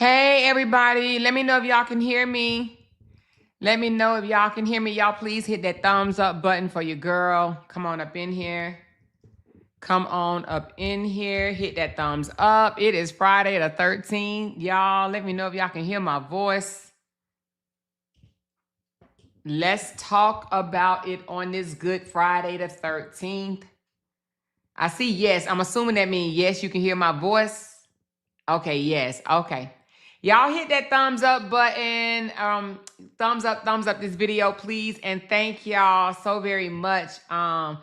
Hey, everybody. Let me know if y'all can hear me. Let me know if y'all can hear me. Y'all, please hit that thumbs up button for your girl. Come on up in here. Come on up in here. Hit that thumbs up. It is Friday the 13th. Y'all, let me know if y'all can hear my voice. Let's talk about it on this good Friday the 13th. I see yes. I'm assuming that means yes, you can hear my voice. Okay, yes. Okay. Y'all hit that thumbs up button. Thumbs up this video, please. And thank y'all so very much. I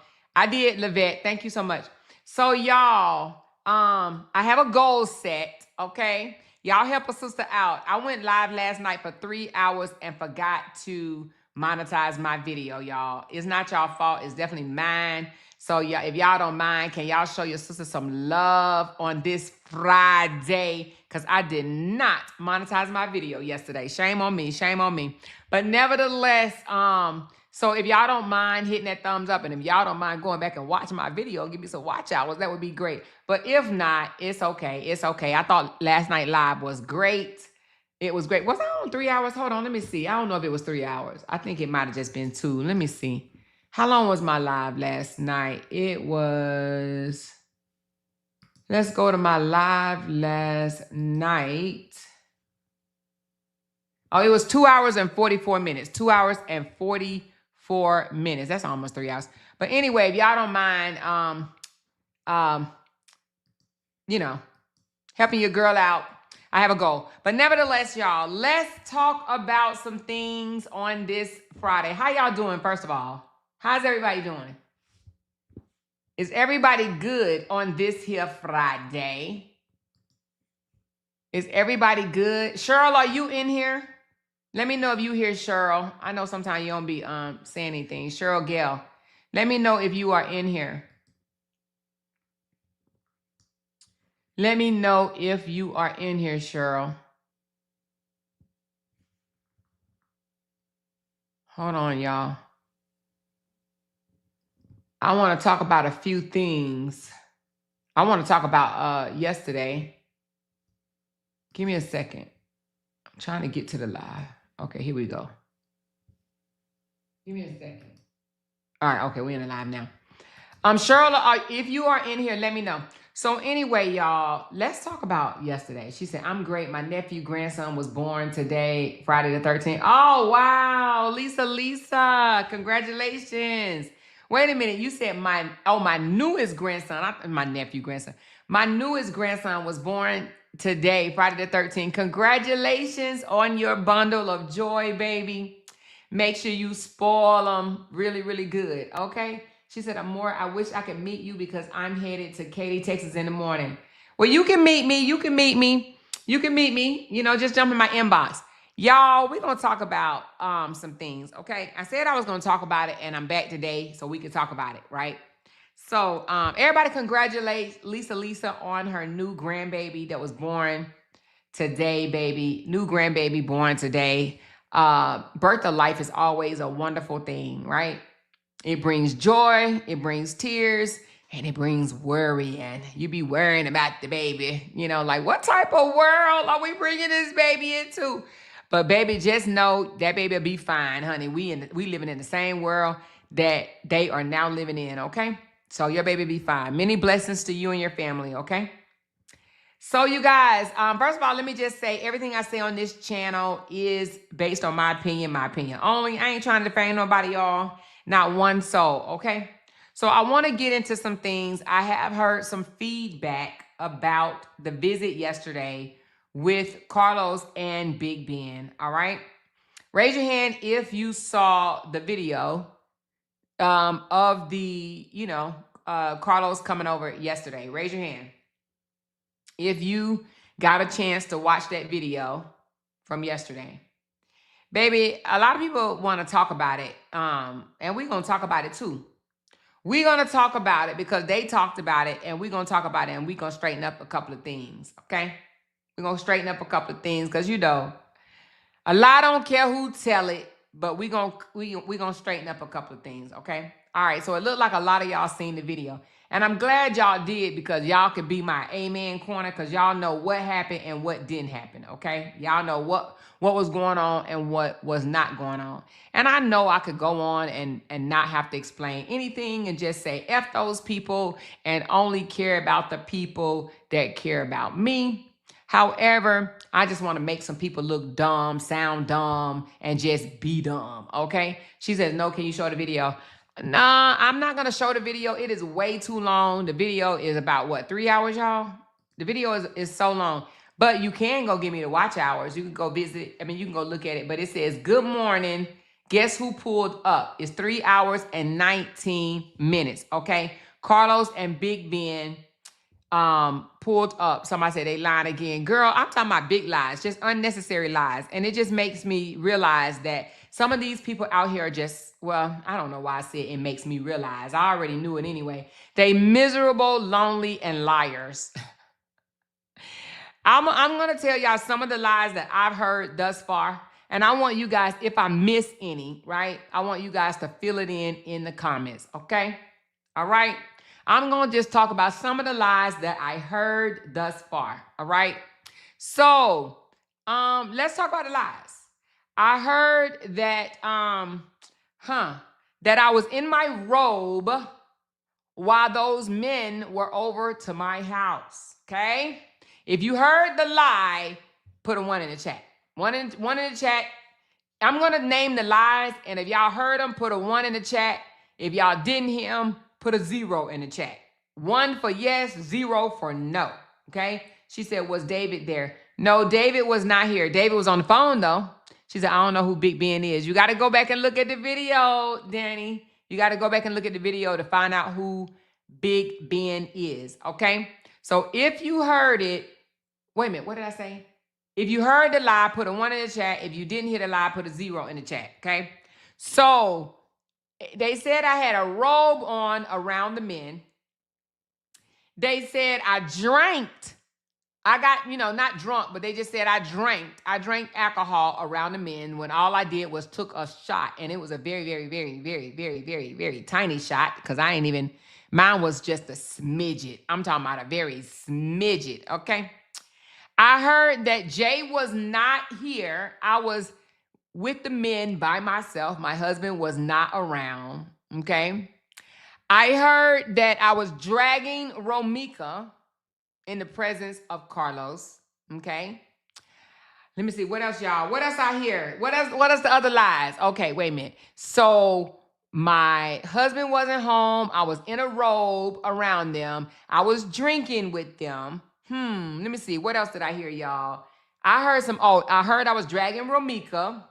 did, Lavette. Thank you so much. So y'all, I have a goal set, okay? Y'all help a sister out. I went live last night for 3 hours and forgot to monetize my video, y'all. It's not y'all fault. It's definitely mine. So yeah, if y'all don't mind, can y'all show your sister some love on this Friday? Because I did not monetize my video yesterday. Shame on me. Shame on me. But nevertheless, so if y'all don't mind hitting that thumbs up, and if y'all don't mind going back and watching my video, give me some watch hours, that would be great. But if not, it's okay. It's okay. I thought last night live was great. It was great. Was I on 3 hours? Hold on, let me see. I don't know if it was 3 hours. I think it might have just been 2. Let me see. How long was my live last night? It was, let's go to my live last night. Oh, it was 2 hours and 44 minutes. 2 hours and 44 minutes. That's almost 3 hours. But anyway, if y'all don't mind, you know, helping your girl out, I have a goal. But nevertheless, y'all, let's talk about some things on this Friday. How y'all doing, first of all? How's everybody doing? Is everybody good on this here Friday? Is everybody good? Cheryl, are you in here? Let me know if you hear Cheryl. I know sometimes you don't be saying anything. Cheryl Gale, let me know if you are in here. Let me know if you are in here, Cheryl. Hold on, y'all. I want to talk about a few things. I want to talk about yesterday. Give me a second. I'm trying to get to the live. Okay, here we go. Give me a second. All right, okay, we're in the live now. Cheryl, if you are in here, let me know. So anyway, y'all, let's talk about yesterday. She said, I'm great. My nephew, grandson was born today, Friday the 13th. Oh, wow. Lisa, congratulations. Wait a minute. You said my newest grandson, not my nephew, grandson. My newest grandson was born today, Friday the 13th. Congratulations on your bundle of joy, baby. Make sure you spoil them really, really good, okay? She said, Amor, I wish I could meet you because I'm headed to Katy, Texas in the morning. Well, you can meet me. You can meet me. You can meet me. You know, just jump in my inbox. Y'all, we're going to talk about some things, okay? I said I was going to talk about it, and I'm back today so we can talk about it, right? So everybody congratulate Lisa on her new grandbaby that was born today, baby. New grandbaby born today. Birth of life is always a wonderful thing, right? It brings joy, it brings tears, and it brings worry. And you be worrying about the baby. You know, like, what type of world are we bringing this baby into? But baby, just know that baby will be fine, honey. We living in the same world that they are now living in, okay? So your baby be fine. Many blessings to you and your family, okay? So you guys, first of all, let me just say everything I say on this channel is based on my opinion only. I ain't trying to defame nobody, y'all. Not one soul, okay? So I want to get into some things. I have heard some feedback about the visit yesterday with Carlos and Big Ben, all right? Raise your hand if you saw the video of the, Carlos coming over yesterday. Raise your hand if you got a chance to watch that video from yesterday. Baby, a lot of people want to talk about it, and we're going to talk about it too. We're going to talk about it because they talked about it, and we're going to talk about it, and we're going to straighten up a couple of things, okay? We're going to straighten up a couple of things because, a lot don't care who tell it, but we're going to straighten up a couple of things, okay? All right. So it looked like a lot of y'all seen the video. And I'm glad y'all did, because y'all could be my amen corner, because y'all know what happened and what didn't happen, okay? Y'all know what was going on and what was not going on. And I know I could go on and not have to explain anything and just say F those people and only care about the people that care about me. However, I just want to make some people look dumb, sound dumb, and just be dumb, okay? She says, no, can you show the video? Nah, I'm not going to show the video. It is way too long. The video is about, what, 3 hours, y'all? The video is so long. But you can go give me the watch hours. You can go visit. I mean, you can go look at it. But it says, good morning. Guess who pulled up? It's 3 hours and 19 minutes, okay? Carlos and Big Ben pulled up. Somebody said they lied again. Girl, I'm talking about big lies, just unnecessary lies. And it just makes me realize that some of these people out here are just, well, I don't know why I said it makes me realize. I already knew it anyway. They miserable, lonely, and liars. I'm going to tell y'all some of the lies that I've heard thus far. And I want you guys, if I miss any, right? I want you guys to fill it in the comments, okay? All right? I'm going to just talk about some of the lies that I heard thus far, all right? So, let's talk about the lies. I heard that, that I was in my robe while those men were over to my house, okay? If you heard the lie, put a 1 in the chat. One in the chat. I'm going to name the lies, and if y'all heard them, put a 1 in the chat. If y'all didn't hear them, put a 0 in the chat. 1 for yes, 0 for no, okay? She said, was David there? No, David was not here. David was on the phone, though. She said, I don't know who Big Ben is. You got to go back and look at the video, Danny. You got to go back and look at the video to find out who Big Ben is, okay? So if you heard it, wait a minute, what did I say? If you heard the lie, put a 1 in the chat. If you didn't hear the lie, put a 0 in the chat, okay? So they said I had a robe on around the men. They said I drank. I got, not drunk, but they just said I drank. I drank alcohol around the men when all I did was took a shot. And it was a very, very, very, very, very, very, very tiny shot, because mine was just a smidget. I'm talking about a very smidget, okay? I heard that Jay was not here. I was with the men by myself. My husband was not around, okay? I heard that I was dragging Romika in the presence of Carlos, okay? Let me see, what else, y'all? What else I hear? What else the other lies? Okay, wait a minute. So my husband wasn't home. I was in a robe around them. I was drinking with them. Let me see, what else did I hear, y'all? I heard I was dragging Romika.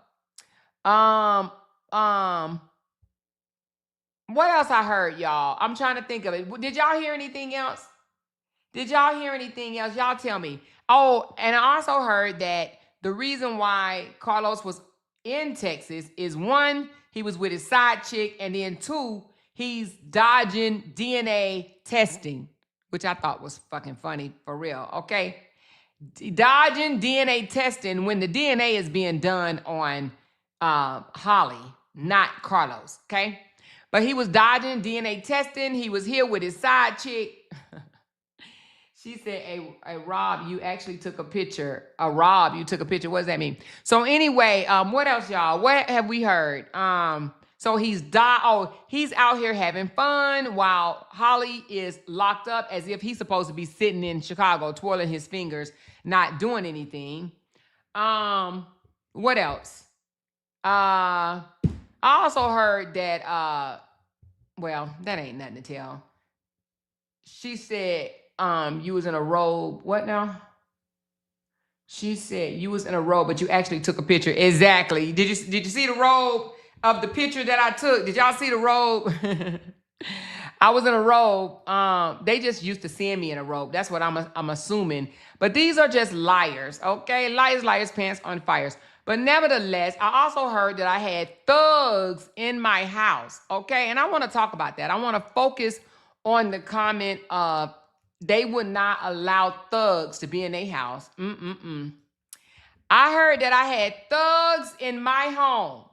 What else I heard, y'all? I'm trying to think of it. Did y'all hear anything else? Y'all tell me. Oh, and I also heard that the reason why Carlos was in Texas is 1, he was with his side chick, and then 2, he's dodging DNA testing, which I thought was fucking funny, for real, okay? Dodging DNA testing when the DNA is being done on Holly, not Carlos, okay? But he was dodging DNA testing. He was here with his side chick. She said, hey, Rob, you actually took a picture. Rob, you took a picture. What does that mean? So anyway, what else, y'all? What have we heard? So he's out here having fun while Holly is locked up, as if he's supposed to be sitting in Chicago, twirling his fingers, not doing anything. What else? I also heard that, well, that ain't nothing to tell. She said, you was in a robe. What now? She said you was in a robe, but you actually took a picture. Exactly. Did you see the robe of the picture that I took? Did y'all see the robe? I was in a robe. They just used to seeing me in a robe. That's what I'm assuming. But these are just liars, okay? Liars, pants on fires. But nevertheless, I also heard that I had thugs in my house, okay? And I want to talk about that. I want to focus on the comment of they would not allow thugs to be in their house. I heard that I had thugs in my home.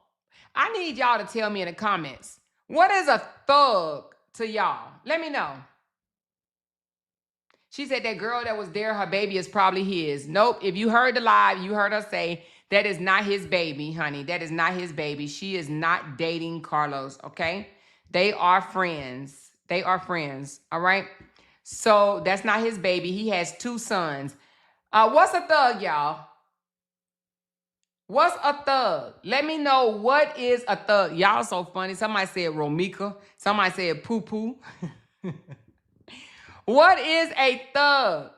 I need y'all to tell me in the comments, What is a thug to y'all? Let me know. She said that girl that was there, her baby is probably his. Nope. If you heard the live, you heard her say that is not his baby, honey. That is not his baby. She is not dating Carlos, okay? They are friends. They are friends, all right? So that's not his baby. He has 2 sons. What's a thug, y'all? What's a thug? Let me know what is a thug. Y'all so funny. Somebody said Romika. Somebody said poo poo. What is a thug?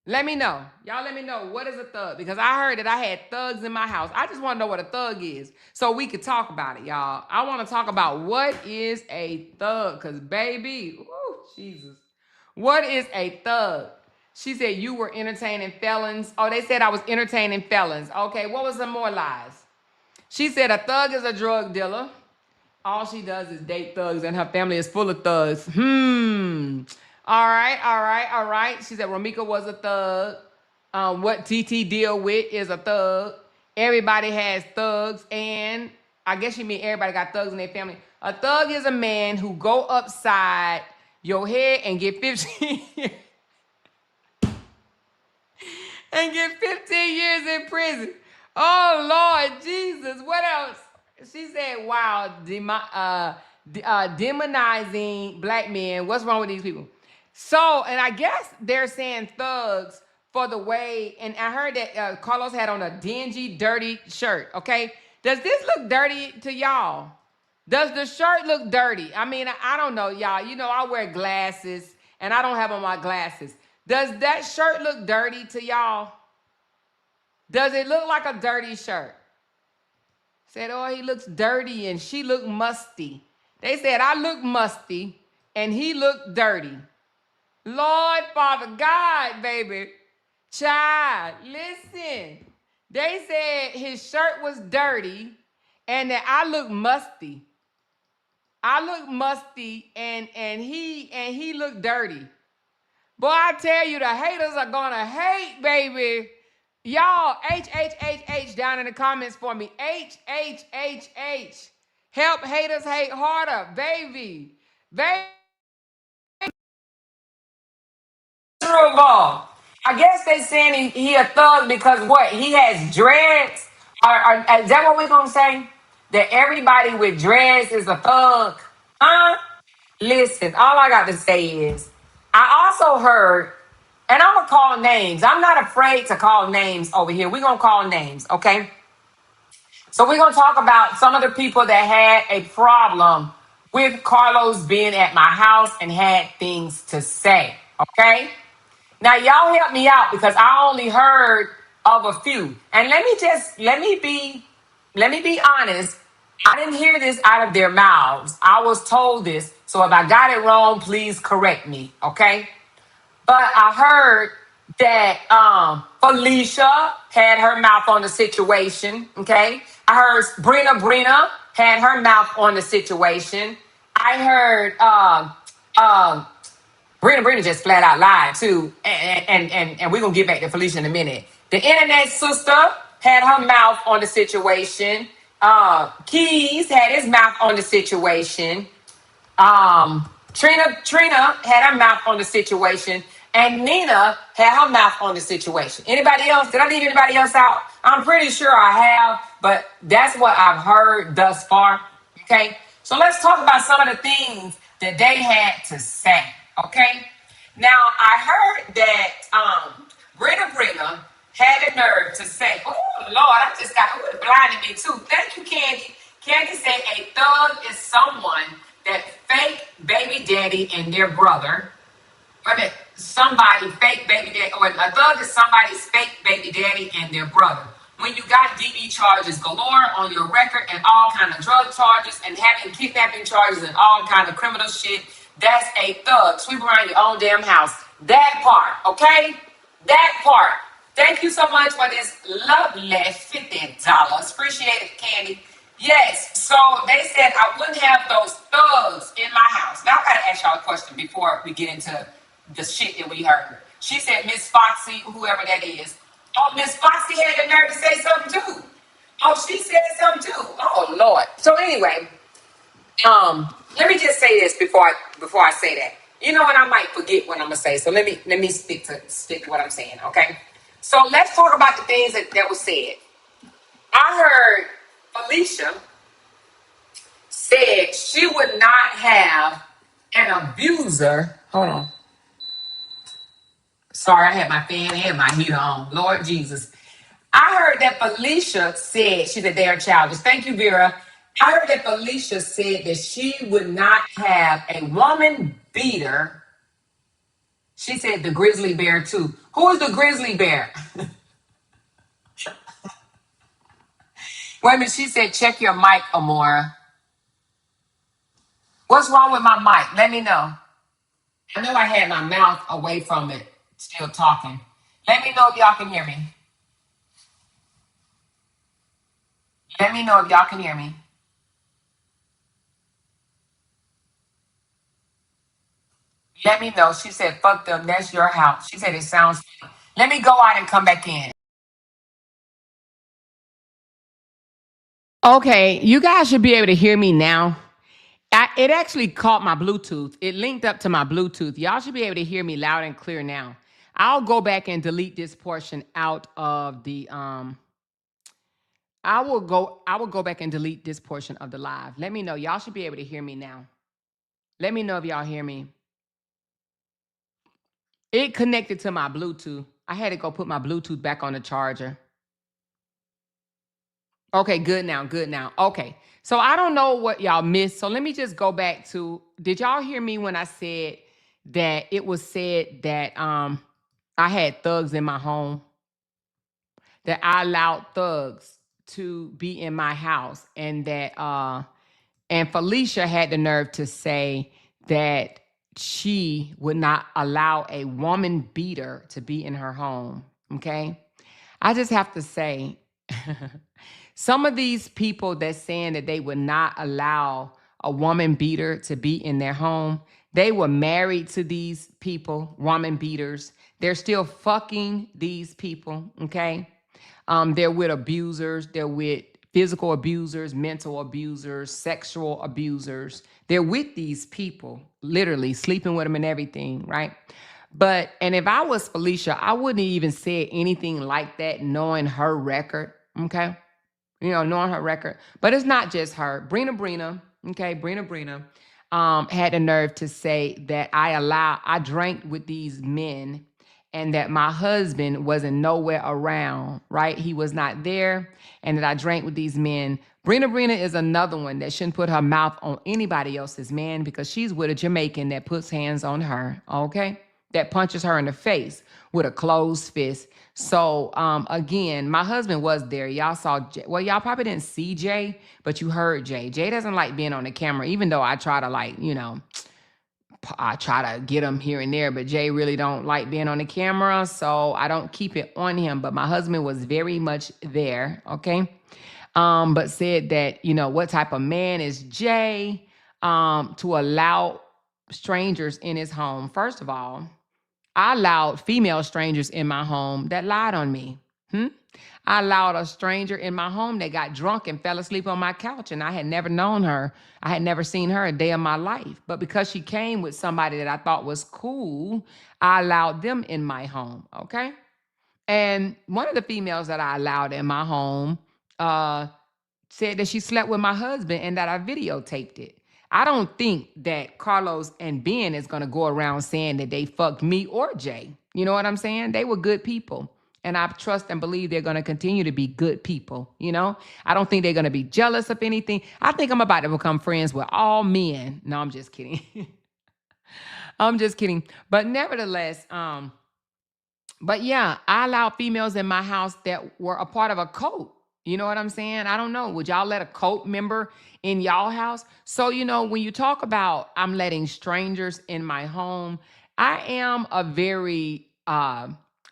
Let me know. Y'all let me know what is a thug, because I heard that I had thugs in my house. I just want to know what a thug is so we could talk about it, y'all. I want to talk about what is a thug, because baby, ooh, Jesus. What is a thug? She said you were entertaining felons. Oh, they said I was entertaining felons. Okay, what was some more lies? She said a thug is a drug dealer. All she does is date thugs, and her family is full of thugs. All right. She said Romika was a thug. What TT deal with is a thug. Everybody has thugs, and I guess she mean everybody got thugs in their family. A thug is a man who go upside your head and get 15 years. And get 15 years in prison. Oh, Lord Jesus. What else? She said, wow, demonizing black men. What's wrong with these people? So, and I guess they're saying thugs for the way, and I heard that Carlos had on a dingy, dirty shirt, okay? Does this look dirty to y'all? Does the shirt look dirty? I mean, I don't know, y'all. You know, I wear glasses, and I don't have on my glasses. Does that shirt look dirty to y'all? Does it look like a dirty shirt? Said, oh, he looks dirty and she looked musty. They said, I look musty and he looked dirty. Lord, Father God, baby. Child, listen. They said his shirt was dirty and that I look musty. I look musty and he looked dirty. Boy, I tell you, the haters are gonna hate, baby. Y'all, H down in the comments for me. H. Help haters hate harder, baby. Baby. Miserable. I guess they saying he a thug because what? He has dreads? Is that what we're gonna say? That everybody with dreads is a thug? Huh? Listen, all I got to say is, I also heard, and I'm going to call names. I'm not afraid to call names over here. We're going to call names, okay? So we're going to talk about some of the people that had a problem with Carlos being at my house and had things to say, okay? Now, y'all help me out because I only heard of a few. And let me be honest. I didn't hear this out of their mouths. I was told this. So if I got it wrong, please correct me, okay? But I heard that Felicia had her mouth on the situation, okay? I heard Brina had her mouth on the situation. I heard Brina just flat out lied too, and we're gonna get back to Felicia in a minute. The internet sister had her mouth on the situation. Keys had his mouth on the situation. Trina had her mouth on the situation, and Nina had her mouth on the situation. Anybody else? Did I leave anybody else out? I'm pretty sure I have, but that's what I've heard thus far. Okay, so let's talk about some of the things that they had to say. Okay, now I heard that Brina had the nerve to say, "Oh Lord, I just got blinded me too." Thank you, Candy. Candy said a thug is someone that fake baby daddy and their brother. Somebody fake baby daddy, or a thug is somebody's fake baby daddy and their brother. When you got DV charges galore on your record and all kind of drug charges and having kidnapping charges and all kind of criminal shit, that's a thug. Sweep around your own damn house. That part, okay? That part. Thank you so much for this lovely $50. Appreciate it, Candy. Yes, so they said I wouldn't have those thugs in my house. Now I gotta ask y'all a question before we get into the shit that we heard. She said Miss Foxy, whoever that is. Oh, Miss Foxy had the nerve to say something too. Oh, she said something too. Oh, Lord. So anyway, Let me just say this before I say that. You know what? I might forget what I'm gonna say. So let me stick to what I'm saying. Okay. So let's talk about the things that was said. I heard Felicia said she would not have an abuser. Hold on. Sorry, I had my fan and my heater on. Lord Jesus. I heard that Felicia said, she said they are childish. Thank you, Vera. I heard that Felicia said that she would not have a woman beater. She said the grizzly bear too. Who is the grizzly bear? Wait a minute, she said check your mic, Amora. What's wrong with my mic? Let me know. I know I had my mouth away from it, still talking. Let me know if y'all can hear me. Let me know if y'all can hear me. Let me know. She said, fuck them. That's your house. She said, it sounds funny. Let me go out and come back in. Okay, you guys should be able to hear me now. It actually caught my Bluetooth. It linked up to my Bluetooth. Y'all should be able to hear me loud and clear now. I'll go back and delete this portion out of the I will go back and delete this portion of the live. Let me know. Y'all should be able to hear me now. Let me know if y'all hear me. It connected to my Bluetooth. I had to go put my Bluetooth back on the charger. Okay, good now, good now. Okay. So I don't know what y'all missed. So let me just go back to, did y'all hear me when I said that it was said that I had thugs in my home? That I allowed thugs to be in my house, and that and Felicia had the nerve to say that she would not allow a woman beater to be in her home. Okay. I just have to say, some of these people that's saying that they would not allow a woman beater to be in their home, they were married to these people, woman beaters. They're still fucking these people, okay? They're with abusers, they're with physical abusers, mental abusers, sexual abusers. They're with these people, literally sleeping with them and everything, right? And if I was Felicia, I wouldn't even say anything like that, knowing her record, okay? Knowing her record. But it's not just her. Brina, okay, Brina, had the nerve to say that I drank with these men and that my husband wasn't nowhere around, right? He was not there, and that I drank with these men. Brina is another one that shouldn't put her mouth on anybody else's man, because she's with a Jamaican that puts hands on her, okay? That punches her in the face with a closed fist. So again, my husband was there. Y'all saw Jay. Well, y'all probably didn't see Jay, but you heard Jay. Jay doesn't like being on the camera, even though I try to I try to get him here and there, but Jay really don't like being on the camera, so I don't keep it on him. But my husband was very much there, okay? But said that, what type of man is Jay to allow strangers in his home? First of all, I allowed female strangers in my home that lied on me. I allowed a stranger in my home that got drunk and fell asleep on my couch, and I had never known her. I had never seen her a day of my life. But because she came with somebody that I thought was cool, I allowed them in my home, okay? And one of the females that I allowed in my home said that she slept with my husband and that I videotaped it. I don't think that Carlos and Ben is going to go around saying that they fucked me or Jay. You know what I'm saying? They were good people. And I trust and believe they're going to continue to be good people. I don't think they're going to be jealous of anything. I think I'm about to become friends with all men. No, I'm just kidding. I'm just kidding. But nevertheless, but yeah, I allowed females in my house that were a part of a cult. You know what I'm saying? I don't know. Would y'all let a cult member in y'all house? So, when you talk about I'm letting strangers in my home, I am a very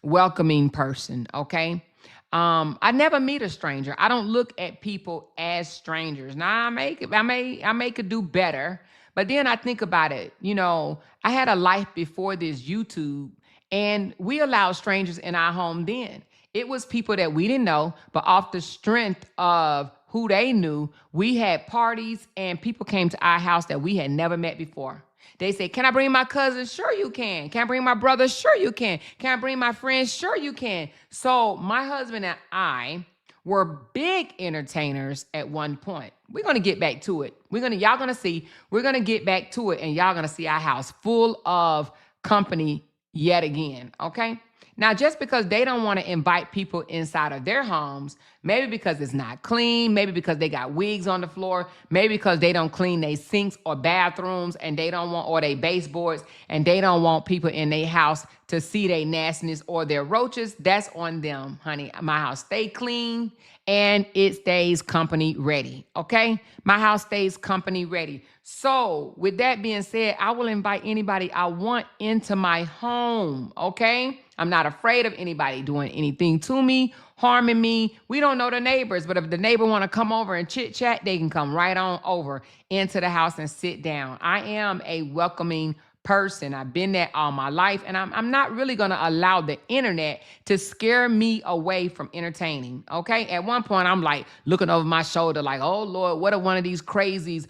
welcoming person, okay? I never meet a stranger. I don't look at people as strangers. Now I could do better. But then I think about it, I had a life before this YouTube, and we allowed strangers in our home then. It was people that we didn't know, but off the strength of who they knew. We had parties and people came to our house that we had never met before. They said, can I bring my cousin? Sure you can. Can I bring my brother? Sure you can. Can I bring my friends? Sure you can. So my husband and I were big entertainers at one point. We're going to get back to it. Y'all going to see, we're going to get back to it and y'all going to see our house full of company yet again. Okay. Now, just because they don't want to invite people inside of their homes, maybe because it's not clean, maybe because they got wigs on the floor, maybe because they don't clean their sinks or bathrooms and they don't want, or their baseboards, and they don't want people in their house to see their nastiness or their roaches, that's on them, honey. My house stay clean and it stays company ready, okay? My house stays company ready. So with that being said, I will invite anybody I want into my home, okay? I'm not afraid of anybody doing anything to me, harming me. We don't know the neighbors, but if the neighbor want to come over and chit chat, they can come right on over into the house and sit down. I am a welcoming person. I've been that all my life, and I'm not really going to allow the internet to scare me away from entertaining, okay? At one point, I'm like looking over my shoulder like, oh, Lord, what if one of these crazies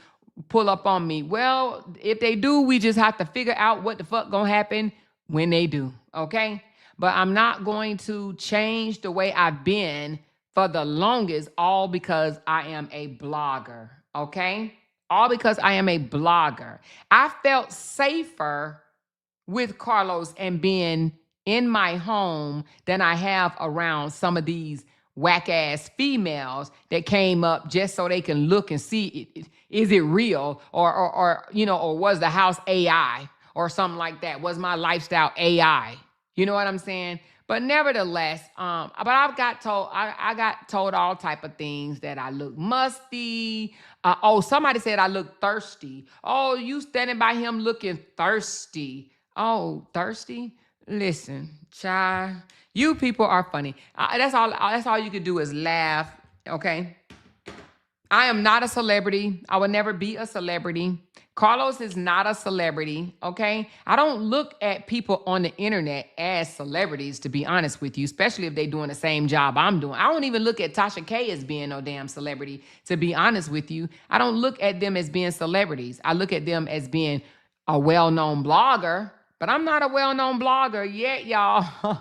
pull up on me? Well, if they do, we just have to figure out what the fuck gonna happen when they do, okay? But I'm not going to change the way I've been for the longest, all because I am a blogger, okay? All because I am a blogger. I felt safer with Carlos and being in my home than I have around some of these whack-ass females that came up just so they can look and see, is it real? Or you know, or was the house AI or something like that? Was my lifestyle AI? You know what I'm saying? But nevertheless, but I got told all type of things, that I look musty. Oh, somebody said I look thirsty. Oh, you standing by him looking thirsty. Oh, thirsty? Listen, child, you people are funny. That's all you could do is laugh, okay? I am not a celebrity. I will never be a celebrity. Carlos is not a celebrity, okay? I don't look at people on the internet as celebrities, to be honest with you, especially if they're doing the same job I'm doing. I don't even look at Tasha K as being no damn celebrity, to be honest with you. I don't look at them as being celebrities. I look at them as being a well-known blogger, but I'm not a well-known blogger yet, y'all.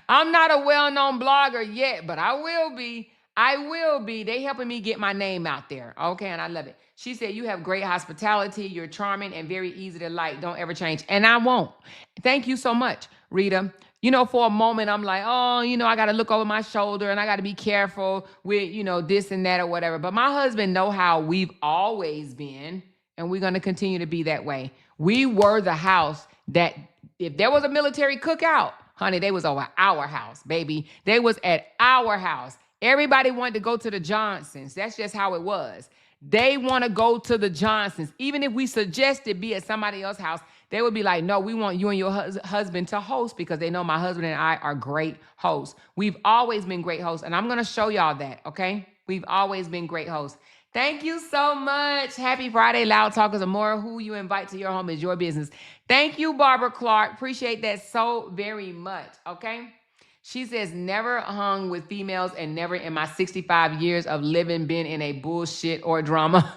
I'm not a well-known blogger yet, but I will be. I will be. They helping me get my name out there. Okay, and I love it. She said, you have great hospitality. You're charming and very easy to like. Don't ever change. And I won't. Thank you so much, Rita. You know, for a moment, I'm like, oh, you know, I got to look over my shoulder and I got to be careful with, you know, this and that or whatever. But my husband know how we've always been, and we're going to continue to be that way. We were the house that if there was a military cookout, honey, they was over our house, baby. They was at our house. Everybody wanted to go to the Johnsons. That's just how it was. They want to go to the Johnsons. Even if we suggested be at somebody else's house, they would be like, no, we want you and your husband to host, because they know my husband and I are great hosts. We've always been great hosts, and I'm going to show y'all that, okay? We've always been great hosts. Thank you so much. Happy Friday, Loud Talkers. More who you invite to your home is your business. Thank you, Barbara Clark. Appreciate that so very much, okay? She says, never hung with females and never in my 65 years of living been in a bullshit or drama.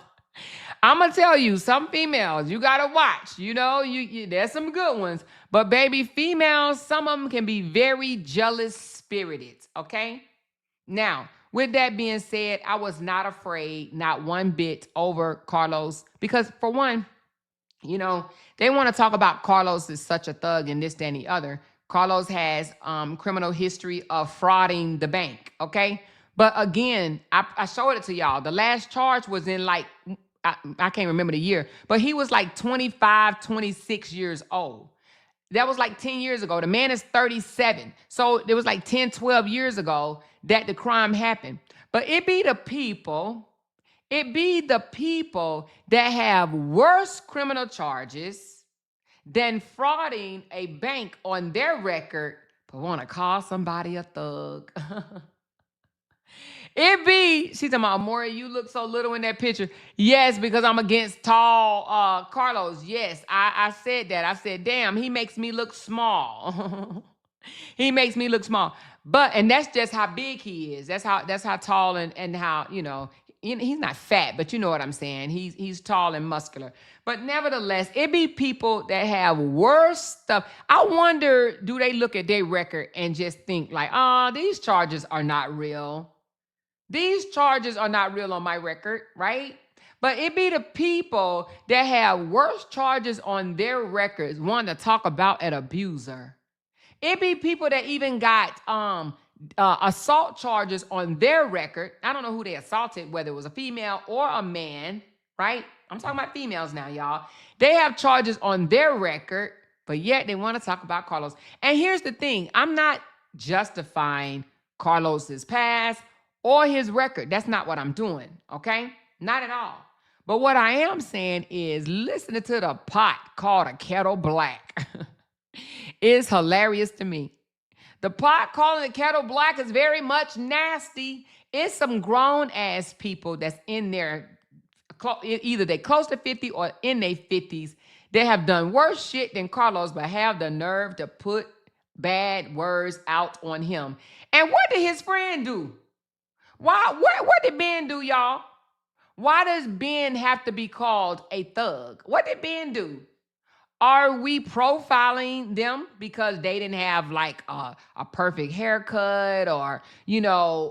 I'm going to tell you, some females, you got to watch. You know, there's some good ones. But baby, females, some of them can be very jealous spirited, okay? Now, with that being said, I was not afraid, not one bit, over Carlos. Because for one, you know, they want to talk about Carlos as such a thug and this, that, and the other. Carlos has criminal history of frauding the bank, okay? But again, I showed it to y'all. The last charge was in like, I can't remember the year, but he was like 25, 26 years old. That was like 10 years ago. The man is 37. So it was like 10, 12 years ago that the crime happened. But it be the people that have worse criminal charges than frauding a bank on their record, but want to call somebody a thug. She's talking about, Amore, you look so little in that picture. Yes, because I'm against tall Carlos. Yes, I said that. I said, damn, he makes me look small. He makes me look small. And that's just how big he is. That's how tall and how, he's not fat, but you know what I'm saying. He's tall and muscular. But nevertheless, it be people that have worse stuff. I wonder, do they look at their record and just think like, these charges are not real. These charges are not real on my record, right? But it be the people that have worse charges on their records wanting to talk about an abuser. It be people that even got assault charges on their record. I don't know who they assaulted, whether it was a female or a man, right? I'm talking about females now, y'all. They have charges on their record, but yet they want to talk about Carlos. And here's the thing. I'm not justifying Carlos's past or his record. That's not what I'm doing, okay? Not at all. But what I am saying is listening to the pot called a kettle black is hilarious to me. The pot calling the kettle black is very much nasty. It's some grown-ass people that's in their, either they close to 50 or in their 50s. They have done worse shit than Carlos, but have the nerve to put bad words out on him. And what did his friend do? What did Ben do, y'all? Why does Ben have to be called a thug? What did Ben do? Are we profiling them because they didn't have like a perfect haircut or,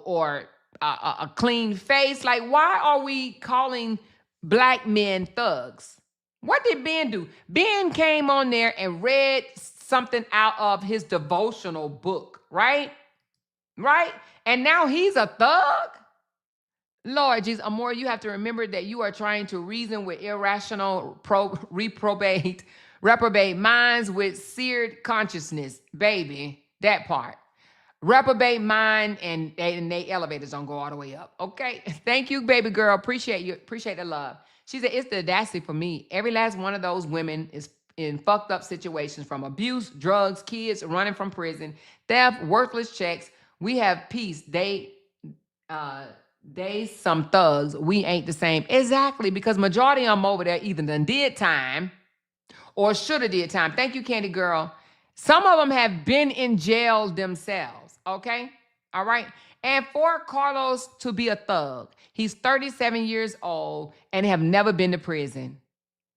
or a clean face? Like, why are we calling black men thugs? What did Ben do? Ben came on there and read something out of his devotional book, right? Right? And now he's a thug? Lord Jesus, Amor, you have to remember that you are trying to reason with irrational, reprobate minds with seared consciousness. Baby, that part. Reprobate mind and they elevators don't go all the way up. Okay? Thank you, baby girl. Appreciate you. Appreciate the love. She said, it's the audacity for me. Every last one of those women is in fucked up situations, from abuse, drugs, kids running from prison, theft, worthless checks. We have peace. They some thugs. We ain't the same. Exactly, because majority of them over there either done did time or should have did time. Thank you, Candy Girl. Some of them have been in jail themselves, okay? All right? And for Carlos to be a thug, he's 37 years old and have never been to prison.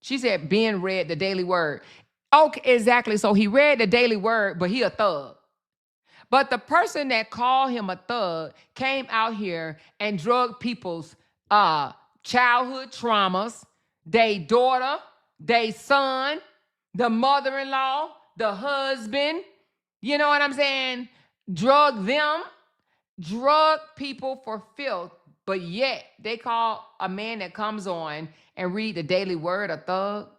She said Ben read the Daily Word. Okay, exactly. So he read the Daily Word, but he a thug. But the person that called him a thug came out here and drug people's childhood traumas, they daughter, they son, the mother-in-law, the husband, you know what I'm saying? Drug people for filth, but yet they call a man that comes on and read the Daily Word a thug?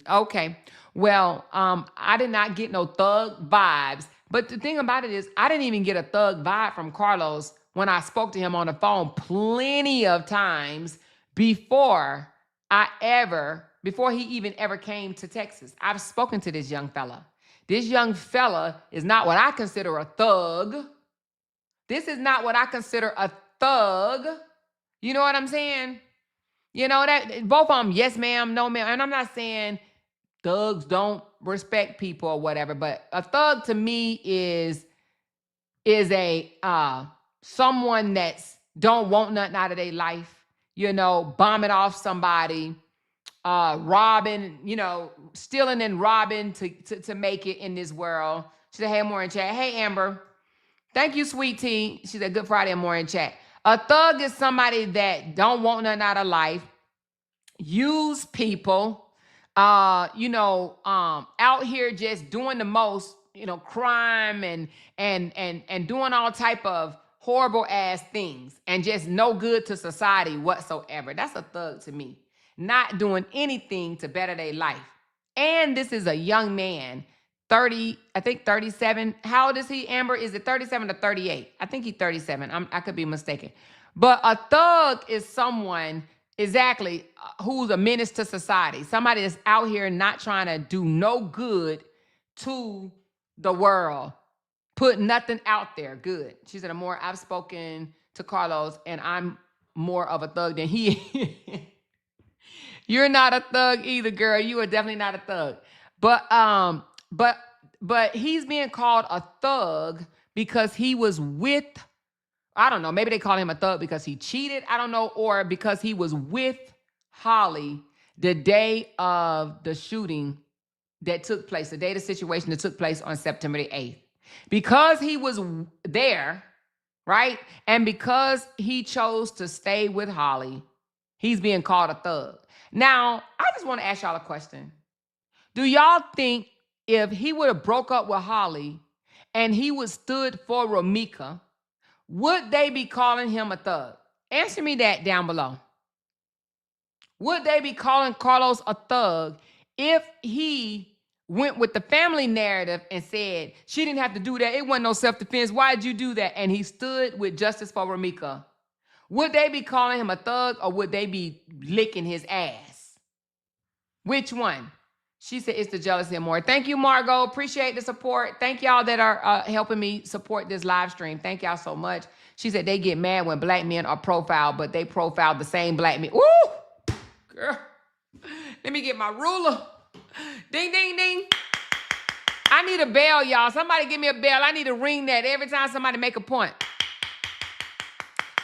Okay. Well, I did not get no thug vibes. But the thing about it is, I didn't even get a thug vibe from Carlos when I spoke to him on the phone plenty of times before he even ever came to Texas. I've spoken to this young fella. This young fella is not what I consider a thug. This is not what I consider a thug. You know what I'm saying? You know, that both of them, yes, ma'am, no, ma'am. And I'm not saying thugs don't respect people or whatever, but a thug to me is a someone that's don't want nothing out of their life, bombing off somebody, robbing, stealing and robbing to make it in this world. She said, hey, more in chat. Hey, Amber. Thank you, sweet tea. She said, good Friday and more in chat. A thug is somebody that don't want nothing out of life, use people, out here just doing the most, crime and doing all type of horrible ass things and just no good to society whatsoever. That's a thug to me. Not doing anything to better their life. And this is a young man, 30, I think 37. How old is he, Amber? Is it 37 or 38? I think he's 37. I could be mistaken. But a thug is someone exactly who's a menace to society. Somebody that's out here not trying to do no good to the world. Put nothing out there. Good. She said, I've spoken to Carlos and I'm more of a thug than he is. You're not a thug either, girl. You are definitely not a thug. But he's being called a thug because he was with, I don't know, maybe they call him a thug because he cheated, I don't know, or because he was with Holly the day of the shooting that took place, the day of the situation that took place on September the 8th. Because he was there, right? And because he chose to stay with Holly, he's being called a thug. Now, I just want to ask y'all a question. Do y'all think if he would have broke up with Holly and he would stood for Ramika, would they be calling him a thug? Answer me that down below. Would they be calling Carlos a thug if he went with the family narrative and said, she didn't have to do that, it wasn't no self-defense, why did you do that? And he stood with justice for Ramika. Would they be calling him a thug or would they be licking his ass? Which one? She said it's the jealousy and more. Thank you, Margot. Appreciate the support. Thank y'all that are helping me support this live stream. Thank y'all so much. She said they get mad when black men are profiled, but they profile the same black men. Woo! Girl, let me get my ruler. Ding, ding, ding. I need a bell, y'all. Somebody give me a bell. I need to ring that every time somebody make a point.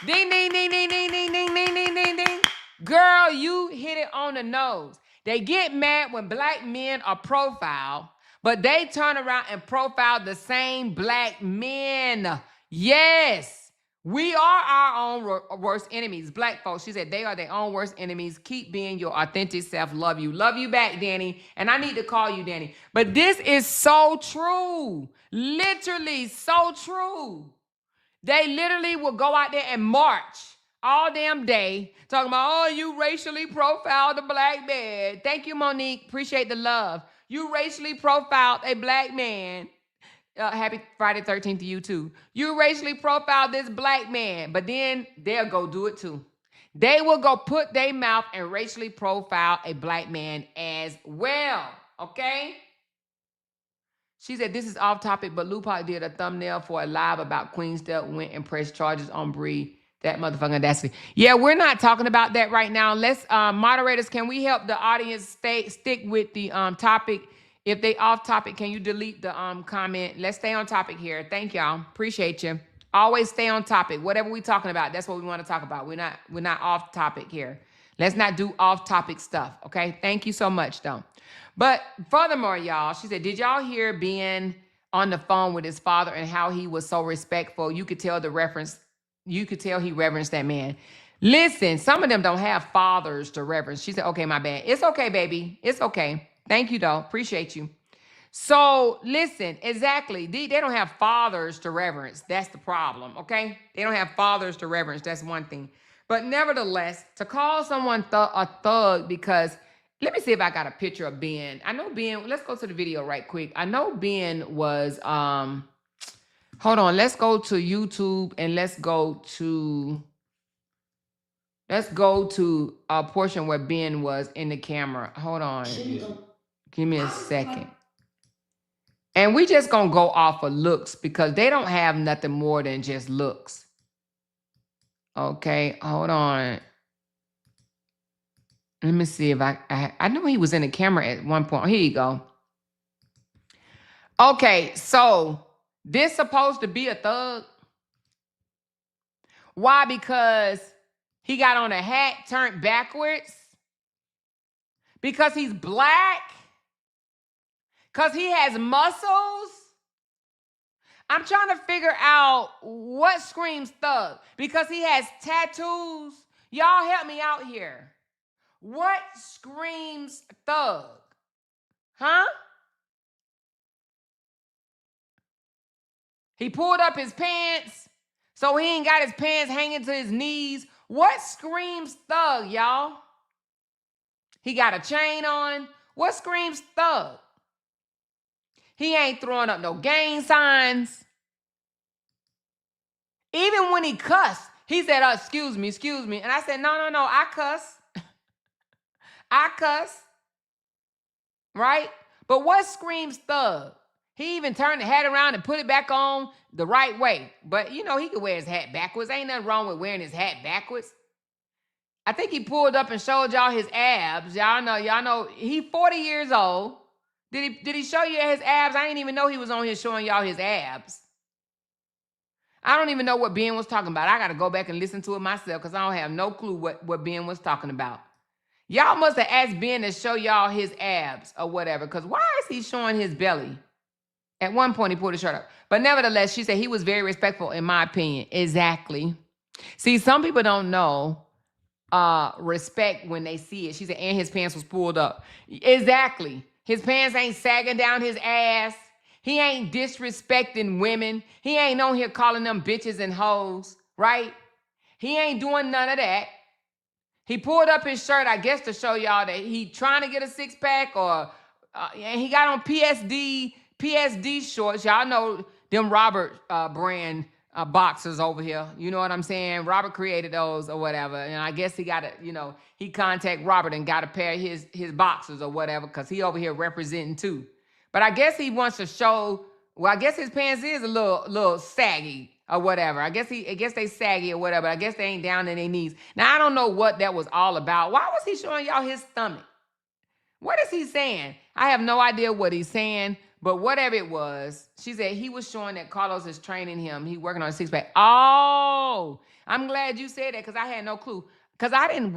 Ding, ding, ding, ding, ding, ding, ding, ding, ding, ding, ding. Girl, you hit it on the nose. They get mad when black men are profiled, but they turn around and profile the same black men. Yes, we are our own worst enemies. Black folks, she said, they are their own worst enemies. Keep being your authentic self. Love you. Love you back, Danny. And I need to call you, Danny. But this is so true. Literally so true. They literally will go out there and march all damn day talking about, oh, you racially profiled a black man. Thank you, Monique. Appreciate the love. You racially profiled a black man. Happy Friday 13th to you, too. You racially profiled this black man, but then they'll go do it, too. They will go put their mouth and racially profile a black man as well, okay? She said, this is off topic, but LOUDTalkerz did a thumbnail for a live about Queen Step, went and pressed charges on Bree. That motherfucking audacity. Yeah, we're not talking about that right now. Let's, moderators, can we help the audience stick with the topic? If they off topic, can you delete the comment? Let's stay on topic here. Thank y'all. Appreciate you. Always stay on topic. Whatever we talking about, that's what we want to talk about. We're not off topic here. Let's not do off topic stuff. Okay. Thank you so much, though. But furthermore, y'all, she said, did y'all hear being on the phone with his father and how he was so respectful? You could tell the reference. You could tell he reverenced that man. Listen, some of them don't have fathers to reverence. She said, okay, my bad. It's okay, baby. It's okay. Thank you, though. Appreciate you. So listen, exactly. They don't have fathers to reverence. That's the problem, okay? They don't have fathers to reverence. That's one thing. But nevertheless, to call someone a thug because, let me see if I got a picture of Ben. I know Ben, let's go to the video right quick. I know Ben was, hold on, let's go to YouTube and let's go to a portion where Ben was in the camera. Hold on. Give me a second. And we just gonna go off of looks because they don't have nothing more than just looks. Okay, hold on. Let me see if I know he was in the camera at one point. Here you go. Okay, so this supposed to be a thug. Why? Because he got on a hat turned backwards. Because he's black. Because he has muscles. I'm trying to figure out what screams thug. Because he has tattoos. Y'all help me out here. What screams thug? Huh? He pulled up his pants, so he ain't got his pants hanging to his knees. What screams thug, y'all? He got a chain on. What screams thug? He ain't throwing up no gang signs. Even when he cussed, he said, excuse me. And I said, no, I cuss. I cuss. Right? But what screams thug? He even turned the hat around and put it back on the right way. But, you know, he could wear his hat backwards. Ain't nothing wrong with wearing his hat backwards. I think he pulled up and showed y'all his abs. Y'all know, he 40 years old. Did he show you his abs? I didn't even know he was on here showing y'all his abs. I don't even know what Ben was talking about. I got to go back and listen to it myself because I don't have no clue what Ben was talking about. Y'all must have asked Ben to show y'all his abs or whatever, because why is he showing his belly? At one point, he pulled his shirt up. But nevertheless, she said he was very respectful, in my opinion. Exactly. See, some people don't know respect when they see it. She said, and his pants was pulled up. Exactly. His pants ain't sagging down his ass. He ain't disrespecting women. He ain't on here calling them bitches and hoes, right? He ain't doing none of that. He pulled up his shirt, I guess, to show y'all that he trying to get a six-pack, or and he got on PSD shorts. Y'all know them Robert brand boxers over here. You know what I'm saying? Robert created those or whatever. And I guess he got to, he contact Robert and got a pair of his boxers or whatever, because he over here representing too. But I guess he wants to show, well, I guess his pants is a little saggy or whatever. I guess they saggy or whatever. I guess they ain't down in their knees. Now, I don't know what that was all about. Why was he showing y'all his stomach? What is he saying? I have no idea what he's saying, but whatever it was, she said he was showing that Carlos is training him. He working on a six-pack. Oh, I'm glad you said that, because I had no clue. Because I didn't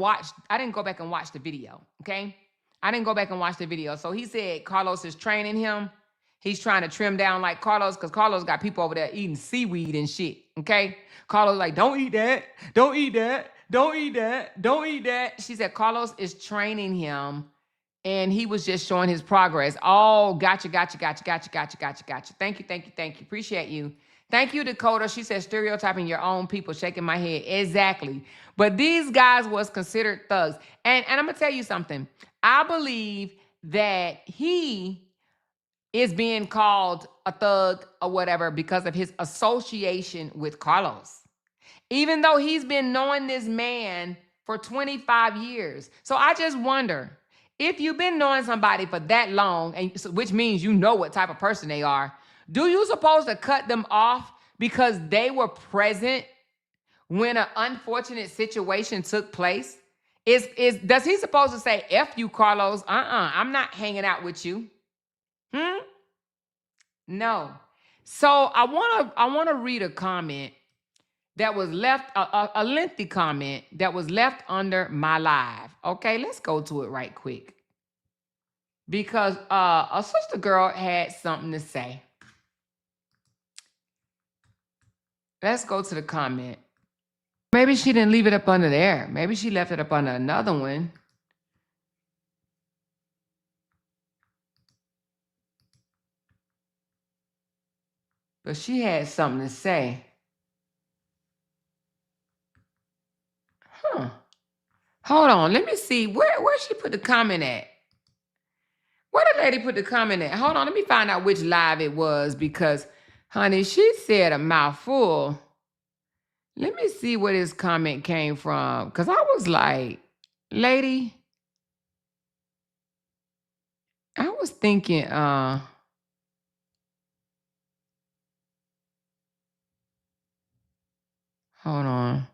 go back and watch the video, okay? I didn't go back and watch the video. So he said Carlos is training him. He's trying to trim down like Carlos, because Carlos got people over there eating seaweed and shit, okay? Carlos like, don't eat that. Don't eat that. Don't eat that. Don't eat that. She said Carlos is training him, and he was just showing his progress. Oh, gotcha. Thank you. Appreciate you. Thank you, Dakota. She said stereotyping your own people, shaking my head. Exactly. But these guys was considered thugs. And I'm going to tell you something. I believe that he is being called a thug or whatever because of his association with Carlos, even though he's been knowing this man for 25 years. So I just wonder, if you've been knowing somebody for that long, and which means you know what type of person they are, do you supposed to cut them off because they were present when an unfortunate situation took place? Does he supposed to say, F you, Carlos? I'm not hanging out with you. No. So I want to read a comment that was left, a lengthy comment that was left under my live. Okay, let's go to it right quick, because a sister girl had something to say. Let's go to the comment. Maybe she didn't leave it up under there. Maybe she left it up under another one. But she had something to say. Hold on. Let me see. Where she put the comment at? Where the lady put the comment at? Hold on. Let me find out which live it was, because, honey, she said a mouthful. Let me see where this comment came from, because I was like, lady, I was thinking, hold on.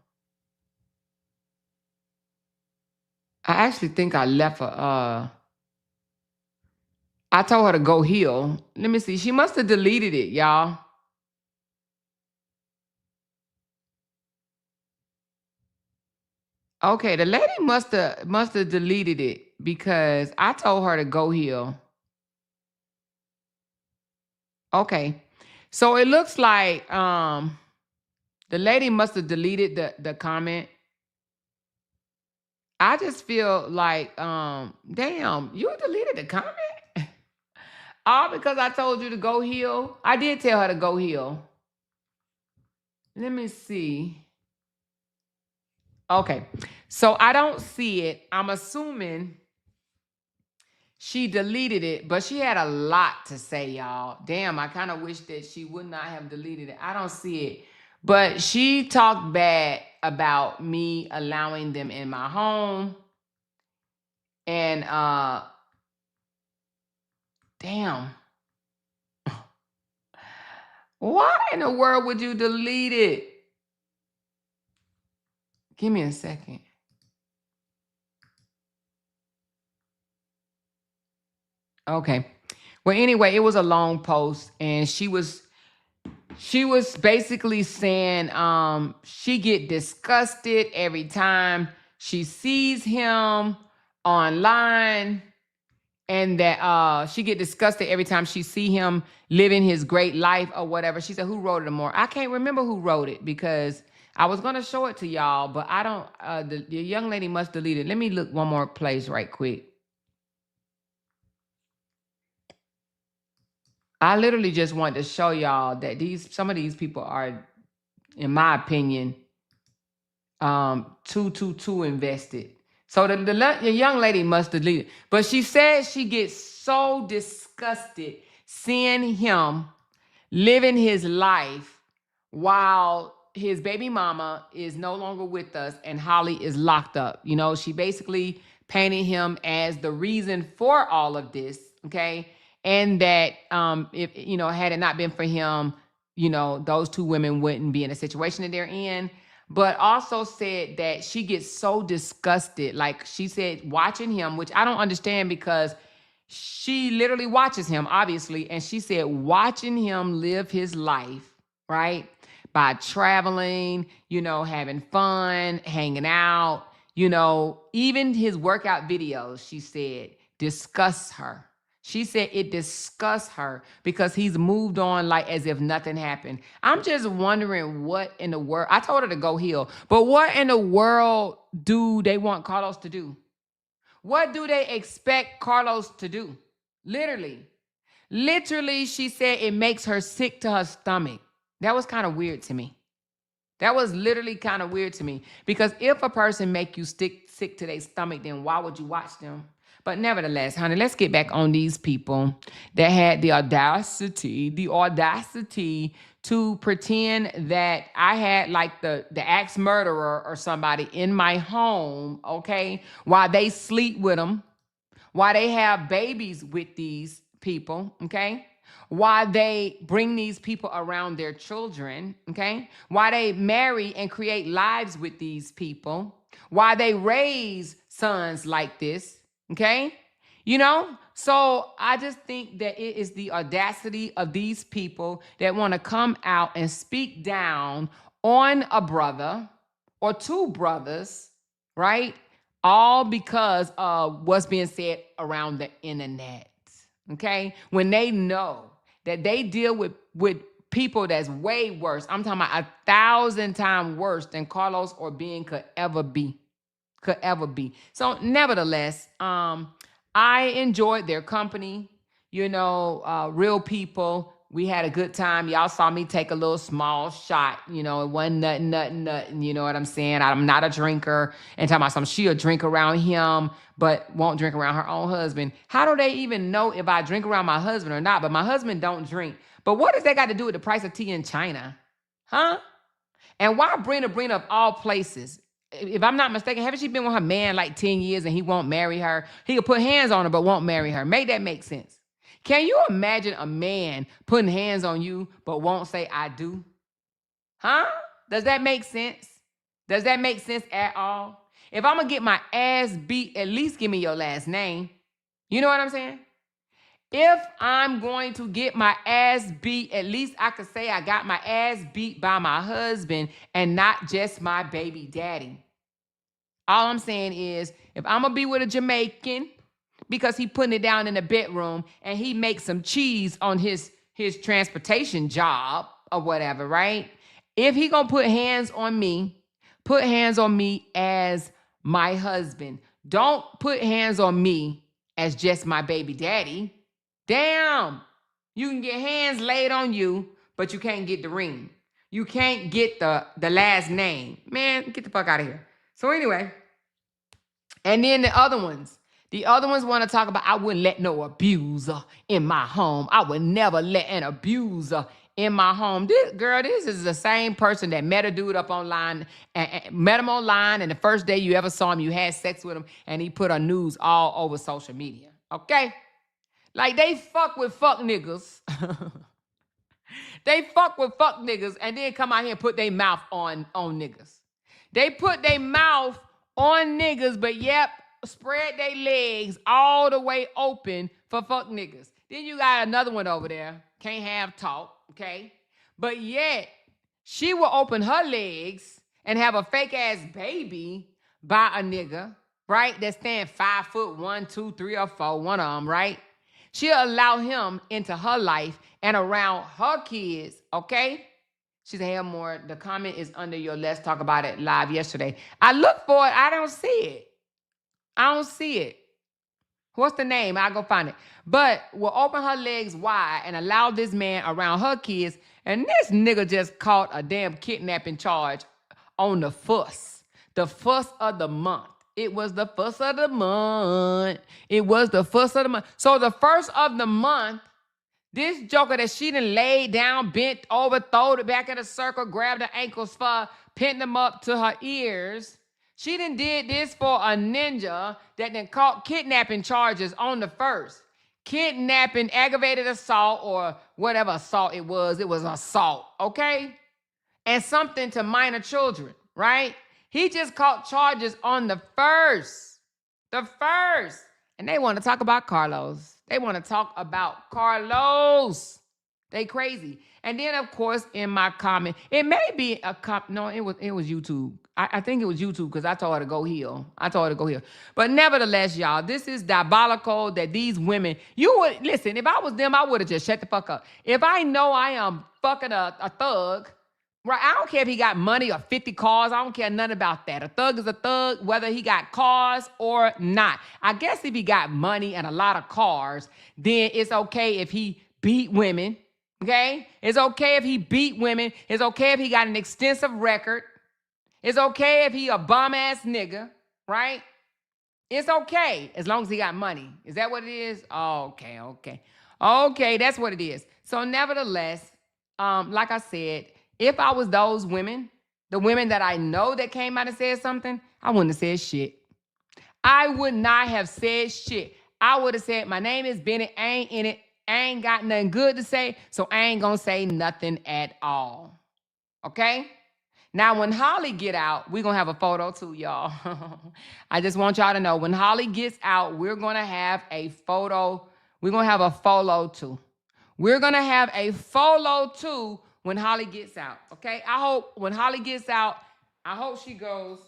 I actually think I left her, I told her to go heal. Let me see. She must have deleted it, y'all. Okay, the lady must have deleted it, because I told her to go heal. Okay. So it looks like the lady must have deleted the comment. I just feel like, damn, you deleted the comment? All because I told you to go heal? I did tell her to go heal. Let me see. Okay. So I don't see it. I'm assuming she deleted it, but she had a lot to say, y'all. Damn, I kind of wish that she would not have deleted it. I don't see it. But she talked bad about me allowing them in my home. And damn. Why in the world would you delete it? Give me a second. Okay. Well, anyway, it was a long post, and she was She was basically saying she get disgusted every time she sees him online, and that she get disgusted every time she see him living his great life or whatever. She said, who wrote it more? I can't remember who wrote it because I was going to show it to y'all, but I don't, the young lady must delete it. Let me look one more place right quick. I literally just wanted to show y'all that some of these people are, in my opinion, too invested. So the young lady must delete it. But she said she gets so disgusted seeing him living his life while his baby mama is no longer with us and Holly is locked up. You know, she basically painted him as the reason for all of this, okay? And that if, you know, had it not been for him, you know, those two women wouldn't be in the situation that they're in. But also said that she gets so disgusted. Like she said, watching him, which I don't understand because she literally watches him, obviously. And she said, watching him live his life, right? By traveling, you know, having fun, hanging out, you know, even his workout videos, she said, disgusts her. She said it disgusts her because he's moved on like as if nothing happened. I'm just wondering what in the world. I told her to go heal, but what in the world do they want Carlos to do? What do they expect Carlos to do? Literally, she said it makes her sick to her stomach. That was kind of weird to me. That was literally kind of weird to me because if a person make you sick to their stomach, then why would you watch them? But nevertheless, honey, let's get back on these people that had the audacity to pretend that I had like the axe murderer or somebody in my home, okay, while they sleep with them, while they have babies with these people, okay? Why they bring these people around their children, okay? Why they marry and create lives with these people. Why they raise sons like this, okay? You know? So I just think that it is the audacity of these people that want to come out and speak down on a brother or two brothers, right? All because of what's being said around the internet, okay? When they know that they deal with people that's way worse. I'm talking about 1,000 times worse than Carlos or Ben could ever be. So nevertheless, I enjoyed their company, you know, real people. We had a good time. Y'all saw me take a little small shot, you know, it wasn't nothing, you know what I'm saying? I'm not a drinker. And talking about something, she'll drink around him, but won't drink around her own husband. How do they even know if I drink around my husband or not? But my husband don't drink. But what does that got to do with the price of tea in China? Huh? And why Brina of all places? If I'm not mistaken, haven't she been with her man like 10 years and he won't marry her? He could put hands on her but won't marry her. Make that make sense. Can you imagine a man putting hands on you but won't say I do? Huh? Does that make sense? Does that make sense at all? If I'm going to get my ass beat, at least give me your last name. You know what I'm saying? If I'm going to get my ass beat, at least I could say I got my ass beat by my husband and not just my baby daddy. All I'm saying is, if I'm going to be with a Jamaican because he putting it down in the bedroom and he makes some cheese on his transportation job or whatever, right? If he going to put hands on me as my husband. Don't put hands on me as just my baby daddy. Damn, you can get hands laid on you, but you can't get the ring. You can't get the last name. Man, get the fuck out of here. So anyway, and then the other ones want to talk about, I wouldn't let no abuser in my home. I would never let an abuser in my home. This is the same person that met a dude up online, and met him online, and the first day you ever saw him, you had sex with him, and he put a news all over social media. Okay? Like, they fuck with fuck niggas. They fuck with fuck niggas and then come out here and put their mouth on niggas. They put their mouth on niggas, but yep, spread their legs all the way open for fuck niggas. Then you got another one over there, can't have talk, okay? But yet, she will open her legs and have a fake ass baby by a nigga, right? That stand 5'1", 2, 3, or 4, one of them, right? She'll allow him into her life and around her kids, okay? She said, hey, Amor, the comment is under your Let's Talk About It live yesterday. I look for it. I don't see it. I don't see it. What's the name? I'll go find it. But will open her legs wide and allow this man around her kids. And this nigga just caught a damn kidnapping charge on the fuss. The fuss of the month. It was the fuss of the month. It was the fuss of the month. So the first of the month, this joker that she done laid down, bent over, throwed it back in a circle, grabbed her ankles for, pinned them up to her ears. She done did this for a ninja that done caught kidnapping charges on the first. Kidnapping, aggravated assault, or whatever assault it was assault, okay? And something to minor children, right? He just caught charges on the first. The first. And they want to talk about Carlos. They want to talk about Carlos. They crazy. And then, of course, in my comment, it may be a no, it was YouTube. I think it was YouTube because I told her to go heal. But nevertheless, y'all, this is diabolical that these women, you would, listen, if I was them, I would have just shut the fuck up. If I know I am fucking a thug, right? I don't care if he got money or 50 cars. I don't care nothing about that. A thug is a thug, whether he got cars or not. I guess if he got money and a lot of cars, then it's okay if he beat women. Okay? It's okay if he beat women. It's okay if he got an extensive record. It's okay if he a bum-ass nigga, right? It's okay as long as he got money. Is that what it is? Oh, okay. Okay, that's what it is. So nevertheless, like I said, if I was those women, the women that I know that came out and said something, I wouldn't have said shit. I would not have said shit. I would have said, my name is Bennett. I ain't in it. I ain't got nothing good to say, so I ain't gonna say nothing at all. Okay? Now, when Holly get out, we're gonna have a photo too, y'all. I just want y'all to know, when Holly gets out, we're gonna have a photo. We're gonna have a photo too. We're gonna have a photo too when Holly gets out, okay? I hope when Holly gets out, I hope she goes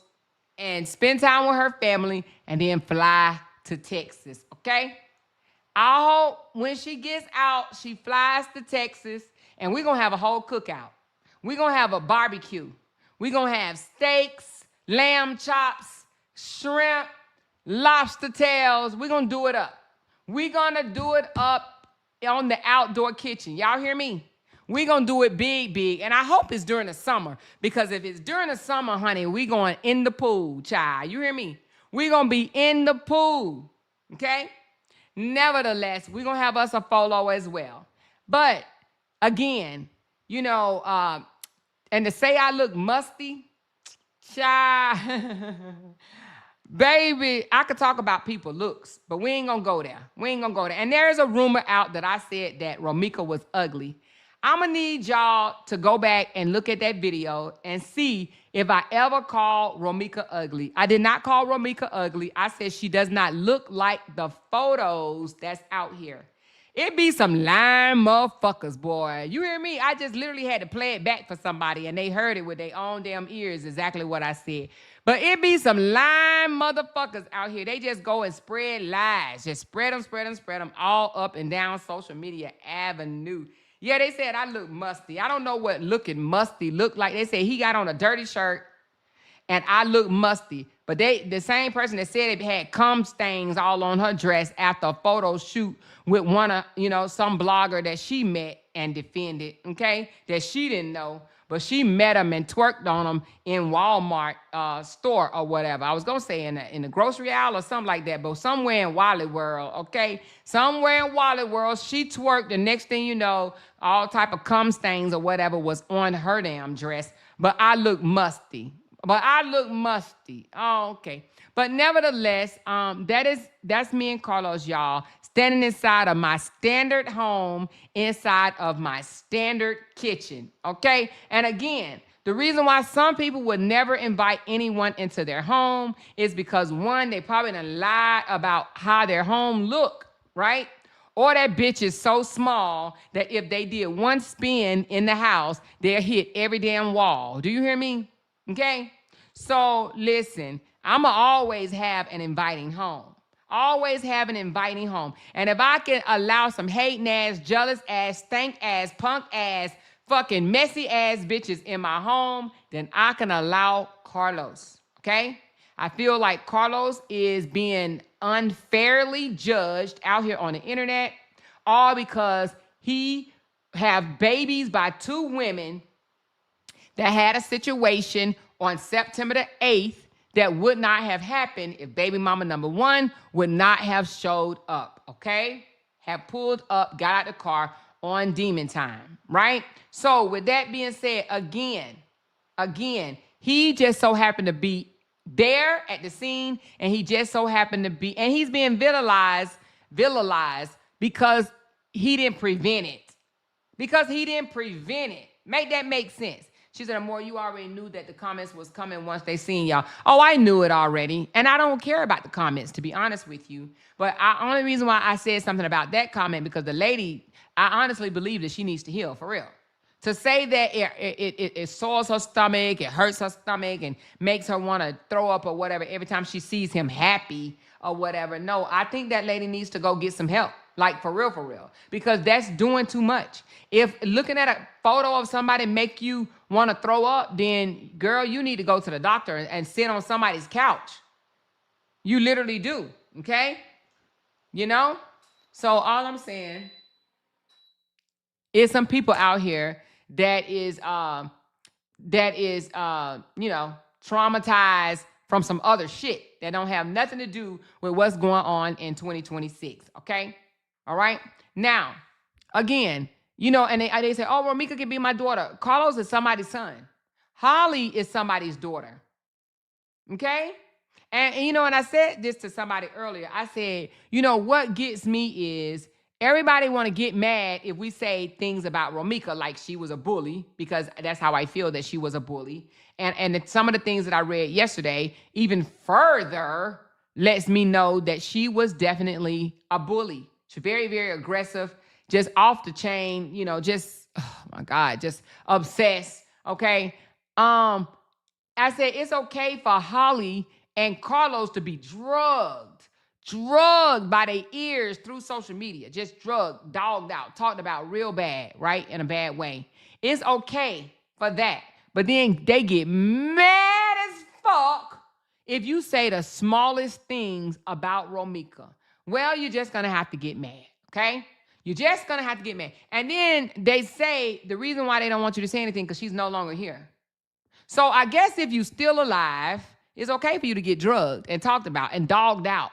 and spend time with her family and then fly to Texas, okay? I hope when she gets out, she flies to Texas, and we're going to have a whole cookout. We're going to have a barbecue. We're going to have steaks, lamb chops, shrimp, lobster tails. We're going to do it up. We're going to do it up on the outdoor kitchen. Y'all hear me? We're going to do it big. And I hope it's during the summer, because if it's during the summer, honey, we're going in the pool, child. You hear me? We're going to be in the pool, okay? Nevertheless, we're going to have us a photo as well. But again, you know, and to say I look musty, child, baby, I could talk about people looks, but we ain't going to go there. And there's a rumor out that I said that Romika was ugly. I'm going to need y'all to go back and look at that video and see if I ever called Romika ugly. I did not call Romika ugly. I said she does not look like the photos that's out here. It be some lying motherfuckers, boy. You hear me? I just literally had to play it back for somebody, and they heard it with their own damn ears, exactly what I said. But it be some lying motherfuckers out here. They just go and spread lies. Just spread them all up and down social media avenue. Yeah, they said I look musty. I don't know what looking musty looked like. They said he got on a dirty shirt and I look musty. But the same person that said it had cum stains all on her dress after a photo shoot with one of, some blogger that she met and defended, okay? That she didn't know. But she met him and twerked on him in Walmart store or whatever. I was going to say in the grocery aisle or something like that, but somewhere in Wally World, okay? Somewhere in Wally World, she twerked. The next thing you know, all type of cum stains or whatever was on her damn dress. But I look musty. Oh, okay. But nevertheless, that's me and Carlos, y'all, standing inside of my standard home, inside of my standard kitchen, okay? And again, the reason why some people would never invite anyone into their home is because, one, they probably done lied about how their home look, right? or that bitch is so small that if they did one spin in the house, they'll hit every damn wall. Do you hear me? Okay? So listen, I'ma always have an inviting home. Always have an inviting home. And if I can allow some hating ass, jealous ass, stank ass, punk ass, fucking messy ass bitches in my home, then I can allow Carlos. Okay? I feel like Carlos is being unfairly judged out here on the internet, all because he have babies by two women that had a situation on September the 8th that would not have happened if baby mama number one would not have showed up, okay? Have pulled up, got out the car on demon time, right? So with that being said, again, he just so happened to be there at the scene, and he just so happened to be, and he's being villainized because he didn't prevent it. Make that make sense. She said, Amor, you already knew that the comments was coming once they seen y'all. Oh, I knew it already. And I don't care about the comments, to be honest with you. But only reason why I said something about that comment, because the lady, I honestly believe that she needs to heal, for real. To say that it soils her stomach, it hurts her stomach, and makes her want to throw up or whatever every time she sees him happy or whatever. No, I think that lady needs to go get some help. Like, for real. Because that's doing too much. If looking at a photo of somebody make you want to throw up, then, girl, you need to go to the doctor and sit on somebody's couch. You literally do, okay? You know? So all I'm saying is some people out here that is traumatized from some other shit that don't have nothing to do with what's going on in 2026, okay? All right? Now, again, and they say, oh, Romika can be my daughter. Carlos is somebody's son. Holly is somebody's daughter, okay? And I said this to somebody earlier. I said, what gets me is everybody want to get mad if we say things about Romika like she was a bully, because that's how I feel that she was a bully. And some of the things that I read yesterday even further lets me know that she was definitely a bully. She's very, very aggressive, just off the chain, just, oh my God, just obsessed, okay? I said it's okay for Holly and Carlos to be drugged by their ears through social media, just drugged, dogged out, talked about real bad, right? In a bad way. It's okay for that. But then they get mad as fuck if you say the smallest things about Romika. Well, you're just going to have to get mad, okay? You're just going to have to get mad. And then they say the reason why they don't want you to say anything because she's no longer here. So I guess if you're still alive, it's okay for you to get drugged and talked about and dogged out.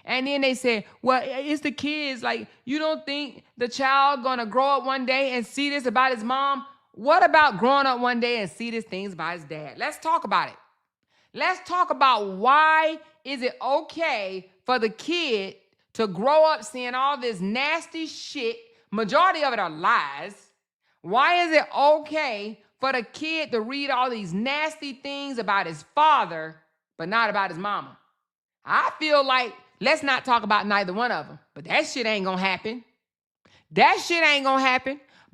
And then they say, well, it's the kids. Like, you don't think the child going to grow up one day and see this about his mom? What about growing up one day and see these things about his dad? Let's talk about it. Let's talk about why is it okay for the kid to grow up seeing all this nasty shit, majority of it are lies. Why is it okay for the kid to read all these nasty things about his father, but not about his mama? I feel like let's not talk about neither one of them, but that shit ain't gonna happen.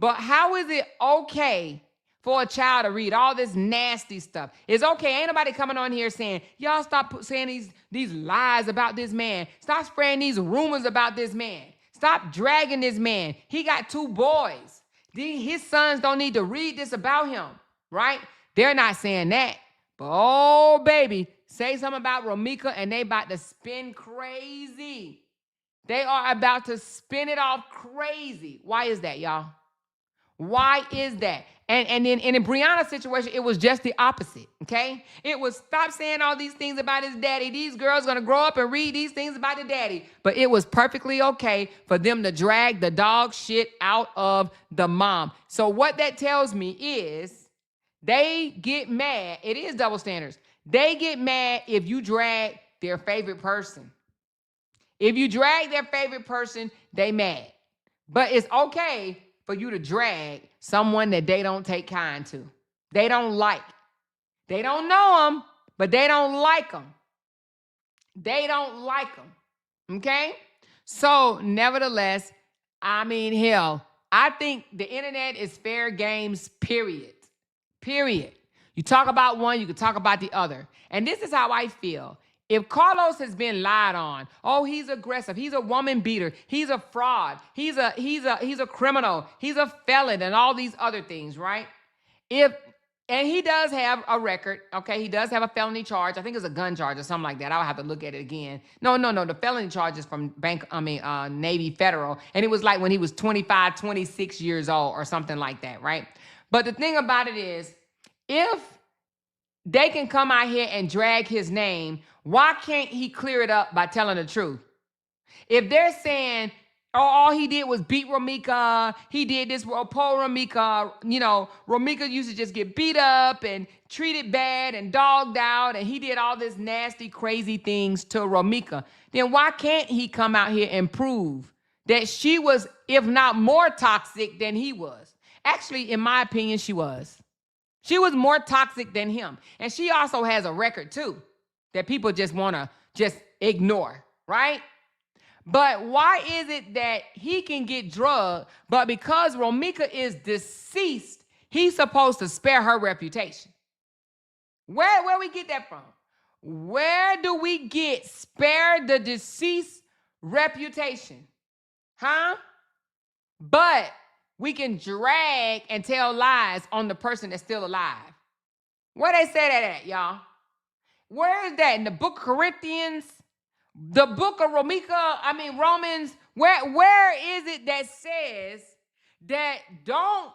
But how is it okay for a child to read all this nasty stuff? It's okay. Ain't nobody coming on here saying, y'all stop saying these lies about this man. Stop spreading these rumors about this man. Stop dragging this man. He got 2 boys. His sons don't need to read this about him, right? They're not saying that. But oh, baby, say something about Romika and they about to spin crazy. They are about to spin it off crazy. Why is that, y'all? Why is that? And then in Brianna's situation, it was just the opposite, okay? It was stop saying all these things about his daddy. These girls going to grow up and read these things about the daddy. But it was perfectly okay for them to drag the dog shit out of the mom. So what that tells me is they get mad. It is double standards. They get mad if you drag their favorite person. If you drag their favorite person, they mad. But it's okay for you to drag someone that they don't take kind to. They don't like. They don't know them, but they don't like them. They don't like them. Okay? So, nevertheless, I mean, hell, I think the internet is fair games, period. Period. You talk about one, you can talk about the other. And this is how I feel. If Carlos has been lied on, oh, he's aggressive, he's a woman beater, he's a fraud, he's a criminal, he's a felon, and all these other things, right? And he does have a record, okay? He does have a felony charge. I think it's a gun charge or something like that. I'll have to look at it again. No. The felony charge is from Navy Federal. And it was like when he was 25, 26 years old or something like that, right? But the thing about it is, if they can come out here and drag his name, why can't he clear it up by telling the truth? If they're saying, oh, all he did was beat Romika, he did this, poor Romika, Romika used to just get beat up and treated bad and dogged out, and he did all this nasty, crazy things to Romika, then why can't he come out here and prove that she was, if not more toxic than he was? Actually, in my opinion, she was. She was more toxic than him. And she also has a record too that people just want to just ignore, right? But why is it that he can get drugged, but because Romika is deceased, he's supposed to spare her reputation? Where we get that from? Where do we get spare the deceased reputation? Huh? But we can drag and tell lies on the person that's still alive. Where they say that at, y'all? Where is that? In the book of Corinthians? The book of Romans? Where is it that says that don't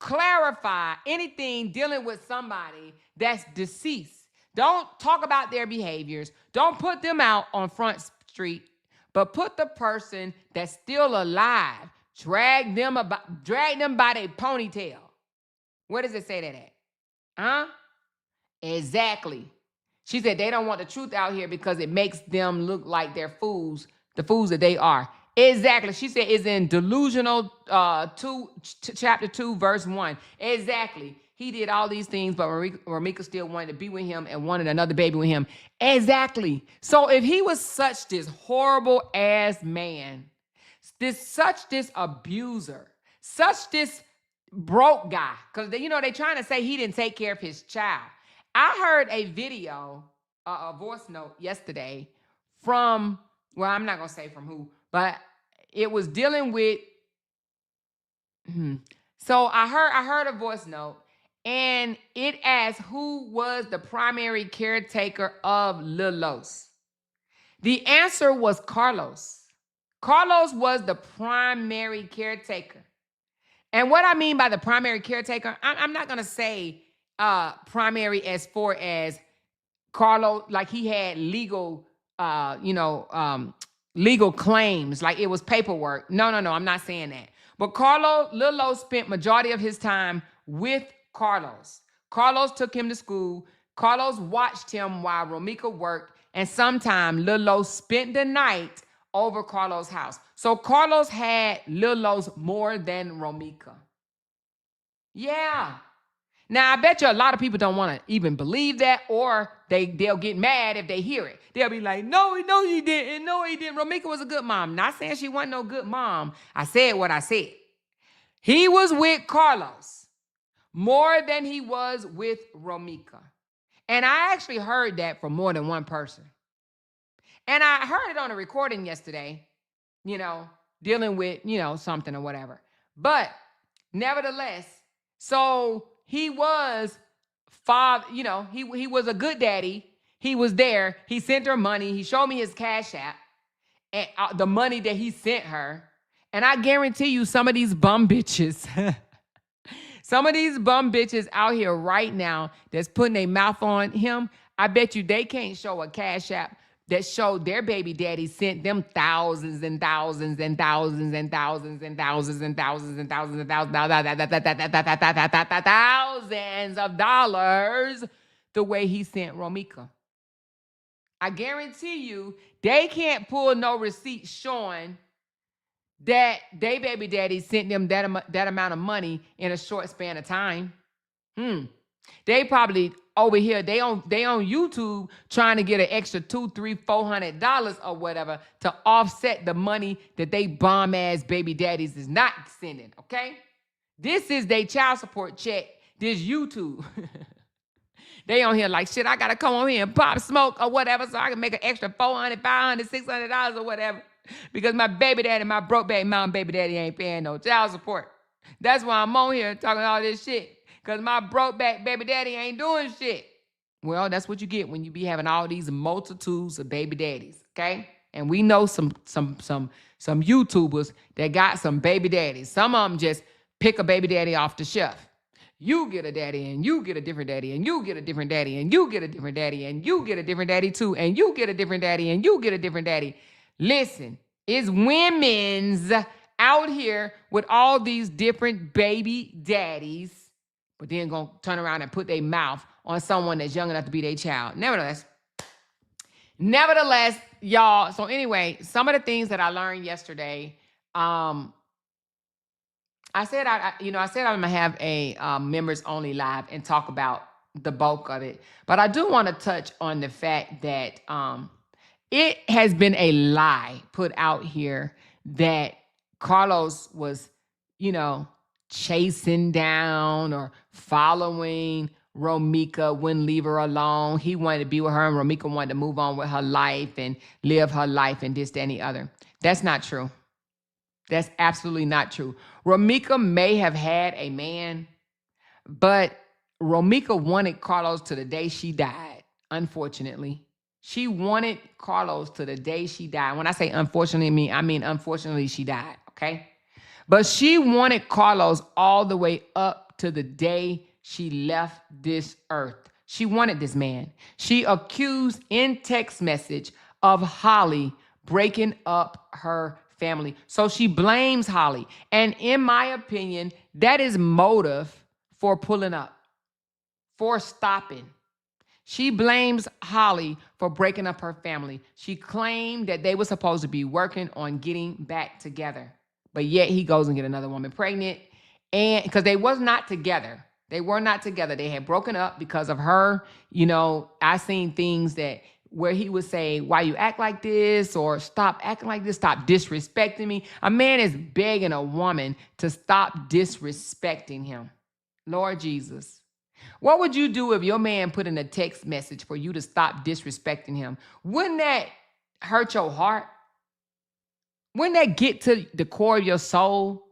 clarify anything dealing with somebody that's deceased? Don't talk about their behaviors. Don't put them out on Front Street, but put the person that's still alive. Drag them by their ponytail. Where does it say that at? Huh? Exactly. She said they don't want the truth out here because it makes them look like they're fools, the fools that they are. Exactly. She said it's in Delusional chapter 2, verse 1. Exactly. He did all these things, but Romika still wanted to be with him and wanted another baby with him. Exactly. So if he was such this horrible ass man, such this abuser, such this broke guy, because they trying to say he didn't take care of his child. I heard a video, a voice note yesterday from, well, I'm not gonna say from who, but it was dealing with. So I heard a voice note, and it asked who was the primary caretaker of Lil Los. The answer was Carlos. Carlos was the primary caretaker. And what I mean by the primary caretaker, I'm not going to say primary as far as Carlos, like he had legal, legal claims, like it was paperwork. No, I'm not saying that. But Lil Los spent majority of his time with Carlos. Carlos took him to school. Carlos watched him while Romika worked. And sometime Lil Los spent the night over Carlos' house. So Carlos had Lil Los more than Romika. Yeah. Now, I bet you a lot of people don't want to even believe that, or they'll get mad if they hear it. They'll be like, no, he didn't. No, he didn't. Romika was a good mom. Not saying she wasn't no good mom. I said what I said. He was with Carlos more than he was with Romika. And I actually heard that from more than one person. And I heard it on a recording yesterday, dealing with, something or whatever. But nevertheless, so he was father, he was a good daddy. He was there. He sent her money. He showed me his Cash App and the money that he sent her. And I guarantee you some of these bum bitches, out here right now that's putting their mouth on him, I bet you they can't show a Cash App that showed their baby daddy sent them thousands and thousands and thousands and thousands and thousands and thousands and thousands and thousands of dollars the way he sent Romika. I guarantee you they can't pull no receipt showing that they baby daddy sent them that amount of money in a short span of time. They probably over here, they on YouTube trying to get an extra $200, $300, $400 or whatever to offset the money that they bomb ass baby daddies is not sending. Okay, this is their child support check. This YouTube. They on here like, shit, I gotta come on here and pop smoke or whatever so I can make an extra $400, $500, $600 or whatever. Because my baby daddy, my broke back mom baby daddy ain't paying no child support. That's why I'm on here talking all this shit. Because my broke back baby daddy ain't doing shit. Well, that's what you get when you be having all these multitudes of baby daddies, okay? And we know some YouTubers that got some baby daddies. Some of them just pick a baby daddy off the shelf. You get a daddy, and you get a different daddy, and you get a different daddy, and you get a different daddy, and you get a different daddy too, and you get a different daddy, and you get a different daddy. Listen, it's women's out here with all these different baby daddies, but then gonna turn around and put their mouth on someone that's young enough to be their child. Nevertheless, y'all. So anyway, some of the things that I learned yesterday, I said I'm gonna have a members only live and talk about the bulk of it, but I do want to touch on the fact that it has been a lie put out here that Carlos was, chasing down or following Romika, wouldn't leave her alone. He wanted to be with her, and Romika wanted to move on with her life and live her life and this, that, and the other. That's not true. That's absolutely not true. Romika may have had a man, but Romika wanted Carlos to the day she died, unfortunately. She wanted Carlos to the day she died. When I say unfortunately, I mean unfortunately she died, okay? But she wanted Carlos all the way up to the day she left this earth. She wanted this man. She accused in text message of Holly breaking up her family. So she blames Holly. And in my opinion, that is motive for pulling up, for stopping. She blames Holly for breaking up her family. She claimed that they were supposed to be working on getting back together. But yet he goes and get another woman pregnant. And because they was not together. They were not together. They had broken up because of her. I seen things that where he would say, why you act like this? Or stop acting like this. Stop disrespecting me. A man is begging a woman to stop disrespecting him. Lord Jesus. What would you do if your man put in a text message for you to stop disrespecting him? Wouldn't that hurt your heart? Wouldn't that get to the core of your soul?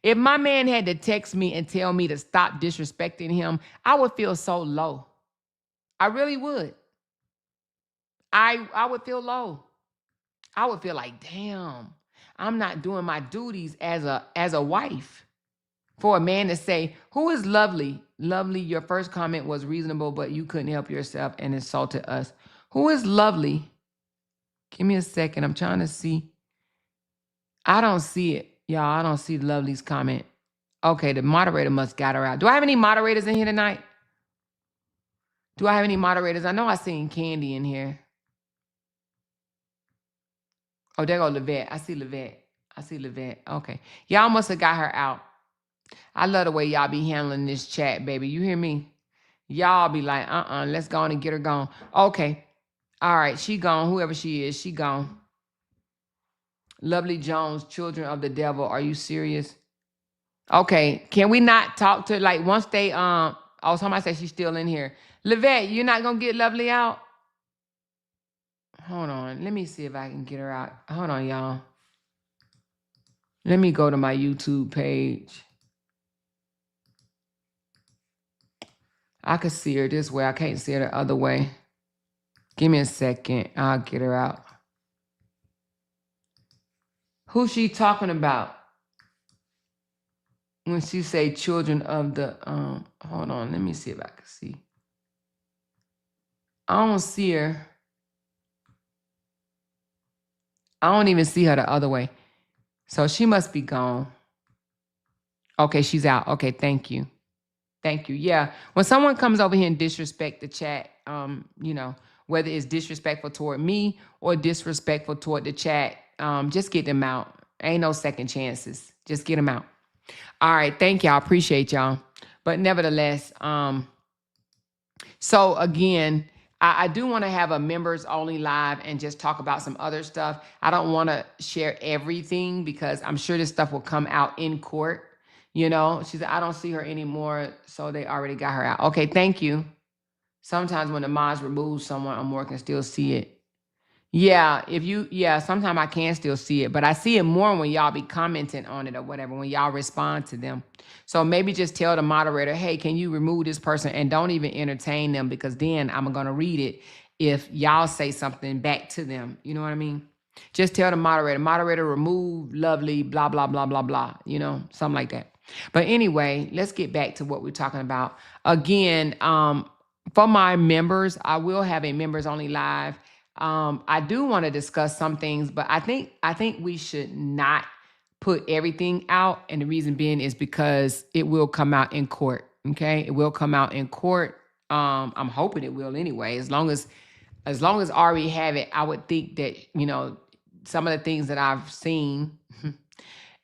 If my man had to text me and tell me to stop disrespecting him, I would feel so low. I really would. I would feel low. I would feel like, damn, I'm not doing my duties as a wife. For a man to say, who is lovely? Lovely, your first comment was reasonable, but you couldn't help yourself and insulted us. Who is lovely? Give me a second. I'm trying to see. I don't see it. Y'all, I don't see Lovely's comment. Okay, the moderator must got her out. Do I have any moderators in here tonight? Do I have any moderators? I know I seen Candy in here. Oh, there go Levette. I see Levette. Okay. Y'all must have got her out. I love the way y'all be handling this chat, baby. You hear me? Y'all be like, let's go on and get her gone. Okay. All right, she gone. Whoever she is, she gone. Lovely Jones, children of the devil. Are you serious? Okay. Can we not talk to, like, once they, somebody said she's still in here. Levette, you're not going to get Lovely out? Hold on. Let me see if I can get her out. Hold on, y'all. Let me go to my YouTube page. I could see her this way. I can't see her the other way. Give me a second. I'll get her out. Who's she talking about? When she say children of the, hold on. Let me see if I can see. I don't see her. I don't even see her the other way. So she must be gone. Okay, she's out. Okay, thank you. Thank you. Yeah. When someone comes over here and disrespect the chat, whether it's disrespectful toward me or disrespectful toward the chat, just get them out. Ain't no second chances. Just get them out. All right. Thank y'all. Appreciate y'all. But nevertheless, So again, I do want to have a members only live and just talk about some other stuff. I don't want to share everything because I'm sure this stuff will come out in court. You know, she said, I don't see her anymore. So they already got her out. Okay, thank you. Sometimes when the mods remove someone, I'm can still see it. Yeah, sometimes I can still see it, but I see it more when y'all be commenting on it or whatever, when y'all respond to them. So maybe just tell the moderator, hey, can you remove this person, and don't even entertain them, because then I'm going to read it if y'all say something back to them. You know what I mean? Just tell the moderator, remove Lovely, blah, blah, blah, blah, blah, something like that. But anyway, let's get back to what we're talking about. Again, for my members, I will have a members only live. I do want to discuss some things, but I think we should not put everything out. And the reason being is because it will come out in court. Okay. It will come out in court. I'm hoping it will anyway. As long as Ari have it, I would think that, some of the things that I've seen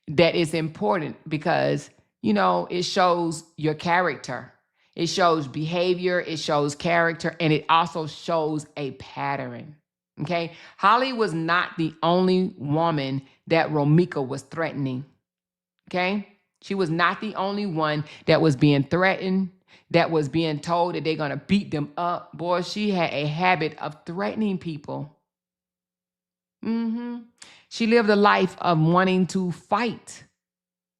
that is important because, it shows your character. It shows behavior, it shows character, and it also shows a pattern. Okay. Holly was not the only woman that Romika was threatening. Okay. She was not the only one that was being threatened, that was being told that they're going to beat them up. Boy, she had a habit of threatening people. She lived a life of wanting to fight.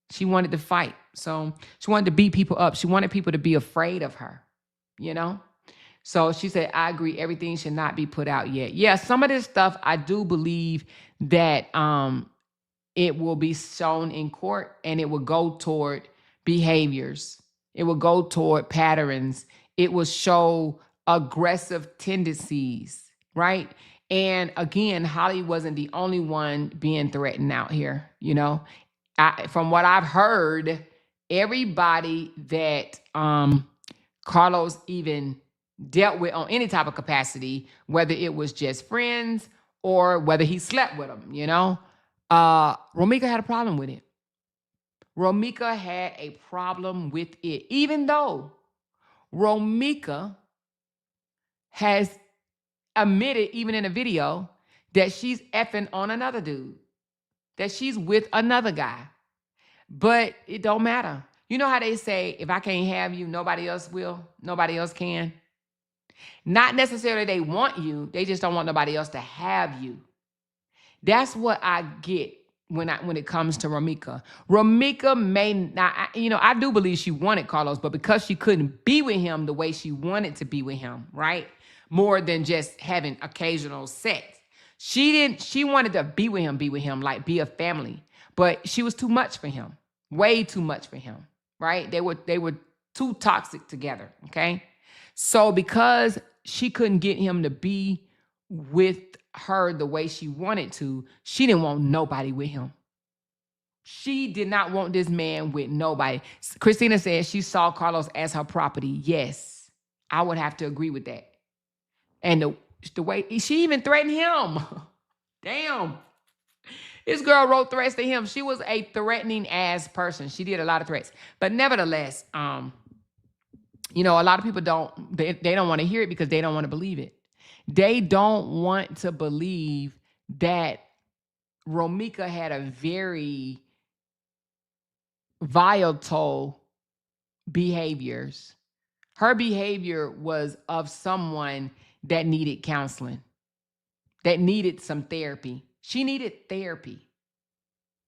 She wanted to fight. So she wanted to beat people up. She wanted people to be afraid of her, So she said, I agree, everything should not be put out yet. Yeah, some of this stuff, I do believe that it will be shown in court, and it will go toward behaviors. It will go toward patterns. It will show aggressive tendencies, right? And again, Holly wasn't the only one being threatened out here, from what I've heard, everybody that Carlos even dealt with on any type of capacity, whether it was just friends or whether he slept with them, Romika had a problem with it. Romika had a problem with it, even though Romika has admitted, even in a video, that she's effing on another dude, that she's with another guy. But it don't matter. You know how they say, if I can't have you, nobody else will. Nobody else can. Not necessarily they want you. They just don't want nobody else to have you. That's what I get when it comes to Romika. Romika may not, I do believe she wanted Carlos, but because she couldn't be with him the way she wanted to be with him, right? More than just having occasional sex. She wanted to be with him, like be a family. But she was too much for him. Way too much for him, right? They were too toxic together, okay? So because she couldn't get him to be with her the way she wanted to, she didn't want nobody with him. She did not want this man with nobody. Christina said she saw Carlos as her property. Yes, I would have to agree with that. And the way she even threatened him. Damn. This girl wrote threats to him. She was a threatening ass person. She did a lot of threats. But nevertheless, a lot of people don't want to hear it because they don't want to believe it. They don't want to believe that Romika had a very volatile behaviors. Her behavior was of someone that needed counseling, that needed some therapy. She needed therapy.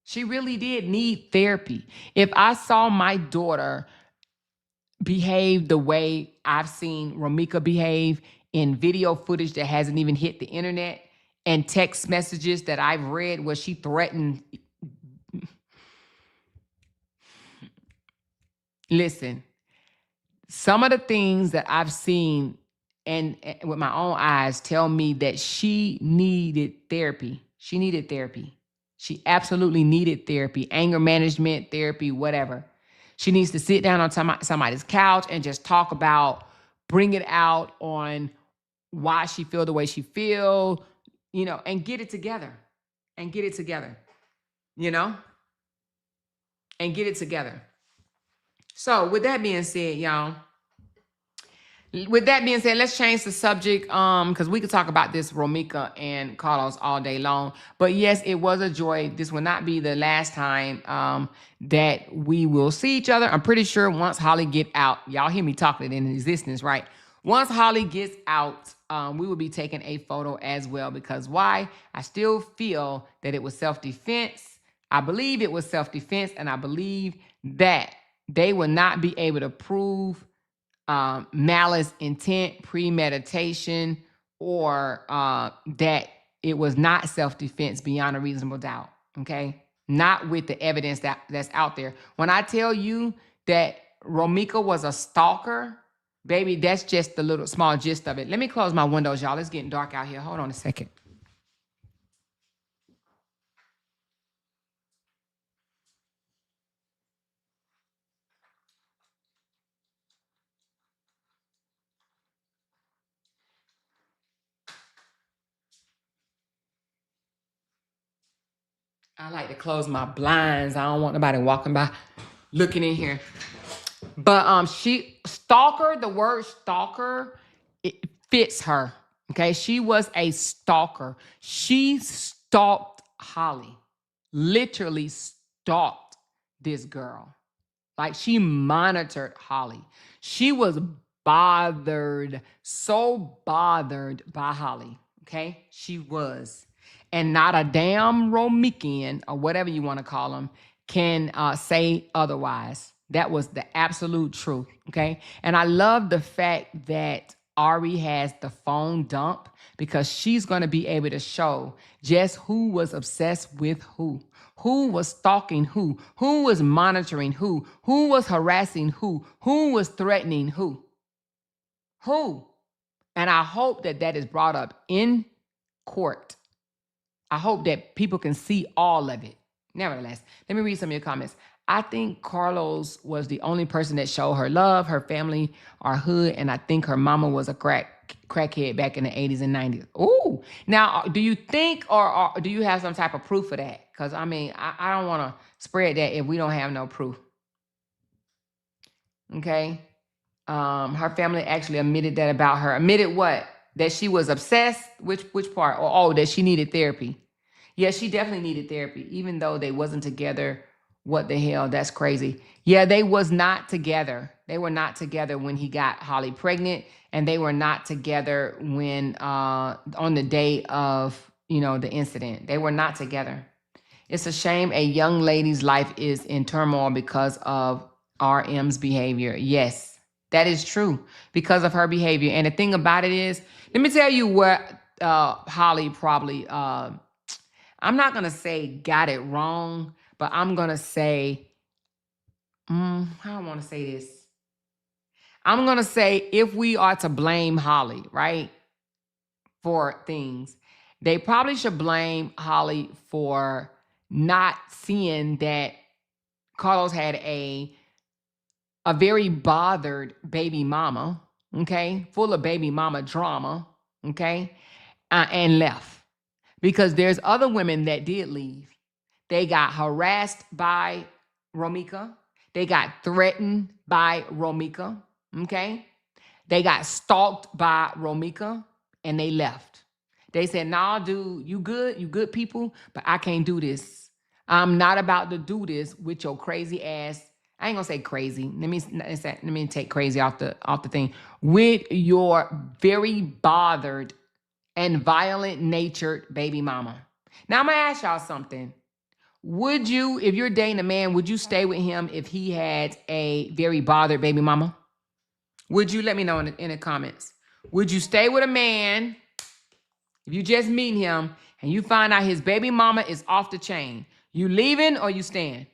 She really did need therapy. If I saw my daughter behave the way I've seen Romika behave in video footage that hasn't even hit the internet, and text messages that I've read where she threatened. Listen, some of the things that I've seen and with my own eyes tell me that she needed therapy. She needed therapy. She absolutely needed therapy, anger management therapy, whatever. She needs to sit down on somebody's couch and just talk about, bring it out on why she feel the way she feel, and get it together. And get it together. And get it together. So with that being said, y'all, With that being said, let's change the subject because we could talk about this Romika and Carlos all day long. But yes, it was a joy. This will not be the last time that we will see each other. I'm pretty sure once Holly get out, y'all hear me talking it in existence, right? Once Holly gets out, we will be taking a photo as well because why? I still feel that it was self-defense. I believe it was self-defense, and I believe that they will not be able to prove malice, intent, premeditation, or that it was not self-defense beyond a reasonable doubt. Okay, not with the evidence that's out there. When I tell you that Romika was a stalker, baby, that's just the little small gist of it. Let me close my windows, y'all. It's getting dark out here. Hold on a second. I like to close my blinds. I don't want nobody walking by looking in here. But the word stalker, it fits her. Okay. She was a stalker. She stalked Holly. Literally stalked this girl. Like she monitored Holly. She was bothered, so bothered by Holly. Okay. She was. And not a damn Romikian or whatever you want to call them can say otherwise. That was the absolute truth. Okay. And I love the fact that Ari has the phone dump because she's going to be able to show just who was obsessed with who was stalking who was monitoring who was harassing who was threatening who. And I hope that that is brought up in court. I hope that people can see all of it. Nevertheless, let me read some of your comments. I think Carlos was the only person that showed her love, her family, our hood, and I think her mama was a crackhead back in the 80s and 90s. Ooh. Now, do you think or do you have some type of proof of that? Because, I mean, I don't want to spread that if we don't have no proof. Okay? Her family actually admitted that about her. Admitted what? That she was obsessed? Which part? Or, that she needed therapy. Yeah, she definitely needed therapy, even though they wasn't together. What the hell? That's crazy. Yeah, they was not together. They were not together when he got Holly pregnant, and they were not together when on the day of, the incident. They were not together. It's a shame a young lady's life is in turmoil because of RM's behavior. Yes, that is true, because of her behavior. And the thing about it is, let me tell you what Holly probably I'm not going to say got it wrong, but I'm going to say, I don't want to say this. I'm going to say if we are to blame Holly, right, for things, they probably should blame Holly for not seeing that Carlos had a very bothered baby mama, okay, full of baby mama drama, okay, and left. Because there's other women that did leave. They got harassed by Romika. They got threatened by Romika, okay? They got stalked by Romika, and they left. They said, nah, dude, you good people, but I can't do this. I'm not about to do this with your crazy ass. I ain't gonna say crazy. Let me take crazy off the thing. With your very bothered and violent natured baby mama. Now I'm gonna ask y'all something. Would you, if you're dating a man, would you stay with him if he had a very bothered baby mama? Would you? Let me know in the comments. Would you stay with a man if you just meet him and you find out his baby mama is off the chain? You leaving or you staying?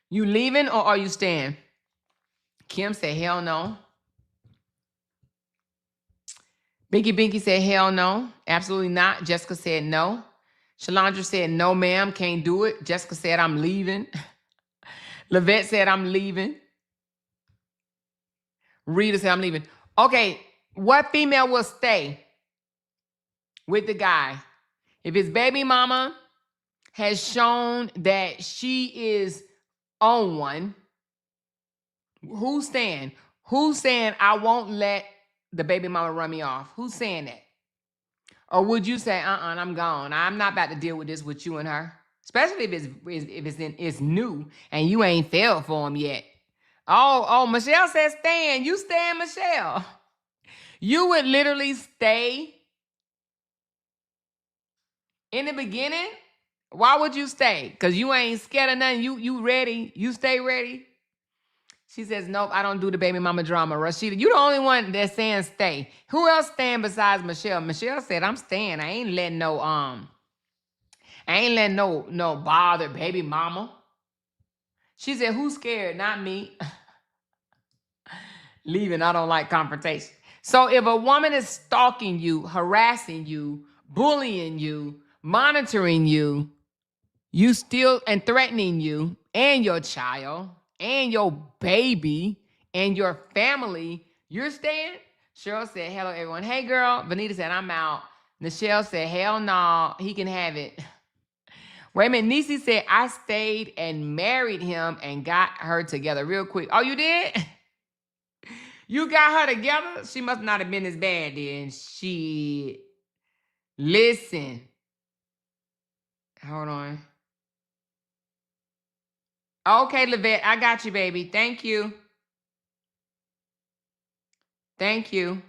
You leaving or are you staying? Kim said, hell no. Binky said, hell no. Absolutely not. Jessica said no. Shalandra said, no, ma'am, can't do it. Jessica said, I'm leaving. Lavette said, I'm leaving. Rita said, I'm leaving. Okay, what female will stay with the guy? If his baby mama has shown that she is on one. Who's saying? Who's saying I won't let the baby mama run me off? Who's saying that? Or would you say, I'm gone. I'm not about to deal with this with you and her. Especially if it's new and you ain't fell for him yet. Oh, Michelle says stand. You stand, Michelle. You would literally stay in the beginning. Why would you stay? Because you ain't scared of nothing. You ready. You stay ready. She says, nope, I don't do the baby mama drama. Rashida, you the only one that's saying stay. Who else stand besides Michelle? Michelle said, I'm staying. I ain't letting no bother baby mama. She said, who's scared? Not me. Leaving, I don't like confrontation. So if a woman is stalking you, harassing you, bullying you, monitoring you, you still and threatening you and your child and your baby and your family, you're staying? Cheryl said, hello, everyone. Hey, girl. Vanita said, I'm out. Nichelle said, hell no, he can have it. Wait a minute. Nisi said, I stayed and married him and got her together real quick. Oh, you did? You got her together? She must not have been as bad then. Listen. Hold on. Okay, Livette, I got you, baby. Thank you. Thank you.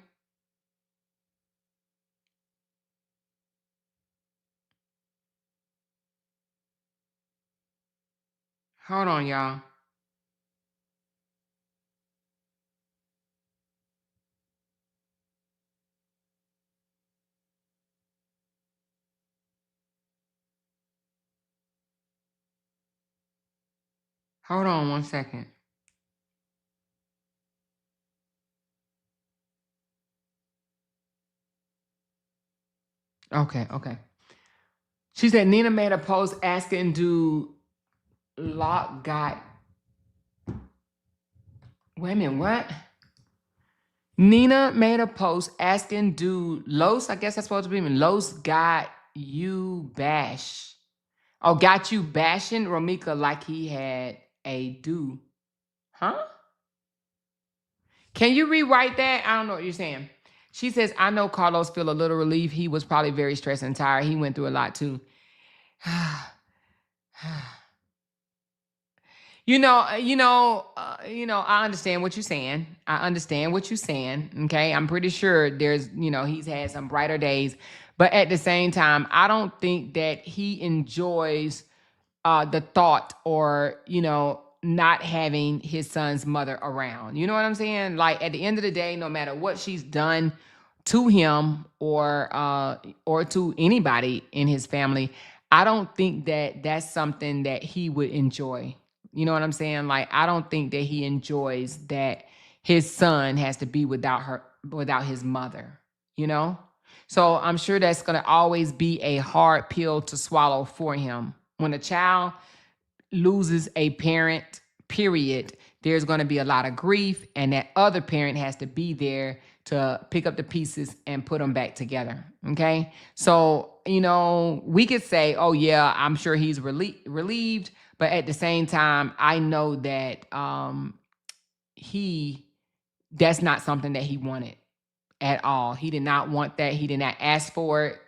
Hold on, y'all. Hold on 1 second. Okay. She said Nina made a post asking, do Lock got... Wait a minute, what? Nina made a post asking, do Los, I guess that's supposed to be, Los got you bash. Oh, got you bashing Romika like he had a do. Huh? Can you rewrite that? I don't know what you're saying. She says, I know Carlos feel a little relief. He was probably very stressed and tired. He went through a lot too. I understand what you're saying. Okay. I'm pretty sure there's, he's had some brighter days, but at the same time, I don't think that he enjoys the thought or, not having his son's mother around. You know what I'm saying? Like at the end of the day, no matter what she's done to him or to anybody in his family, I don't think that that's something that he would enjoy. You know what I'm saying? Like I don't think that he enjoys that his son has to be without his mother, you know? So I'm sure that's going to always be a hard pill to swallow for him. When a child loses a parent, period, there's going to be a lot of grief, and that other parent has to be there to pick up the pieces and put them back together. Okay. So, we could say, oh yeah, I'm sure he's relieved, but at the same time, I know that that's not something that he wanted at all. He did not want that. He did not ask for it,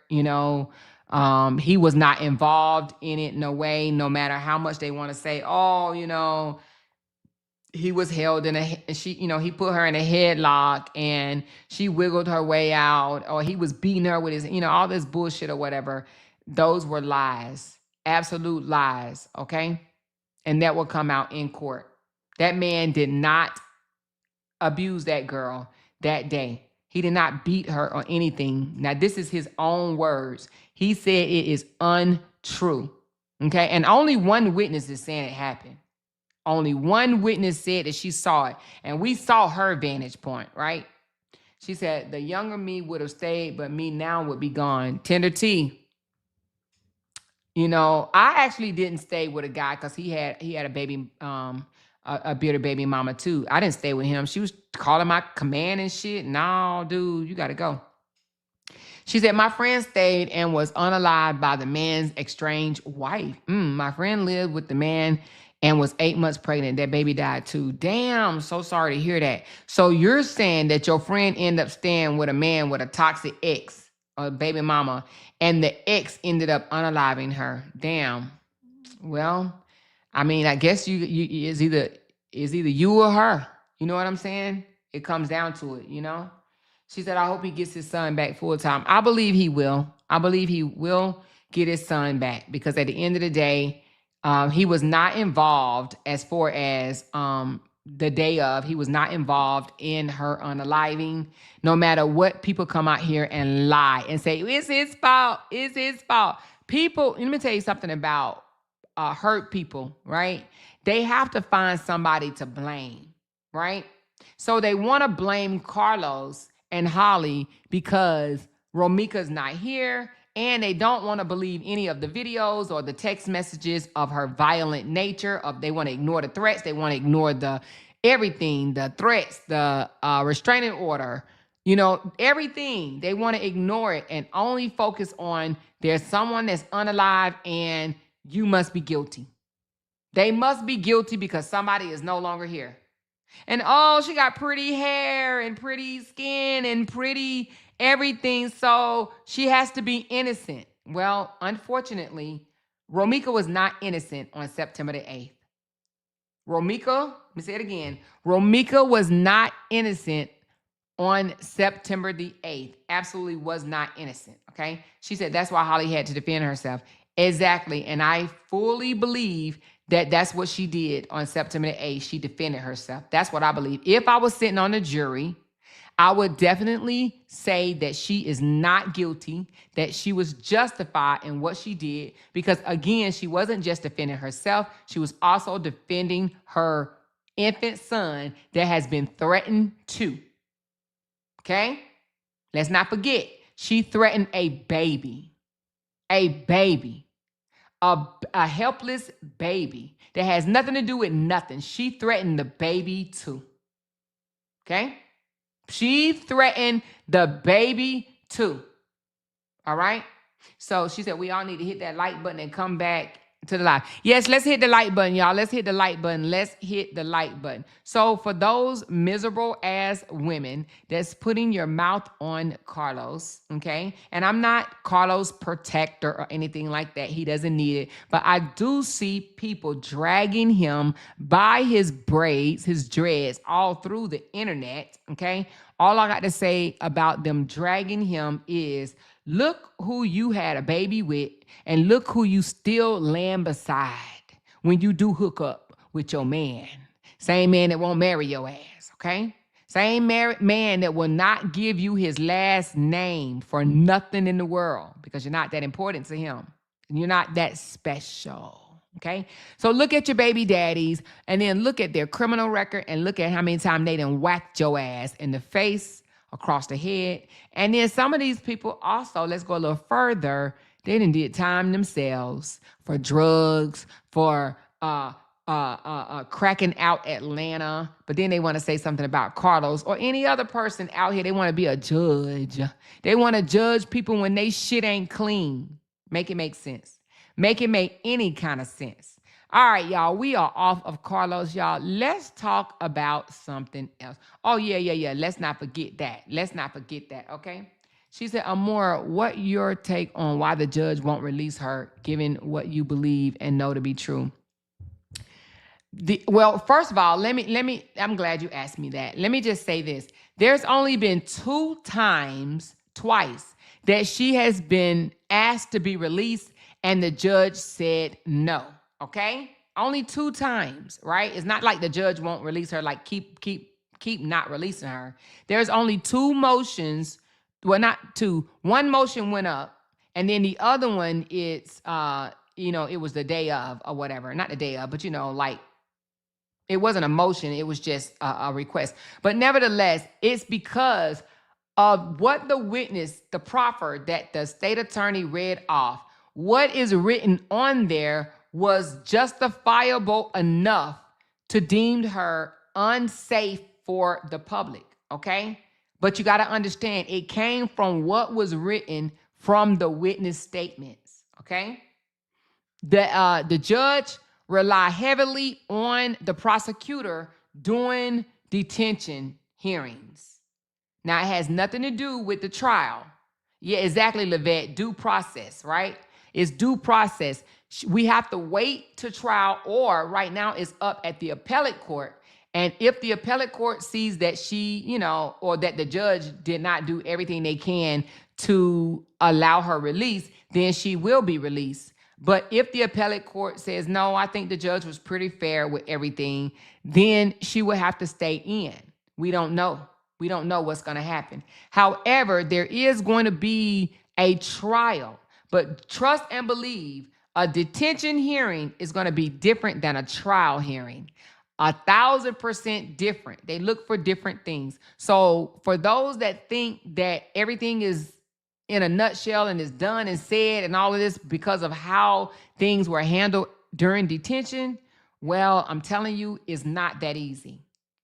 he was not involved in it, no way, no matter how much they want to say, oh, he was held he put her in a headlock and she wiggled her way out, or he was beating her with his, all this bullshit or whatever. Those were lies, absolute lies. Okay. And that will come out in court. That man did not abuse that girl that day. He did not beat her or anything. Now, this is his own words. He said it is untrue. Okay. And only one witness is saying it happened. Only one witness said that she saw it. And we saw her vantage point, right? She said, the younger me would have stayed, but me now would be gone. Tender T. I actually didn't stay with a guy because he had a baby, a bearded baby mama too. I didn't stay with him. She was calling my command and shit. No, dude, you got to go. She said, my friend stayed and was unalived by the man's estranged wife. My friend lived with the man and was 8 months pregnant. That baby died too. Damn, so sorry to hear that. So you're saying that your friend ended up staying with a man with a toxic ex, a baby mama, and the ex ended up unaliving her. Damn. Well, I mean, I guess you is either you or her. You know what I'm saying? It comes down to it, you know? She said, I hope he gets his son back full time. I believe he will. I believe he will get his son back because at the end of the day, he was not involved as far as the day of. He was not involved in her unaliving. No matter what people come out here and lie and say, it's his fault. It's his fault. People, let me tell you something about hurt people, right? They have to find somebody to blame, right? So they want to blame Carlos and Holly because Romika's not here, and they don't want to believe any of the videos or the text messages of her violent nature. They want to ignore the threats. They want to ignore the everything, the threats, the restraining order, you know, everything. They want to ignore it and only focus on there's someone that's unalive and you must be guilty. They must be guilty because somebody is no longer here. And oh, she got pretty hair and pretty skin and pretty everything, so she has to be innocent. Well, unfortunately, Romika was not innocent on September the 8th. Romika, let me say it again. Romika was not innocent on September the 8th. Absolutely was not innocent, okay? She said that's why Holly had to defend herself. Exactly, and I fully believe that that's what she did on September the 8th. She defended herself. That's what I believe. If I was sitting on the jury, I would definitely say that she is not guilty, that she was justified in what she did, because again, she wasn't just defending herself, she was also defending her infant son that has been threatened too. Okay? Let's not forget, she threatened a baby. A baby. A helpless baby that has nothing to do with nothing. She threatened the baby too. Okay? She threatened the baby too. All right? So she said we all need to hit that like button and come back to the live. Yes, let's hit the like button, y'all. Let's hit the like button. Let's hit the like button. So for those miserable ass women that's putting your mouth on Carlos, okay? And I'm not Carlos' protector or anything like that. He doesn't need it. But I do see people dragging him by his braids, his dreads, all through the internet, okay? All I got to say about them dragging him is, look who you had a baby with, and look who you still laying beside when you do hook up with your man. Same man that won't marry your ass, okay? Same man that will not give you his last name for nothing in the world because you're not that important to him. And you're not that special, okay? So look at your baby daddies and then look at their criminal record and look at how many times they done whacked your ass in the face, across the head. And then some of these people also, let's go a little further, they done did time themselves for drugs, for cracking out Atlanta, but then they want to say something about Carlos or any other person out here. They want to be a judge. They want to judge people when they shit ain't clean. Make it make sense. Make it make any kind of sense. All right, y'all, we are off of Carlos, y'all. Let's talk about something else. Oh, yeah. Let's not forget that. Okay? She said, Amora, what your take on why the judge won't release her, given what you believe and know to be true? Well, first of all, let me, I'm glad you asked me that. Let me just say this. There's only been twice, that she has been asked to be released and the judge said no. Okay? Only 2 times, right? It's not like the judge won't release her, like keep not releasing her. There's only 2 motions. Well, not 2. One motion went up, and then the other one, it's it was the day of or whatever. Not the day of, but like it wasn't a motion, it was just a request. But nevertheless, it's because of what the witness, the proffer that the state attorney read off, what is written on there was justifiable enough to deem her unsafe for the public, okay? But you got to understand, it came from what was written from the witness statements, okay? The judge relied heavily on the prosecutor during detention hearings. Now, it has nothing to do with the trial. Yeah, exactly, Livette. Due process, right? It's due process. We have to wait to trial, or right now it's up at the appellate court. And if the appellate court sees that she, or that the judge did not do everything they can to allow her release, then she will be released. But if the appellate court says, no, I think the judge was pretty fair with everything, then she will have to stay in. We don't know. We don't know what's going to happen. However, there is going to be a trial. But trust and believe, a detention hearing is going to be different than a trial hearing. 1,000% different. They look for different things. So for those that think that everything is in a nutshell and is done and said and all of this because of how things were handled during detention, well, I'm telling you, it's not that easy.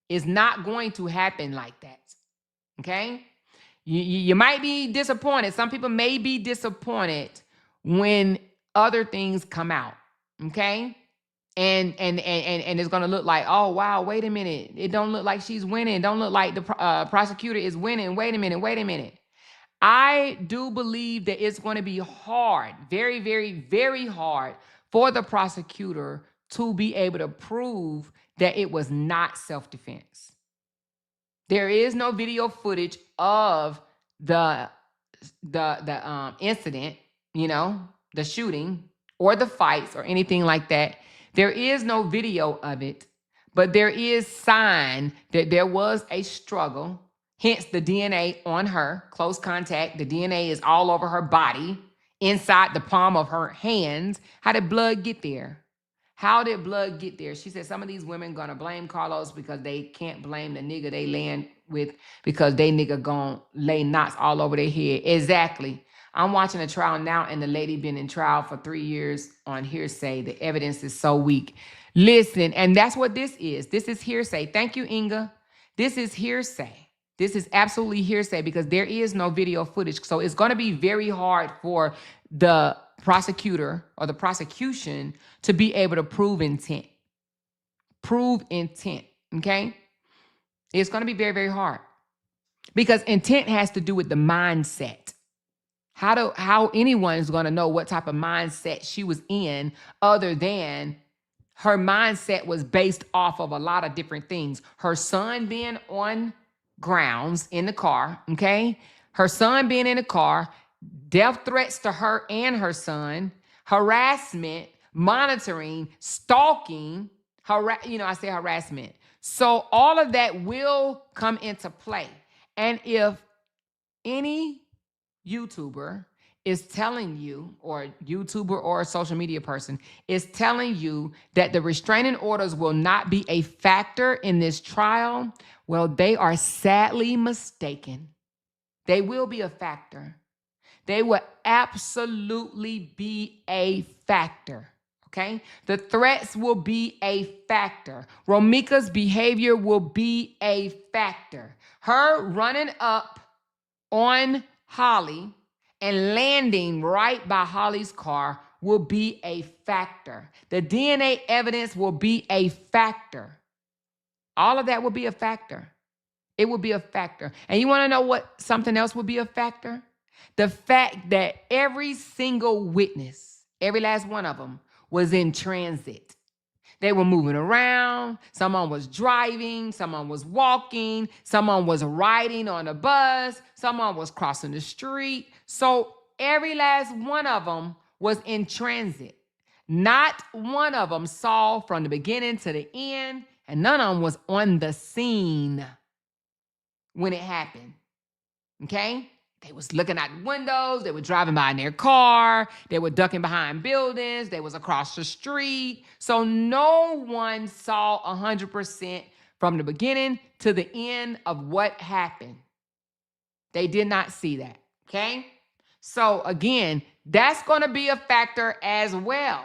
It's not going to happen like that. Okay? You might be disappointed. Some people may be disappointed when other things come out. Okay? And it's going to look like, oh, wow, wait a minute. It don't look like she's winning. It don't look like the prosecutor is winning. Wait a minute. I do believe that it's going to be hard, very, very, very hard for the prosecutor to be able to prove that it was not self-defense. There is no video footage of the incident, the shooting or the fights or anything like that. There is no video of it, but there is sign that there was a struggle. Hence the DNA on her, close contact. The DNA is all over her body, inside the palm of her hands. How did blood get there? How did blood get there? She said some of these women gonna blame Carlos because they can't blame the nigga they land with because they nigga gonna lay knots all over their head. Exactly. I'm watching a trial now and the lady been in trial for 3 years on hearsay. The evidence is so weak. Listen, and that's what this is. This is hearsay. Thank you, Inga. This is hearsay. This is absolutely hearsay because there is no video footage. So it's going to be very hard for the prosecutor or the prosecution to be able to prove intent. Prove intent, okay? It's going to be very, very hard because intent has to do with the mindset. How anyone is going to know what type of mindset she was in other than her mindset was based off of a lot of different things. Her son being on grounds in the car, okay? Her son being in the car, death threats to her and her son, harassment, monitoring, stalking, I say harassment. So all of that will come into play. And if any YouTuber is telling you, or YouTuber or a social media person is telling you that the restraining orders will not be a factor in this trial, well, they are sadly mistaken. They will be a factor. They will absolutely be a factor, okay? The threats will be a factor. Romika's behavior will be a factor. Her running up on Holly and landing right by Holly's car will be a factor. The DNA evidence will be a factor. All of that will be a factor. It will be a factor. And you want to know what something else will be a factor? The fact that every single witness, every last one of them, was in transit. They were moving around. Someone was driving. Someone was walking. Someone was riding on a bus. Someone was crossing the street. So every last one of them was in transit. Not one of them saw from the beginning to the end, and none of them was on the scene when it happened. Okay? They was looking out windows. They were driving by in their car. They were ducking behind buildings. They was across the street. So no one saw 100% from the beginning to the end of what happened. They did not see that, okay? So again, that's going to be a factor as well.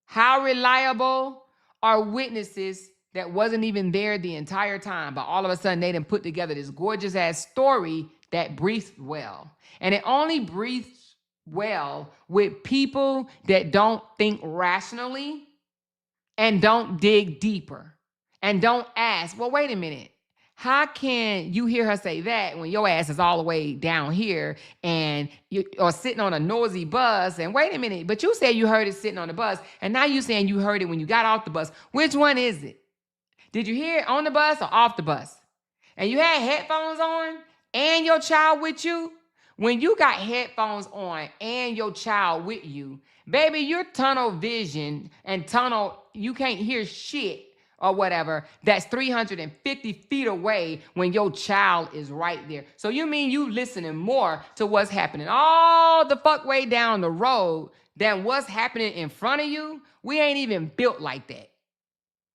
How reliable are witnesses that wasn't even there the entire time, but all of a sudden they done put together this gorgeous ass story that breathes well. And it only breathes well with people that don't think rationally and don't dig deeper and don't ask, well, wait a minute. How can you hear her say that when your ass is all the way down here and you are sitting on a noisy bus? And wait a minute, but you said you heard it sitting on the bus, and now you saying you heard it when you got off the bus. Which one is it? Did you hear it on the bus or off the bus? And you had headphones on and your child with you? When you got headphones on and your child with you, baby, you're tunnel vision and you can't hear shit or whatever that's 350 feet away when your child is right there. So you mean you listening more to what's happening all the fuck way down the road than what's happening in front of you? We ain't even built like that.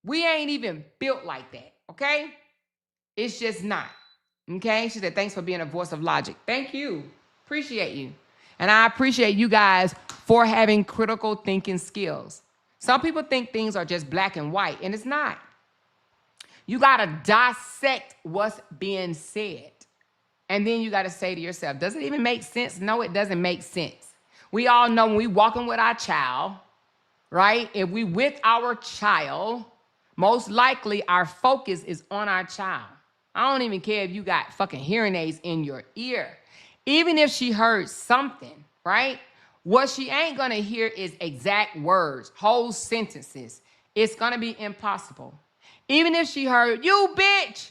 We ain't even built like that, okay? It's just not, okay? She said, thanks for being a voice of logic. Thank you. Appreciate you. And I appreciate you guys for having critical thinking skills. Some people think things are just black and white, and it's not. You got to dissect what's being said. And then you got to say to yourself, does it even make sense? No, it doesn't make sense. We all know when we walking with our child, right? If we with our child, most likely our focus is on our child. I don't even care if you got fucking hearing aids in your ear. Even if she heard something, right? What she ain't gonna hear is exact words, whole sentences. It's gonna be impossible. Even if she heard, you bitch,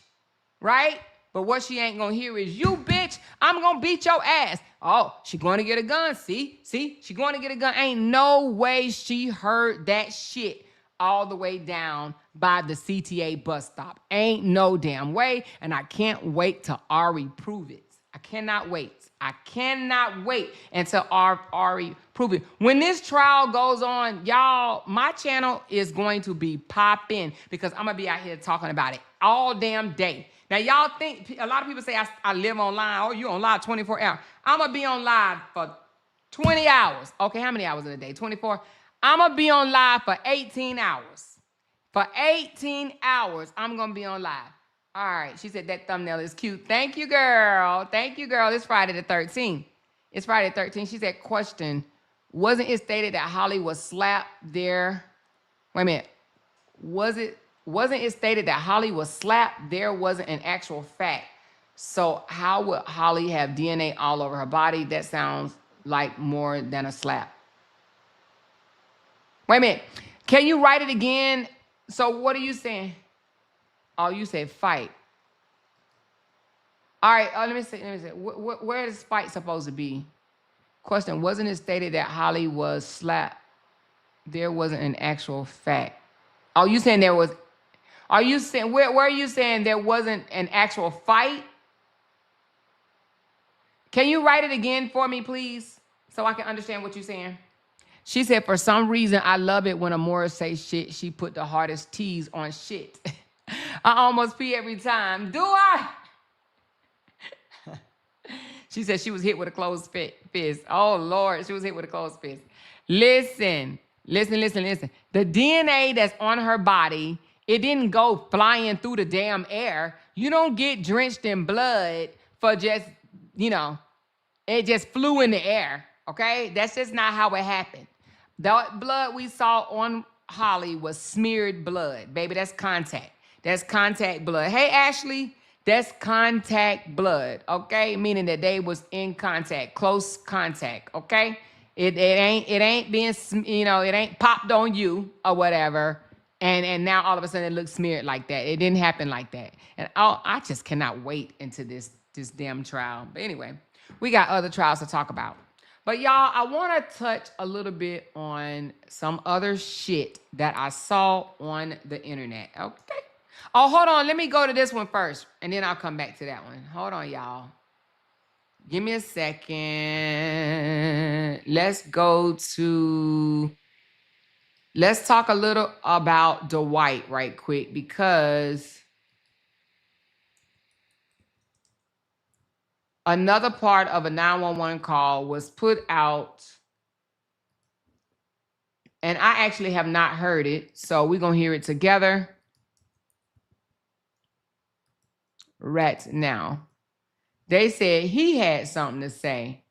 right? But what she ain't gonna hear is, you bitch, I'm gonna beat your ass. Oh, she going to get a gun. See, she going to get a gun. Ain't no way she heard that shit all the way down by the CTA bus stop. Ain't no damn way. And I can't wait till Ari prove it. I cannot wait. I cannot wait until Ari prove it. When this trial goes on, y'all, my channel is going to be popping because I'm going to be out here talking about it all damn day. Now, y'all think, a lot of people say I live online. Oh, you on live 24 hours. I'm going to be on live for 20 hours. Okay, how many hours in a day? 24? I'm going to be on live for 18 hours. For 18 hours, I'm going to be on live. All right, she said that thumbnail is cute. Thank you, girl. Thank you, girl. It's Friday the 13th. It's Friday the 13th. She said, question, wasn't it stated that Holly was slapped there? Wait a minute. Wasn't it stated that Holly was slapped? There wasn't an actual fact. So how would Holly have DNA all over her body? That sounds like more than a slap. Wait a minute. Can you write it again? So what are you saying? Oh, you said fight. All right, let me see. Where is fight supposed to be? Question, wasn't it stated that Holly was slapped? There wasn't an actual fact. Oh, you saying there was... Are you saying, where are you saying there wasn't an actual fight? Can you write it again for me, please? So I can understand what you're saying. She said, for some reason, I love it when Amora says shit. She put the hardest T's on shit. I almost pee every time. Do I? She said she was hit with a closed fist. Oh, Lord, she was hit with a closed fist. Listen. The DNA that's on her body, it didn't go flying through the damn air. You don't get drenched in blood for just, it just flew in the air, okay? That's just not how it happened. The blood we saw on Holly was smeared blood. Baby, that's contact. That's contact blood. Hey, Ashley, that's contact blood, okay? Meaning that they was in contact, close contact, okay? It ain't being, it ain't popped on you or whatever. And now all of a sudden it looks smeared like that. It didn't happen like that. And I just cannot wait into this damn trial. But anyway, we got other trials to talk about. But y'all, I want to touch a little bit on some other shit that I saw on the internet. Okay. Oh, hold on. Let me go to this one first, and then I'll come back to that one. Hold on, y'all. Give me a second. Let's talk a little about Dwight right quick, because another part of a 911 call was put out, and I actually have not heard it, so we're going to hear it together. right now. They said he had something to say.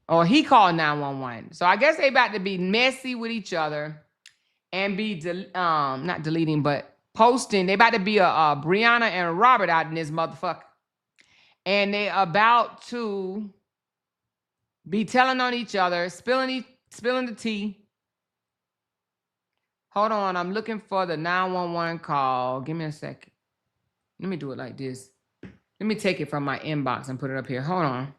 Or he called 911. So I guess they about to be messy with each other and be, not deleting, but posting. They about to be a Brianna and Robert out in this motherfucker. And they about to be telling on each other, spilling the tea. Hold on, I'm looking for the 911 call. Give me a second. Let me do it like this. Let me take it from my inbox and put it up here. Hold on.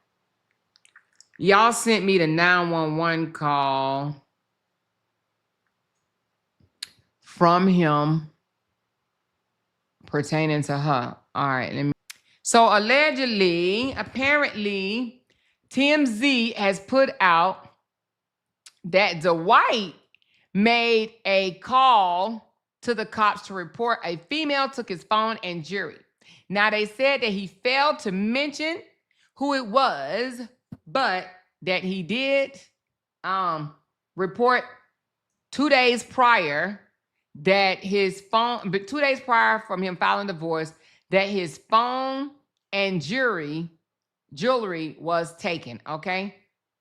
Y'all sent me the 911 call from him pertaining to her. All right, let me. So allegedly, apparently, TMZ has put out that Dwight made a call to the cops to report a female took his phone and jewelry. Now, they said that he failed to mention who it was, but that he did report 2 days prior that his phone, but 2 days prior from him filing divorce, that his phone and jewelry was taken, okay?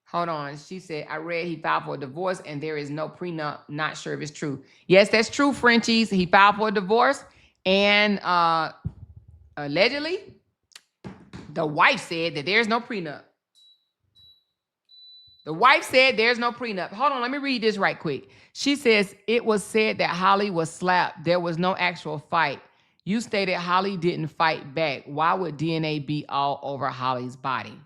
Hold on. She said, I read he filed for a divorce and there is no prenup. Not sure if it's true. Yes, that's true, Frenchies. He filed for a divorce and allegedly, the wife said that there's no prenup. The wife said there's no prenup. Hold on, let me read this right quick. She says, it was said that Holly was slapped. There was no actual fight. You stated Holly didn't fight back. Why would DNA be all over Holly's body?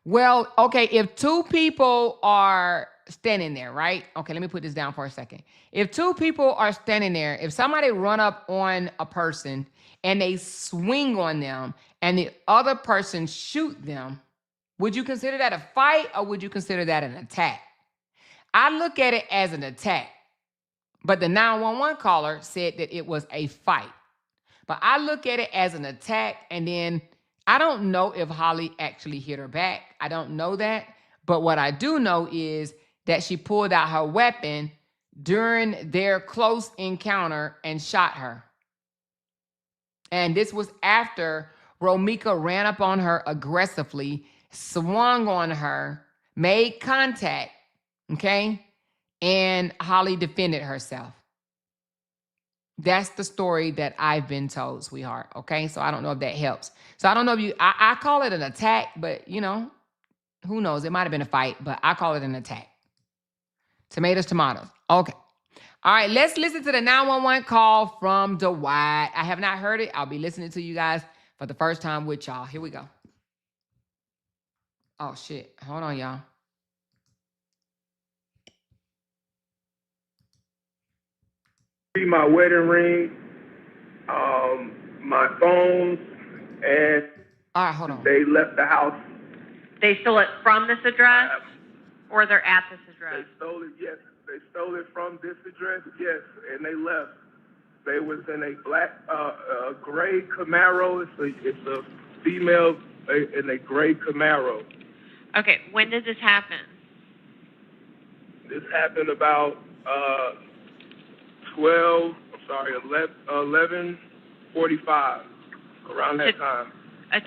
Well, okay, if two people are standing there, right? Okay, let me put this down for a second. If two people are standing there, if somebody run up on a person and they swing on them and the other person shoot them, would you consider that a fight or would you consider that an attack? I look at it as an attack, but the 911 caller said that it was a fight. But I look at it as an attack, and then I don't know if Holly actually hit her back. I don't know that. But what I do know is that she pulled out her weapon during their close encounter and shot her. And this was after Romika ran up on her aggressively, swung on her, made contact, okay? And Holly defended herself. That's the story that I've been told, sweetheart, okay? So I don't know if that helps. So I don't know if I call it an attack, but, you know, who knows? It might have been a fight, but I call it an attack. Tomatoes, tomatoes. Okay. All right, let's listen to the 911 call from Dwight. I have not heard it. I'll be listening to you guys for the first time with y'all. Here we go. Oh, shit. Hold on, y'all. My wedding ring, my phones, and all right, hold on. They left the house. They stole it from this address, or they're at this address? They stole it, yes. They stole it from this address, yes, and they left. They was in a black, gray Camaro. It's a female in a gray Camaro. Okay, when did this happen? This happened about 11:45, around that time.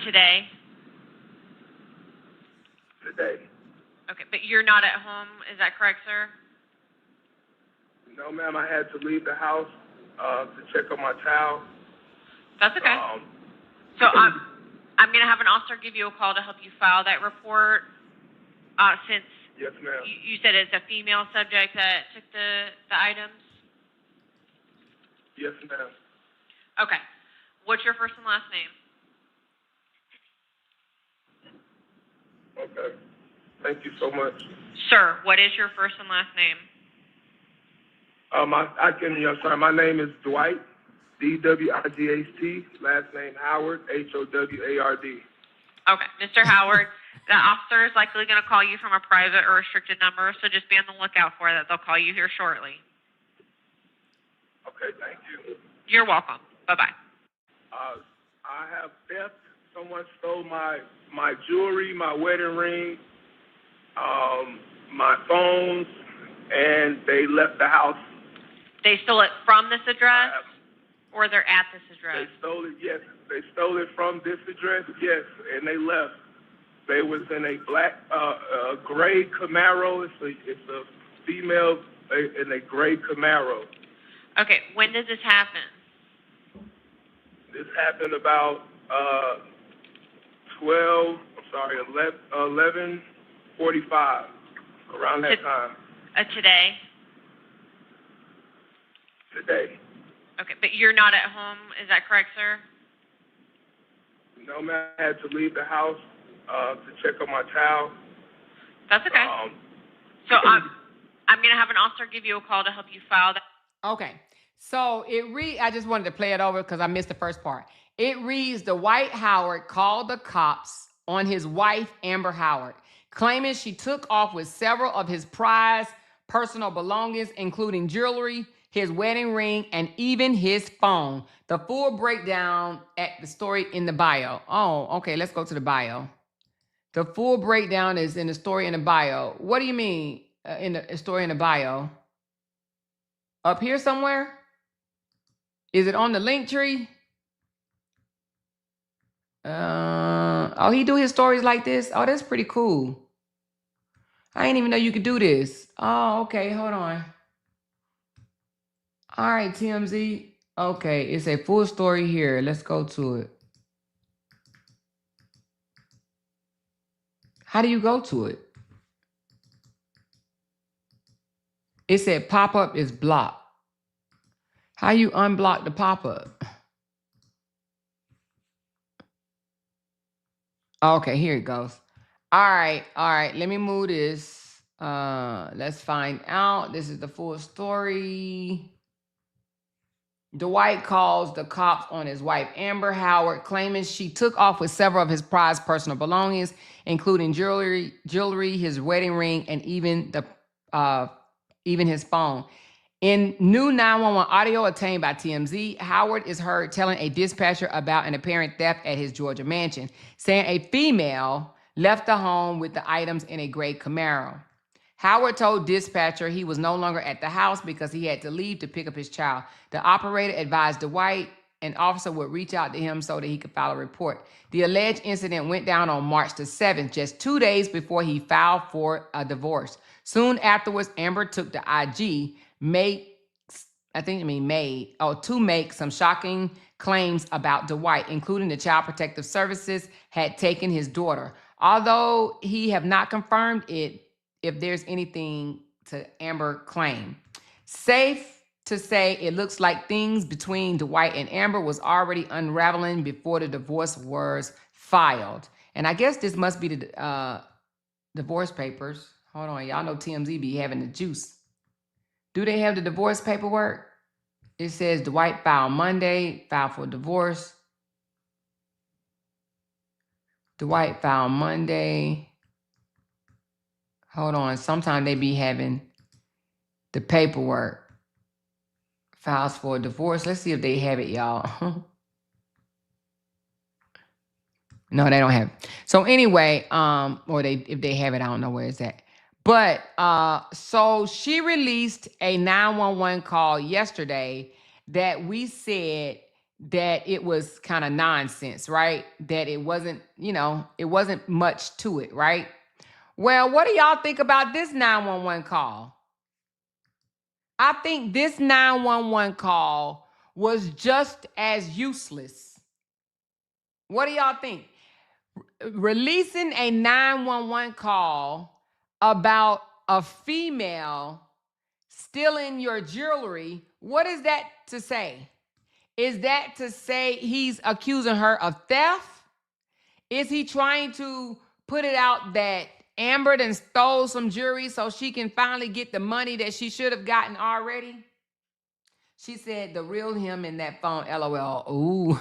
Today? Today. Okay, but you're not at home, is that correct, sir? No, ma'am, I had to leave the house to check on my child. That's okay. So I'm going to have an officer give you a call to help you file that report. Since yes, ma'am. You said it's a female subject that took the items? Yes, ma'am. Okay. What's your first and last name? Okay. Thank you so much. Sir, what is your first and last name? My name is Dwight, D-W-I-G-H-T, last name Howard, H-O-W-A-R-D. Okay, Mr. Howard, the officer is likely going to call you from a private or restricted number, so just be on the lookout for that. They'll call you here shortly. Okay, thank you. You're welcome. Bye-bye. I have theft. Someone stole my jewelry, my wedding ring, my phones, and they left the house. They stole it from this address, Or they're at this They address? stole it, yes. They stole it from this address, yes, and they left. They was in a black, gray Camaro. It's a female in a gray Camaro. Okay, when did this happen? This happened about 11:45, around that time. Today? Today. Okay, but you're not at home, is that correct, sir? No, man, I had to leave the house to check on my child. That's okay. So I'm gonna have an officer give you a call to help you file that. Okay. So I just wanted to play it over because I missed the first part. It reads, Dwight Howard called the cops on his wife, Amber Howard, claiming she took off with several of his prized personal belongings, including jewelry, his wedding ring, and even his phone. The full breakdown at the story in the bio. Oh, okay, let's go to the bio. The full breakdown is in the story in the bio. What do you mean in the story in the bio? Up here somewhere? Is it on the link tree? Oh, he do his stories like this? Oh, that's pretty cool. I didn't even know you could do this. Oh, okay, hold on. All right, TMZ. Okay, it's a full story here. Let's go to it. How do you go to it? It said pop-up is blocked. How you unblock the pop-up? Okay, here it goes. All right. Let me move this. Let's find out. This is the full story. Dwight calls the cops on his wife, Amber Howard, claiming she took off with several of his prized personal belongings, including jewelry, his wedding ring, and even his phone. In new 911 audio obtained by TMZ, Howard is heard telling a dispatcher about an apparent theft at his Georgia mansion, saying a female left the home with the items in a gray Camaro. Howard told dispatcher he was no longer at the house because he had to leave to pick up his child. The operator advised Dwight an officer would reach out to him so that he could file a report. The alleged incident went down on March the 7th, just 2 days before he filed for a divorce. Soon afterwards, Amber took to IG, to make some shocking claims about Dwight, including the Child Protective Services had taken his daughter. Although he have not confirmed it, if there's anything to Amber claim. Safe to say it looks like things between Dwight and Amber was already unraveling before the divorce was filed. And I guess this must be the divorce papers. Hold on, y'all know TMZ be having the juice. Do they have the divorce paperwork? It says Dwight filed Monday, filed for divorce. Dwight filed Monday. Hold on, sometimes they be having the paperwork. Files for divorce. Let's see if they have it, y'all. No, they don't have it. So anyway, if they have it, I don't know where it's at. But so she released a 911 call yesterday that we said that it was kind of nonsense, right? That it wasn't, it wasn't much to it, right? Well, what do y'all think about this 911 call? I think this 911 call was just as useless. What do y'all think? Releasing a 911 call about a female stealing your jewelry, what is that to say? Is that to say he's accusing her of theft? Is he trying to put it out that Amber done stole some jewelry so she can finally get the money that she should have gotten already? She said the real him in that phone, LOL. Ooh.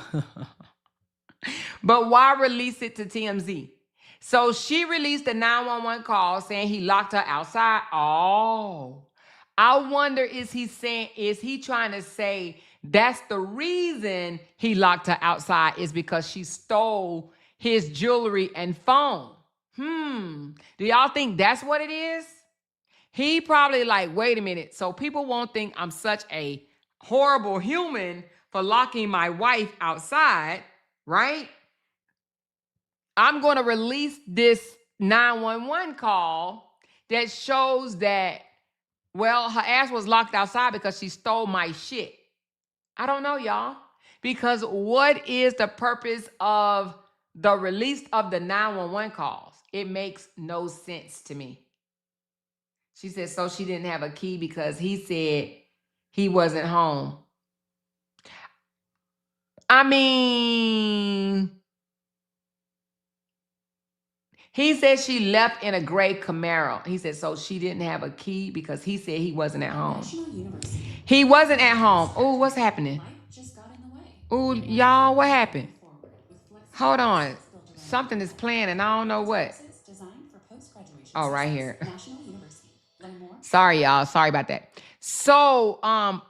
But why release it to TMZ? So she released a 911 call saying he locked her outside. Oh, I wonder, is he trying to say that's the reason he locked her outside is because she stole his jewelry and phone? Do y'all think that's what it is? He probably like, wait a minute, so people won't think I'm such a horrible human for locking my wife outside, right? I'm going to release this 911 call that shows that, well, her ass was locked outside because she stole my shit. I don't know, y'all. Because what is the purpose of the release of the 911 calls? It makes no sense to me. She said, so she didn't have a key because he said he wasn't home. I mean, he said she left in a gray Camaro. He said, so she didn't have a key because he said he wasn't at home. He wasn't at home. Oh, what's happening? Oh, y'all, what happened? Hold on. Something is playing and I don't know what. Oh, right here. Sorry, y'all. Sorry about that. So, I'm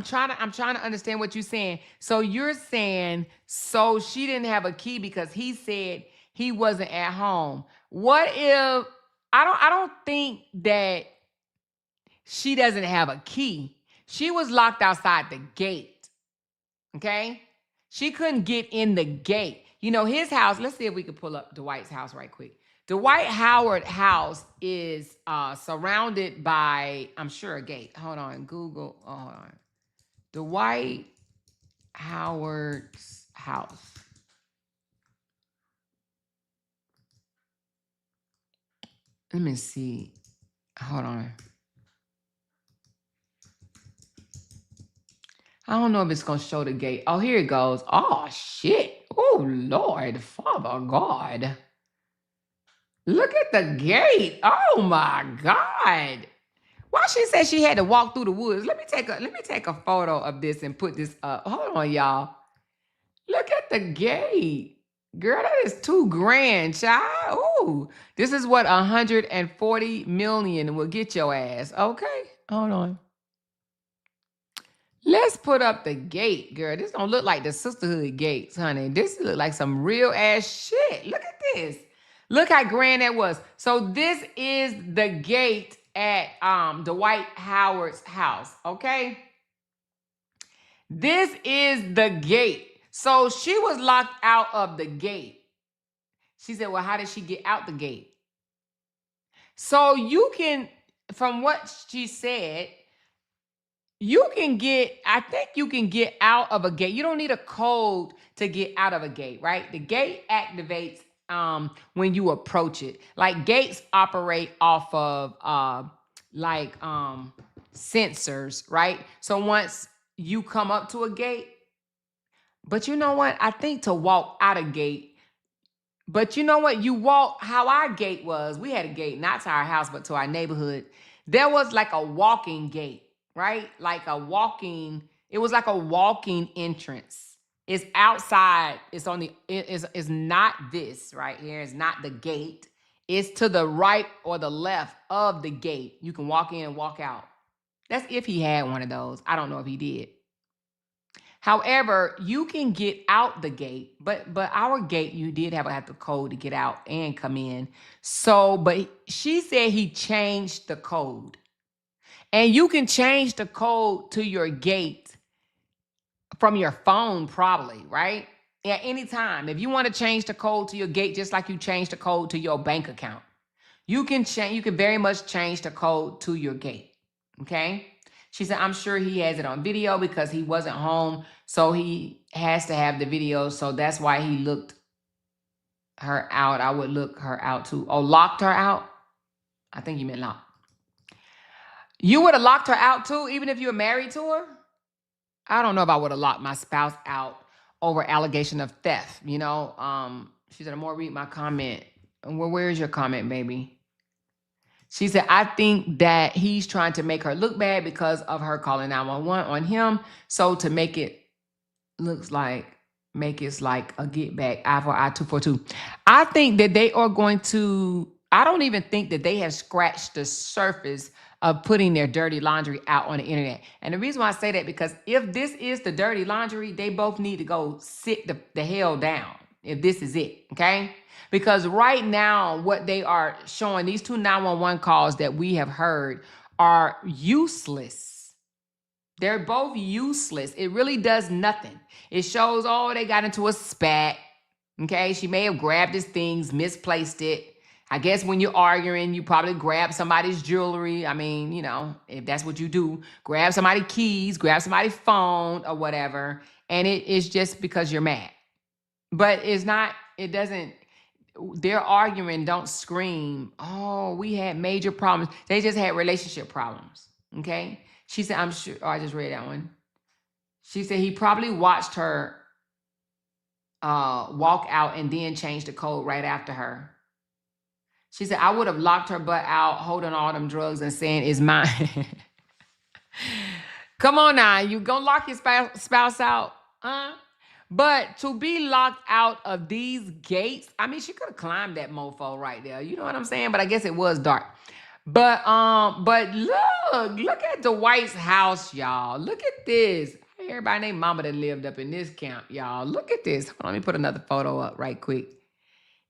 trying to understand what you're saying. So you're saying, so she didn't have a key because he said he wasn't at home. What if I don't think that she doesn't have a key. She was locked outside the gate. Okay? She couldn't get in the gate. You know, his house, let's see if we can pull up Dwight's house right quick. Dwight Howard house is surrounded by, I'm sure, a gate. Hold on, Google. Oh, hold on. Dwight Howard's house. Let me see. Hold on. I don't know if it's going to show the gate. Oh, here it goes. Oh, shit. Oh, Lord, Father God. Look at the gate. Oh my God. Why she said she had to walk through the woods? Let me take a photo of this and put this up. Hold on, y'all. Look at the gate. Girl, that is $2,000, child. Ooh. This is what 140 million will get your ass. Okay. Hold on. Let's put up the gate, girl. This don't look like the sisterhood gates, honey. This look like some real ass shit. Look at this. Look how grand that was. So this is the gate at Dwight Howard's house, okay? This is the gate. So she was locked out of the gate. She said, well, how did she get out the gate? So you can, from what she said, I think you can get out of a gate. You don't need a code to get out of a gate, right? The gate activates when you approach it. Like gates operate off of sensors, right? So once you come up to a gate, but you know what? I think to walk out a gate, but you know what? You walk, how our gate was, we had a gate, not to our house, but to our neighborhood. There was like a walking gate, right? It was like a walking entrance. It's outside. It's not this right here. It's not the gate. It's to the right or the left of the gate. You can walk in and walk out. That's if he had one of those. I don't know if he did. However, you can get out the gate, but our gate, you did have the code to get out and come in. So, but she said he changed the code. And you can change the code to your gate from your phone probably, right? At any time. If you want to change the code to your gate, just like you change the code to your bank account, you can very much change the code to your gate, okay? She said, I'm sure he has it on video because he wasn't home, so he has to have the video, so that's why he looked her out. I would look her out too. Oh, locked her out? I think you meant locked. You would have locked her out too, even if you were married to her? I don't know if I would have locked my spouse out over allegation of theft, you know? She said, I'm more read my comment. Well, where's your comment, baby? She said, I think that he's trying to make her look bad because of her calling 911 on him. So to make it like a get back, I for I 242. I think that they are going to, I don't even think that they have scratched the surface of putting their dirty laundry out on the internet. And the reason why I say that, because if this is the dirty laundry, they both need to go sit the hell down if this is it, okay? Because right now, what they are showing, these 2 911 calls that we have heard are useless. They're both useless. It really does nothing. It shows, oh, they got into a spat. Okay, she may have grabbed his things, misplaced it. I guess when you're arguing, you probably grab somebody's jewelry. I mean, you know, if that's what you do, grab somebody's keys, grab somebody's phone or whatever. And it is just because you're mad. But it's not, it doesn't, their arguing don't scream, oh, we had major problems. They just had relationship problems. Okay. She said, I'm sure, oh, I just read that one. She said he probably watched her walk out and then changed the code right after her. She said, I would have locked her butt out, holding all them drugs and saying, it's mine. Come on now, you gonna lock your spouse out? But to be locked out of these gates, I mean, she could have climbed that mofo right there. You know what I'm saying? But I guess it was dark. But look at Dwight's house, y'all. Look at this. Everybody named mama that lived up in this camp, y'all. Look at this. Hold on, let me put another photo up right quick.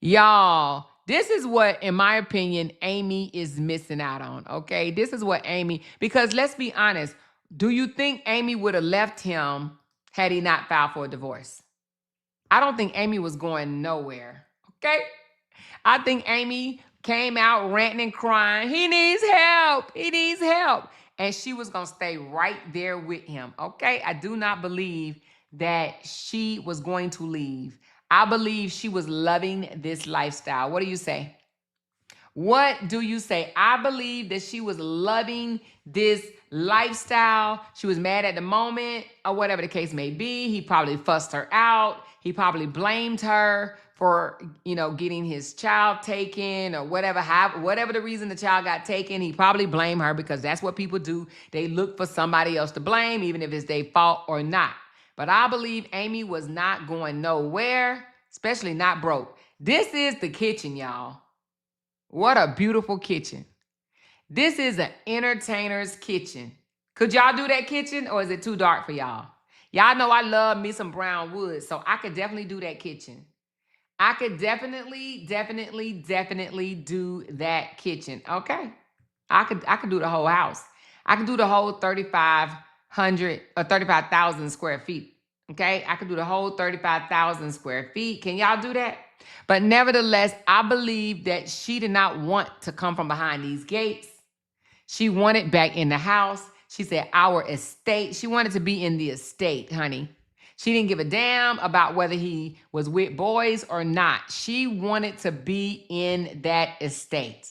Y'all, this is what, in my opinion, Amy is missing out on, okay? This is what Amy, because let's be honest, do you think Amy would have left him had he not filed for a divorce? I don't think Amy was going nowhere, okay? I think Amy came out ranting and crying, he needs help, he needs help. And she was going to stay right there with him, okay? I do not believe that she was going to leave. I believe she was loving this lifestyle. What do you say? What do you say? I believe that she was loving this lifestyle. She was mad at the moment or whatever the case may be. He probably fussed her out. He probably blamed her for, you know, getting his child taken or whatever, whatever the reason the child got taken. He probably blamed her because that's what people do. They look for somebody else to blame, even if it's their fault or not. But I believe Amy was not going nowhere, especially not broke. This is the kitchen, y'all. What a beautiful kitchen. This is an entertainer's kitchen. Could y'all do that kitchen or is it too dark for y'all? Y'all know I love me some brown wood, so I could definitely do that kitchen. I could definitely do that kitchen. Okay. I could do the whole house. I could do the whole 3,500 or 35,000 square feet. Okay. I could do the whole 35,000 square feet. Can y'all do that? But nevertheless, I believe that she did not want to come from behind these gates. She wanted back in the house. She said, our estate. She wanted to be in the estate, honey. She didn't give a damn about whether he was with boys or not. She wanted to be in that estate.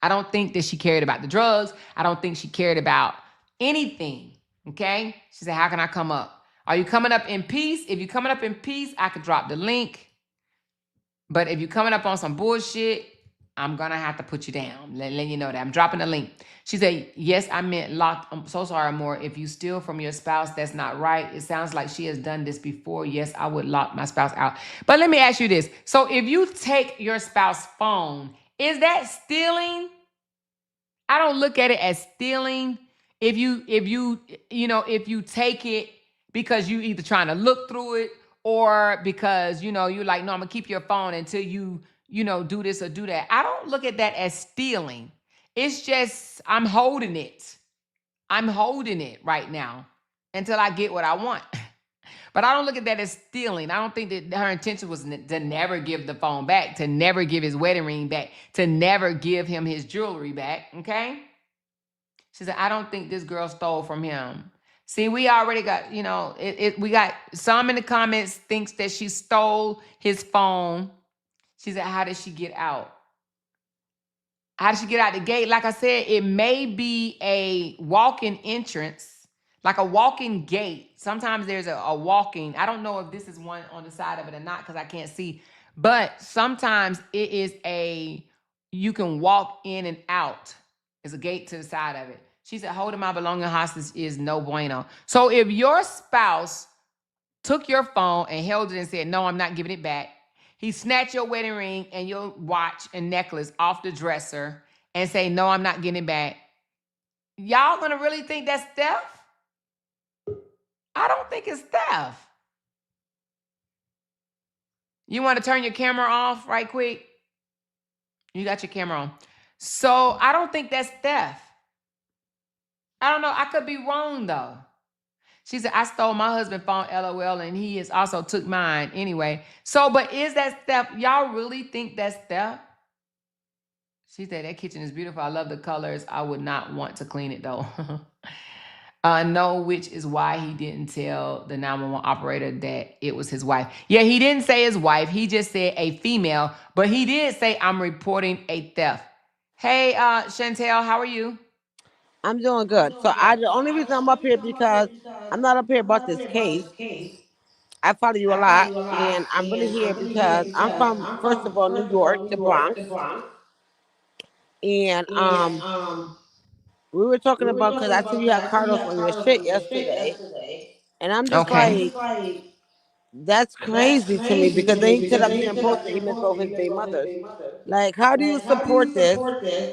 I don't think that she cared about the drugs. I don't think she cared about anything, okay? She said, how can I come up? Are you coming up in peace? If you're coming up in peace, I could drop the link. But if you're coming up on some bullshit, I'm going to have to put you down. Letting you know that. I'm dropping the link. She said, yes, I meant locked. I'm so sorry, Amor. If you steal from your spouse, that's not right. It sounds like she has done this before. Yes, I would lock my spouse out. But let me ask you this. So if you take your spouse's phone, is that stealing? I don't look at it as stealing. If you take it because you either trying to look through it or because, you're like, no, I'm going to keep your phone until you do this or do that. I don't look at that as stealing. It's just, I'm holding it. I'm holding it right now until I get what I want. But I don't look at that as stealing. I don't think that her intention was to never give the phone back, to never give his wedding ring back, to never give him his jewelry back, okay? She said, I don't think this girl stole from him. See, we already got, we got some in the comments thinks that she stole his phone. She said, how did she get out? How did she get out the gate? Like I said, it may be a walk-in entrance, like a walk-in gate. Sometimes there's a walk-in. I don't know if this is one on the side of it or not because I can't see. But sometimes it is you can walk in and out. There's a gate to the side of it. She said, holding my belonging hostage is no bueno. So if your spouse took your phone and held it and said, no, I'm not giving it back, he snatched your wedding ring and your watch and necklace off the dresser and say, no, I'm not getting it back, y'all gonna really think that's theft? I don't think it's theft. You want to turn your camera off right quick? You got your camera on. So I don't think that's theft. I don't know. I could be wrong though. She said, I stole my husband's phone, LOL, and he has also took mine anyway. So, but is that theft? Y'all really think that's theft? She said, that kitchen is beautiful. I love the colors. I would not want to clean it though. No, which is why he didn't tell the 911 operator that it was his wife. Yeah, he didn't say his wife. He just said a female, but he did say, I'm reporting a theft. Hey, Chantel, how are you? I'm doing good. So the only reason I'm up here because I'm not up here about this case. I follow you a lot, and I'm really here because I'm from, first of all, New York, the Bronx, and we were talking about because I see you had Carlos on your shit yesterday, and I'm just Okay. like, that's crazy to me because then he said up there and posted he missed both his baby mothers. Like, how do you support this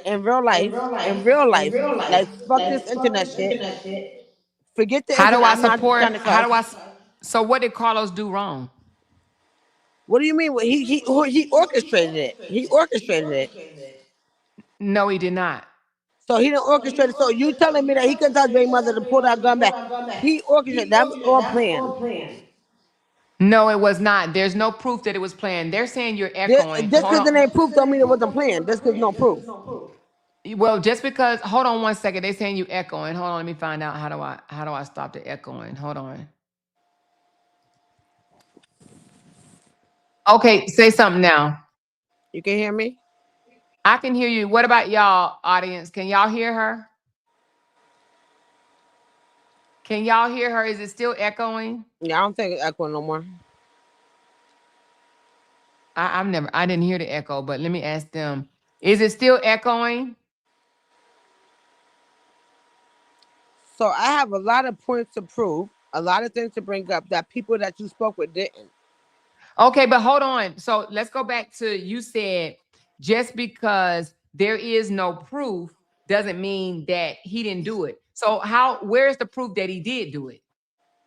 in real life? In real life, like, fuck this internet shit. Forget the How do internet. I I'm not support? trying to How cuss. do I? So what did Carlos do wrong? What do you mean? He orchestrated it. He orchestrated it. No, he did not. So he didn't orchestrate it. So you telling me that he couldn't tell his baby mother to pull that gun back? He orchestrated. That was all planned. No, it was not. There's no proof that it was planned. They're saying you're echoing. Just Hold because it on. ain't proof don't mean it wasn't planned. Just because no proof. Well, just because. Hold on one second. They're saying you echoing. Hold on. Let me find out how do I stop the echoing. Hold on. Okay, say something now. You can hear me? I can hear you. What about y'all, audience? Can y'all hear her? Can y'all hear her? Is it still echoing? Yeah, I don't think it's echoing no more. I didn't hear the echo, but let me ask them. Is it still echoing? So I have a lot of points to prove, a lot of things to bring up that people that you spoke with didn't. Okay, but hold on. So let's go back to you said just because there is no proof doesn't mean that he didn't do it. So where's the proof that he did do it?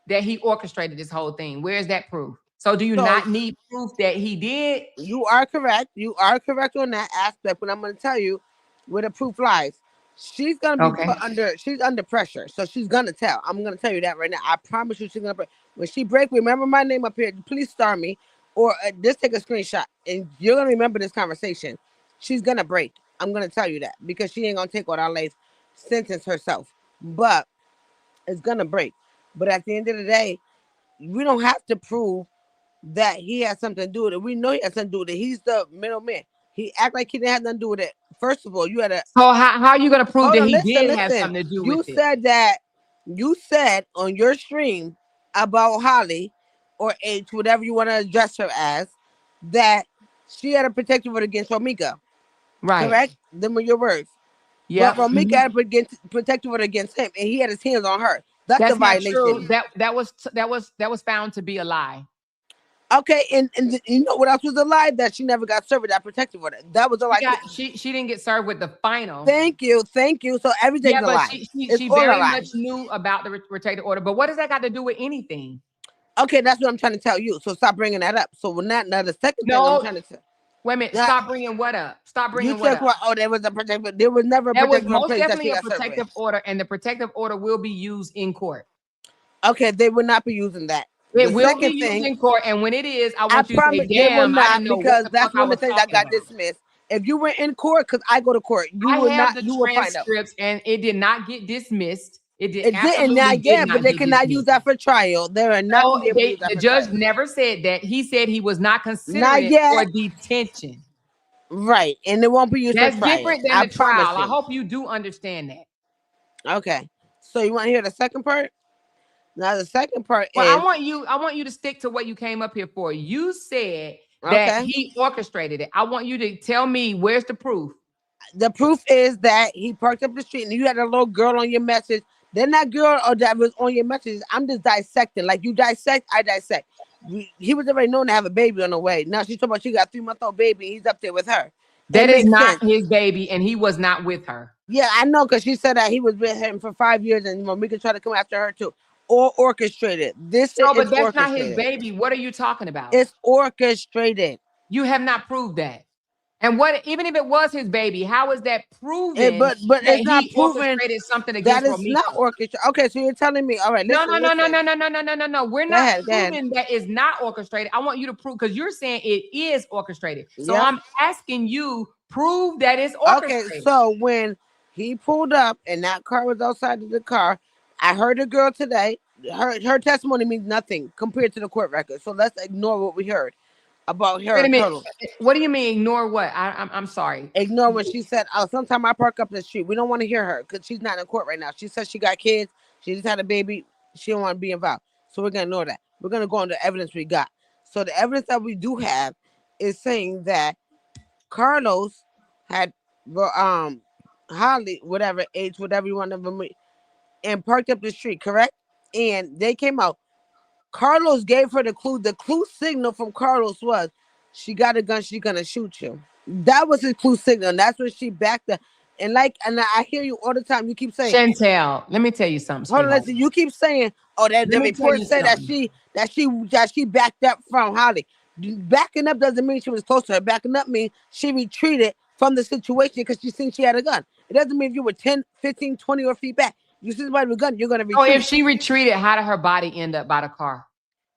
That he orchestrated this whole thing? Where's that proof? So do you So not need proof that he did? you are correct. You are correct on that aspect, but I'm going to tell you where the proof lies. She's gonna be Okay. put under. She's under pressure, so she's gonna tell. I'm gonna tell you that right now. I promise you, she's gonna break. When she break, remember my name up here. Please star me, or just take a screenshot, and you're gonna remember this conversation. She's gonna break. I'm gonna tell you that because she ain't gonna take out our life sentence herself, but it's gonna break. But at the end of the day, we don't have to prove that he has something to do with it. We know he has something to do with it. He's the middleman. He act like he didn't have nothing to do with it. First of all, you had a So how are you going to prove hold that on. he Listen, did have listen. something to do with You it? said that you said on your stream about Holly or H, whatever you want to address her as, that she had a protective order against Romika. Right. Correct? Them were your words. But Yep. Romika had a protective order against him, and he had his hands on her. That's the That's not true. violation. That was found to be a lie. Okay, and you know what else was a lie? That she never got served with that protective order. That was a lie too. She didn't get served with the final. Thank you, thank you. So everything's Yeah, a but lie. she It's all a very lie. much knew about the protective order. But what does that got to do with anything? Okay, that's what I'm trying to tell you. So stop bringing that up. So when that now the second thing I'm No, trying to tell. wait a minute. Now, Stop bringing what up? Stop you bringing what took up? what? Oh, there was a protective. There was never a There was protective order most place that she definitely a got served with. protective order, and the protective order will be used in court. Okay, they would not be using that. It The will be second used thing, in court, and when it is, I I want you to say, promise they will "Damn, I not didn't know what because the fuck that's I one was of the things that talking got about." dismissed. If you were in court, because I go to court, you I would have not. the You will find out. transcripts, and it did not get dismissed. It did It didn't absolutely not did yet, but not they get cannot use dismissed. that for trial. They are not No, gonna be able to use that the for judge trial. never said that. He said he was not considering Not it for yet. detention. Right. And it won't be used for That's trial. different than I the promise trial. I you. hope you do understand that. Okay. So you want to hear the second part? Now the second part Well, is I want you to stick to what you came up here for. You said that okay. he orchestrated it. I want you to tell me where's the proof. The proof is that he parked up the street and you had a little girl on your message. Then that girl or that was on your message, I'm just dissecting. Like you dissect, I dissect. He was already known to have a baby on the way. Now she's talking about she got a 3-month-old baby. He's up there with her. It That is makes not sense. his baby, and he was not with her. Yeah, I know because she said that he was with him for 5 years and Mika tried to come after her too. Or orchestrated. This shit So, is but that's not his orchestrated. baby. What are you talking about? It's orchestrated. You have not proved that. And what, even if it was his baby, how is that proven But that it's not he proven orchestrated something that against it's not Romeo? orchestrated. Okay, so you're telling me, all right, No, listen, no, no, no, listen. no, no, no, no, no, no, no. We're Go not ahead, go ahead. proving that it's not orchestrated. I want you to prove, because you're saying it is orchestrated. So Yep. I'm asking you, prove that it's Okay, orchestrated. so when he pulled up and that car was outside of the car, I heard the girl today. Her testimony means nothing compared to the court record. So let's ignore what we heard about her Wait a and minute. Colonel. What do you mean ignore what? I'm sorry. Ignore when she said, "Oh, sometime I park up the street." We don't want to hear her because she's not in court right now. She said she got kids. She just had a baby. She don't want to be involved. So we're gonna ignore that. We're gonna go on the evidence we got. So the evidence that we do have is saying that Carlos had Holly, whatever age, whatever you want to, and parked up the street, correct? And they came out. Carlos gave her the clue. The clue signal from Carlos was, she got a gun, she's gonna shoot you. That was his clue signal. And that's when she backed up. And I hear you all the time. You keep saying, Chantel, let me tell you something, hold on, sweetheart. listen, you keep saying, oh, that Let the me tell report you said something. that she backed up from Holly. Backing up doesn't mean she was close to her. Backing up means she retreated from the situation because she seen she had a gun. It doesn't mean if you were 10, 15, 20 or feet back. You see somebody with a gun, you're gonna So retreat. if she retreated, how did her body end up by the car?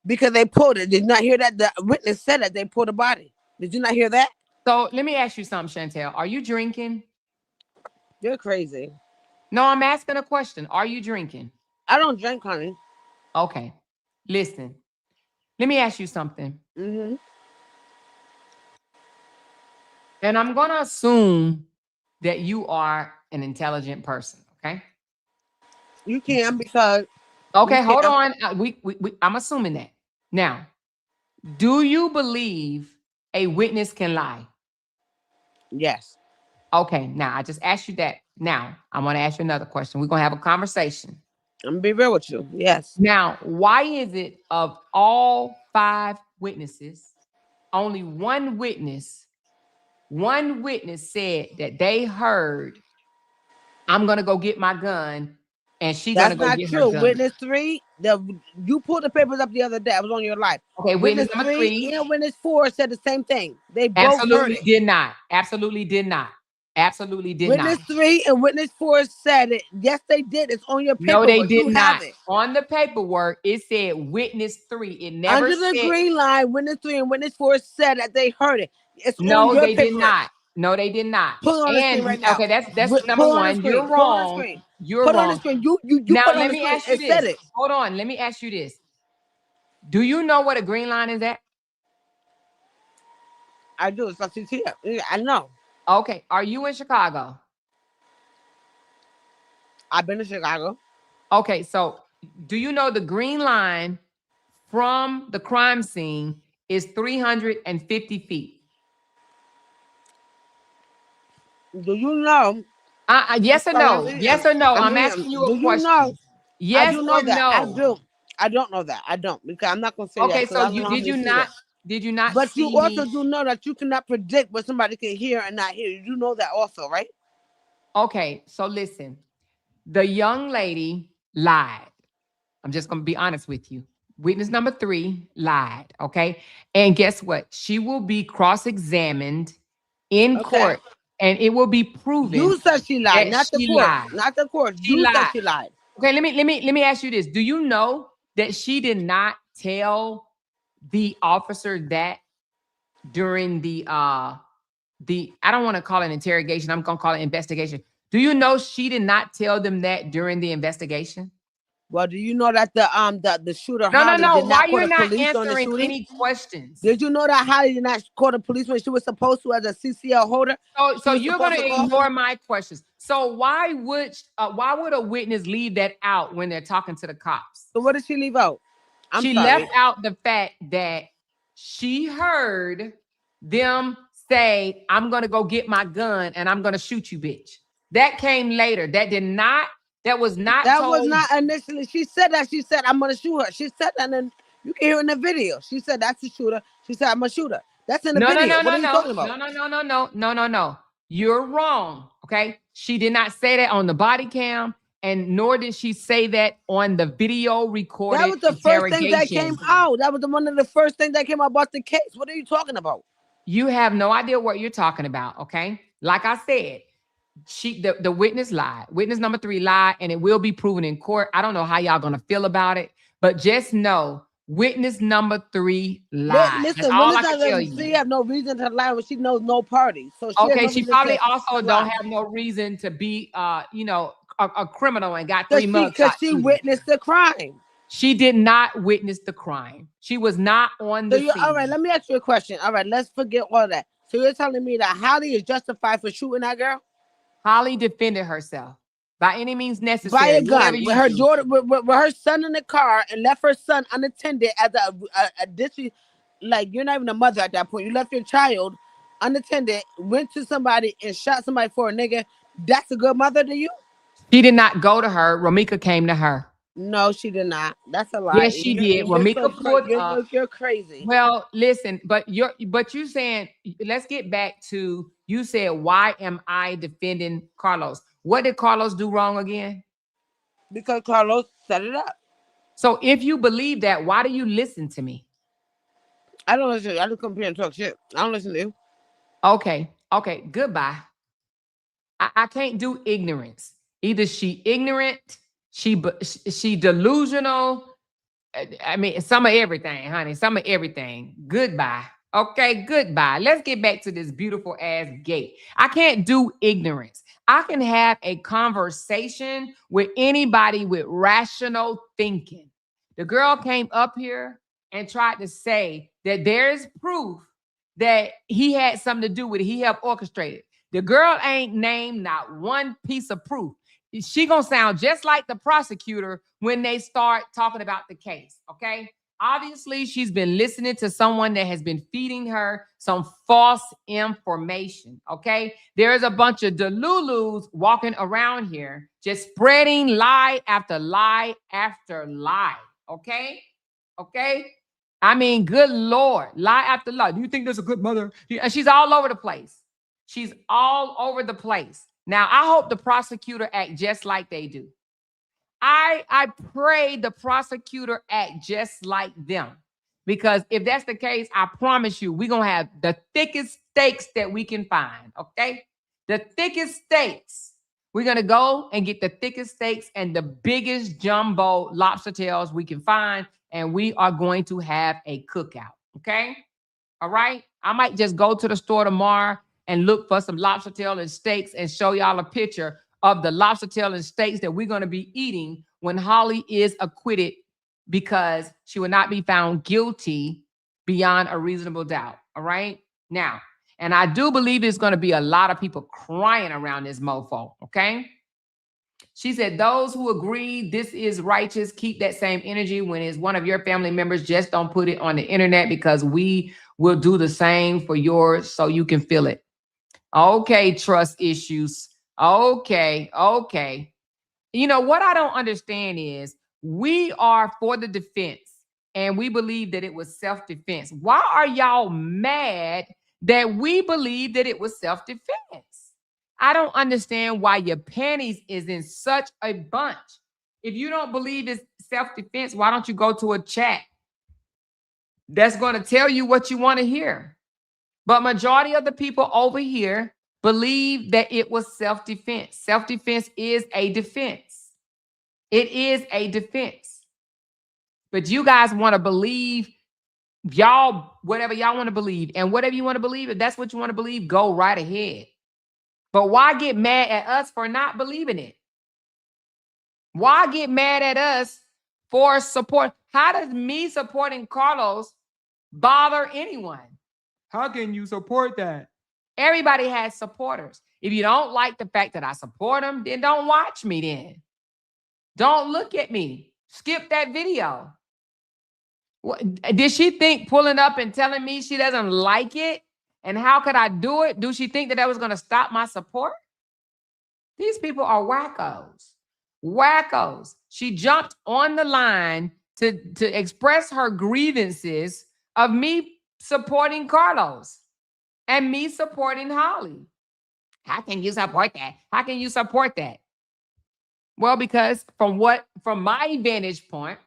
Because they pulled it. Did you not hear that? The witness said that they pulled the body. Did you not hear that? So let me ask you something, Chantel. Are you drinking? You're crazy. No, I'm asking a question. Are you drinking? I don't drink, honey. Okay. Listen, let me ask you something. Mm-hmm. And I'm going to assume that you are an intelligent person, okay? You can because Okay, you hold can. on. I'm assuming that. Now, do you believe a witness can lie? Yes. Okay, now I just asked you that. Now, I want to ask you another question. We're going to have a conversation. I'm gonna be real with you. Yes. Now, why is it of all 5 witnesses, only one witness said that they heard, I'm going to go get my gun, and she's going to That's go not get her true. gun? Witness 3, you pulled the papers up the other day. I was on your live. Okay, witness number 3 and witness 4 said the same thing. They both heard absolutely it. did not. Absolutely did not. Absolutely did Witness not. 3 and witness 4 said it. Yes, they did. It's on your paperwork. No, they did you not. have it. On the paperwork, it said witness 3. It never Under the said green line, witness 3 and witness 4 said that they heard it. It's on no, your they did paperwork. not. No, they did not. Pull it on the screen right now. Okay, that's Pull number it on the 1. screen. You're Pull it on the wrong. screen. You're Put it wrong. on the screen. You Now, put it on let the me screen. ask you It said this. it. Hold on. Let me ask you this. Do you know what a green line is at? I do. It's like here. I know. Okay. Are you in Chicago? I've been to Chicago. Okay. So, do you know the green line from the crime scene is 350 feet? Do you know? Yes or no? Yes or no? I'm asking you Do a you know? question. Yes I do know or that. I no? do. I don't know that. I don't because I'm not gonna say that Okay. because So I don't know how many feet. did you not But you see also me? do know that you cannot predict what somebody can hear and not hear. You do know that also, right? Okay. So listen, the young lady lied. I'm just going to be honest with you. Witness number 3 lied. Okay. And guess what? She will be cross-examined in court, and it will be proven You said she lied, that not the she court. lied. Not the court. She You said lied. she lied. Okay, let me ask you this. Do you know that she did not tell the officer that during the I don't want to call it interrogation, I'm gonna call it investigation. Do you know she did not tell them that during the investigation? Well, do you know that the shooter No, Holly no. did Why not call you're the not police on the answering shooting? any questions? Did you know that Holly did not call the police when she was supposed to as a CCL holder? So you're going to ignore my questions. So why would a witness leave that out when they're talking to the cops? So what did she leave out? She left out the fact that she heard them say, "I'm going to go get my gun and I'm going to shoot you, bitch." That came later. That was not That told. was not initially. She said that. She said, I'm gonna shoot her. She said that, and you can hear in the video. She said that's the shooter. She said, I'm gonna shoot her. That's in the video. What are you talking about? No. You're wrong. Okay. She did not say that on the body cam, and nor did she say that on the video recorded. That was the first thing that came out. That was one of the first things that came out about the case. What are you talking about? You have no idea what you're talking about, okay? Like I said, the witness lied. Witness number 3 lied, and it will be proven in court. I don't know how y'all gonna feel about it, but just know witness number 3 lied. That's Listen, all witness I can tell number you. three have no reason to lie when she knows no party. So she has Okay, no she reason probably to also don't lie. have no reason to be a criminal and got 3 Because mugshots. she witnessed the crime. She did not witness the crime. She was not on So the you scene. all right? Let me ask you a question. All right, let's forget all that. So you're telling me that Holly is justified for shooting that girl Holly defended herself by any means by necessary. a gun Whatever with you her do. daughter, with her son in the car, and left her son unattended as like you're not even a mother at that point. You left your child unattended, went to somebody and shot somebody for a nigga. That's a good mother to you? She did not go to her. Romika came to her. No, she did not. That's a lie. Yes, she did. Romika pulled up. You're crazy. Well, listen, but you saying, let's get back to, you said, why am I defending Carlos? What did Carlos do wrong again? Because Carlos set it up. So if you believe that, why do you listen to me? I don't listen. I just come here and talk shit. I don't listen to you. Okay, goodbye. I can't do ignorance. Either she ignorant, she delusional. I mean, some of everything, honey. Some of everything. Goodbye. Okay, goodbye. Let's get back to this beautiful ass gate. I can't do ignorance. I can have a conversation with anybody with rational thinking. The girl came up here and tried to say that there's proof that he had something to do with it. He helped orchestrate it. The girl ain't named not one piece of proof. She gonna sound just like the prosecutor when they start talking about the case, okay? Obviously, she's been listening to someone that has been feeding her some false information, okay? There's a bunch of delulus walking around here just spreading lie after lie after lie, okay? Okay? I mean, good Lord, lie after lie. Do you think there's a good mother? And she's all over the place. She's all over the place. Now, I hope the prosecutor act just like they do. I pray the prosecutor act just like them. Because if that's the case, I promise you, we're going to have the thickest steaks that we can find, okay? The thickest steaks. We're going to go and get the thickest steaks and the biggest jumbo lobster tails we can find, and we are going to have a cookout, okay? All right? I might just go to the store tomorrow and look for some lobster tail and steaks and show y'all a picture of the lobster tail and steaks that we're going to be eating when Holly is acquitted, because she will not be found guilty beyond a reasonable doubt. All right? Now, and I do believe there's going to be a lot of people crying around this mofo, okay? She said, those who agree this is righteous, keep that same energy when it's one of your family members. Just don't put it on the internet, because we will do the same for yours so you can feel it. Okay, trust issues. Okay. You know, what I don't understand is we are for the defense and we believe that it was self-defense. Why are y'all mad that we believe that it was self-defense? I don't understand why your panties is in such a bunch. If you don't believe it's self-defense, why don't you go to a chat that's going to tell you what you want to hear? But majority of the people over here believe that it was self-defense. Self-defense is a defense. It is a defense. But you guys want to believe y'all, whatever y'all want to believe. And whatever you want to believe, if that's what you want to believe, go right ahead. But why get mad at us for not believing it? Why get mad at us for support? How does me supporting Carlos bother anyone? How can you support that? Everybody has supporters. If you don't like the fact that I support them, then don't watch me then. Don't look at me. Skip that video. Did she think pulling up and telling me she doesn't like it? And how could I do it? Do she think that was going to stop my support? These people are wackos. Wackos. She jumped on the line to express her grievances of me supporting Carlos and me supporting Holly. How can you support that? How can you support that? Well, because from my vantage point,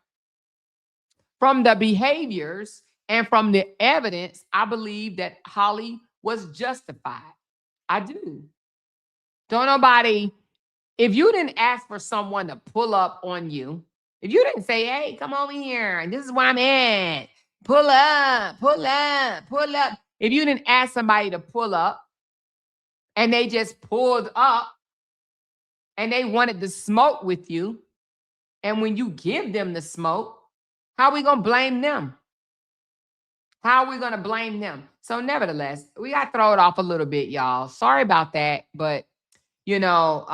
from the behaviors And from the evidence, I believe that Holly was justified. I do. Don't nobody, if you didn't ask for someone to pull up on you, if you didn't say, hey, come over here, and this is where I'm at, pull up, pull up, pull up. If you didn't ask somebody to pull up and they just pulled up and they wanted to smoke with you, and when you give them the smoke, how are we going to blame them? How are we going to blame them? So nevertheless, we got to throw it off a little bit, y'all. Sorry about that. But, you know,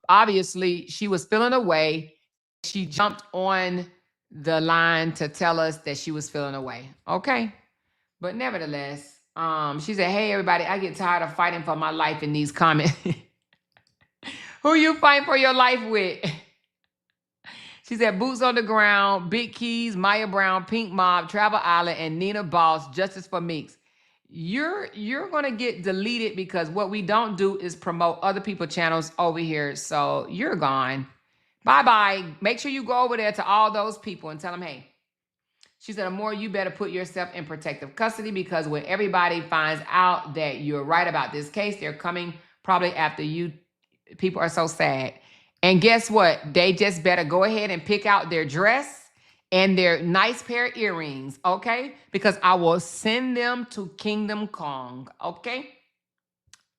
obviously she was feeling away. She jumped on the line to tell us that she was feeling away. Okay. But nevertheless, she said, hey, everybody, I get tired of fighting for my life in these comments. Who you fighting for your life with? She said, Boots on the Ground, Big Keys, Maya Brown, Pink Mob, Travel Island, and Nina Boss, Justice for Meeks. You're going to get deleted because what we don't do is promote other people's channels over here. So you're gone. Bye-bye. Make sure you go over there to all those people and tell them, hey. She said, Amor, you better put yourself in protective custody because when everybody finds out that you're right about this case, they're coming probably after you. People are so sad. And guess what? They just better go ahead and pick out their dress and their nice pair of earrings, okay? Because I will send them to Kingdom Kong, okay?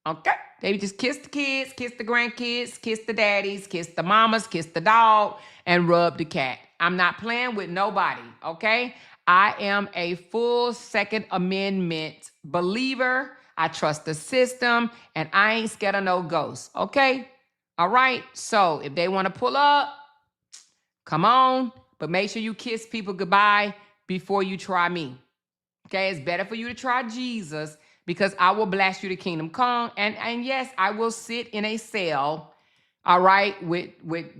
Okay? They just kiss the kids, kiss the grandkids, kiss the daddies, kiss the mamas, kiss the dog, and rub the cat. I'm not playing with nobody, okay? I am a full Second Amendment believer. I trust the system, and I ain't scared of no ghosts, okay? All right, so if they want to pull up, come on, but make sure you kiss people goodbye before you try me. Okay, it's better for you to try Jesus because I will blast you to Kingdom Come. And yes, I will sit in a cell, all right, with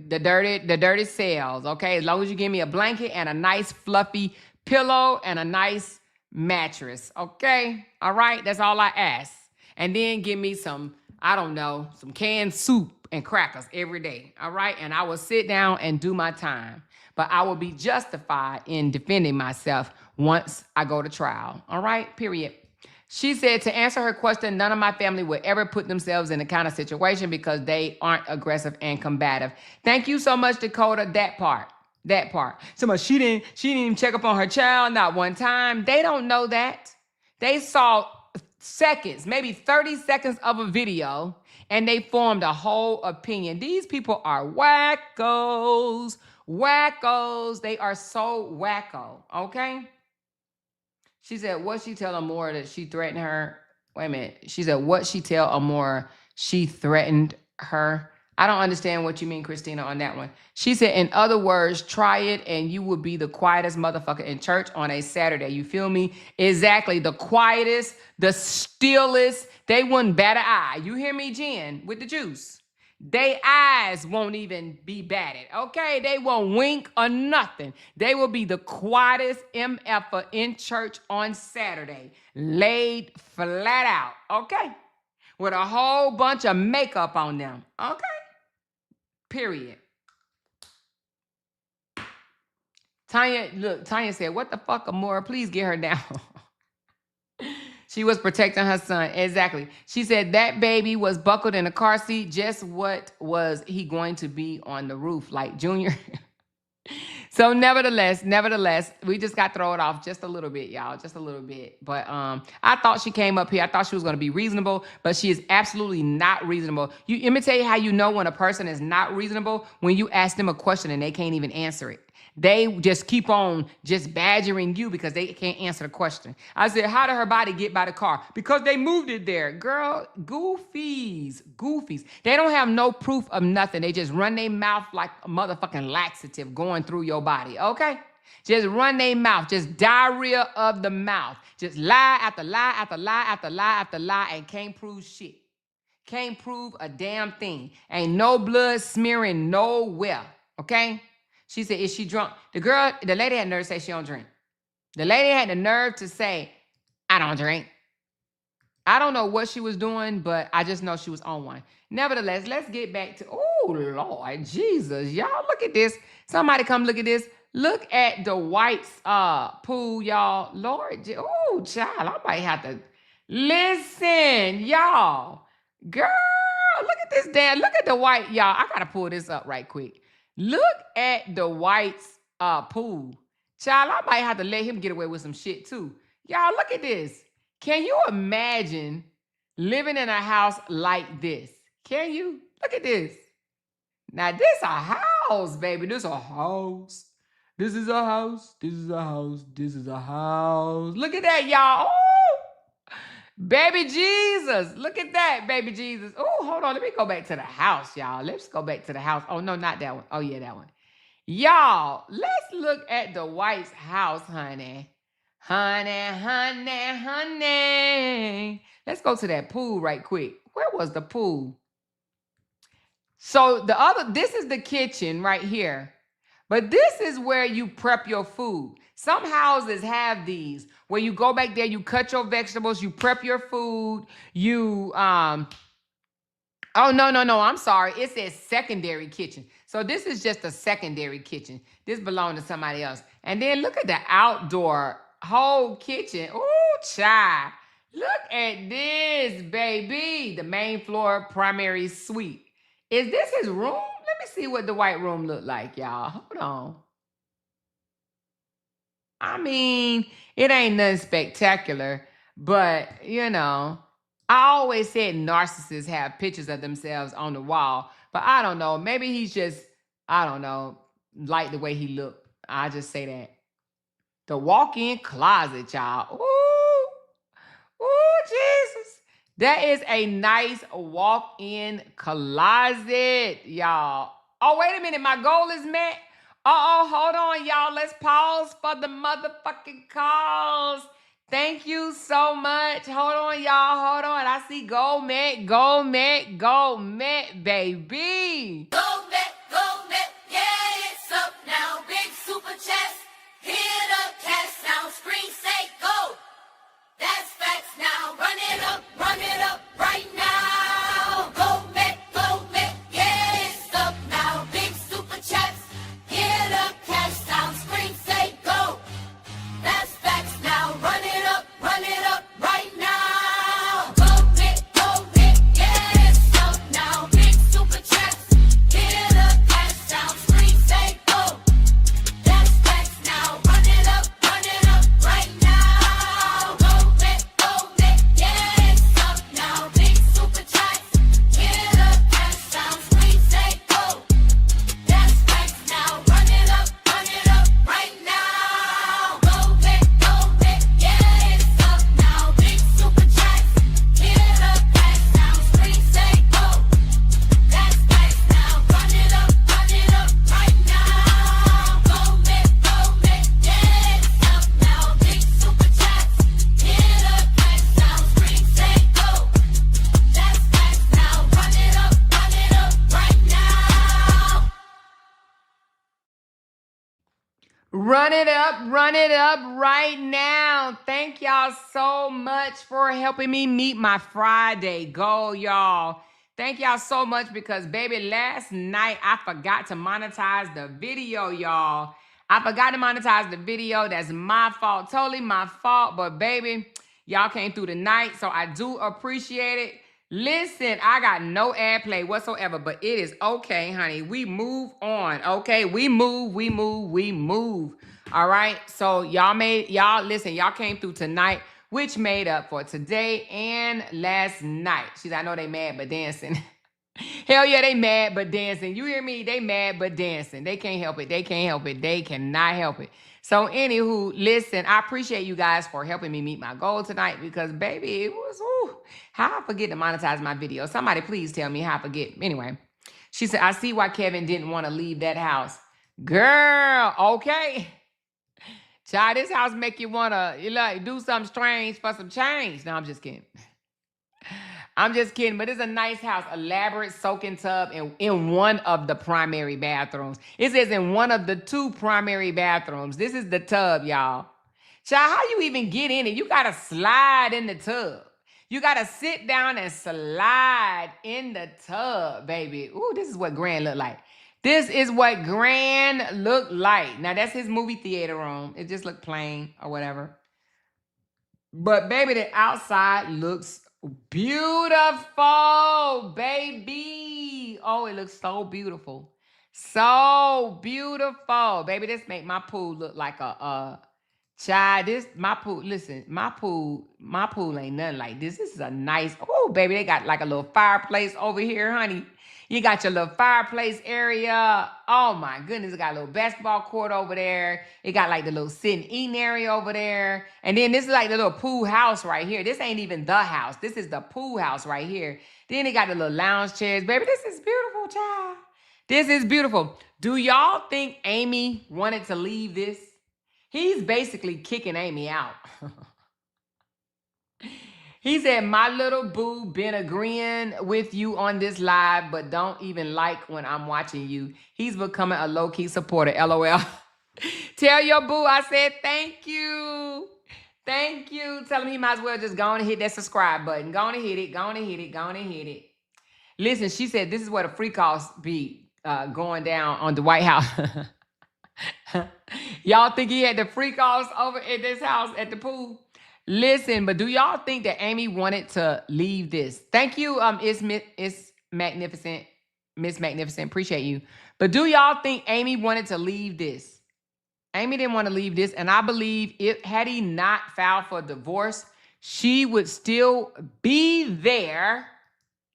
the dirty cells, okay? As long as you give me a blanket and a nice fluffy pillow and a nice mattress, okay? All right, that's all I ask. And then give me some, I don't know, some canned soup and crackers every day, all right? And I will sit down and do my time. But I will be justified in defending myself once I go to trial, all right? Period. She said, to answer her question, none of my family would ever put themselves in the kind of situation because they aren't aggressive and combative. Thank you so much, Dakota, that part. So much she didn't even check up on her child, not one time. They don't know that. They saw seconds, maybe 30 seconds of a video, and they formed a whole opinion. These people are wackos. Wackos. They are so wacko, okay? She said, what she tell Amor that she threatened her? Wait a minute. She said, what she tell Amor she threatened her? I don't understand what you mean, Christina, on that one. She said, in other words, try it and you will be the quietest motherfucker in church on a Saturday. You feel me? Exactly. The quietest, the stillest. They wouldn't bat an eye. You hear me, Jen, with the juice? They eyes won't even be batted, okay? They won't wink or nothing. They will be the quietest MFer in church on Saturday, laid flat out, okay? With a whole bunch of makeup on them, okay? Period. Tanya said, what the fuck, Amora? Please get her down. She was protecting her son. Exactly. She said that baby was buckled in a car seat. Just what was he going to be on the roof, like Junior? So nevertheless, we just got to throw it off just a little bit, y'all, just a little bit. But I thought she came up here. I thought she was going to be reasonable, but she is absolutely not reasonable. Let me tell you how you know when a person is not reasonable, when you ask them a question and they can't even answer it. They just keep on just badgering you because they can't answer the question. I said, how did her body get by the car? Because they moved it there. Girl, goofies. They don't have no proof of nothing. They just run their mouth like a motherfucking laxative going through your body, okay? Just run their mouth, just diarrhea of the mouth. Just lie after lie after lie after lie after lie and can't prove shit. Can't prove a damn thing. Ain't no blood smearing nowhere, okay? She said, is she drunk? The lady had nerve to say she don't drink. The lady had the nerve to say, I don't drink. I don't know what she was doing, but I just know she was on one. Nevertheless, let's get back to, oh, Lord Jesus. Y'all look at this. Somebody come look at this. Look at the White's pool, y'all. Lord, oh, child, I might have to listen, y'all. Girl, look at this damn. Look at the White, y'all. I gotta pull this up right quick. Look at the White's pool. Child, I might have to let him get away with some shit too. Y'all, look at this. Can you imagine living in a house like this? Can you? Look at this. Now, this a house, baby. This a house. This is a house. This is a house. This is a house. Look at that, y'all. Oh, baby Jesus. Look at that, baby Jesus. Oh, hold on. Let me go back to the house, y'all. Let's go back to the house. Oh, no, not that one. Oh, yeah, that one. Y'all, let's look at the White's house, honey. Honey. Let's go to that pool right quick. Where was the pool? So this is the kitchen right here. But this is where you prep your food. Some houses have these where you go back there, you cut your vegetables, you prep your food, oh, no, I'm sorry. It says secondary kitchen. So this is just a secondary kitchen. This belongs to somebody else. And then look at the outdoor whole kitchen. Ooh, child. Look at this, baby. The main floor primary suite. Is this his room? Let me see what the White room look like, y'all. Hold on. I mean, it ain't nothing spectacular, but, I always said narcissists have pictures of themselves on the wall, but I don't know. Maybe he's just, I don't know, like the way he looked. I just say that. The walk-in closet, y'all. Ooh, Jesus. That is a nice walk-in closet, y'all. Oh, wait a minute. My goal is met. Hold on, y'all. Let's pause for the motherfucking calls. Thank you so much. Hold on, y'all. Hold on. I see go met, baby. Go met, yeah, it's up now. Big super chest, hit up, cash now. Screen say go. That's facts now. Run it up right now. Go met, yeah, it's up now. Big super chest, hit up, cash now. Screen say go. That's facts now. Run it up right now. Go met, yeah, it's up now. Big super chest, hit up, cash now. Screen say go. That's facts now. Run it up right now. Go met, yeah, it's up now. Big super chest, hit up, cash now. Screen say go. That's facts now. Run it up right now. Go met, yeah, it's up now. Big super chest, hit up, cash now. Screen say go. That's facts now. Run it up right now. Go met, yeah, it's up now. Big super chest, hit up, cash now. Screen say go. That's facts now. Run it up right now. Run it up right now. Thank y'all so much for helping me meet my Friday goal, y'all. Thank y'all so much because, baby, last night I forgot to monetize the video, y'all. I forgot to monetize the video. That's my fault. Totally my fault. But, baby, y'all came through the night, so I do appreciate it. Listen, I got no ad play whatsoever, but it is okay, honey. We move on, okay? We move. All right? So y'all came through tonight, which made up for today and last night. She's, I know they mad but dancing. Hell yeah, they mad but dancing. You hear me? They mad but dancing. They can't help it. They cannot help it. So anywho, listen, I appreciate you guys for helping me meet my goal tonight because, baby, it was, how I forget to monetize my video. Somebody please tell me how I forget. Anyway, she said, I see why Kevin didn't want to leave that house. Girl, okay. Child, this house make you want to do something strange for some change. No, I'm just kidding. But it's a nice house, elaborate soaking tub in one of the primary bathrooms. It says in one of the two primary bathrooms. This is the tub, y'all. Child, how you even get in it? You got to slide in the tub. You got to sit down and slide in the tub, baby. Ooh, this is what Grand look like. This is what grand looked like. Now, that's his movie theater room. It just looked plain or whatever. But, baby, the outside looks beautiful, baby. Oh, it looks so beautiful. So beautiful. Baby, this make my pool look like a child. This, my pool, listen, my pool ain't nothing like this. This is a nice, oh, baby, they got like a little fireplace over here, honey. You got your little fireplace area. Oh my goodness, it got a little basketball court over there. It got like the little sitting eating area over there. And then this is like the little pool house right here. This ain't even the house. This is the pool house right here. Then it got the little lounge chairs. Baby, this is beautiful, child. This is beautiful. Do y'all think Amy wanted to leave this? He's basically kicking Amy out. He said, my little boo been agreeing with you on this live, but don't even like when I'm watching you. He's becoming a low-key supporter, LOL. Tell your boo I said thank you. Thank you. Tell him he might as well just go on and hit that subscribe button. Go on and hit it. Go on and hit it. Go on and hit it. Listen, she said this is where the free calls be going down on Dwight Howard. Y'all think he had the free calls over at this house at the pool? Listen, but do y'all think that Amy wanted to leave this? Thank you, it's Magnificent, Miss Magnificent. Appreciate you. But do y'all think Amy wanted to leave this? Amy didn't want to leave this, and I believe had he not filed for divorce, she would still be there,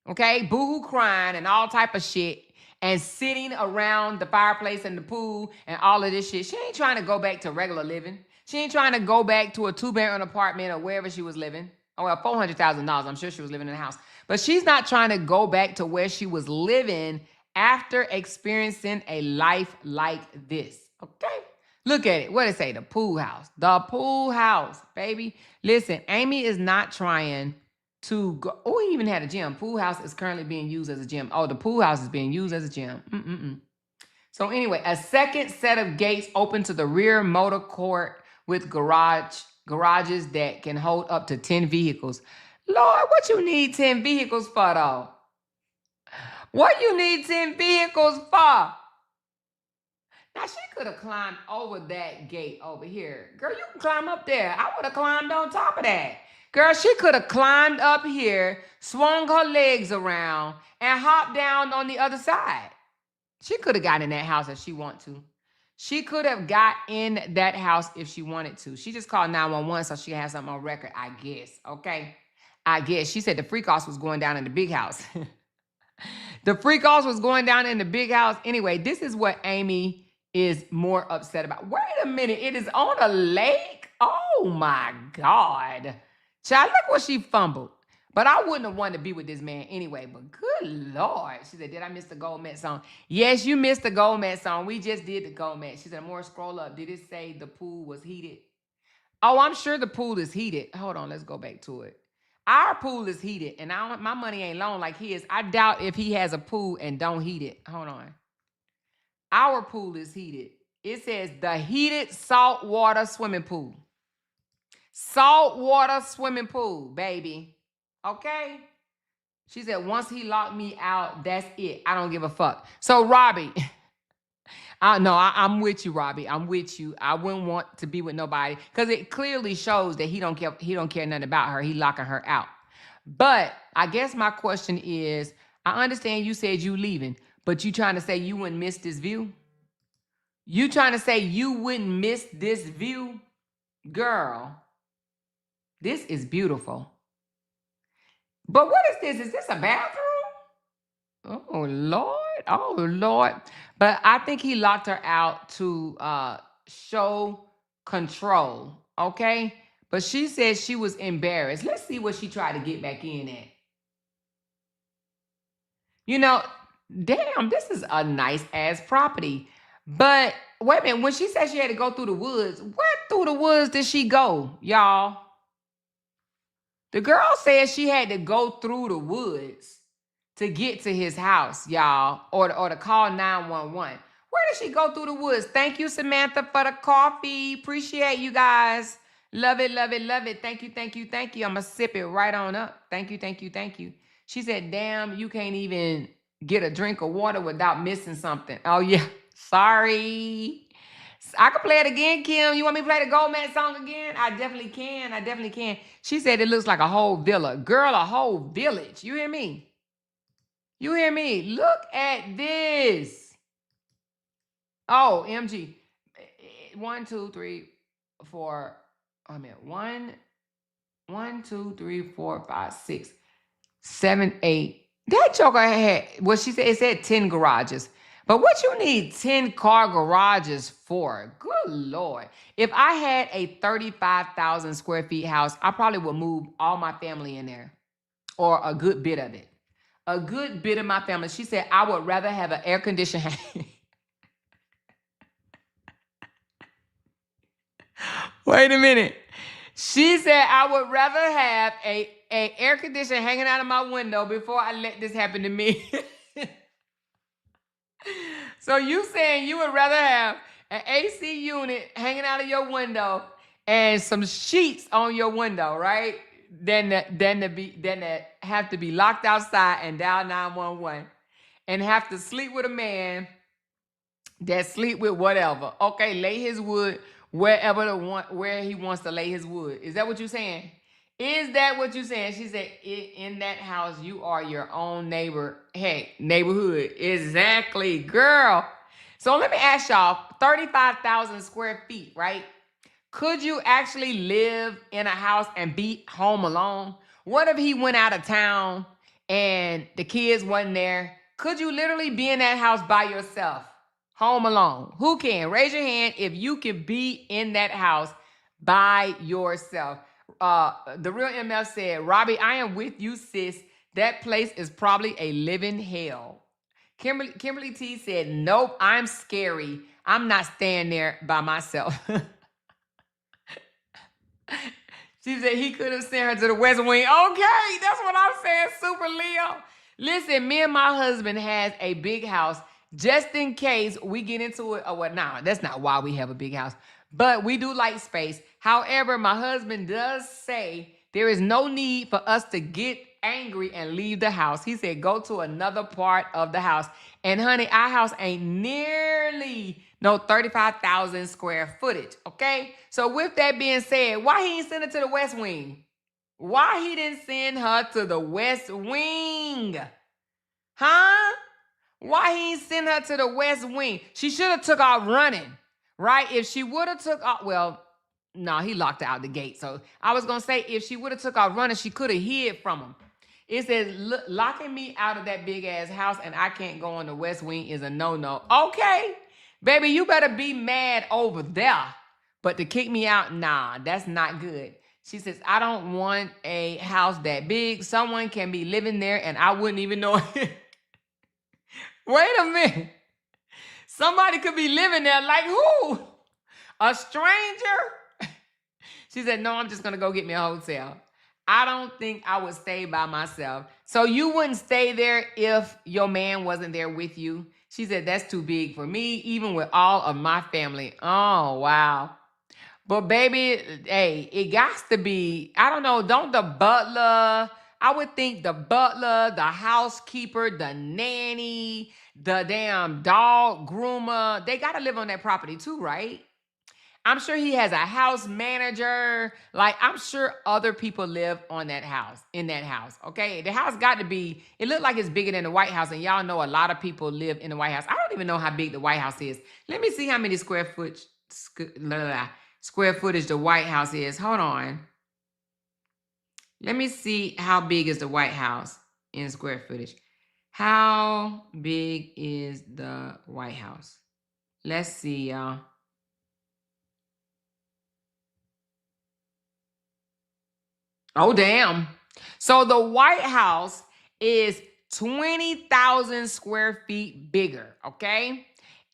okay, boo-hoo crying and all type of shit, and sitting around the fireplace and the pool and all of this shit. She ain't trying to go back to regular living. She ain't trying to go back to a 2-bedroom apartment or wherever she was living. Oh, well, $400,000. I'm sure she was living in a house. But she's not trying to go back to where she was living after experiencing a life like this. Okay? Look at it. What did it say? The pool house. The pool house, baby. Listen, Amy is not trying to go. Oh, he even had a gym. Pool house is currently being used as a gym. Oh, the pool house is being used as a gym. So anyway, a second set of gates open to the rear motor court with garages that can hold up to 10 vehicles. Lord, what you need 10 vehicles for, though? What you need 10 vehicles for? Now, she could have climbed over that gate over here. Girl, you can climb up there. I would have climbed on top of that. Girl, she could have climbed up here, swung her legs around, and hopped down on the other side. She could have gotten in that house if she wanted to. She could have got in that house if she wanted to. She just called 911 so she has something on record, I guess. Okay? I guess. She said the free cost was going down in the big house. The free cost was going down in the big house. Anyway, this is what Amy is more upset about. Wait a minute. It is on a lake? Oh, my God. Child, look what she fumbled. But I wouldn't have wanted to be with this man anyway. But good Lord. She said, did I miss the Gold Met song? Yes, you missed the Gold Met song. We just did the Gold Met. She said, more scroll up. Did it say the pool was heated? Oh, I'm sure the pool is heated. Hold on. Let's go back to it. Our pool is heated. And my money ain't long like his. I doubt if he has a pool and don't heat it. Hold on. Our pool is heated. It says the heated saltwater swimming pool. Saltwater swimming pool, baby. Okay? She said, once he locked me out, that's it. I don't give a fuck. So, Robbie, I'm with you, Robbie. I'm with you. I wouldn't want to be with nobody because it clearly shows that he don't care nothing about her. He locking her out. But I guess my question is, I understand you said you leaving, but you trying to say you wouldn't miss this view? You trying to say you wouldn't miss this view? Girl, this is beautiful. But what is this? Is this a bathroom? Oh, Lord. Oh, Lord. But I think he locked her out to show control, okay? But she said she was embarrassed. Let's see what she tried to get back in at. You know, damn, this is a nice-ass property. But wait a minute. When she said she had to go through the woods, where through the woods did she go, y'all? The girl said she had to go through the woods to get to his house, y'all, or to call 911. Where did she go through the woods? Thank you, Samantha, for the coffee. Appreciate you guys. Love it, love it, love it. Thank you, thank you, thank you. I'm going to sip it right on up. Thank you, thank you, thank you. She said, damn, you can't even get a drink of water without missing something. Oh, yeah. Sorry. I can play it again, Kim. You want me to play the Goldman song again? I definitely can. I definitely can. She said it looks like a whole villa. Girl, a whole village. You hear me? You hear me? Look at this. Oh, MG. 1, 2, 3, 4. I mean, 1, 2, 3, 4, 5, 6, 7, 8. That joker had, well, she said, it said 10 garages. But what you need 10 car garages for? Good Lord. If I had a 35,000 square feet house, I probably would move all my family in there, or a good bit of it. A good bit of my family. She said, I would rather have an air conditioner. Wait a minute. She said, I would rather have a air conditioner hanging out of my window before I let this happen to me. So you saying you would rather have an AC unit hanging out of your window and some sheets on your window, right? Than to have to be locked outside and dial 911 and have to sleep with a man that sleep with whatever. Okay, lay his wood where he wants to lay his wood. Is that what you're saying? Is that what you're saying? She said, in that house, you are your own neighbor. Hey, neighborhood. Exactly, girl. So let me ask y'all, 35,000 square feet, right? Could you actually live in a house and be home alone? What if he went out of town and the kids wasn't there? Could you literally be in that house by yourself, home alone? Who can? Raise your hand if you can be in that house by yourself. The real MF said, Robbie, I am with you, sis. That place is probably a living hell. Kimberly T said, nope, I'm scary. I'm not staying there by myself. She said he could have sent her to the West Wing. Okay, that's what I'm saying, Super Leo. Listen, me and my husband has a big house just in case we get into it or what. Nah, that's not why we have a big house. But we do like space. However, my husband does say there is no need for us to get angry and leave the house. He said, go to another part of the house. And honey, our house ain't nearly no 35,000 square footage, okay? So with that being said, why he ain't send her to the West Wing? Why he didn't send her to the West Wing? Huh? Why he ain't send her to the West Wing? She should have took off running, right? If she would have took off, well, no, he locked her out the gate. So I was going to say, if she would have took off running, she could have hid from him. It says, locking me out of that big ass house and I can't go on the West Wing is a no-no. Okay, baby, you better be mad over there. But to kick me out, nah, that's not good. She says, I don't want a house that big. Someone can be living there and I wouldn't even know it. Wait a minute. Somebody could be living there. Like who? A stranger? She said, no, I'm just going to go get me a hotel. I don't think I would stay by myself. So you wouldn't stay there if your man wasn't there with you? She said, that's too big for me, even with all of my family. Oh, wow. But baby, hey, it got to be, I don't know, don't the butler, I would think the butler, the housekeeper, the nanny, the damn dog groomer, they got to live on that property too, right? I'm sure he has a house manager. Like, I'm sure other people live on that house, in that house, okay? The house got to be, it looked like it's bigger than the White House, and y'all know a lot of people live in the White House. I don't even know how big the White House is. Let me see how many square footage the White House is. Hold on. Let me see how big is the White House in square footage. How big is the White House? Let's see, y'all. Oh, damn. So the White House is 20,000 square feet bigger, okay?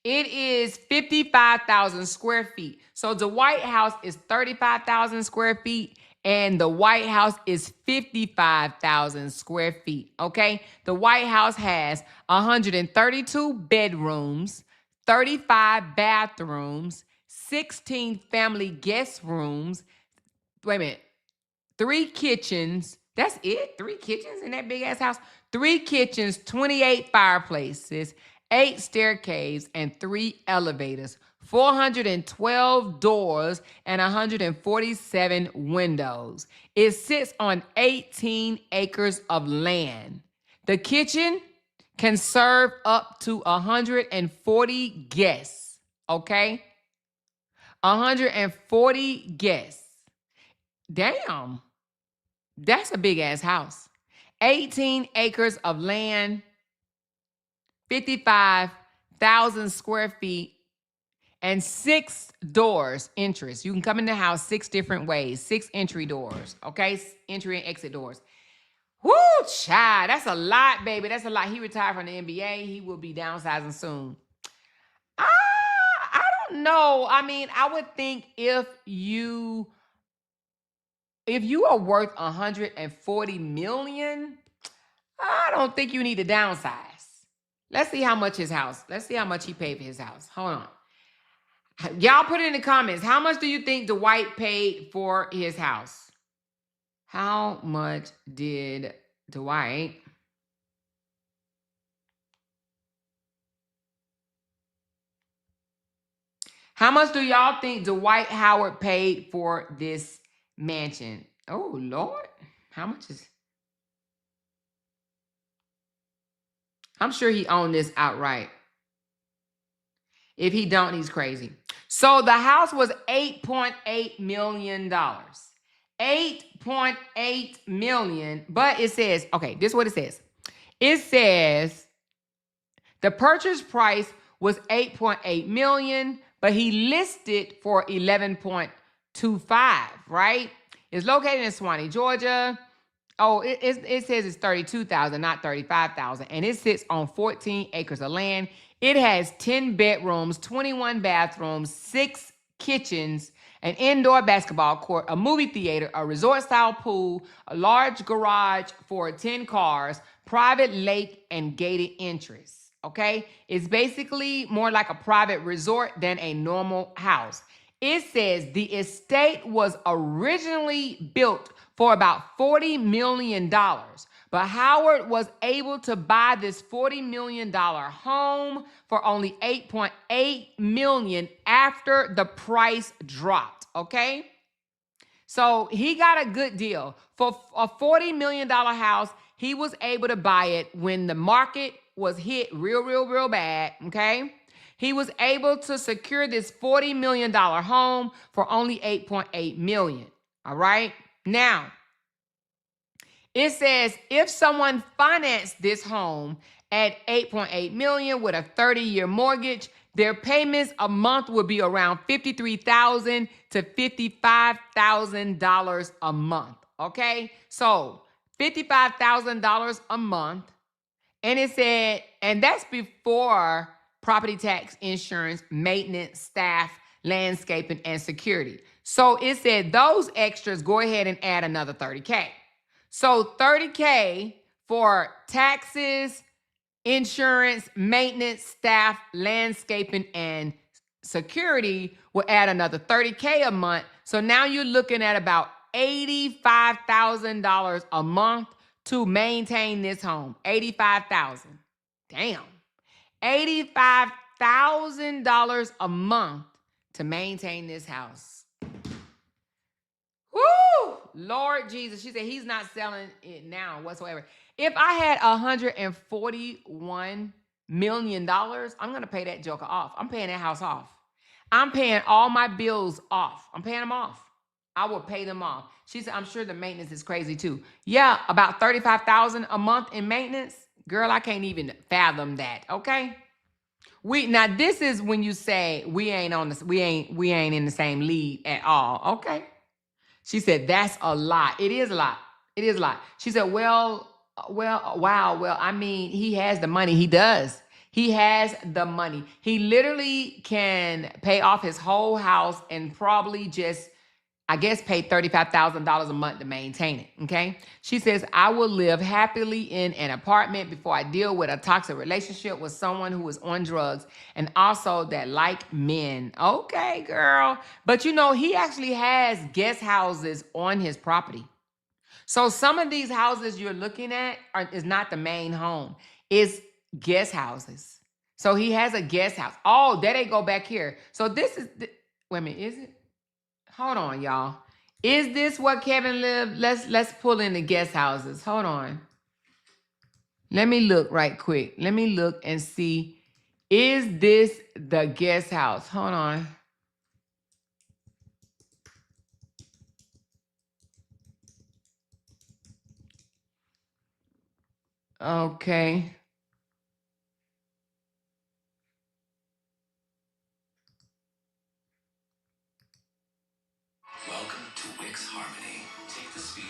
It is 55,000 square feet. So the White House is 35,000 square feet and the White House is 55,000 square feet, okay? The White House has 132 bedrooms, 35 bathrooms, 16 family guest rooms. Wait a minute. 3 kitchens, That's it? 3 kitchens in that big ass house? 3 kitchens, 28 fireplaces, 8 staircases, and 3 elevators, 412 doors, and 147 windows. It sits on 18 acres of land. The kitchen can serve up to 140 guests, okay? 140 guests. Damn. That's a big ass house. 18 acres of land, 55,000 square feet, and 6 doors entrance. You can come in the house 6 different ways, 6 entry doors, okay? Entry and exit doors. Woo, child, that's a lot, baby. That's a lot. He retired from the NBA. He will be downsizing soon. I don't know. I mean, I would think if you are worth 140 million, I don't think you need to downsize. Let's see how much his house. Let's see how much he paid for his house. Hold on. Y'all put it in the comments. How much do you think Dwight paid for his house? How much did Dwight How much do y'all think Dwight Howard paid for this mansion? Oh, Lord. How much is... I'm sure he owned this outright. If he don't, he's crazy. So the house was $8.8 million. $8.8 million. But it says, okay, this is what it says. It says the purchase price was $8.8 million, but he listed for $11.25, right? It's located in Stonii, Georgia. Oh, it says it's $32,000, not $35,000. And it sits on 14 acres of land. It has 10 bedrooms, 21 bathrooms, 6 kitchens, an indoor basketball court, a movie theater, a resort-style pool, a large garage for 10 cars, private lake, and gated entrance, okay? It's basically more like a private resort than a normal house. It says the estate was originally built for about $40 million, but Howard was able to buy this $40 million home for only $8.8 million after the price dropped, okay? So he got a good deal. For a $40 million house, he was able to buy it when the market was hit real bad, okay? He was able to secure this $40 million home for only $8.8 million, all right? Now, it says if someone financed this home at $8.8 million with a 30-year mortgage, their payments a month would be around $53,000 to $55,000 a month, okay? So $55,000 a month. And it said, and that's before property tax, insurance, maintenance, staff, landscaping, and security. So it said those extras, go ahead and add another $30K. So $30K for taxes, insurance, maintenance, staff, landscaping, and security will add another $30K a month. So now you're looking at about $85,000 a month to maintain this home. $85,000. Damn. $85,000 a month to maintain this house. Woo! Lord Jesus. She said he's not selling it now whatsoever. If I had $141 million, I'm going to pay that joker off. I'm paying that house off. I'm paying all my bills off. I'm paying them off. I will pay them off. She said, I'm sure the maintenance is crazy too. Yeah, about $35,000 a month in maintenance. Girl, I can't even fathom that, okay? Now this is when you say we ain't in the same league at all, okay? She said, that's a lot. It is a lot. It is a lot. She said, wow. I mean, he has the money. He does. He has the money. He literally can pay off his whole house and probably just, I guess, pay $35,000 a month to maintain it, okay? She says, I will live happily in an apartment before I deal with a toxic relationship with someone who is on drugs and also that like men. Okay, girl. But you know, he actually has guest houses on his property. So some of these houses you're looking at is not the main home. It's guest houses. So he has a guest house. Oh, there they go back here. So this is, wait a minute, is it? Hold on, y'all. Is this what Kevin lived? Let's pull in the guest houses. Hold on. Let me look right quick. Let me look and see. Is this the guest house? Hold on. Okay.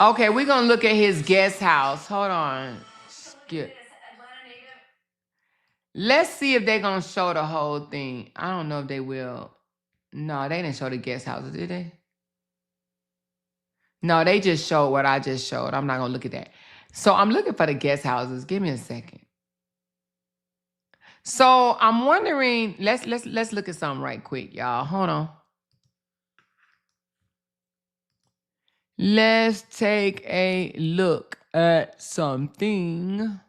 Okay, we're gonna look at his guest house. Hold on. Skip. Let's see if they're gonna show the whole thing. I don't know if they will. No, they didn't show the guest houses, did they? No, they just showed what I just showed. I'm not gonna look at that. So I'm looking for the guest houses. Give me a second. So I'm wondering, let's look at something right quick, y'all. Hold on. Let's take a look at something.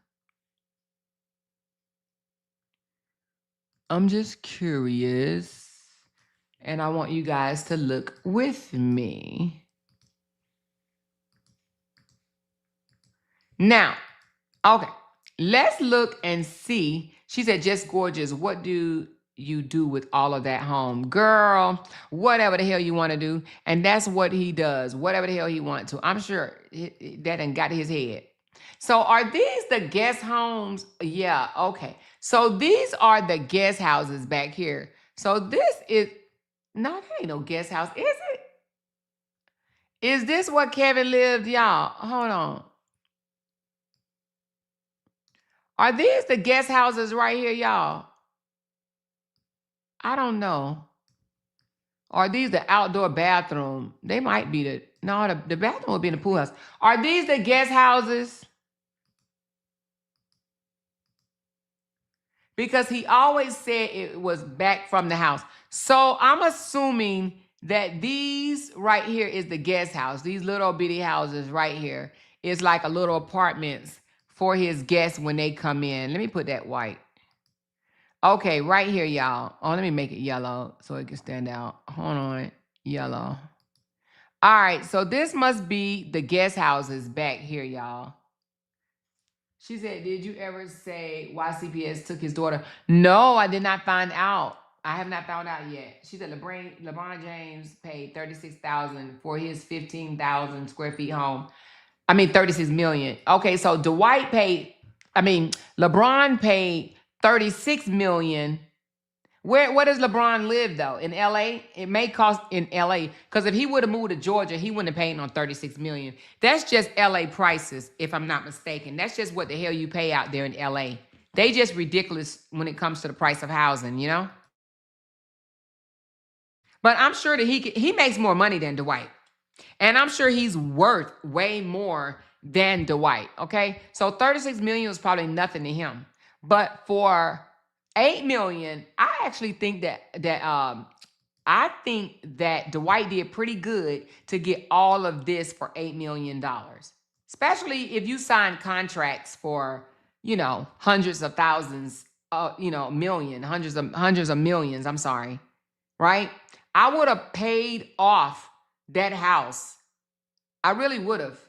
I'm just curious, and I want you guys to look with me. Now, okay, let's look and see. She said, just gorgeous. What do you do with all of that home? Girl, whatever the hell you want to do. And that's what he does, whatever the hell he wants to. I'm sure that done got his head. So are these the guest homes? Yeah, okay. So these are the guest houses back here. So this is, no, that ain't no guest house, is it? Is this what Kevin lived, y'all? Hold on. Are these the guest houses right here, y'all? I don't know. Are these the outdoor bathroom? They might be the, no, the bathroom would be in the pool house. Are these the guest houses? Because he always said it was back from the house. So I'm assuming that these right here is the guest house. These little bitty houses right here is like a little apartments for his guests when they come in. Let me put that white. Okay, right here, y'all. Oh, let me make it yellow so it can stand out. Hold on, yellow. All right, so this must be the guest houses back here, y'all. She said, did you ever say why CPS took his daughter? No, I did not find out. I have not found out yet. She said LeBron James paid $36,000 for his 15,000 square feet home. I mean, 36 million. Okay, so LeBron paid 36 million. Where does LeBron live though? In LA? It may cost in LA. Because if he would have moved to Georgia, he wouldn't have paid on 36 million. That's just LA prices, if I'm not mistaken. That's just what the hell you pay out there in LA. They just ridiculous when it comes to the price of housing, you know? But I'm sure that he makes more money than Dwight. And I'm sure he's worth way more than Dwight, okay? So 36 million was probably nothing to him. But for 8 million, I actually think that Dwight did pretty good to get all of this for $8 million. Especially if you sign contracts for, hundreds of thousands, hundreds of millions, I'm sorry, right? I would have paid off that house. I really would have.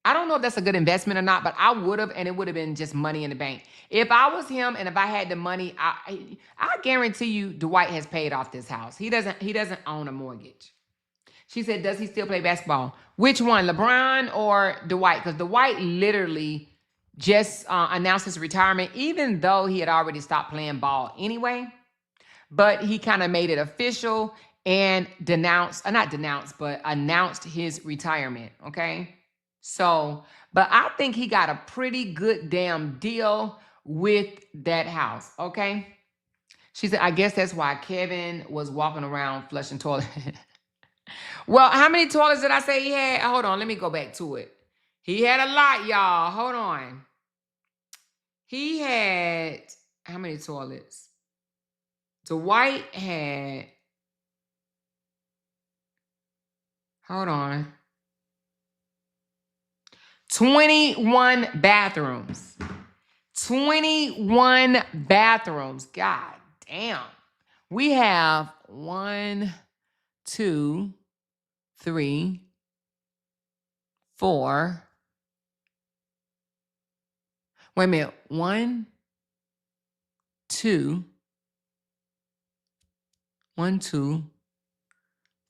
I don't know if that's a good investment or not, but I would have, and it would have been just money in the bank. If I was him and if I had the money, I guarantee you Dwight has paid off this house. He doesn't own a mortgage. She said, does he still play basketball? Which one, LeBron or Dwight? Because Dwight literally just announced his retirement, even though he had already stopped playing ball anyway. But he kind of made it official and announced his retirement, okay? So, but I think he got a pretty good damn deal with that house, okay? She said, I guess that's why Kevin was walking around flushing toilet. Well, how many toilets did I say he had? Hold on, let me go back to it. He had a lot, y'all. Hold on. He had, how many toilets? Dwight had, hold on. 21 bathrooms. 21 bathrooms. God damn. We have 1, 2, 3, 4. Wait a minute. 1, 2, 1, 2,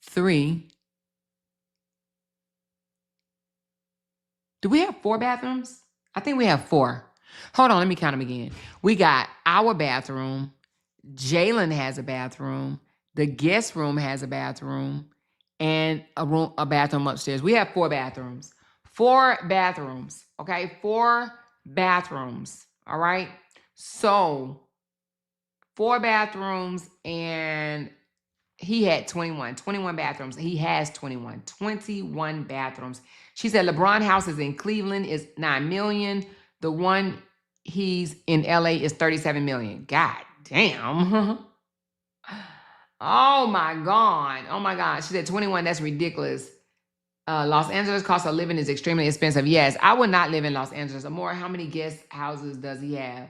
3. Do we have 4 bathrooms? I think we have 4. Hold on, let me count them again. We got our bathroom. Jalen has a bathroom. The guest room has a bathroom, and a bathroom upstairs. We have 4 bathrooms. 4 bathrooms. Okay, 4 bathrooms. All right. So 4 bathrooms, and he had 21 bathrooms. He has 21 bathrooms. She said LeBron house is in Cleveland is $9 million. The one he's in LA is $37 million. God damn. Oh my God. Oh my God. She said 21. That's ridiculous. Los Angeles cost of living is extremely expensive. Yes, I would not live in Los Angeles. Amore, how many guest houses does he have?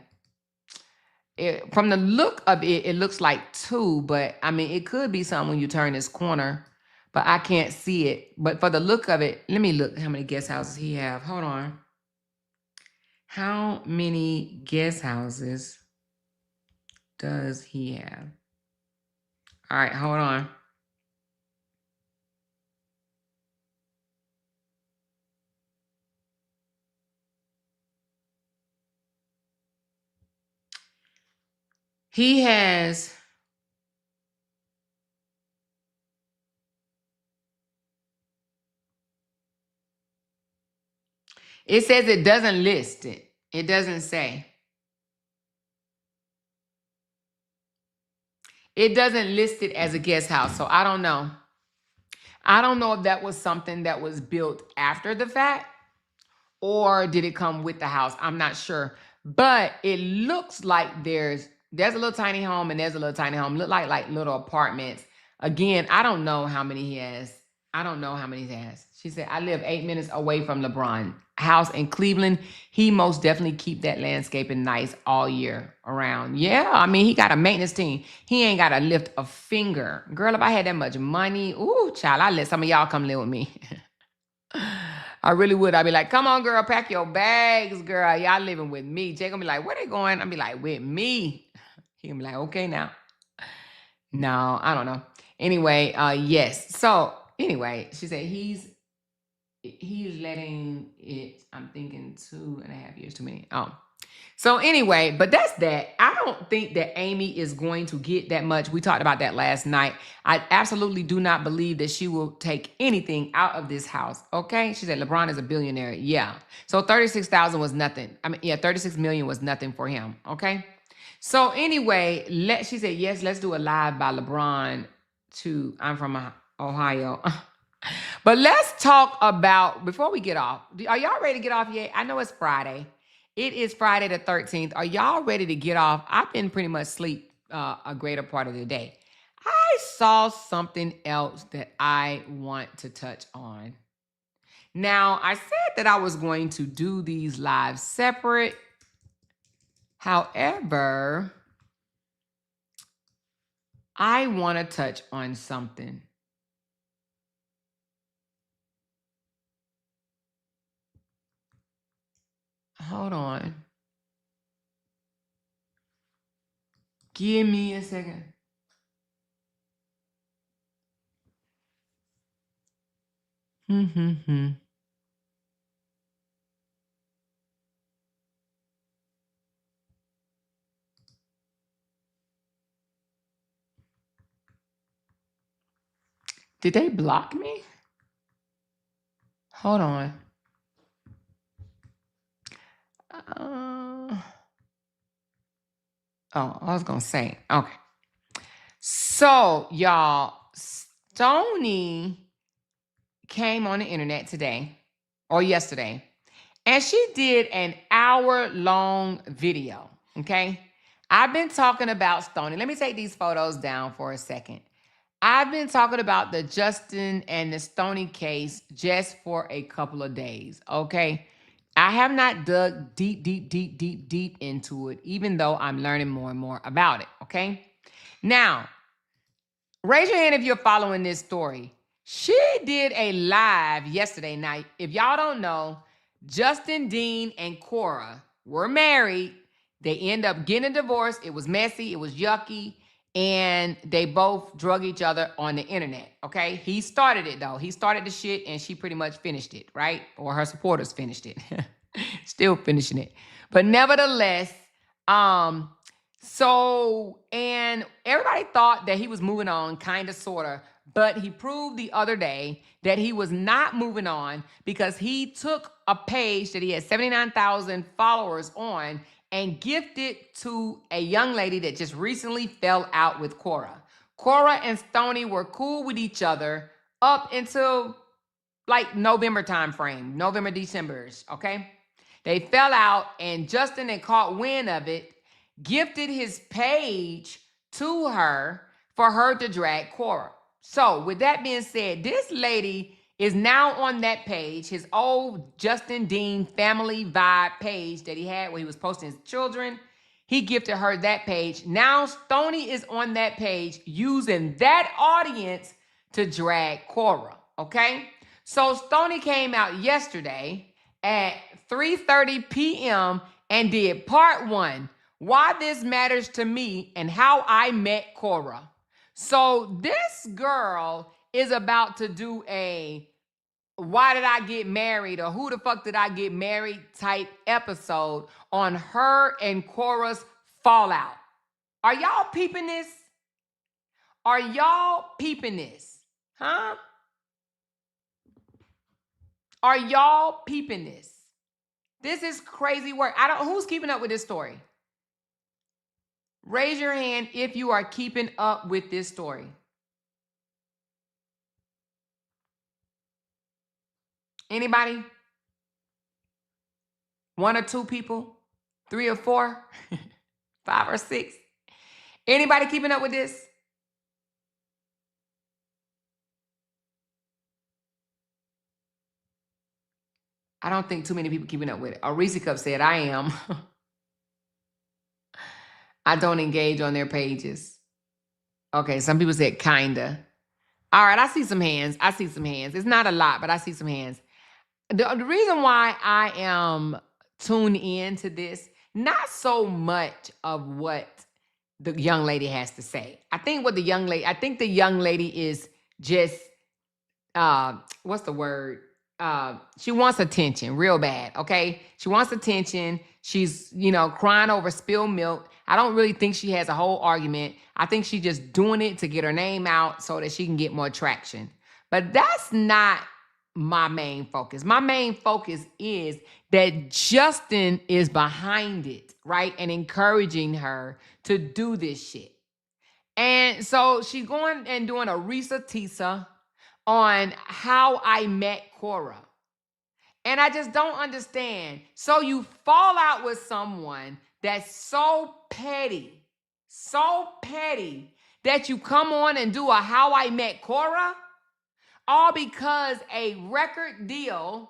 From the look of it, it looks like 2, but I mean, it could be something when you turn this corner, but I can't see it. But for the look of it, let me look how many guest houses he have. Hold on. How many guest houses does he have? All right, hold on. He has... It says it doesn't list it. It doesn't say. It doesn't list it as a guest house, so I don't know. I don't know if that was something that was built after the fact, or did it come with the house? I'm not sure. But it looks like there's a little tiny home and there's a little tiny home. Look like little apartments. Again, I don't know how many he has. I don't know how many he has. She said, I live 8 minutes away from LeBron house in Cleveland. He most definitely keep that landscaping nice all year around. Yeah, I mean, he got a maintenance team. He ain't got to lift a finger. Girl, if I had that much money, ooh, child, I'd let some of y'all come live with me. I really would. I'd be like, come on, girl, pack your bags, girl. Y'all living with me. Jay gonna be like, where they going? I'd be like, with me. He gonna be like, okay now. No, I don't know. Anyway, yes. So anyway, she said he's letting it, I'm thinking 2.5 years too many. Oh. So anyway, but that's that. I don't think that Amy is going to get that much. We talked about that last night. I absolutely do not believe that she will take anything out of this house. Okay. She said LeBron is a billionaire. Yeah. So 36,000 was nothing. I mean, yeah, 36 million was nothing for him. Okay. So anyway, she said, yes, let's do a live by LeBron I'm from Ohio. But let's talk about, before we get off, are y'all ready to get off yet? I know it's Friday. It is Friday the 13th. Are y'all ready to get off? I've been pretty much asleep a greater part of the day. I saw something else that I want to touch on. Now, I said that I was going to do these lives separate. However, I want to touch on something. Hold on. Give me a second. Did they block me? Hold on. I was going to say, okay. So, y'all, Stonii came on the internet today or yesterday, and she did an hour-long video, okay? I've been talking about Stonii. Let me take these photos down for a second. I've been talking about the Justin and the Stonii case just for a couple of days, okay? I have not dug deep into it, even though I'm learning more and more about it, okay? Now, raise your hand if you're following this story. She did a live yesterday night. If y'all don't know, Justin Dean and Korra were married. They end up getting a divorce. It was messy. It was yucky. And they both drug each other on the internet, okay? He started it, though. He started the shit, and she pretty much finished it, right? Or her supporters finished it. Still finishing it. But nevertheless, and everybody thought that he was moving on, kind of, sort of, but he proved the other day that he was not moving on because he took a page that he had 79,000 followers on and gifted to a young lady that just recently fell out with Korra. Korra and Stonii were cool with each other up until like November time frame, November, December-ish, okay? They fell out, and Justin had caught wind of it, gifted his page to her for her to drag Korra. So with that being said, this lady is now on that page, his old Justin Dean family vibe page that he had where he was posting his children. He gifted her that page. Now Stonii is on that page using that audience to drag Korra, okay? So Stonii came out yesterday at 3:30 p.m. and did part 1, Why This Matters to Me and How I Met Korra. So this girl is about to do a why did I get married or who the fuck did I get married type episode on her and Korra's fallout. Are y'all peeping this? Are y'all peeping this? Huh? Are y'all peeping this? This is crazy work. Who's keeping up with this story? Raise your hand if you are keeping up with this story. Anybody? 1 or 2 people? 3 or 4? 5 or 6? Anybody keeping up with this? I don't think too many people keeping up with it. Reese Cup said, I am. I don't engage on their pages. Okay, some people said kinda. All right, I see some hands. It's not a lot, but I see some hands. The reason why I am tuned in to this, not so much of what the young lady has to say. I think the young lady is just, what's the word? She wants attention real bad, okay? She wants attention. She's, crying over spilled milk. I don't really think she has a whole argument. I think she's just doing it to get her name out so that she can get more traction. But that's not my main focus. My main focus is that Justin is behind it, right? And encouraging her to do this shit. And so she's going and doing a Risa Tisa on How I Met Korra. And I just don't understand. So you fall out with someone that's so petty that you come on and do a How I Met Korra, all because a record deal,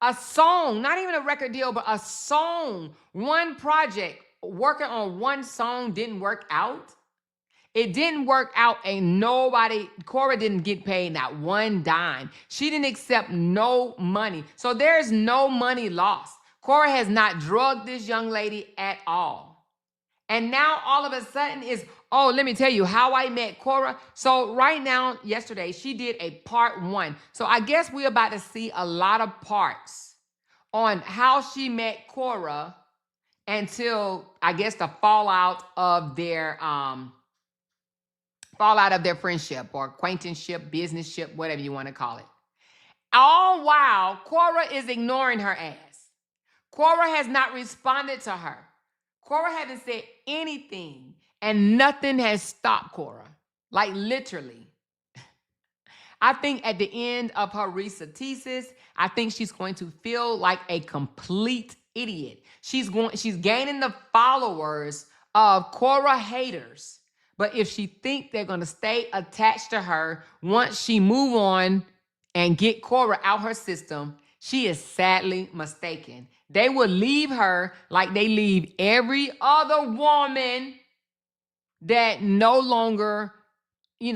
a song, not even a record deal, but a song, one project, working on one song didn't work out. It didn't work out, and Korra didn't get paid not one dime. She didn't accept no money. So there's no money lost. Korra has not drugged this young lady at all. And now all of a sudden let me tell you how I met Korra. So right now, yesterday, she did a part 1. So I guess we're about to see a lot of parts on how she met Korra until, I guess, the fallout of their friendship or acquaintanceship, businessship, whatever you want to call it. All while Korra is ignoring her ass. Korra has not responded to her. Korra hasn't said anything, and nothing has stopped Korra. Like, literally. I think at the end of her recitation, I think she's going to feel like a complete idiot. She's gaining the followers of Korra haters. But if she think they're going to stay attached to her once she move on and get Korra out her system, She is sadly mistaken. They will leave her like they leave every other woman that no longer, I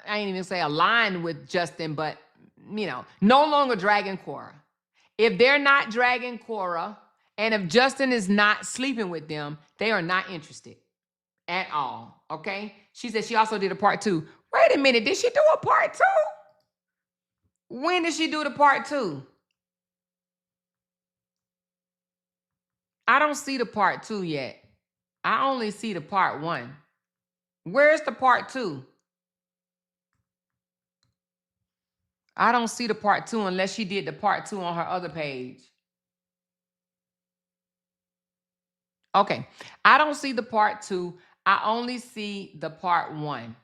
ain't even say aligned with Justin, but, no longer dragging Korra. If they're not dragging Korra, and if Justin is not sleeping with them, they are not interested at all, okay? She said she also did a part 2. Wait a minute, did she do a part 2? When did she do the part 2? I don't see the part 2 yet. I only see the part 1. Where's the part 2? I don't see the part 2 unless she did the part 2 on her other page. Okay, I don't see the part 2. I only see the part 1.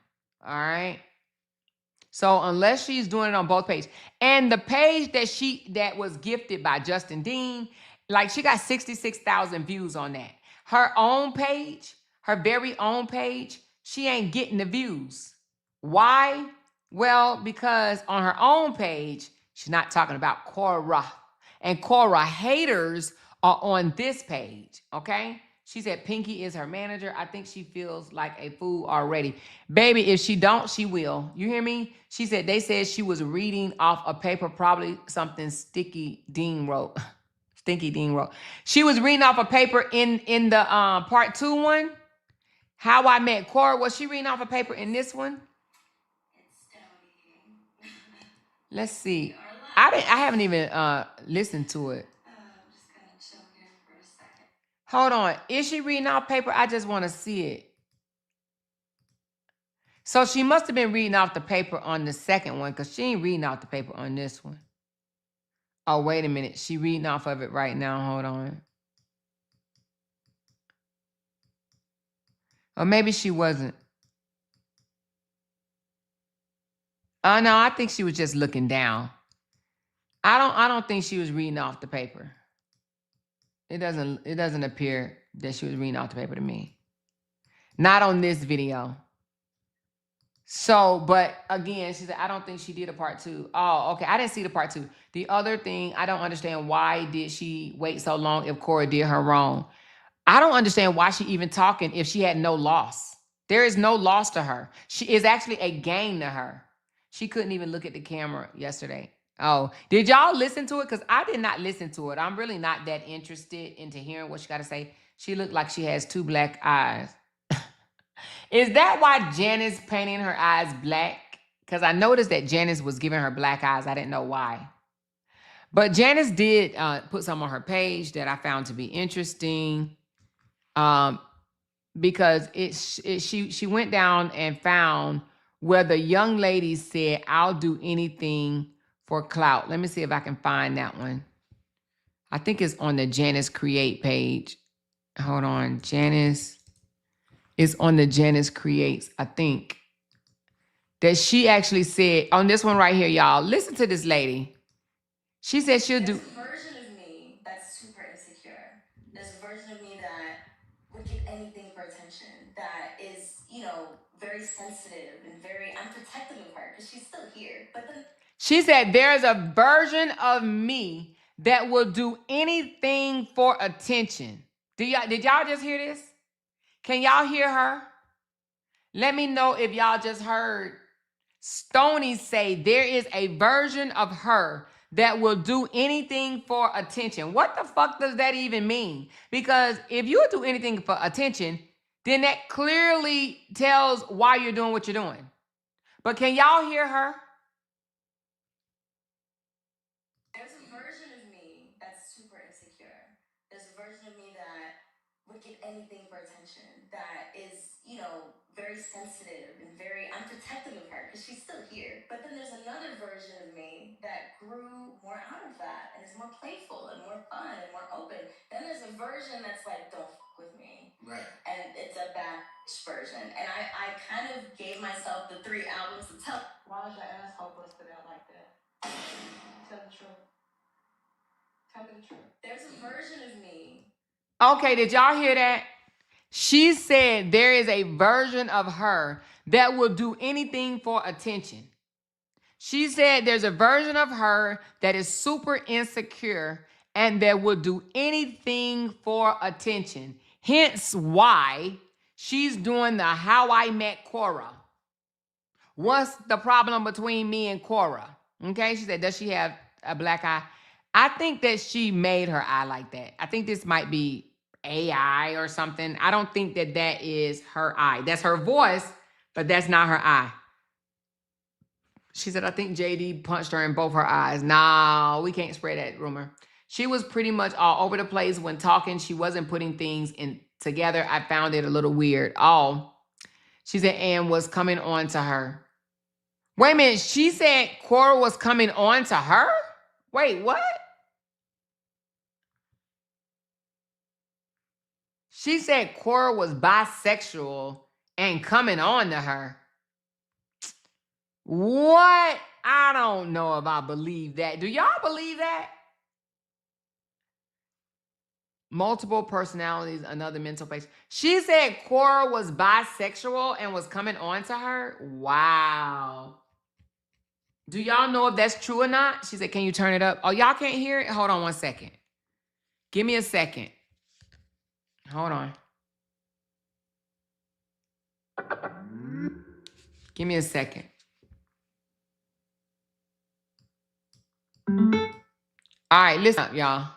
All right. So unless she's doing it on both pages, and the page that was gifted by Justin Dean, like she got 66,000 views on that. Her own page, her very own page, she ain't getting the views. Why? Well, because on her own page, she's not talking about Korra. And Korra haters are on this page, okay? She said Pinky is her manager. I think she feels like a fool already. Baby, if she don't, she will. You hear me? She said they said she was reading off a paper, probably something Stinky Dean wrote. She was reading off a paper in the part 2 one. How I Met Korra. Was she reading off a paper in this one? Let's see. I haven't even listened to it. Hold on. Is she reading off paper? I just want to see it. So she must have been reading off the paper on the second one, because she ain't reading off the paper on this one. Oh, wait a minute. She reading off of it right now. Hold on. Or maybe she wasn't. Oh no, I think she was just looking down. I don't think she was reading off the paper. It doesn't appear that she was reading off the paper to me. Not on this video. So, but again, she said, I don't think she did a part 2. Oh, okay. I didn't see the part 2. The other thing, I don't understand, why did she wait so long if Korra did her wrong? I don't understand why she even talking if she had no loss. There is no loss to her. She is actually a gain to her. She couldn't even look at the camera yesterday. Oh, did y'all listen to it? Because I did not listen to it. I'm really not that interested into hearing what she got to say. She looked like she has 2 black eyes. Is that why Janice painting her eyes black? Because I noticed that Janice was giving her black eyes. I didn't know why. But Janice did put some on her page that I found to be interesting. Because she went down and found where the young lady said, I'll do anything for clout. Let me see if I can find that one. I think it's on the Janice Create page. Hold on. Janice is on the Janice Creates, I think. That she actually said, on this one right here, y'all, listen to this lady. She said she'll do... There's a version of me that's super insecure. There's a version of me that would give anything for attention, that is, very sensitive and I'm protective of her because she's still here. But then she said there's a version of me that will do anything for attention. Did y'all just hear this? Can y'all hear her? Let me know if y'all just heard Stonii say there is a version of her that will do anything for attention. What the fuck does that even mean? Because if you do anything for attention, then that clearly tells why you're doing what you're doing. But can y'all hear her? there's a version of me that's super insecure. There's a version of me that would give anything for attention, that is, very sensitive and I'm protective of her because she's still here. But then there's another version of me that grew more out of that and is more playful and more fun and more open. Then there's a version that's like, don't fuck with me. Right. And it's a bad version. And I kind of gave myself the 3 albums to tell. Why is your asshole busted out like that? Tell the truth. Tell me the truth. There's a version of me. Okay, did y'all hear that? She said there is a version of her that will do anything for attention. She said there's a version of her that is super insecure and that will do anything for attention. Hence why she's doing the How I Met Korra. What's the problem between me and Korra? Okay, she said, does she have a black eye? I think that she made her eye like that. I think this might be AI or something. I don't think that that is her eye. That's her voice, but that's not her eye. She said, I think JD punched her in both her eyes. Nah, we can't spread that rumor. She was pretty much all over the place when talking. She wasn't putting things in together. I found it a little weird. Oh, she said Anne was coming on to her. Wait a minute. She said Korra was coming on to her? Wait, what? She said Korra was bisexual and coming on to her. What? I don't know if I believe that. Do y'all believe that? Multiple personalities, another mental place. She said Korra was bisexual and was coming on to her? Wow. Do y'all know if that's true or not? She said, can you turn it up? Oh, y'all can't hear it? Hold on one second. Give me a second. Hold on. Give me a second. All right, listen up, y'all.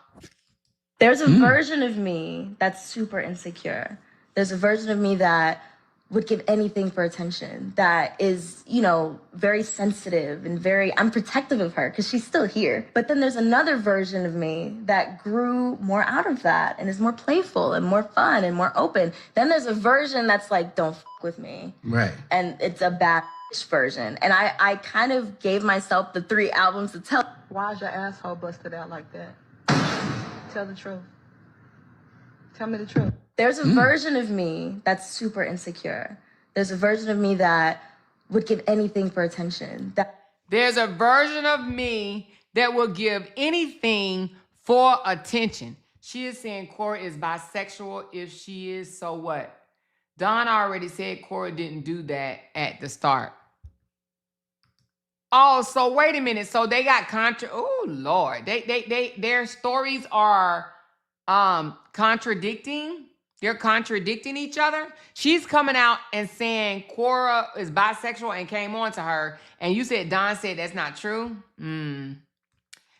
There's a version of me that's super insecure. There's a version of me that would give anything for attention, that is, you know, very sensitive and I'm protective of her because she's still here. But then there's another version of me that grew more out of that and is more playful and more fun and more open. Then there's a version that's like, don't f with me. Right. And it's a bad version. And I kind of gave myself the 3 albums to tell. Why's your asshole busted out like that? Tell the truth. Tell me the truth. There's a version of me that's super insecure. There's a version of me that would give anything for attention. There's a version of me that will give anything for attention. She is saying Korra is bisexual. If she is, so what? Don already said Korra didn't do that at the start. Oh, so wait a minute. So they got oh Lord. Their stories are contradicting. They're contradicting each other. She's coming out and saying Korra is bisexual and came on to her. And you said Don said that's not true.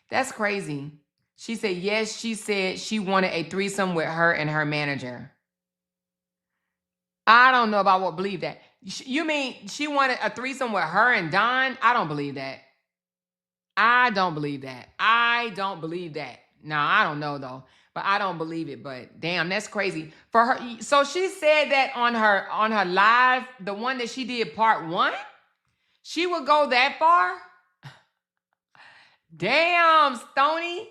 That's crazy. She said yes, she said she wanted a threesome with her and her manager. I don't know about what believe that. You mean she wanted a threesome with her and Don? I don't believe that. I don't believe that. I don't believe that. No, I don't know though. But I don't believe it. But damn, that's crazy. For her, so she said that on her live, the one that she did part 1, she would go that far? Damn, Stonii.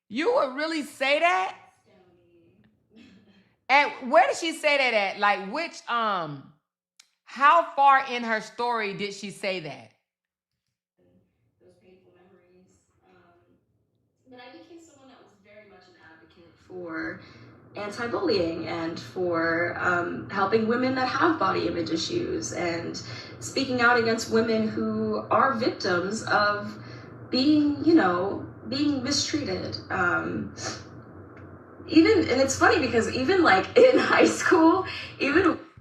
You would really say that? Where did she say that at? Like which how far in her story did she say that? Those painful memories. But I became someone that was very much an advocate for anti-bullying and for helping women that have body image issues and speaking out against women who are victims of being mistreated. And it's funny because even like in high school,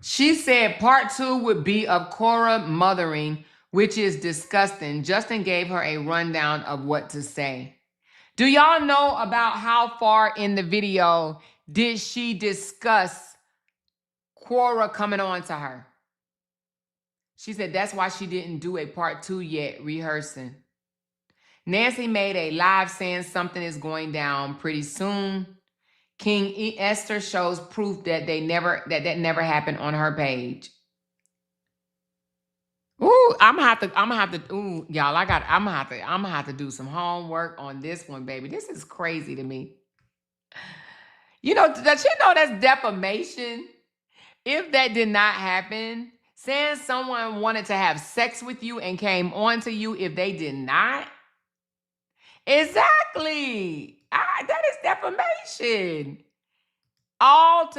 she said part 2 would be of Korra mothering, which is disgusting. Justin gave her a rundown of what to say. Do y'all know about how far in the video did she discuss Korra coming on to her? She said that's why she didn't do a part 2 yet, rehearsing. Nancy made a live saying something is going down pretty soon. King Esther shows proof that that never happened on her page. Ooh, I'm gonna have to. Ooh, y'all, I'm gonna have to do some homework on this one, baby. This is crazy to me. You know, does you know that's defamation? If that did not happen, saying someone wanted to have sex with you and came on to you if they did not. Exactly. That is defamation. All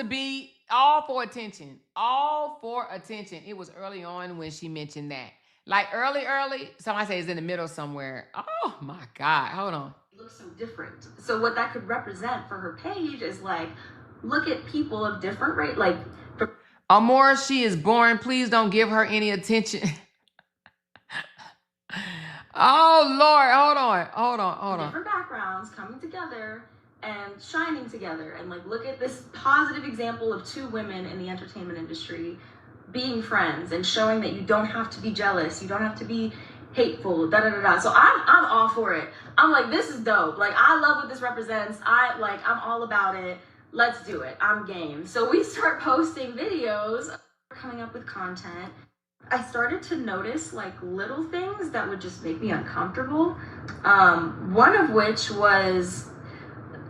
for attention. All for attention. It was early on when she mentioned that. Like early. Somebody say it's in the middle somewhere. Oh my God. Hold on. Looks so different. So what that could represent for her page is like, look at people of different rate, like. Amora, she is boring. Please don't give her any attention. Oh Lord, hold on. Different backgrounds coming together and shining together, and like, look at this positive example of two women in the entertainment industry being friends and showing that you don't have to be jealous, you don't have to be hateful, So I'm all for it. I'm like, this is dope. Like, I love what this represents. I'm all about it. Let's do it. I'm game. So we start posting videos, coming up with content. I started to notice like little things that would just make me uncomfortable. One of which was,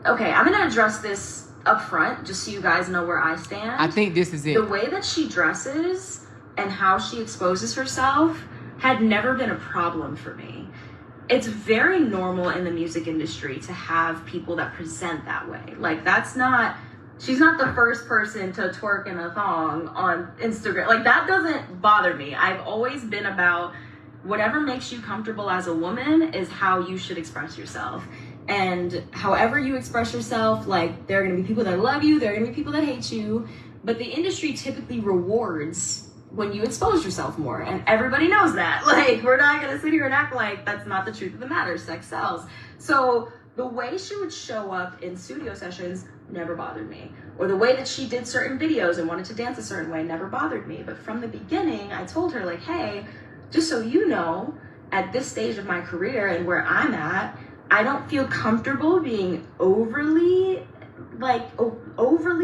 okay, I'm gonna address this up front just so you guys know where I stand. I think this is it. The way that she dresses and how she exposes herself had never been a problem for me. It's very normal in the music industry to have people that present that way. Like, she's not the first person to twerk in a thong on Instagram. Like, that doesn't bother me. I've always been about whatever makes you comfortable as a woman is how you should express yourself. And however you express yourself, like, there are gonna be people that love you, there are gonna be people that hate you, but the industry typically rewards when you expose yourself more, and everybody knows that. Like, we're not gonna sit here and act like that's not the truth of the matter. Sex sells. So the way she would show up in studio sessions never bothered me, or the way that she did certain videos and wanted to dance a certain way never bothered me. But from the beginning, I told her, like, hey, just so you know, at this stage of my career and where I'm at, I don't feel comfortable being overly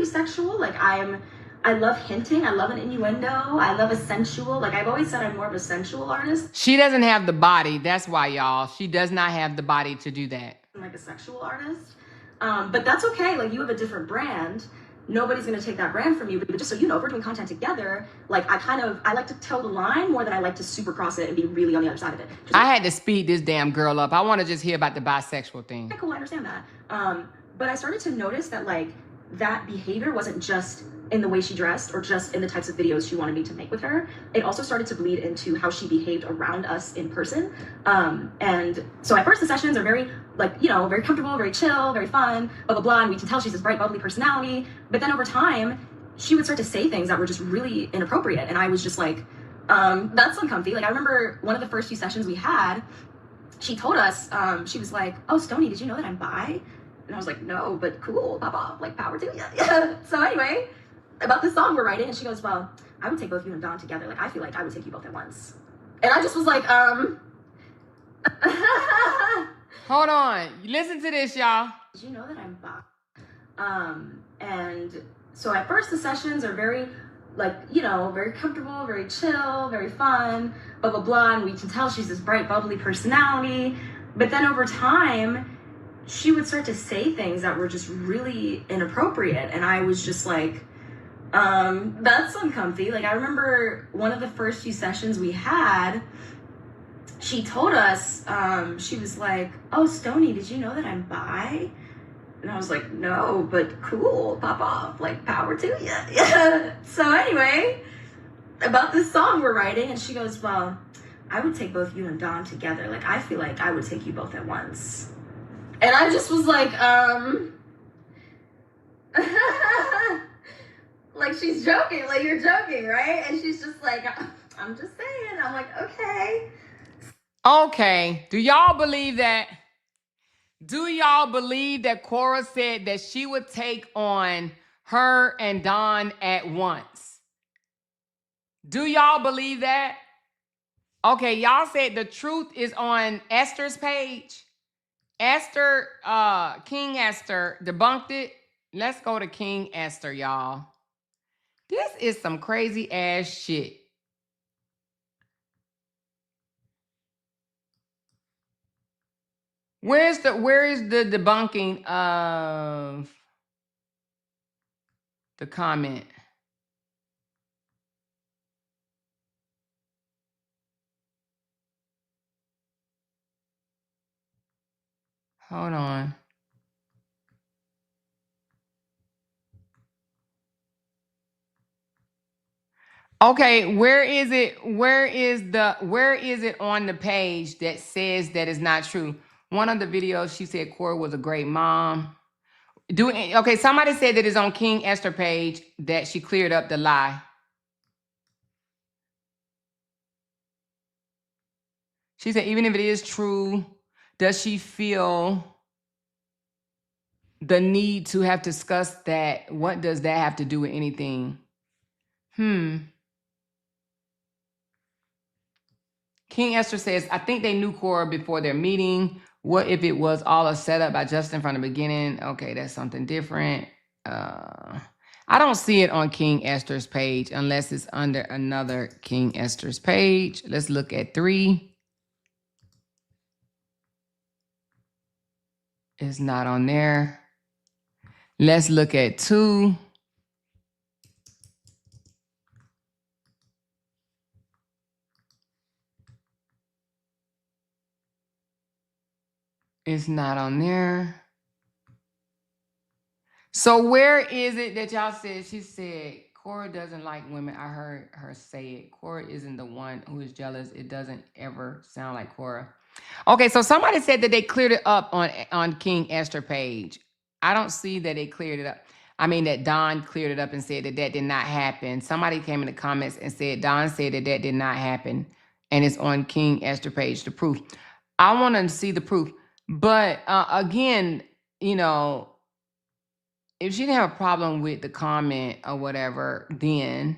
sexual. Like, I love hinting. I love an innuendo. I love a sensual. Like, I've always said I'm more of a sensual artist. She doesn't have the body. That's why, y'all. She does not have the body to do that. I'm like a sexual artist. But that's okay. Like, you have a different brand. Nobody's going to take that brand from you. But just so you know, if we're doing content together, like, I like to toe the line more than I like to super cross it and be really on the other side of it. I had to speed this damn girl up. I want to just hear about the bisexual thing. Okay, cool, I understand that. But I started to notice that, like, that behavior wasn't just in the way she dressed or just in the types of videos she wanted me to make with her. It also started to bleed into how she behaved around us in person. And so at first the sessions are very, like, you know, very comfortable, very chill, very fun, blah, blah, blah. And we can tell she's this bright, bubbly personality. But then over time, she would start to say things that were just really inappropriate. And I was just like, that's uncomfy. Like, I remember one of the first few sessions we had, she told us, she was like, oh, Stonii, did you know that I'm bi? And I was like, no, but cool, pop off, like, power to you. Yeah. So anyway, about this song we're writing, and she goes, well, I would take both you and Dawn together. Like, I feel like I would take you both at once. And I just was like, Hold on. Listen to this, y'all. Did you know that I'm bi? And so at first the sessions are very, like, you know, very comfortable, very chill, very fun, blah, blah, blah. And we can tell she's this bright, bubbly personality. But then over time, she would start to say things that were just really inappropriate. And I was just like, that's uncomfy. Like, I remember one of the first few sessions we had, she told us, she was like, oh, Stonii, did you know that I'm bi? And I was like, no, but cool, pop off, like, power to you. Yeah. So anyway, about this song we're writing, and she goes, well, I would take both you and Dawn together. Like, I feel like I would take you both at once. And I just was like, like, she's joking, like, you're joking, right? And she's just like, I'm just saying. I'm like, okay. Okay. Do y'all believe that? Do y'all believe that Korra said that she would take on her and Dawn at once? Do y'all believe that? Okay, y'all said the truth is on Esther's page. Esther, King Esther debunked it. Let's go to King Esther, y'all. This is some crazy ass shit. Where is the debunking of the comment? Hold on. Okay, where is it? Where is it on the page that says that is not true? One of the videos she said Korra was a great mom. Okay, somebody said that it's on King Esther page that she cleared up the lie. She said even if it is true, does she feel the need to have discussed that? What does that have to do with anything? King Esther says, I think they knew Korra before their meeting. What if it was all a setup by Justin from the beginning? Okay, that's something different. I don't see it on King Esther's page unless it's under another King Esther's page. Let's look at 3. It's not on there. Let's look at 2. It's not on there. So where is it that y'all said, she said, Korra doesn't like women. I heard her say it. Korra isn't the one who is jealous. It doesn't ever sound like Korra. Okay, so somebody said that they cleared it up on King Esther page. I don't see that they cleared it up. I mean, that Don cleared it up and said that that did not happen. Somebody came in the comments and said, Don said that that did not happen. And it's on King Esther page, the proof. I want to see the proof. But again, you know, if she didn't have a problem with the comment or whatever, then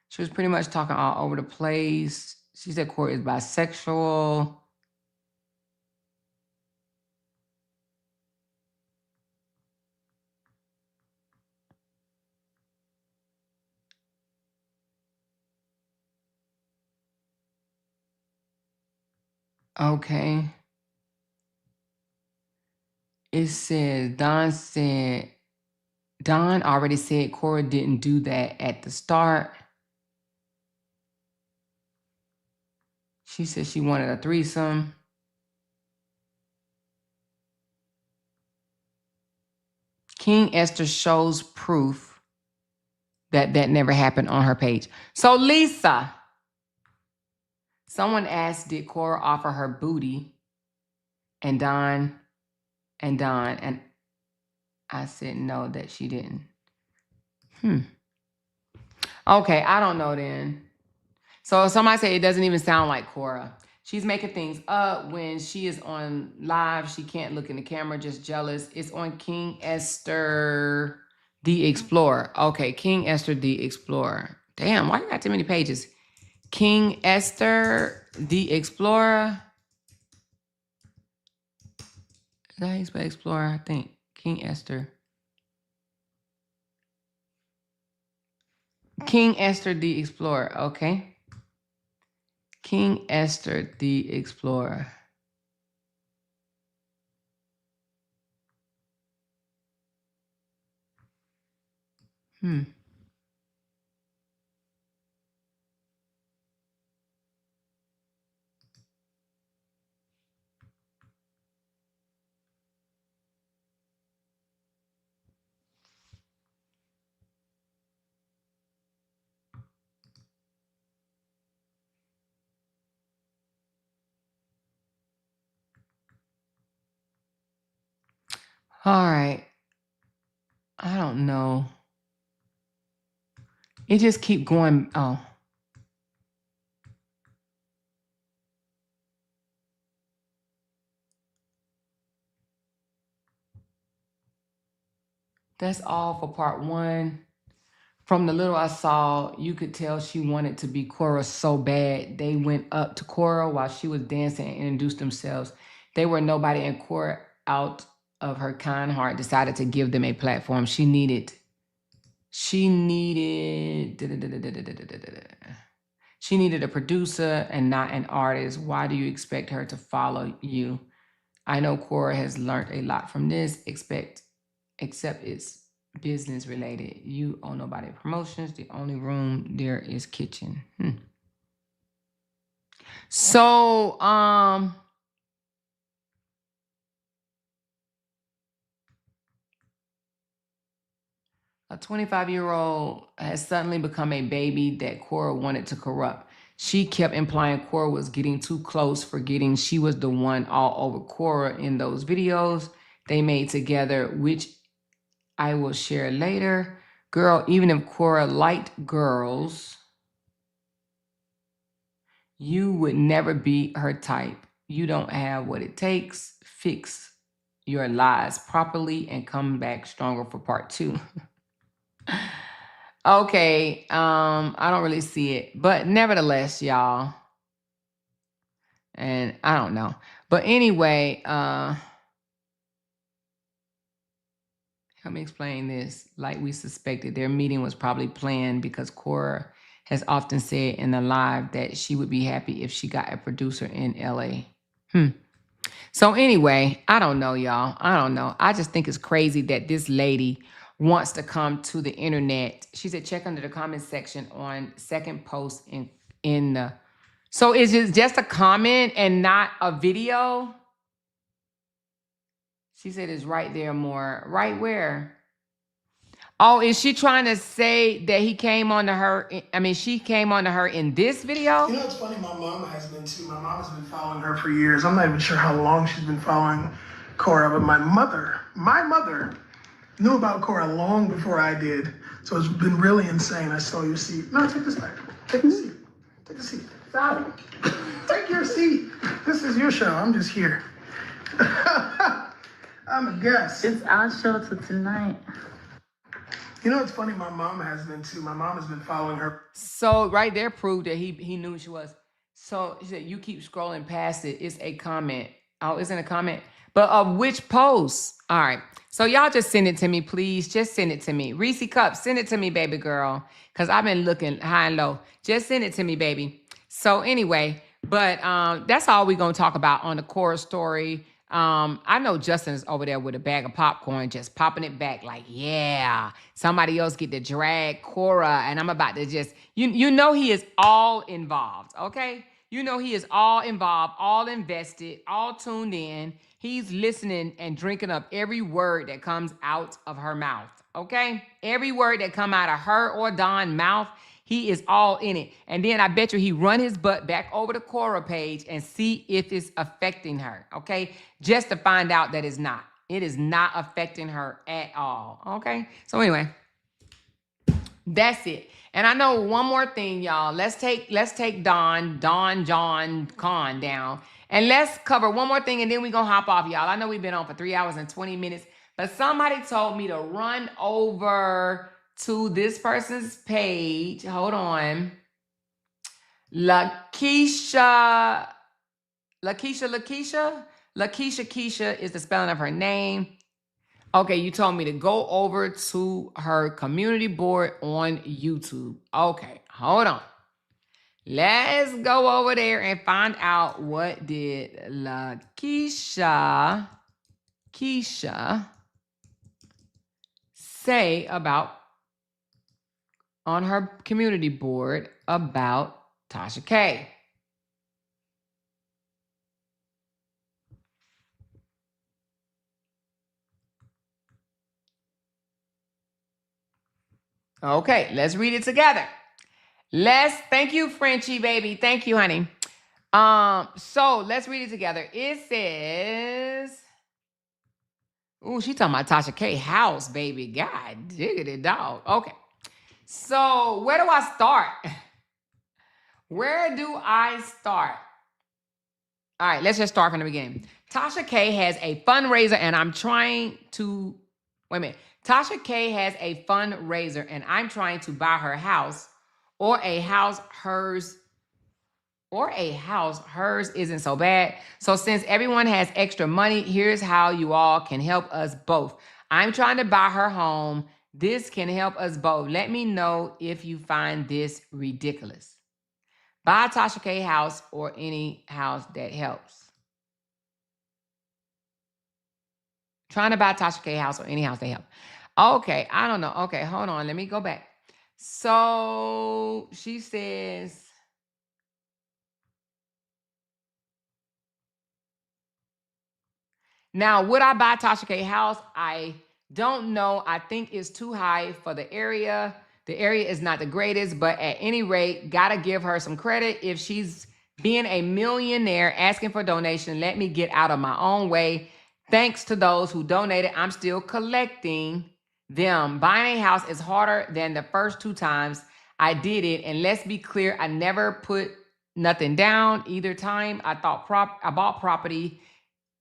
she was pretty much talking all over the place. She said Korra is bisexual. Okay. It says, Don already said Korra didn't do that at the start. She said she wanted a threesome. King Esther shows proof that that never happened on her page. So Lisa, someone asked, did Korra offer her booty? And Don, and I said no, that she didn't. Okay, I don't know then. So somebody said it doesn't even sound like Korra. She's making things up when she is on live. She can't look in the camera, just jealous. It's on King Esther the Explorer. Okay, King Esther the Explorer. Damn, why you got too many pages? King Esther the Explorer. Is that how you spell Explorer? I think. King Esther. King Esther the Explorer. Okay. King Esther the Explorer. All right. I don't know. It just keep going. Oh. That's all for part 1. From the little I saw, you could tell she wanted to be Korra so bad. They went up to Korra while she was dancing and introduced themselves. They were nobody, and Korra, out of her kind heart, decided to give them a platform. She needed a producer and not an artist. Why do you expect her to follow you? I know Korra has learned a lot from this, except it's business related. You owe nobody promotions. The only room there is kitchen. So, A 25-year-old has suddenly become a baby that Korra wanted to corrupt. She kept implying Korra was getting too close, forgetting she was the one all over Korra in those videos they made together, which I will share later. Girl, even if Korra liked girls, you would never be her type. You don't have what it takes. Fix your lies properly and come back stronger for part 2. Okay, I don't really see it, but nevertheless, y'all, and I don't know. But anyway, help me explain this. Like we suspected, their meeting was probably planned because Korra has often said in the live that she would be happy if she got a producer in LA. So anyway, I don't know, y'all. I don't know. I just think it's crazy that this lady wants to come to the internet. She said, check under the comment section on second post in the. So is it just a comment and not a video? She said it's right there more. Right where? Oh, is she trying to say that he came onto her? I mean, she came onto her in this video? You know, it's funny, my mom has been too. My mom has been following her for years. I'm not even sure how long she's been following Korra, but my mother knew about Korra long before I did. So it's been really insane. I saw your seat. No, take this back. Take the seat. Take a seat. Stop. Take your seat. This is your show. I'm just here. I'm a guest. It's our show to tonight. You know, it's funny, my mom has been too. My mom has been following her. So right there proved that he knew who she was. So he said, you keep scrolling past it. It's a comment. Oh, isn't a comment? But of which post? All right. So y'all just send it to me, please. Just send it to me. Reese Cup, send it to me, baby girl. Because I've been looking high and low. Just send it to me, baby. So anyway, but that's all we're going to talk about on the Korra story. I know Justin is over there with a bag of popcorn, just popping it back like, yeah, somebody else get to drag Korra, and I'm about to just, you know he is all involved, okay? You know he is all involved, all invested, all tuned in. He's listening and drinking up every word that comes out of her mouth, okay? Every word that come out of her or Don's mouth, he is all in it. And then I bet you he run his butt back over the Korra page and see if it's affecting her, okay? Just to find out that it's not. It is not affecting her at all, okay? So anyway, that's it. And I know one more thing, y'all. Let's take John Con down. And let's cover one more thing and then we're going to hop off, y'all. I know we've been on for 3 hours and 20 minutes, but somebody told me to run over to this person's page. Hold on. Lakeisha is the spelling of her name. Okay, you told me to go over to her community board on YouTube. Okay, hold on. Let's go over there and find out what did Keisha say about on her community board about Tasha K. Okay, let's read it together. Thank you, Frenchie, baby. Thank you, honey. So let's read it together. It says, ooh, she talking about Tasha K house, baby. God diggity dog. Okay. So where do I start? Where do I start? All right, let's just start from the beginning. Tasha K has a fundraiser and I'm trying to, wait a minute. Tasha K has a fundraiser and I'm trying to buy her house or a house hers isn't so bad. So since everyone has extra money, here's how you all can help us both. I'm trying to buy her home. This can help us both. Let me know if you find this ridiculous. Buy Tasha K house or any house that helps. Trying to buy Tasha K house or any house that helps. Okay, I don't know. Okay, hold on. Let me go back. So she says, now would I buy Tasha K house? I Don't know. I think it's too high for the area. The area is not the greatest, but at any rate, gotta give her some credit. If she's being a millionaire asking for donation, let me get out of my own way. Thanks to those who donated, I'm still collecting them. Buying a house is harder than the first 2 times I did it. And let's be clear, I never put nothing down either time. I bought property.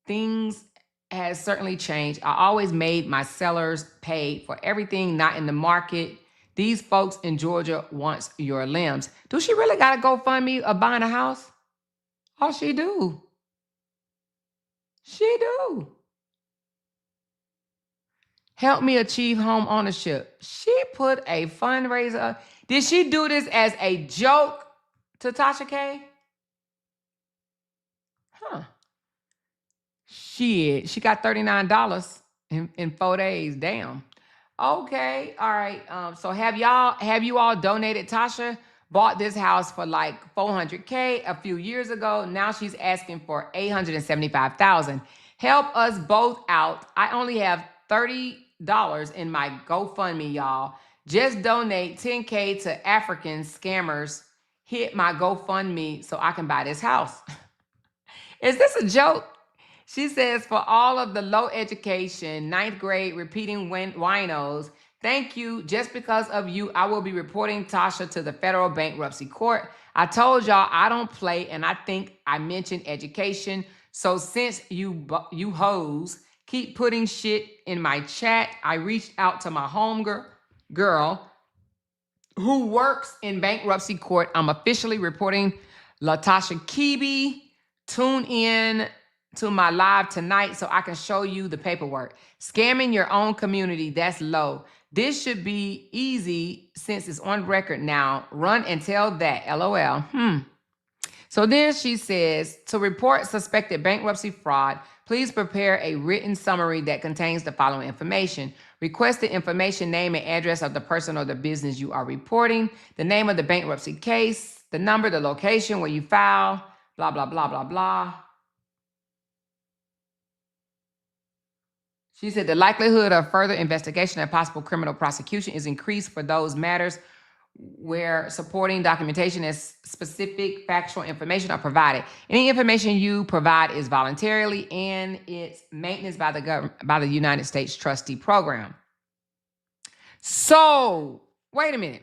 Things has certainly changed. I always made my sellers pay for everything not in the market. These folks in Georgia wants your limbs. Do she really got a GoFundMe of buying a house? Oh, she do. She do. Help me achieve home ownership. She put a fundraiser. Did she do this as a joke to Tasha K? Huh. Shit, she got $39 in 4 days. Damn. Okay, all right. So have you all donated? Tasha bought this house for like $400K a few years ago. Now she's asking for $875,000. Help us both out. I only have $30 in my GoFundMe, y'all. Just donate $10K to African scammers. Hit my GoFundMe so I can buy this house. Is this a joke? She says, for all of the low education, 9th grade repeating winos, thank you. Just because of you, I will be reporting Tasha to the federal bankruptcy court. I told y'all I don't play, and I think I mentioned education. So since you hoes keep putting shit in my chat, I reached out to my home girl who works in bankruptcy court. I'm officially reporting LaTasha Kibi. Tune in to my live tonight so I can show you the paperwork. Scamming your own community, that's low. This should be easy since it's on record now. Run and tell that, LOL. So then she says, to report suspected bankruptcy fraud, please prepare a written summary that contains the following information. Request the information, name, and address of the person or the business you are reporting, the name of the bankruptcy case, the number, the location where you file, blah, blah, blah, blah, blah. She said the likelihood of further investigation and possible criminal prosecution is increased for those matters where supporting documentation and specific factual information are provided. Any information you provide is voluntarily and it's maintenance by the United States Trustee Program. So, wait a minute.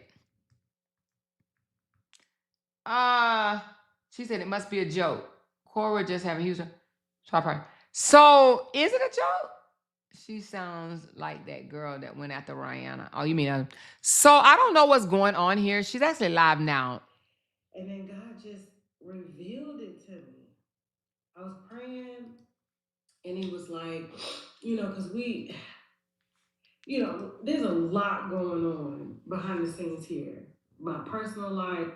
She said it must be a joke. Korra just having huge. So, is it a joke? She sounds like that girl that went after Rihanna. Oh, you mean? So I don't know what's going on here. She's actually live now. And then God just revealed it to me. I was praying, and He was like, because there's a lot going on behind the scenes here. My personal life.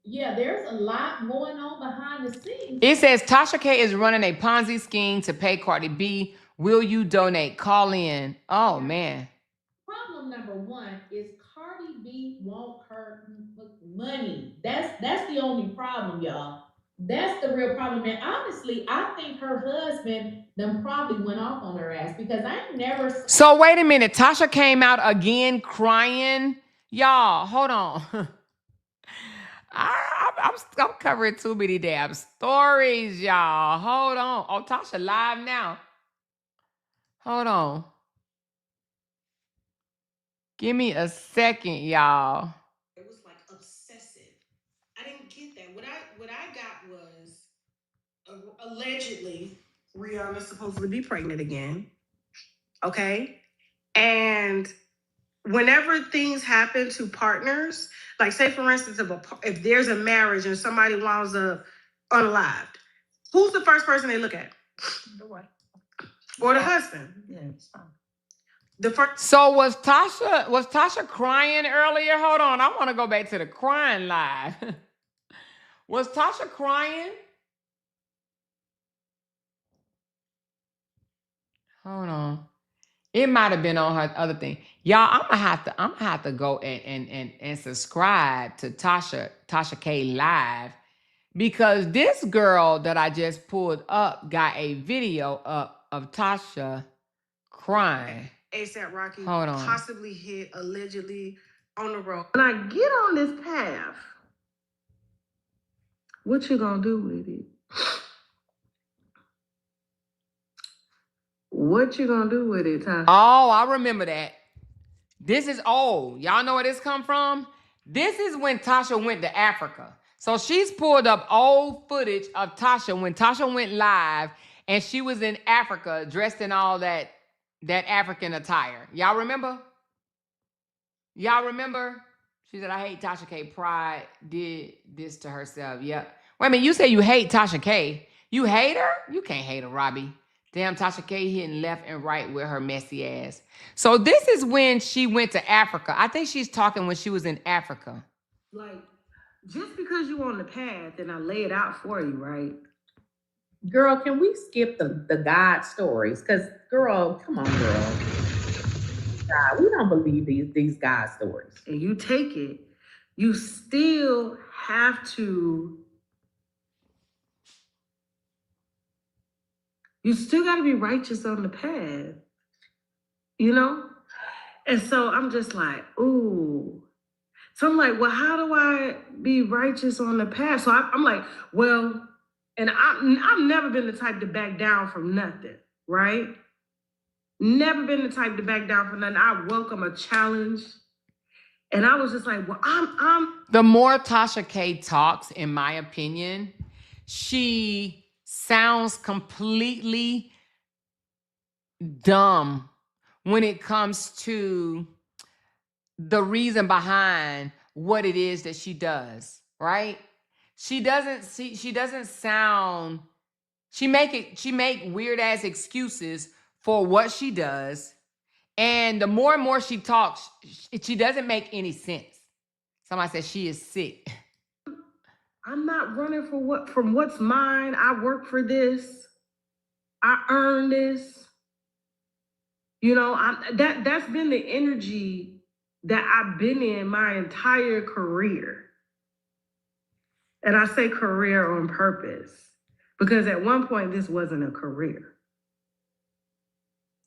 Yeah, there's a lot going on behind the scenes. It says Tasha K is running a Ponzi scheme to pay Cardi B. Will you donate? Call in. Oh, man. Problem number 1 is Cardi B want her money. That's the only problem, y'all. That's the real problem. And honestly, I think her husband then probably went off on her ass because I ain't never. So wait a minute. Tasha came out again crying. Y'all, hold on. I'm covering too many damn stories, y'all. Hold on. Oh, Tasha live now. Hold on. Give me a second, y'all. It was like obsessive. I didn't get that. What I got was allegedly Rihanna's supposed to be pregnant again. Okay? And whenever things happen to partners, like say for instance, if there's a marriage and somebody winds up unalived, who's the first person they look at? The wife. Or the husband? Yeah, it's fine. So was Tasha crying earlier? Hold on, I want to go back to the crying live. Was Tasha crying? Hold on. It might have been on her other thing. Y'all, I'm gonna have to go and subscribe to Tasha K Live, because this girl that I just pulled up got a video up of Tasha crying. A$AP Rocky Hold on. possibly hit allegedly on the road. When I get on this path, what you gonna do with it? What you gonna do with it, Tasha? Oh, I remember that. This is old. Y'all know where this come from? This is when Tasha went to Africa. So she's pulled up old footage of Tasha when Tasha went live and she was in Africa dressed in all that African attire. Y'all remember? Y'all remember? She said, I hate Tasha K. Pride did this to herself. Yep. Wait a minute, you say you hate Tasha K. You hate her? You can't hate her, Robbie. Damn, Tasha K hitting left and right with her messy ass. So this is when she went to Africa. I think she's talking when she was in Africa. Like, just because you on the path and I lay it out for you, right? Girl, can we skip the God stories? Because, girl, come on, girl. God, we don't believe these God stories. And you take it, you still have to, you still got to be righteous on the path, you know? And so I'm just like, ooh. So I'm like, well, how do I be righteous on the path? So I'm like, well, and I've never been the type to back down from nothing, right? Never been the type to back down from nothing. I welcome a challenge. And I was just like, well, I'm. The more Tasha K talks, in my opinion, she sounds completely dumb when it comes to the reason behind what it is that she does, right? She doesn't sound, she make weird ass excuses for what she does. And the more and more she talks, she doesn't make any sense. Somebody said she is sick. I'm not running from what's mine. I work for this. I earn this. You know, that's been the energy that I've been in my entire career. And I say career on purpose because at one point this wasn't a career.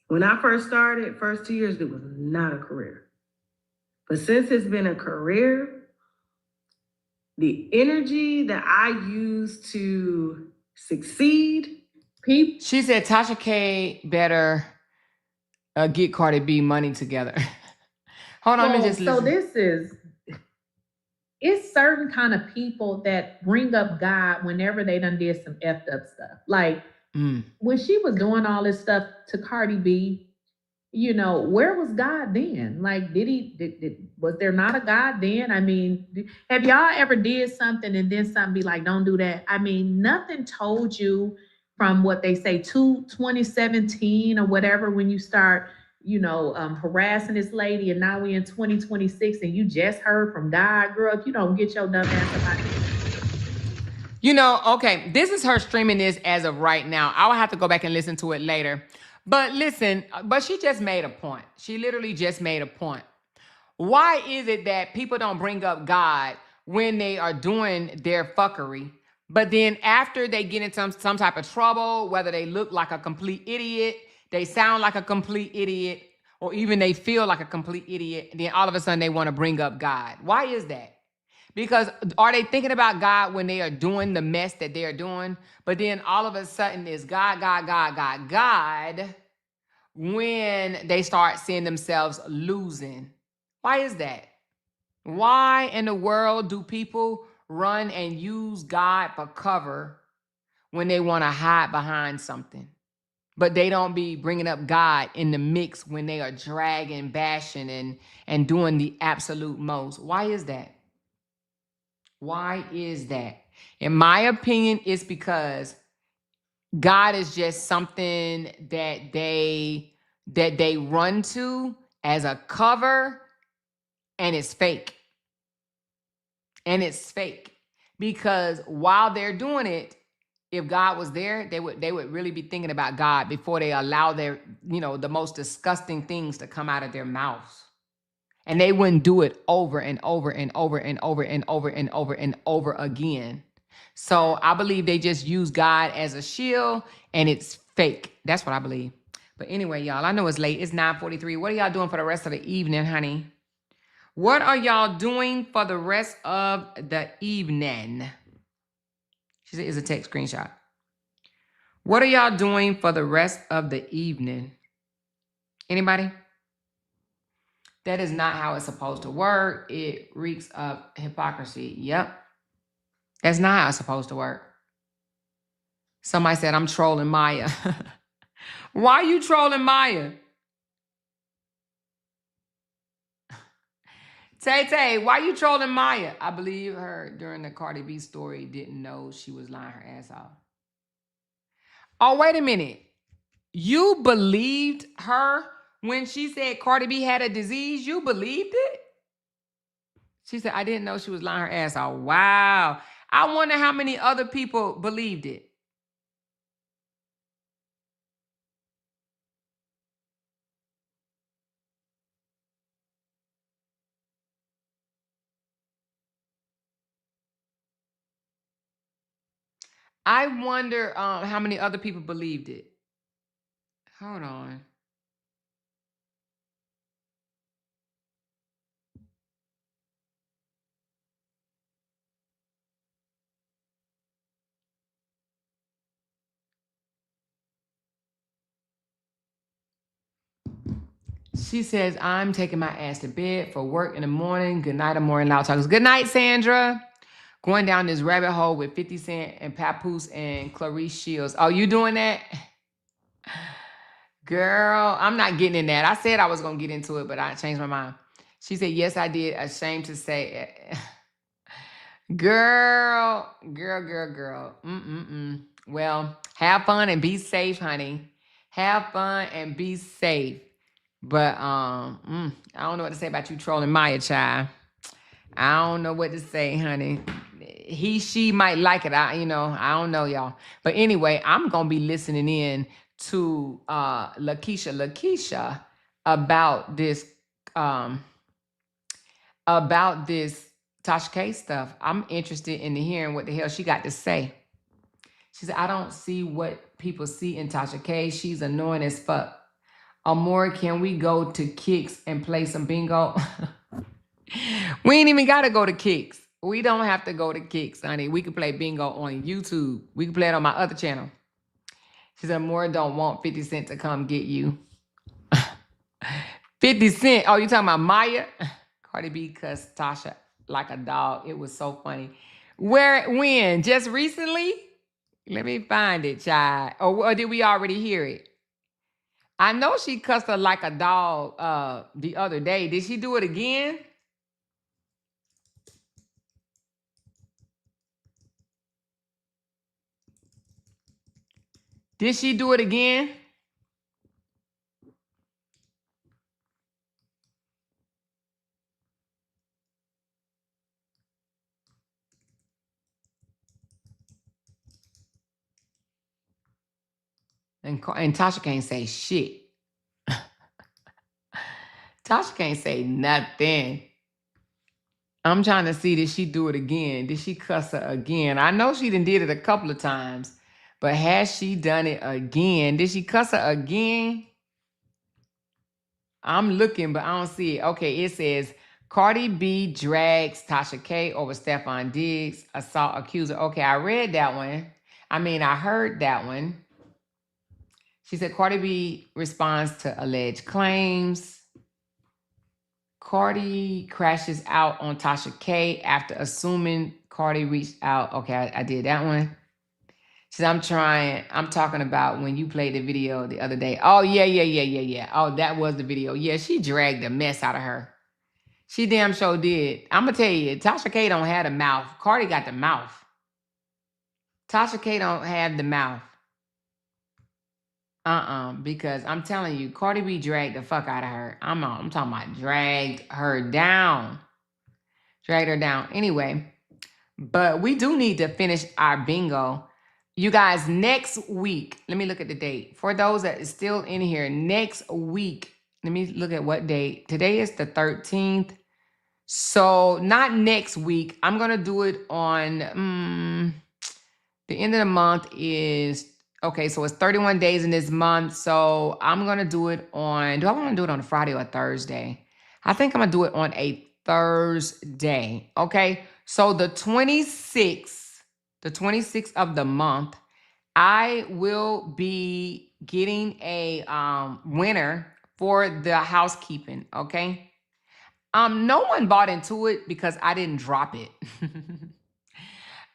When I first started, first 2 years, it was not a career. But since it's been a career, the energy that I use to succeed. She said Tasha K better get Cardi B money together. Hold on, let me just listen. So this is, it's certain kind of people that bring up God whenever they done did some effed up stuff. Like when she was doing all this stuff to Cardi B, you know, where was God then? Like, was there not a God then? I mean, have y'all ever did something and then something be like, don't do that? I mean, nothing told you from what they say 2017 or whatever, when you start, you know, harassing this lady, and now we in 2026 and you just heard from God, girl, if you don't get your dumb ass about it. You know, okay, this is her streaming this as of right now. I will have to go back and listen to it later. But listen, but she just made a point. She literally just made a point. Why is it that people don't bring up God when they are doing their fuckery, but then after they get into some type of trouble, whether they look like a complete idiot, they sound like a complete idiot, or even they feel like a complete idiot, then all of a sudden they want to bring up God? Why is that? Because are they thinking about God when they are doing the mess that they are doing? But then all of a sudden it's God when they start seeing themselves losing. Why is that? Why in the world do people run and use God for cover when they want to hide behind something? But they don't be bringing up God in the mix when they are dragging, bashing, and doing the absolute most. Why is that? Why is that? In my opinion, it's because God is just something that they run to as a cover, and it's fake. And it's fake. Because while they're doing it, if God was there, they would really be thinking about God before they allow their, you know, the most disgusting things to come out of their mouths. And they wouldn't do it over and over and over and over and over and over and over again. So I believe they just use God as a shield, and it's fake. That's what I believe. But anyway, y'all, I know it's late. It's 9:43. What are y'all doing for the rest of the evening, honey? What are y'all doing for the rest of the evening? She said it's a text screenshot. What are y'all doing for the rest of the evening? Anybody? That is not how it's supposed to work. It reeks of hypocrisy. Yep. That's not how it's supposed to work. Somebody said, I'm trolling Maya. Why are you trolling Maya? Tay, why you trolling Maya? I believe her during the Cardi B story didn't know she was lying her ass off. Oh, wait a minute. You believed her when she said Cardi B had a disease? You believed it? She said, I didn't know she was lying her ass off. Wow. I wonder how many other people believed it. I wonder how many other people believed it. Hold on. She says, I'm taking my ass to bed for work in the morning. Good night, Amore and LOUDTalkerz. Good night, Sandra. Going down this rabbit hole with 50 Cent and Papoose and Clarice Shields. Oh, you doing that? Girl, I'm not getting in that. I said I was going to get into it, but I changed my mind. She said, yes, I did. Ashamed to say it. Girl. Well, have fun and be safe, honey. Have fun and be safe. But I don't know what to say about you trolling Maya, child. I don't know what to say, honey. She might like it. I don't know, y'all. But anyway, I'm gonna be listening in to Lakeisha about this Tasha K stuff. I'm interested in hearing what the hell she got to say. She said, I don't see what people see in Tasha K. She's annoying as fuck. Amore, can we go to Kicks and play some bingo? We ain't even gotta go to Kicks. We don't have to go to Kicks, honey. We can play bingo on YouTube. We can play it on my other channel. She said, Amore don't want 50 Cent to come get you. 50 Cent. Oh, you talking about Maya? Cardi B cussed Tasha like a dog. It was so funny. When? Just recently? Let me find it, child. Or did we already hear it? I know she cussed her like a dog the other day. Did she do it again? Did she do it again? And Tasha can't say shit. Tasha can't say nothing. I'm trying to see, did she do it again? Did she cuss her again? I know she done did it a couple of times, but has she done it again? Did she cuss her again? I'm looking, but I don't see it. Okay, it says, Cardi B drags Tasha K over Stephon Diggs, assault accuser. Okay, I read that one. I heard that one. She said Cardi B responds to alleged claims. Cardi crashes out on Tasha K after assuming Cardi reached out. Okay, I did that one. She said, I'm talking about when you played the video the other day. Oh, yeah. Oh, that was the video. Yeah, she dragged the mess out of her. She damn sure did. I'm going to tell you, Tasha K don't have the mouth. Cardi got the mouth. Tasha K don't have the mouth. Because I'm telling you, Cardi B dragged the fuck out of her. I'm talking about dragged her down. Dragged her down. Anyway, but we do need to finish our bingo. You guys, next week, let me look at the date. For those that is still in here, next week, let me look at what date. Today is the 13th. So not next week. I'm going to do it on, the end of the month is Okay, so it's 31 days in this month. So I'm going to do it on, do I want to do it on a Friday or a Thursday? I think I'm going to do it on a Thursday. Okay, so the 26th of the month, I will be getting a winner for the housekeeping. Okay. No one bought into it because I didn't drop it.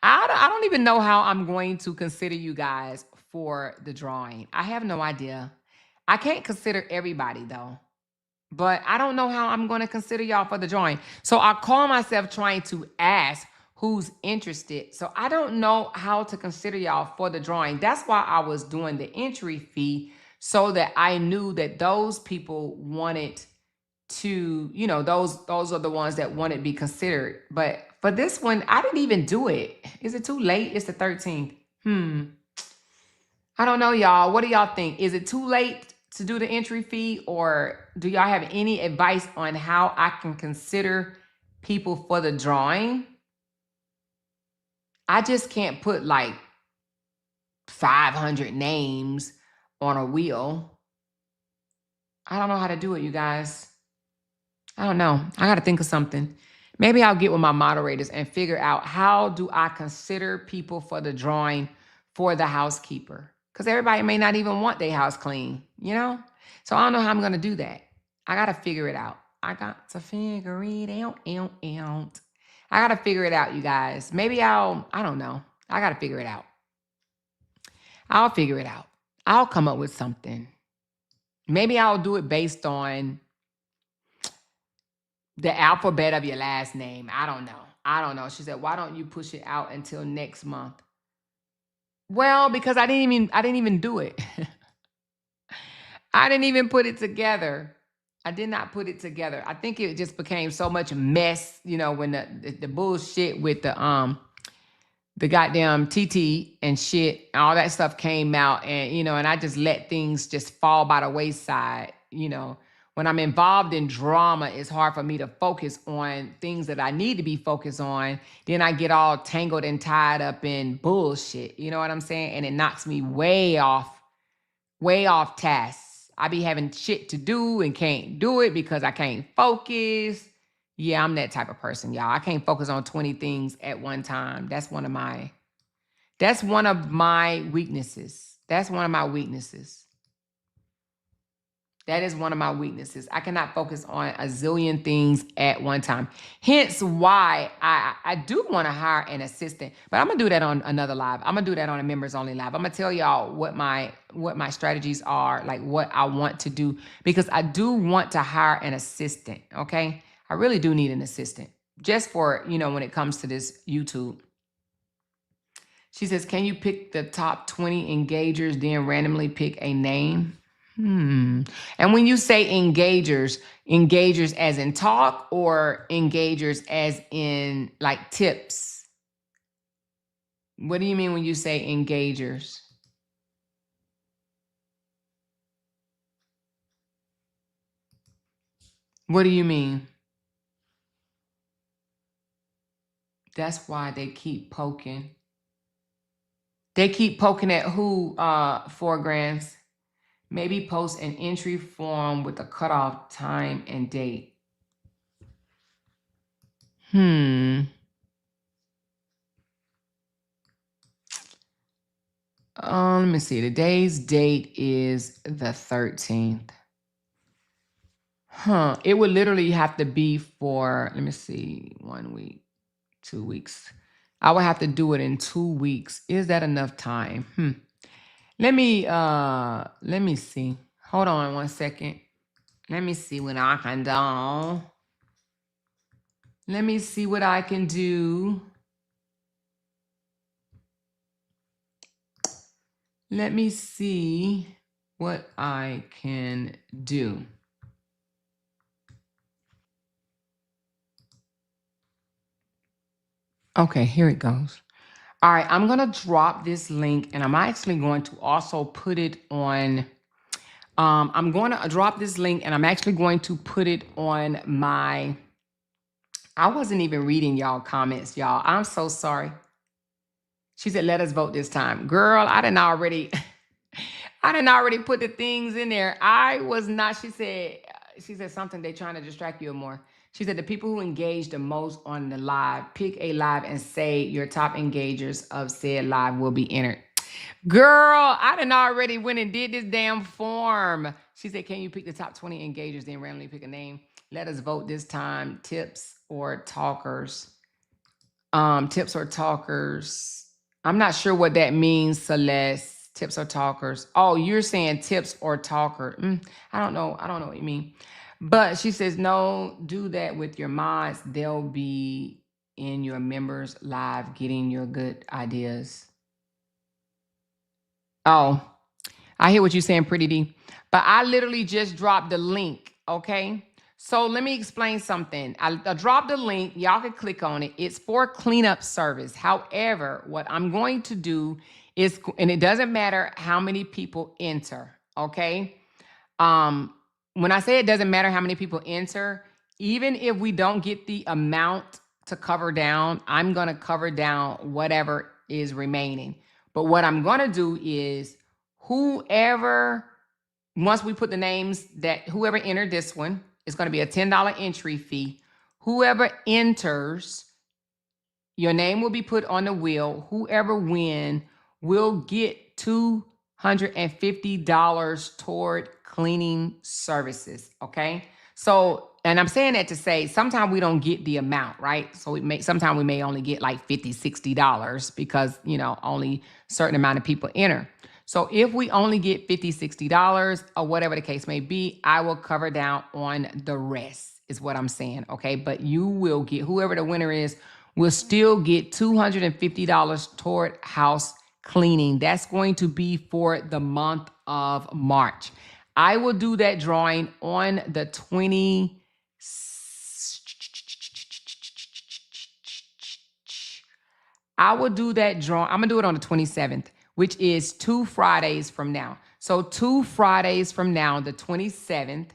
I don't even know how I'm going to consider you guys for the drawing. I have no idea. I can't consider everybody though, but I don't know how I'm going to consider y'all for the drawing. So I call myself trying to ask who's interested. So I don't know how to consider y'all for the drawing. That's why I was doing the entry fee, so that I knew that those people wanted to, you know, those are the ones that want to be considered. But for this one, I didn't even do it. Is it too late? It's the 13th. I don't know, y'all. What do y'all think? Is it too late to do the entry fee, or do y'all have any advice on how I can consider people for the drawing? I just can't put like 500 names on a wheel. I don't know how to do it, you guys. I don't know. I got to think of something. Maybe I'll get with my moderators and figure out how do I consider people for the drawing for the housekeeper. Because everybody may not even want their house clean, you know? So I don't know how I'm going to do that. I got to figure it out. I got to figure it out. I got to figure it out, you guys. Maybe I don't know. I got to figure it out. I'll figure it out. I'll come up with something. Maybe I'll do it based on the alphabet of your last name. I don't know. She said, why don't you push it out until next month? Well, because I didn't even do it. I didn't even put it together. I did not put it together. I think it just became so much mess, you know, when the bullshit with the goddamn TT and shit, all that stuff came out, and, you know, and I just let things just fall by the wayside, you know. When I'm involved in drama, it's hard for me to focus on things that I need to be focused on. Then I get all tangled and tied up in bullshit. You know what I'm saying? And it knocks me way off task. I be having shit to do and can't do it because I can't focus. Yeah, I'm that type of person, y'all. I can't focus on 20 things at one time. That's one of my weaknesses. That's one of my weaknesses. That is one of my weaknesses. I cannot focus on a zillion things at one time. Hence why I do want to hire an assistant, but I'm going to do that on another live. I'm going to do that on a members only live. I'm going to tell y'all what my strategies are, like what I want to do, because I do want to hire an assistant, okay? I really do need an assistant just for, you know, when it comes to this YouTube. She says, can you pick the top 20 engagers, then randomly pick a name? And when you say engagers as in talk, or engagers as in like tips? What do you mean when you say engagers? What do you mean? That's why they keep poking. They keep poking at who, 4 grands? Maybe post an entry form with a cutoff time and date. Let me see. Today's date is the 13th. It would literally have to be for, let me see, 1 week, 2 weeks. I would have to do it in 2 weeks. Is that enough time? Let me see. Hold on 1 second. Let me see what I can do. Let me see what I can do. Let me see what I can do. Okay, here it goes. All right, I'm going to drop this link, and I'm actually going to also put it on, I'm going to drop this link, and I'm actually going to put it on my, I wasn't even reading y'all comments, y'all. I'm so sorry. She said, let us vote this time. Girl, I didn't already, I didn't already put the things in there. I was not, she said something, they trying to distract you more. She said the people who engage the most on the live, pick a live and say your top engagers of said live will be entered. Girl, I done already went and did this damn form. She said, can you pick the top 20 engagers, then randomly pick a name? Let us vote this time. Tips or talkers. Tips or talkers. I'm not sure what that means, Celeste. Tips or talkers. Oh, you're saying tips or talker. I don't know. I don't know what you mean. But she says, no, do that with your mods. They'll be in your members live getting your good ideas. Oh, I hear what you're saying, Pretty D. But I literally just dropped the link, okay? So let me explain something. I dropped the link. Y'all can click on it. It's for cleanup service. However, what I'm going to do is, and it doesn't matter how many people enter, okay? When I say it doesn't matter how many people enter, even if we don't get the amount to cover down, I'm going to cover down whatever is remaining. But what I'm going to do is whoever, once we put the names that whoever entered this one, it's going to be a $10 entry fee. Whoever enters, your name will be put on the wheel. Whoever wins will get $250 toward cleaning services, okay? So, and I'm saying that to say, sometimes we don't get the amount, right? So sometimes we may only get like $50, $60 because, only a certain amount of people enter. So if we only get $50, $60 or whatever the case may be, I will cover down on the rest is what I'm saying, okay? But you will get, whoever the winner is, will still get $250 toward house cleaning. That's going to be for the month of March. I will do that drawing on the 20. I will do that drawing. I'm going to do it on the 27th, which is 2 Fridays from now. So 2 Fridays from now, the 27th,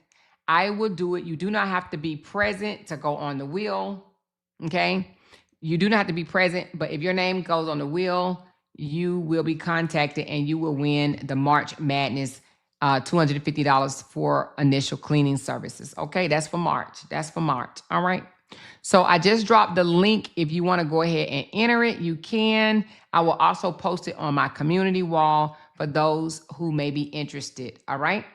I will do it. You do not have to be present to go on the wheel, okay? You do not have to be present, but if your name goes on the wheel, you will be contacted and you will win the March Madness $250 for initial cleaning services. Okay, that's for March. That's for March. All right. So I just dropped the link. If you want to go ahead and enter it, you can. I will also post it on my community wall for those who may be interested. All right.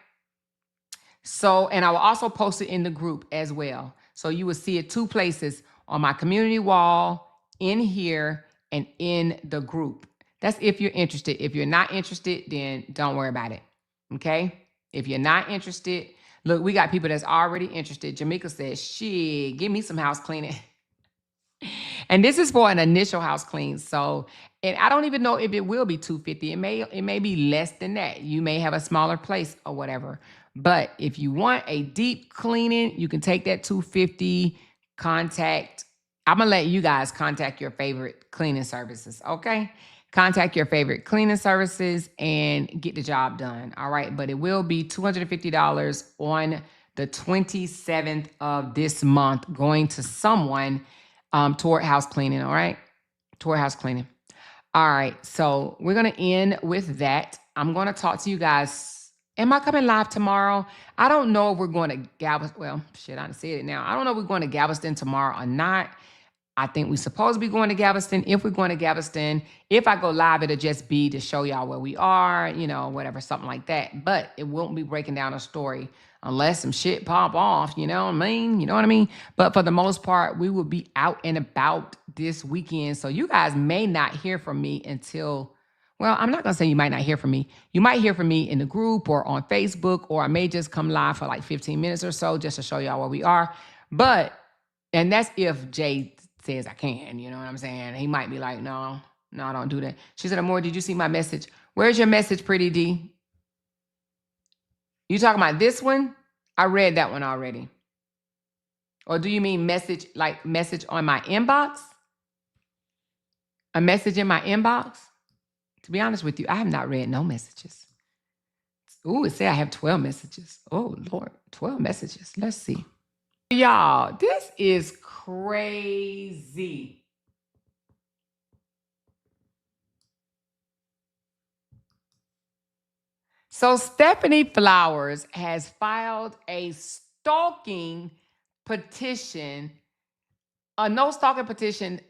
So, and I will also post it in the group as well. So you will see it 2 places, on my community wall, in here, and in the group. That's if you're interested. If you're not interested, then don't worry about it. Okay? If you're not interested, look, we got people that's already interested. Jamaica says, shit, give me some house cleaning. And this is for an initial house clean. So, and I don't even know if it will be $250. It may be less than that. You may have a smaller place or whatever. But if you want a deep cleaning, you can take that $250. I'm gonna let you guys contact your favorite cleaning services, okay? Contact your favorite cleaning services and get the job done, all right? But it will be $250 on the 27th of this month, going to someone toward house cleaning, all right? Toward house cleaning. All right, so we're gonna end with that. I'm gonna talk to you guys. Am I coming live tomorrow? I don't know if we're going to Galveston. Well, shit, I done said it now. I don't know if we're going to Galveston tomorrow or not. I think we're supposed to be going to Galveston. If we're going to Galveston, if I go live, it'll just be to show y'all where we are, whatever, something like that. But it won't be breaking down a story unless some shit pop off, you know what I mean? You know what I mean? But for the most part, we will be out and about this weekend. So you guys may not hear from me until... Well, I'm not going to say you might not hear from me. You might hear from me in the group or on Facebook, or I may just come live for like 15 minutes or so just to show y'all where we are. And that's if Jay says I can, you know what I'm saying? He might be like, no, don't do that. She said, Amor, did you see my message? Where's your message, Pretty D? You talking about this one? I read that one already. Or do you mean message on my inbox? A message in my inbox? To be honest with you, I have not read no messages. Ooh, it said I have 12 messages. Oh, Lord, 12 messages. Let's see. Y'all, this is crazy. So Stephanie Flowers has filed a stalking petition, a no stalking petition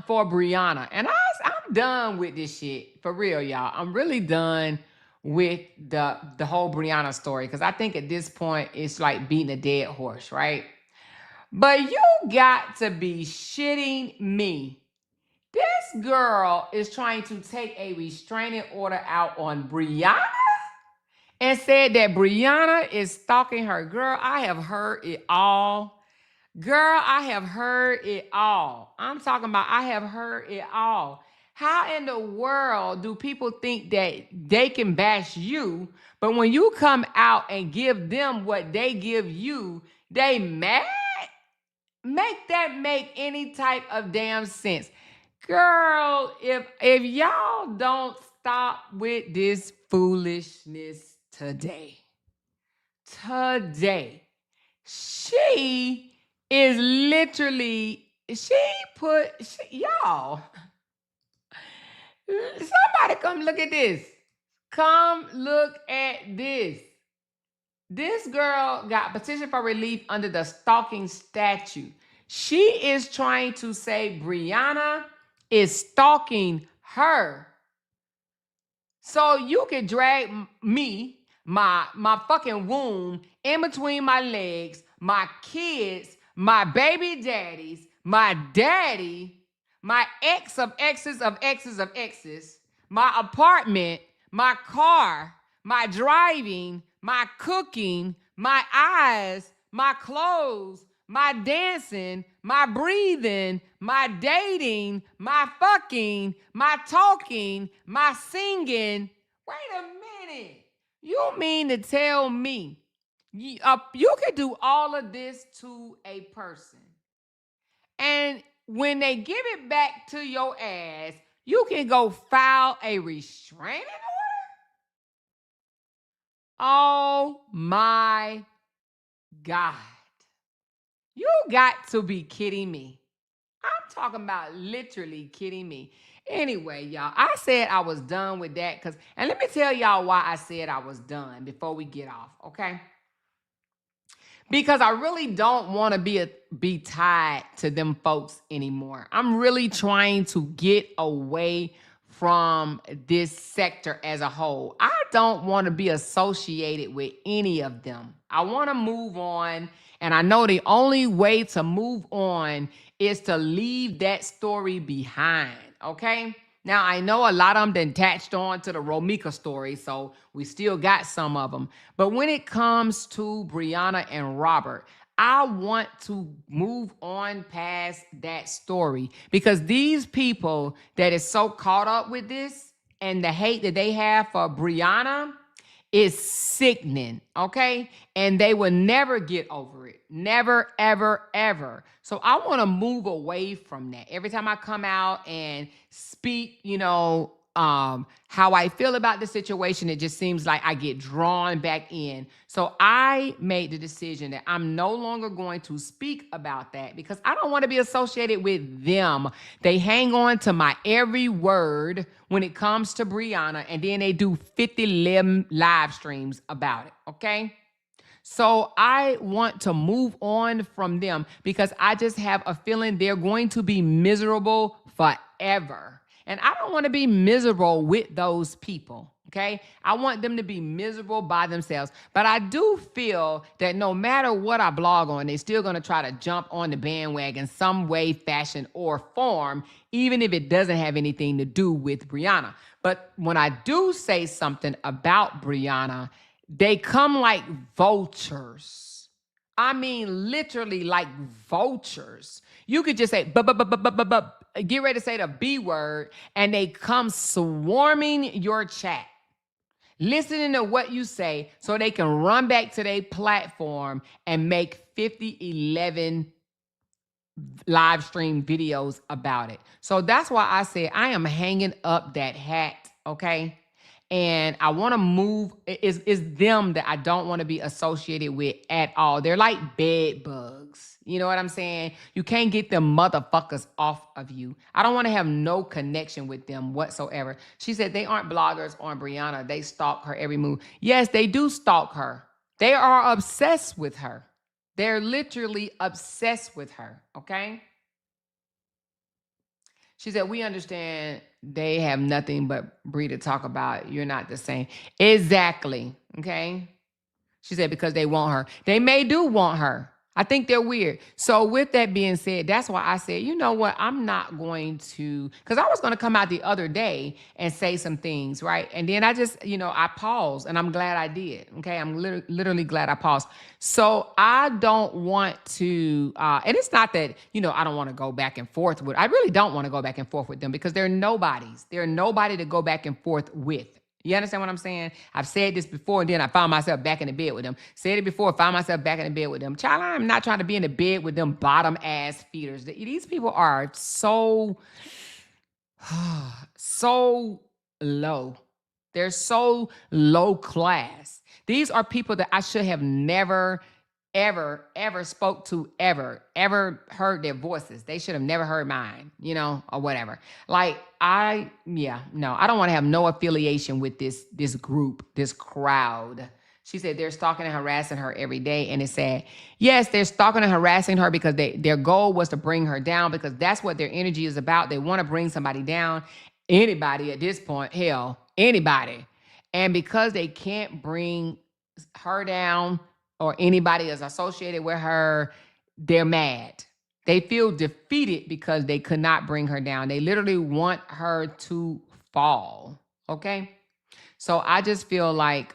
for Brianna. And I'm done with this shit. For real, y'all. I'm really done with the whole Brianna story. Because I think at this point, it's like beating a dead horse, right? But you got to be shitting me. This girl is trying to take a restraining order out on Brianna and said that Brianna is stalking her. Girl, I have heard it all. Girl, I have heard it all. I'm talking about I have heard it all. How in the world do people think that they can bash you, but when you come out and give them what they give you, they mad? Make that make any type of damn sense. Girl, if y'all don't stop with this foolishness today, she is literally, y'all, somebody come look at this. Come look at this. This girl got petition for relief under the stalking statute. She is trying to say Brianna is stalking her. So you can drag me, my fucking womb in between my legs, my kids, my baby daddies, my daddy, my ex of exes of exes of exes, my apartment, my car, my driving, my cooking, my eyes, my clothes, my dancing, my breathing, my dating, my fucking, my talking, my singing. Wait a minute. You mean to tell me you can do all of this to a person, and when they give it back to your ass, you can go file a restraining order? Oh my God. You got to be kidding me. I'm talking about literally kidding me. Anyway, y'all, I said I was done with that and let me tell y'all why I said I was done before we get off, okay? Because I really don't want to be tied to them folks anymore. I'm really trying to get away from this sector as a whole. I don't want to be associated with any of them. I want to move on, and I know the only way to move on is to leave that story behind, okay? Now, I know a lot of them then attached on to the Romika story, so we still got some of them. But when it comes to Brianna and Robert, I want to move on past that story because these people that is so caught up with this and the hate that they have for Brianna is sickening, okay? And they will never get over it. Never, ever, ever. So I want to move away from that. Every time I come out and speak, how I feel about the situation, it just seems like I get drawn back in. So I made the decision that I'm no longer going to speak about that because I don't want to be associated with them. They hang on to my every word when it comes to Brianna, and then they do 50 live streams about it, okay? So I want to move on from them because I just have a feeling they're going to be miserable forever. And I don't want to be miserable with those people, okay? I want them to be miserable by themselves. But I do feel that no matter what I blog on, they're still going to try to jump on the bandwagon some way, fashion, or form, even if it doesn't have anything to do with Brianna. But when I do say something about Brianna, they come like vultures. I mean, literally like vultures. You could just say, get ready to say the B word, and they come swarming your chat, listening to what you say so they can run back to their platform and make 11 live stream videos about it. So that's why I said I am hanging up that hat, okay? And I want to move. It's them that I don't want to be associated with at all. They're like bed bugs. looks. You know what I'm saying? You can't get them motherfuckers off of you. I don't want to have no connection with them whatsoever. She said they aren't bloggers on Brianna. They stalk her every move. Yes, they do stalk her. They are obsessed with her. They're literally obsessed with her, okay? She said, we understand they have nothing but Bree to talk about. You're not the same. Exactly, okay? She said, because they want her. They may do want her. I think they're weird. So with that being said, that's why I said, you know what? I'm not going to, because I was going to come out the other day and say some things, right? And then I just, I paused, and I'm glad I did. Okay. I'm literally glad I paused. So I don't want to, and it's not that, I don't want to go back and forth with, I really don't want to go back and forth with them because they're nobodies. They're nobody to go back and forth with. You understand what I'm saying? I've said this before, and then I found myself back in the bed with them. Said it before, found myself back in the bed with them. Child, I'm not trying to be in the bed with them bottom ass feeders. These people are so low. They're so low class. These are people that I should have never, ever spoke to, ever heard their voices. They should have never heard mine, or whatever. Like, I don't want to have no affiliation with this group, this crowd. She said they're stalking and harassing her every day. And it said, yes, they're stalking and harassing her because their goal was to bring her down, because that's what their energy is about. They want to bring somebody down, anybody at this point, hell, anybody. And because they can't bring her down, or anybody is associated with her, they're mad. They feel defeated because they could not bring her down. They literally want her to fall, okay? So I just feel like,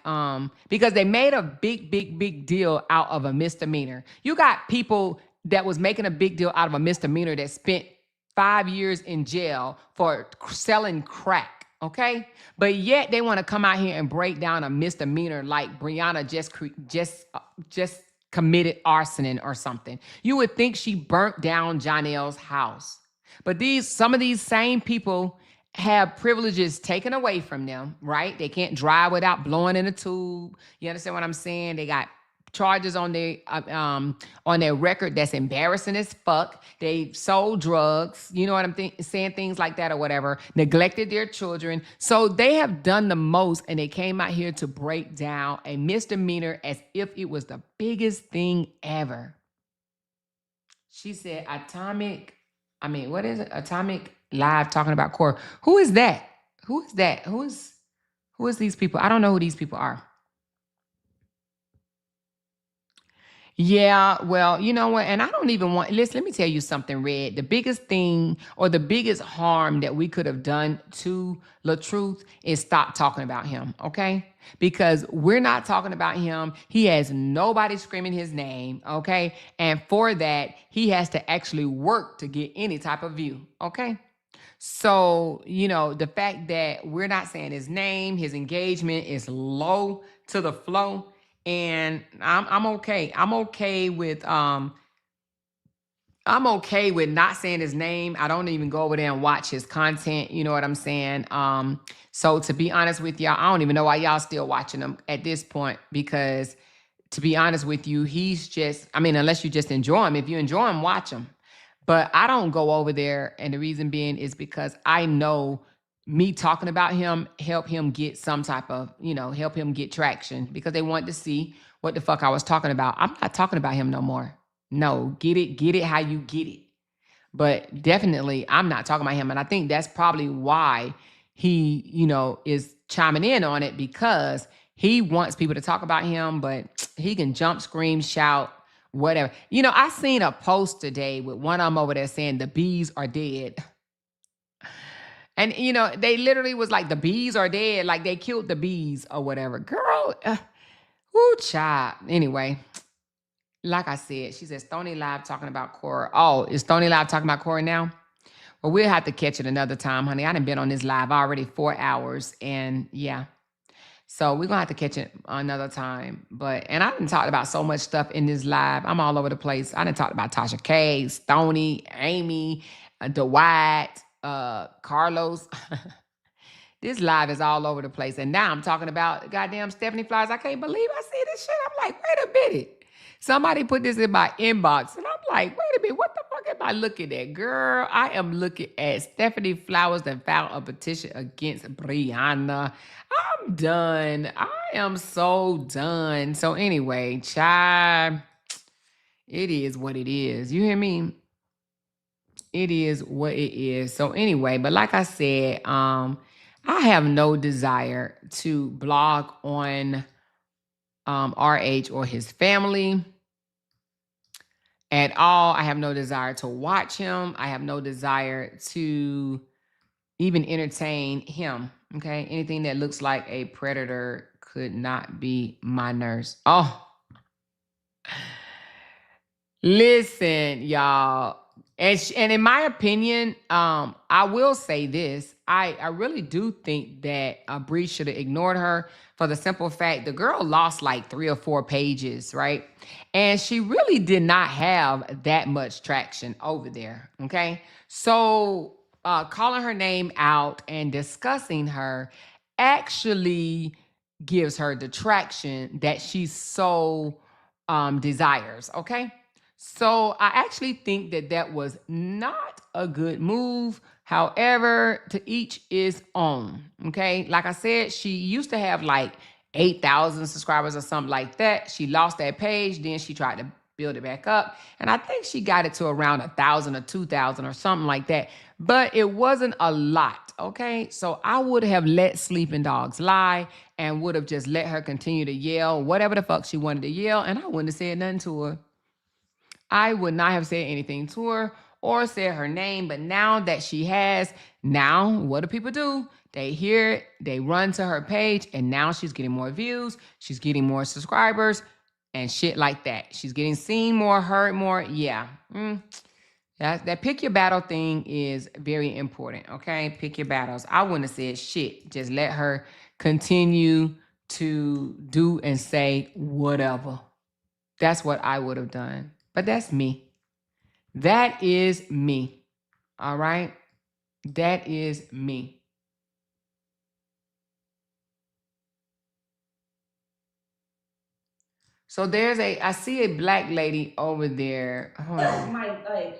because they made a big deal out of a misdemeanor. You got people that was making a big deal out of a misdemeanor that spent 5 years in jail for selling crack. Okay, but yet they want to come out here and break down a misdemeanor like Brianna just committed arson or something. You would think she burnt down Jonelle's house, but some of these same people have privileges taken away from them. Right? They can't drive without blowing in a tube. You understand what I'm saying? They got charges on their record that's embarrassing as fuck. They sold drugs, you know what I'm saying, things like that or whatever, neglected their children. So they have done the most, and they came out here to break down a misdemeanor as if it was the biggest thing ever. She said Atomic Live talking about Korra. Who is that? Who is these people? I don't know who these people are. Yeah, well, you know what? And I don't even want, listen, let me tell you something, Red. The biggest thing, or the biggest harm that we could have done to LaTruth is stop talking about him, okay? Because we're not talking about him. He has nobody screaming his name, okay? And for that, he has to actually work to get any type of view, okay? So, the fact that we're not saying his name, his engagement is low to the flow. And I'm okay. I'm okay with not saying his name. I don't even go over there and watch his content. You know what I'm saying? So to be honest with y'all, I don't even know why y'all still watching him at this point, because to be honest with you, he's just, unless you just enjoy him. If you enjoy him, watch him. But I don't go over there. And the reason being is because I know me talking about him help him get some type of, help him get traction, because they want to see what the fuck I was talking about. I'm not talking about him no more. No, get it how you get it. But definitely I'm not talking about him. And I think that's probably why he, is chiming in on it, because he wants people to talk about him, but he can jump, scream, shout, whatever. I seen a post today with one of them over there saying the bees are dead. And, they literally was like, the bees are dead. Like they killed the bees or whatever. Girl, whoo, child. Anyway, like I said, she said, Stonii Live talking about Korra. Oh, is Stonii Live talking about Korra now? Well, we'll have to catch it another time, honey. I done been on this live already 4 hours. And yeah. So we're going to have to catch it another time. And I done talked about so much stuff in this live. I'm all over the place. I done talked about Tasha K, Stonii, Amy, Dwight, Carlos. This live is all over the place. And now I'm talking about goddamn Stephanie Flowers. I can't believe I see this shit. I'm like, wait a minute. Somebody put this in my inbox. And I'm like, wait a minute, what the fuck am I looking at? Girl, I am looking at Stephanie Flowers that filed a petition against Brianna. I'm done. I am so done. So anyway, child, it is what it is. You hear me? It is what it is. So anyway, but like I said, I have no desire to blog on RH or his family at all. I have no desire to watch him. I have no desire to even entertain him. Okay. Anything that looks like a predator could not be my nurse. Oh, listen, y'all. And in my opinion, I will say this. I really do think that Bree should have ignored her for the simple fact the girl lost like 3 or 4 pages, right? And she really did not have that much traction over there, okay? So calling her name out and discussing her actually gives her the traction that she so desires, okay? So I actually think that that was not a good move. However, to each his own. Okay. Like I said, she used to have like 8,000 subscribers or something like that. She lost that page. Then she tried to build it back up. And I think she got it to around 1,000 or 2,000 or something like that. But it wasn't a lot. Okay. So I would have let sleeping dogs lie and would have just let her continue to yell whatever the fuck she wanted to yell. And I wouldn't have said nothing to her. I would not have said anything to her or said her name, but now that she has, now what do people do? They hear it, they run to her page, and now she's getting more views, she's getting more subscribers, and shit like that. She's getting seen more, heard more. Yeah. That pick your battle thing is very important, okay? Pick your battles. I wouldn't have said shit. Just let her continue to do and say whatever. That's what I would have done. But that's me. That is me. All right? That is me. So I see a black lady over there. Hold on. My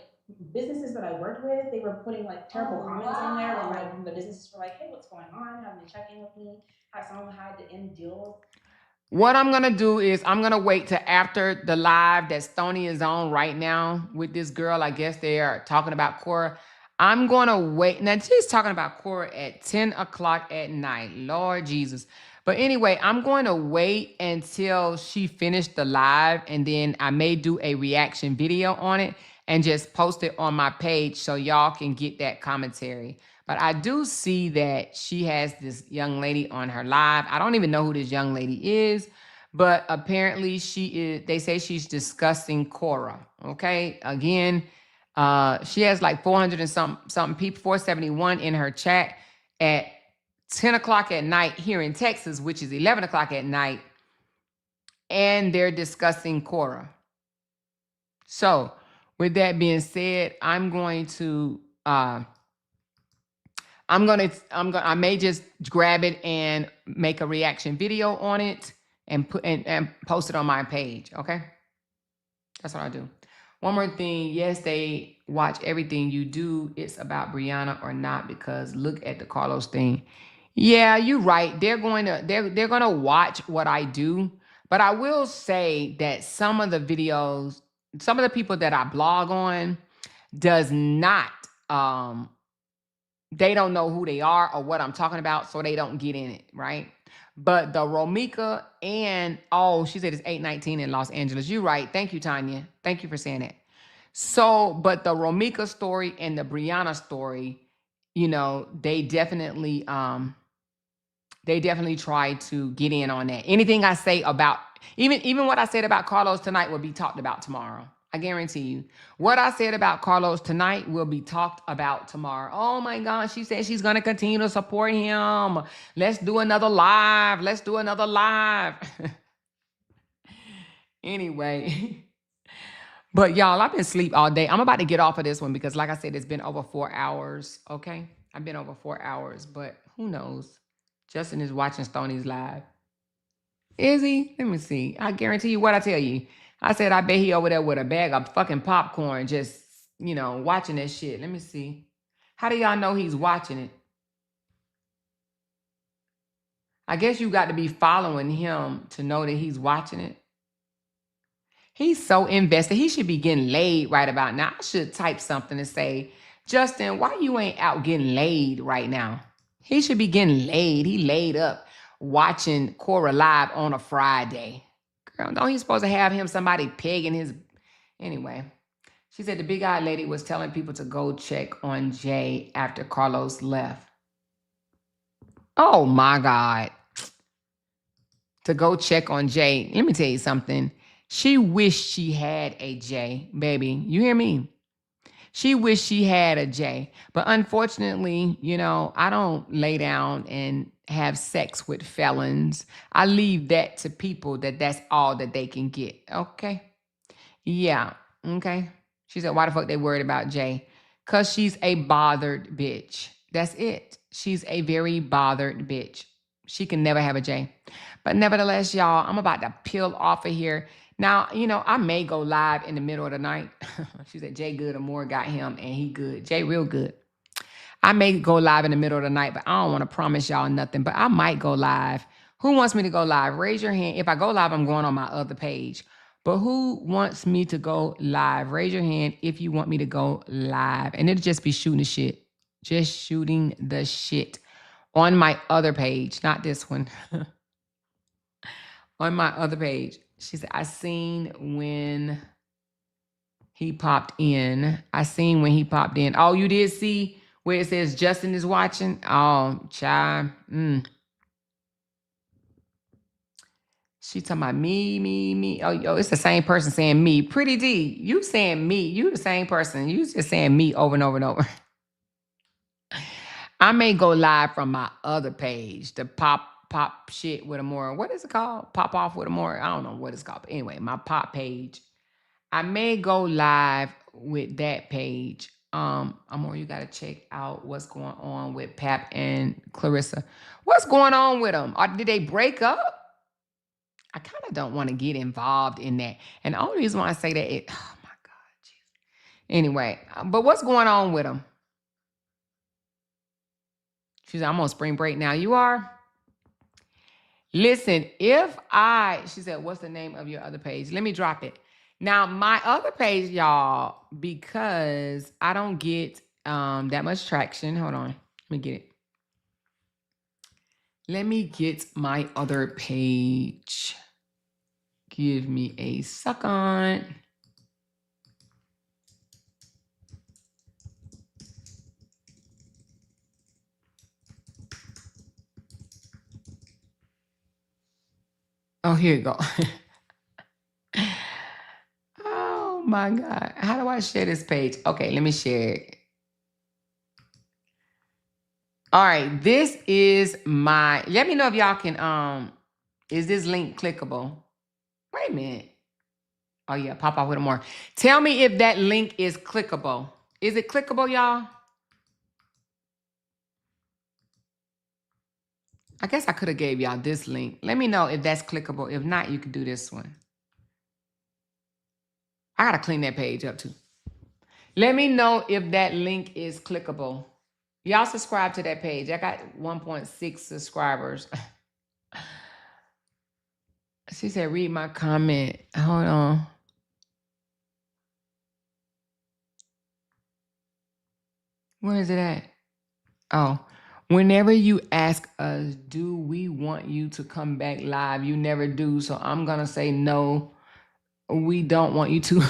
businesses that I worked with, they were putting like terrible comments on there. Like the businesses were like, "Hey, what's going on? Having to check in with me." How someone had to end deals. What I'm going to do is I'm going to wait till after the live that Stonii is on right now with this girl. I guess they are talking about Korra. I'm going to wait. Now, she's talking about Korra at 10 o'clock at night. Lord Jesus. But anyway, I'm going to wait until she finished the live, and then I may do a reaction video on it and just post it on my page so y'all can get that commentary. But I do see that she has this young lady on her live. I don't even know who this young lady is, but apparently she is. They say she's discussing Korra. Okay, again, she has like 400 and something people, 471 in her chat at 10 o'clock at night here in Texas, which is 11 o'clock at night, and they're discussing Korra. So, with that being said, I may just grab it and make a reaction video on it and post it on my page. Okay. That's what I do. One more thing. Yes, they watch everything you do. It's about Brianna or not, because look at the Carlos thing. Yeah, you're right. They're going to watch what I do. But I will say that some of the videos, some of the people that I blog on does not, they don't know who they are or what I'm talking about, so they don't get in it, right? But the Romika and, she said it's 8:19 in Los Angeles. You're right. Thank you, Tanya. Thank you for saying that. So, but the Romika story and the Brianna story, they definitely try to get in on that. Anything I say about, even what I said about Carlos tonight will be talked about tomorrow. I guarantee you. What I said about Carlos tonight will be talked about tomorrow. Oh my God, she said she's going to continue to support him. Let's do another live. Let's do another live. Anyway. But y'all, I've been asleep all day. I'm about to get off of this one because like I said, it's been over 4 hours. Okay. I've been over 4 hours, but who knows? Justin is watching Stonii's live. Is he? Let me see. I guarantee you what I tell you. I said, I bet he over there with a bag of fucking popcorn just, watching that shit. Let me see. How do y'all know he's watching it? I guess you got to be following him to know that he's watching it. He's so invested. He should be getting laid right about now. I should type something to say, Justin, why you ain't out getting laid right now? He should be getting laid. He laid up watching Korra live on a Friday. Girl, don't he supposed to have him somebody pegging his... Anyway, she said the big-eyed lady was telling people to go check on Jay after Carlos left. Oh, my God. To go check on Jay. Let me tell you something. She wished she had a Jay, baby. You hear me? She wished she had a Jay. But unfortunately, I don't lay down and have sex with felons. I leave that to people that's all that they can get. Okay? Yeah. Okay. She said, why the fuck they worried about Jay? Because she's a bothered bitch. That's it. She's a very bothered bitch. She can never have a Jay. But nevertheless, y'all, I'm about to peel off of here. Now, I may go live in the middle of the night. She said Jay good or more got him and he good. Jay real good. I may go live in the middle of the night, but I don't want to promise y'all nothing. But I might go live. Who wants me to go live? Raise your hand. If I go live, I'm going on my other page. But who wants me to go live? Raise your hand if you want me to go live. And it'll just be shooting the shit. Just shooting the shit on my other page, not this one. On my other page. She said, I seen when he popped in. Oh, you did see where it says Justin is watching? Oh, child. She talking about me. Oh, it's the same person saying me. Pretty D, you saying me. You the same person. You just saying me over and over and over. I may go live from my other page, the pop shit with a more. What is it called? Pop off with a more. I don't know what it's called. But anyway, my pop page. I may go live with that page. Amor, you gotta check out what's going on with Pap and Clarissa. What's going on with them? Or did they break up? I kind of don't want to get involved in that. And the only reason why I say that oh my God, geez. Anyway, but what's going on with them? She said, I'm on spring break now. You are? Listen, she said, what's the name of your other page? Let me drop it. Now, my other page, y'all, because I don't get that much traction. Hold on. Let me get it. Let me get my other page. Give me a second. Oh, here you go. Oh my God. How do I share this page? Okay, let me share it. All right, this is my, let me know if y'all can, is this link clickable? Wait a minute. Oh yeah, pop off with more. Tell me if that link is clickable. Is it clickable, y'all? I guess I could have gave y'all this link. Let me know if that's clickable. If not, you can do this one. I gotta clean that page up too. Let me know if that link is clickable. Y'all subscribe to that page. I got 1.6 subscribers. She said, read my comment. Hold on. Where is it at? Oh, whenever you ask us, do we want you to come back live? You never do. So I'm going to say no, we don't want you to.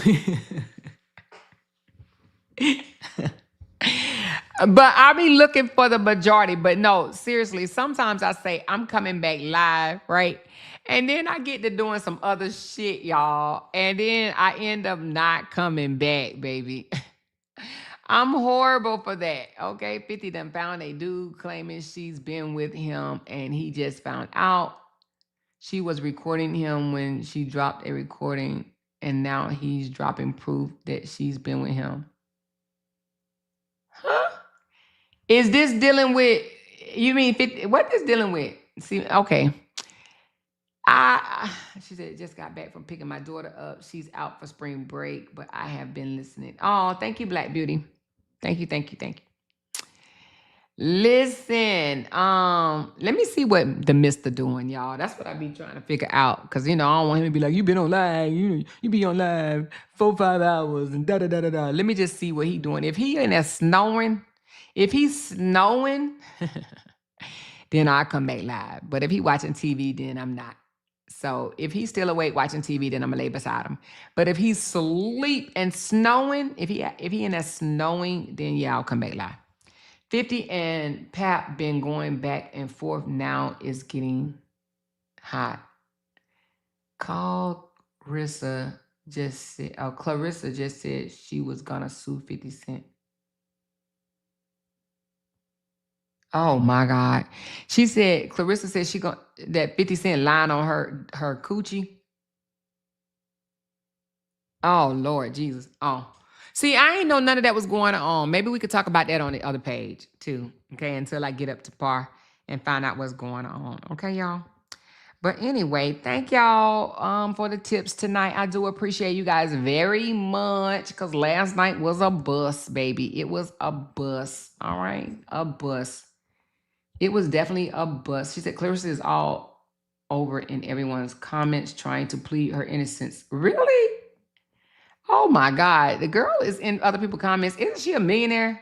But I'll be looking for the majority. But no, seriously, sometimes I say I'm coming back live, right? And then I get to doing some other shit, y'all. And then I end up not coming back, baby. I'm horrible for that. Okay, 50 done found a dude claiming she's been with him and he just found out she was recording him when she dropped a recording and now he's dropping proof that she's been with him. Huh? Is this dealing with, you mean 50, what is dealing with? See, okay. She said, just got back from picking my daughter up. She's out for spring break, but I have been listening. Oh, thank you, Black Beauty. Thank you, thank you, thank you. Listen, let me see what the Mister doing, y'all. That's what I be trying to figure out. Cause you know, I don't want him to be like, you been on live, you be on live 4-5 hours and da da da da da. Let me just see what he doing. If he in there snowing, if he's snowing, then I'll come back live. But if he watching TV, then I'm not. So if he's still awake watching TV, then I'm gonna lay beside him. But if he's asleep and snowing, if he in there snowing, then yeah, I'll come back live. 50 and Pap been going back and forth. Now it's getting hot. Clarissa just said she was gonna sue 50 Cent. Oh my God. She said, Clarissa said that 50 Cent lying on her coochie. Oh Lord Jesus. Oh. See, I ain't know none of that was going on. Maybe we could talk about that on the other page too. Okay, until I get up to par and find out what's going on. Okay, y'all. But anyway, thank y'all for the tips tonight. I do appreciate you guys very much because last night was a bus, baby. It was a bus. All right, a bus. It was definitely a bus. She said Clarissa is all over in everyone's comments trying to plead her innocence. Really? Oh my God. The girl is in other people's comments. Isn't she a millionaire?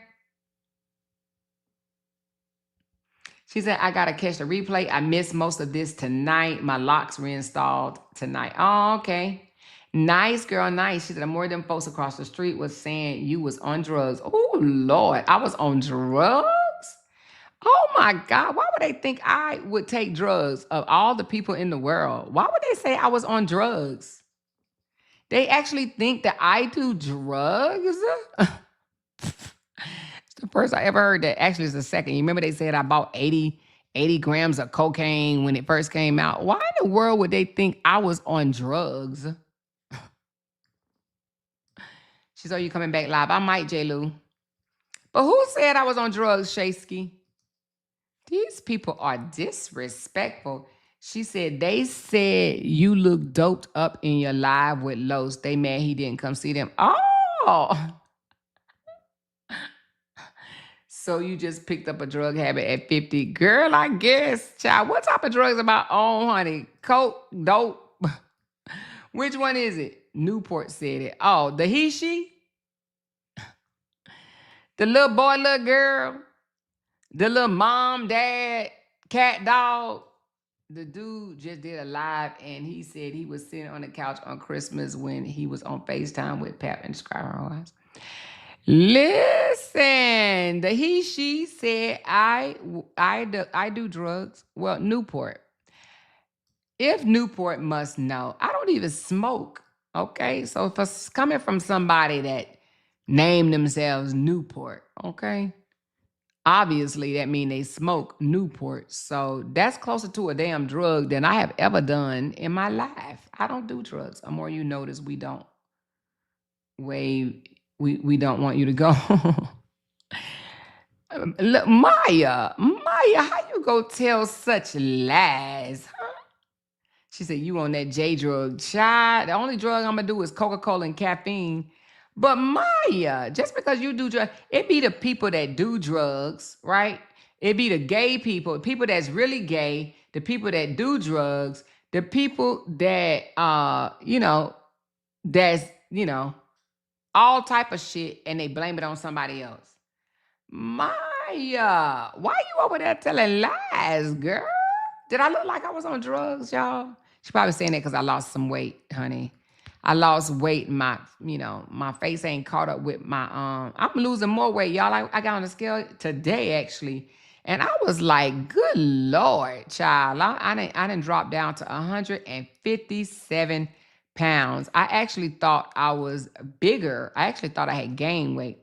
She said, I got to catch the replay. I missed most of this tonight. My locks reinstalled tonight. Oh, okay. Nice, girl, nice. She said, more than folks across the street was saying you was on drugs. Oh, Lord. I was on drugs? Oh, my God. Why would they think I would take drugs of all the people in the world? Why would they say I was on drugs? They actually think that I do drugs? It's the first I ever heard that. Actually, it's the second. You remember they said I bought 80 grams of cocaine when it first came out. Why in the world would they think I was on drugs? She said, you coming back live? I might, J-Lou. But who said I was on drugs, Shaysky? These people are disrespectful. She said, they said you look doped up in your live with Los. They mad he didn't come see them. Oh! So you just picked up a drug habit at 50. Girl, I guess. Child, what type of drugs am I on, honey? Coke, dope? Which one is it? Newport said it. Oh, the he, she? The little boy, little girl? The little mom, dad, cat, dog? The dude just did a live and he said he was sitting on the couch on Christmas when he was on FaceTime with Pap and Skyrim. Listen, the he, she said, I do drugs. Well, Newport. If Newport must know, I don't even smoke. Okay, so if it's coming from somebody that named themselves Newport, okay, obviously that means they smoke Newport. So that's closer to a damn drug than I have ever done in my life. I don't do drugs. The more you notice, we don't. We don't want you to go. Look, Maya, how you go tell such lies, huh? She said, you on that J drug. Child, the only drug I'm going to do is Coca-Cola and caffeine. But Maya, just because you do drugs, it be the people that do drugs, right? It be the gay people that's really gay, the people that do drugs, the people that, that's, all type of shit, and they blame it on somebody else. Maya, why you over there telling lies, girl? Did I look like I was on drugs, y'all? She probably saying that because I lost some weight, honey. I lost weight. My face ain't caught up with my, I'm losing more weight, y'all. I got on the scale today, actually. And I was like, good Lord, child. I didn't drop down to 157 pounds. I actually thought I was bigger. I actually thought I had gained weight.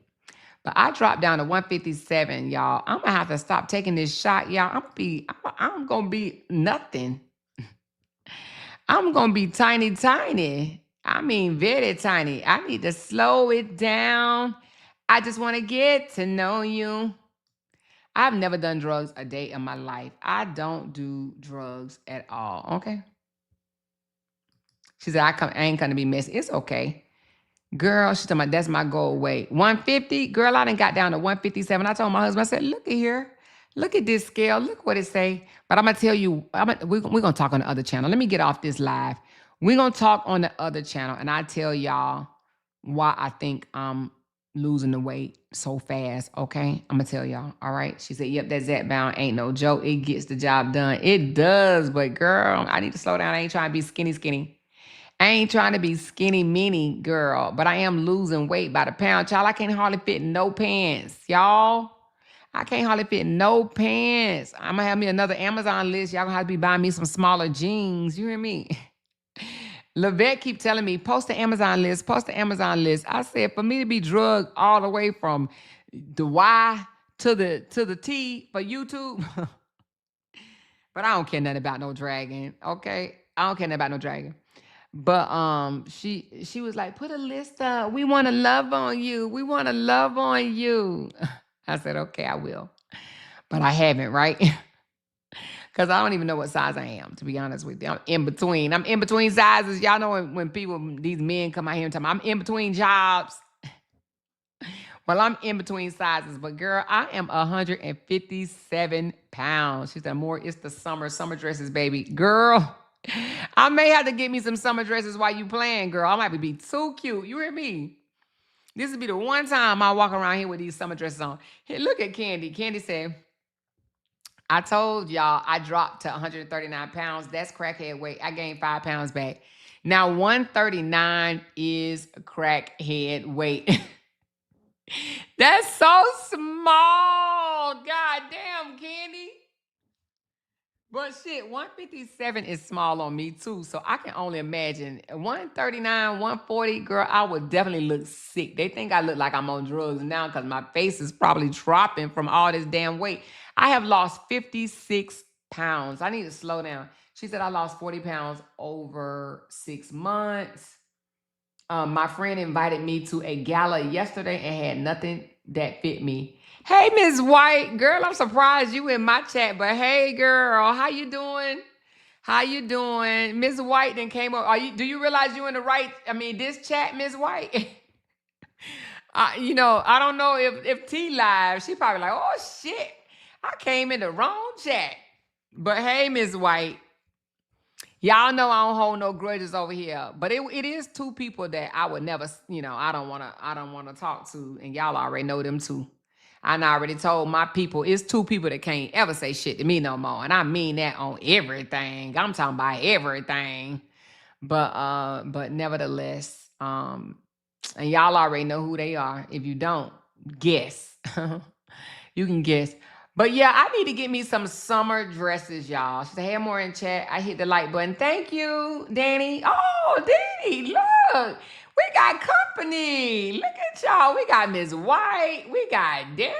But I dropped down to 157, y'all. I'm gonna have to stop taking this shot, y'all. I'm gonna be nothing. I'm gonna be tiny. I mean, very tiny. I need to slow it down. I just want to get to know you. I've never done drugs a day in my life. I don't do drugs at all, okay? She said, I ain't gonna be messy. It's okay. Girl, she talking about that's my goal weight. 150? Girl, I done got down to 157. I told my husband, I said, look at here. Look at this scale. Look what it say. But I'm going to tell you, we're going to talk on the other channel. Let me get off this live. We're going to talk on the other channel, and I tell y'all why I think I'm losing the weight so fast, okay? I'm going to tell y'all, all right? She said, yep, that Zap Bound ain't no joke. It gets the job done. It does, but girl, I need to slow down. I ain't trying to be skinny. I ain't trying to be skinny mini, girl, but I am losing weight by the pound. Child, I can't hardly fit no pants, y'all. I can't hardly fit no pants. I'm going to have me another Amazon list. Y'all going to have to be buying me some smaller jeans. You hear me? Lavette keep telling me, post the Amazon list, post the Amazon list. I said, for me to be drugged all the way from the Y to the T for YouTube. But I don't care nothing about no dragon, okay? I don't care nothing about no dragon. But she was like, put a list up. We want to love on you. We want to love on you. I said, okay, I will. But I haven't, right? Because I don't even know what size I am, to be honest with you. I'm in between. I'm in between sizes. Y'all know when people, these men come out here and tell me, I'm in between jobs. Well, I'm in between sizes. But girl, I am 157 pounds. She said, more, it's the summer dresses, baby. Girl, I may have to get me some summer dresses while you playing, girl. I might be too cute. You hear me? This would be the one time I walk around here with these summer dresses on. Hey, look at Candy. Candy said, I told y'all I dropped to 139 pounds. That's crackhead weight. I gained 5 pounds back. Now, 139 is crackhead weight. That's so small. God damn, Candy. But shit, 157 is small on me too. So I can only imagine 139, 140, girl, I would definitely look sick. They think I look like I'm on drugs now because my face is probably dropping from all this damn weight. I have lost 56 pounds. I need to slow down. She said I lost 40 pounds over 6 months. My friend invited me to a gala yesterday and had nothing that fit me. Hey, Ms. White. Girl, I'm surprised you in my chat, but hey, girl, how you doing? How you doing? Ms. White then came up. Do you realize you in the right, this chat, Ms. White? I don't know if T live, she probably like, oh, shit, I came in the wrong chat. But hey, Ms. White. Y'all know I don't hold no grudges over here, but it is 2 people that I would never, I don't want to talk to, and y'all already know them too. I already told my people, it's 2 people that can't ever say shit to me no more, and I mean that on everything. I'm talking about everything, but nevertheless, and y'all already know who they are. If you don't, guess. You can guess. But yeah, I need to get me some summer dresses, y'all. She said, hey, more in chat. I hit the like button. Thank you, Danny. Oh, Danny, look. We got company. Look at y'all. We got Miss White. We got Danny.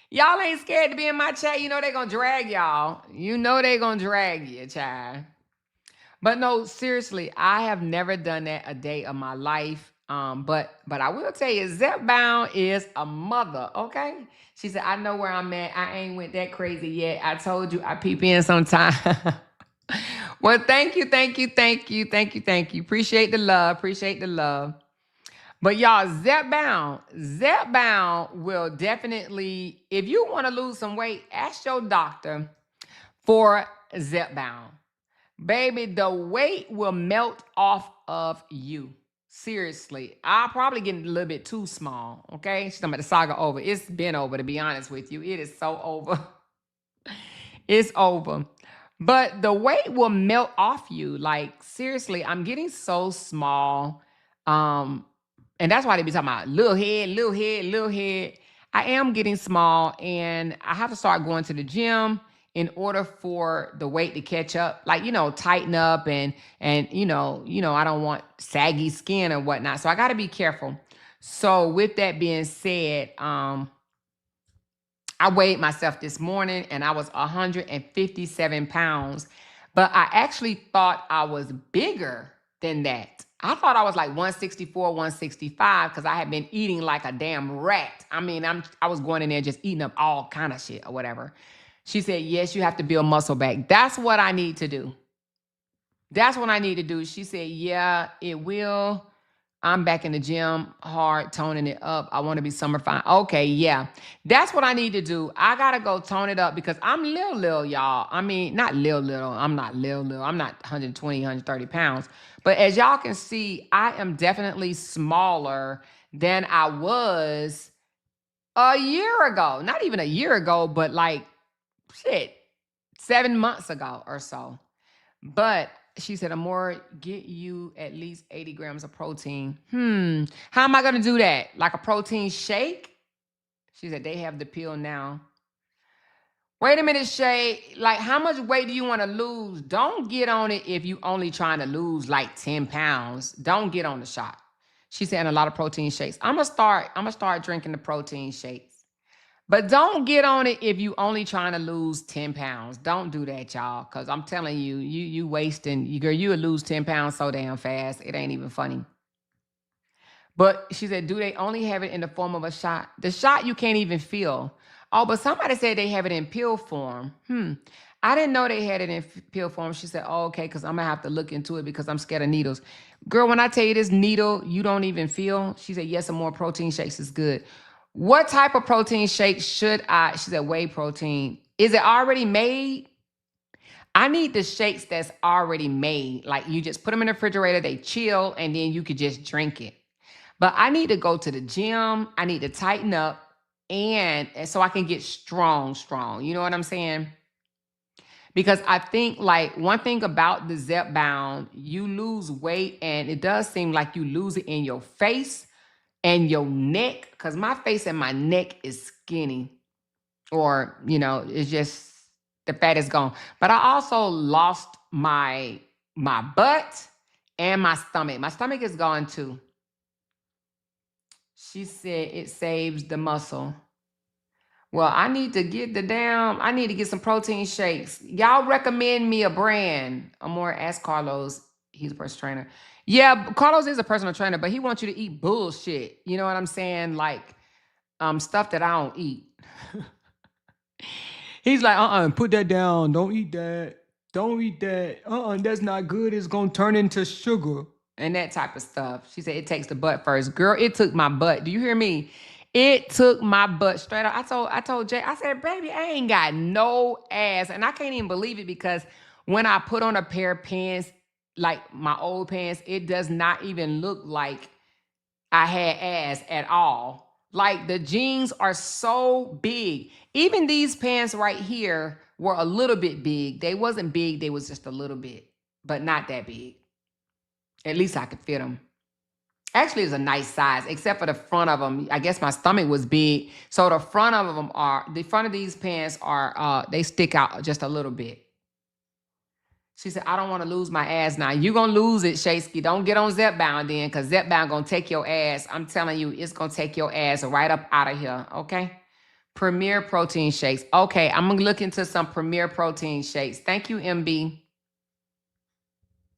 Y'all ain't scared to be in my chat. You know they gonna drag y'all. You know they gonna drag you, child. But no, seriously, I have never done that a day of my life. But I will tell you, Zep Bound is a mother, okay? She said, I know where I'm at. I ain't went that crazy yet. I told you I peep in sometime. Well, thank you. Appreciate the love. But y'all, Zep Bound will definitely, if you want to lose some weight, ask your doctor for Zep Bound. Baby, the weight will melt off of you. Seriously, I'll probably get a little bit too small, okay? She's talking about the saga over. It's been over, to be honest with you. It is so over. It's over. But the weight will melt off you. Like, seriously, I'm getting so small. And that's why they be talking about little head. I am getting small, and I have to start going to the gym in order for the weight to catch up, like, tighten up and I don't want saggy skin or whatnot. So I got to be careful. So with that being said, I weighed myself this morning and I was 157 pounds, but I actually thought I was bigger than that. I thought I was like 164, 165 because I had been eating like a damn rat. I was going in there just eating up all kind of shit or whatever. She said, yes, you have to build muscle back. That's what I need to do. That's what I need to do. She said, yeah, it will. I'm back in the gym, hard, toning it up. I want to be summer fine. Okay, yeah. That's what I need to do. I got to go tone it up because I'm little, y'all. I mean, not little. I'm not little. I'm not 120, 130 pounds. But as y'all can see, I am definitely smaller than I was a year ago. Not even a year ago, but like, shit, 7 months ago or so. But she said, Amor, get you at least 80 grams of protein. How am I going to do that? Like a protein shake? She said, they have the pill now. Wait a minute, Shay. Like, how much weight do you want to lose? Don't get on it if you only trying to lose like 10 pounds. Don't get on the shot. She said, a lot of protein shakes. I'm going to start drinking the protein shakes. But don't get on it if you only trying to lose 10 pounds. Don't do that, y'all. Because I'm telling you, you wasting, girl, you would lose 10 pounds so damn fast. It ain't even funny. But she said, do they only have it in the form of a shot? The shot you can't even feel. Oh, but somebody said they have it in pill form. I didn't know they had it in pill form. She said, oh, okay, because I'm going to have to look into it because I'm scared of needles. Girl, when I tell you this needle, you don't even feel. She said, yes, some more protein shakes is good. What type of protein shake should I? She said, whey protein. Is it already made? I need the shakes that's already made. Like you just put them in the refrigerator, they chill, and then you could just drink it. But I need to go to the gym. I need to tighten up and so I can get strong. You know what I'm saying? Because I think like one thing about the Zepbound, you lose weight and it does seem like you lose it in your face and your neck, because my face and my neck is skinny, or, you know, it's just the fat is gone. But I also lost my butt and my stomach. My stomach is gone too. She said it saves the muscle. Well, I need to get I need to get some protein shakes. Y'all recommend me a brand. Amor, ask Carlos. He's a personal trainer. Yeah, Carlos is a personal trainer, but he wants you to eat bullshit. You know what I'm saying? Like stuff that I don't eat. He's like, put that down. Don't eat that. Don't eat that. That's not good. It's going to turn into sugar. And that type of stuff. She said it takes the butt first. Girl, it took my butt. Do you hear me? It took my butt straight up. I told Jay, I said, baby, I ain't got no ass. And I can't even believe it because when I put on a pair of pants, like my old pants, it does not even look like I had ass at all. Like the jeans are so big. Even these pants right here were a little bit big. They wasn't big. They was just a little bit, but not that big. At least I could fit them. Actually, it's a nice size, except for the front of them. I guess my stomach was big. So the front of these pants are, they stick out just a little bit. She said, I don't want to lose my ass now. You're going to lose it, Shaysky. Don't get on Zepbound then, because Zepbound going to take your ass. I'm telling you, it's going to take your ass right up out of here, okay? Premier protein shakes. Okay, I'm going to look into some Premier protein shakes. Thank you, MB.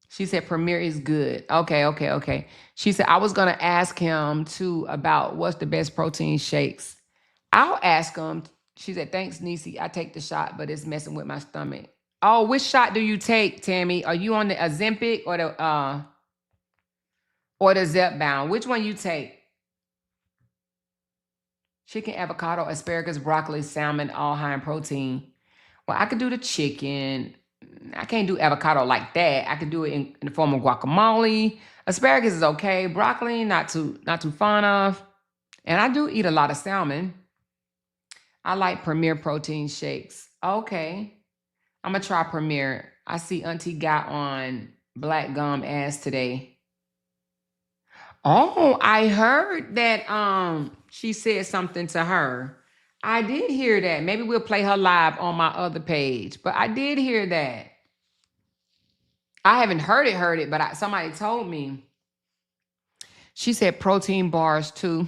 She said, Premier is good. Okay. She said, I was going to ask him, too, about what's the best protein shakes. I'll ask him. She said, thanks, Niecy. I take the shot, but it's messing with my stomach. Oh, which shot do you take, Tammy? Are you on the Ozempic or the Zepbound? Which one you take? Chicken, avocado, asparagus, broccoli, salmon, all high in protein. Well, I could do the chicken. I can't do avocado like that. I could do it in the form of guacamole. Asparagus is okay. Broccoli, not too fond of. And I do eat a lot of salmon. I like Premier protein shakes. Okay. I'm going to try Premier. I see Auntie got on black gum ass today. Oh, I heard that she said something to her. I did hear that. Maybe we'll play her live on my other page. But I did hear that. I haven't heard it, but somebody told me. She said protein bars too.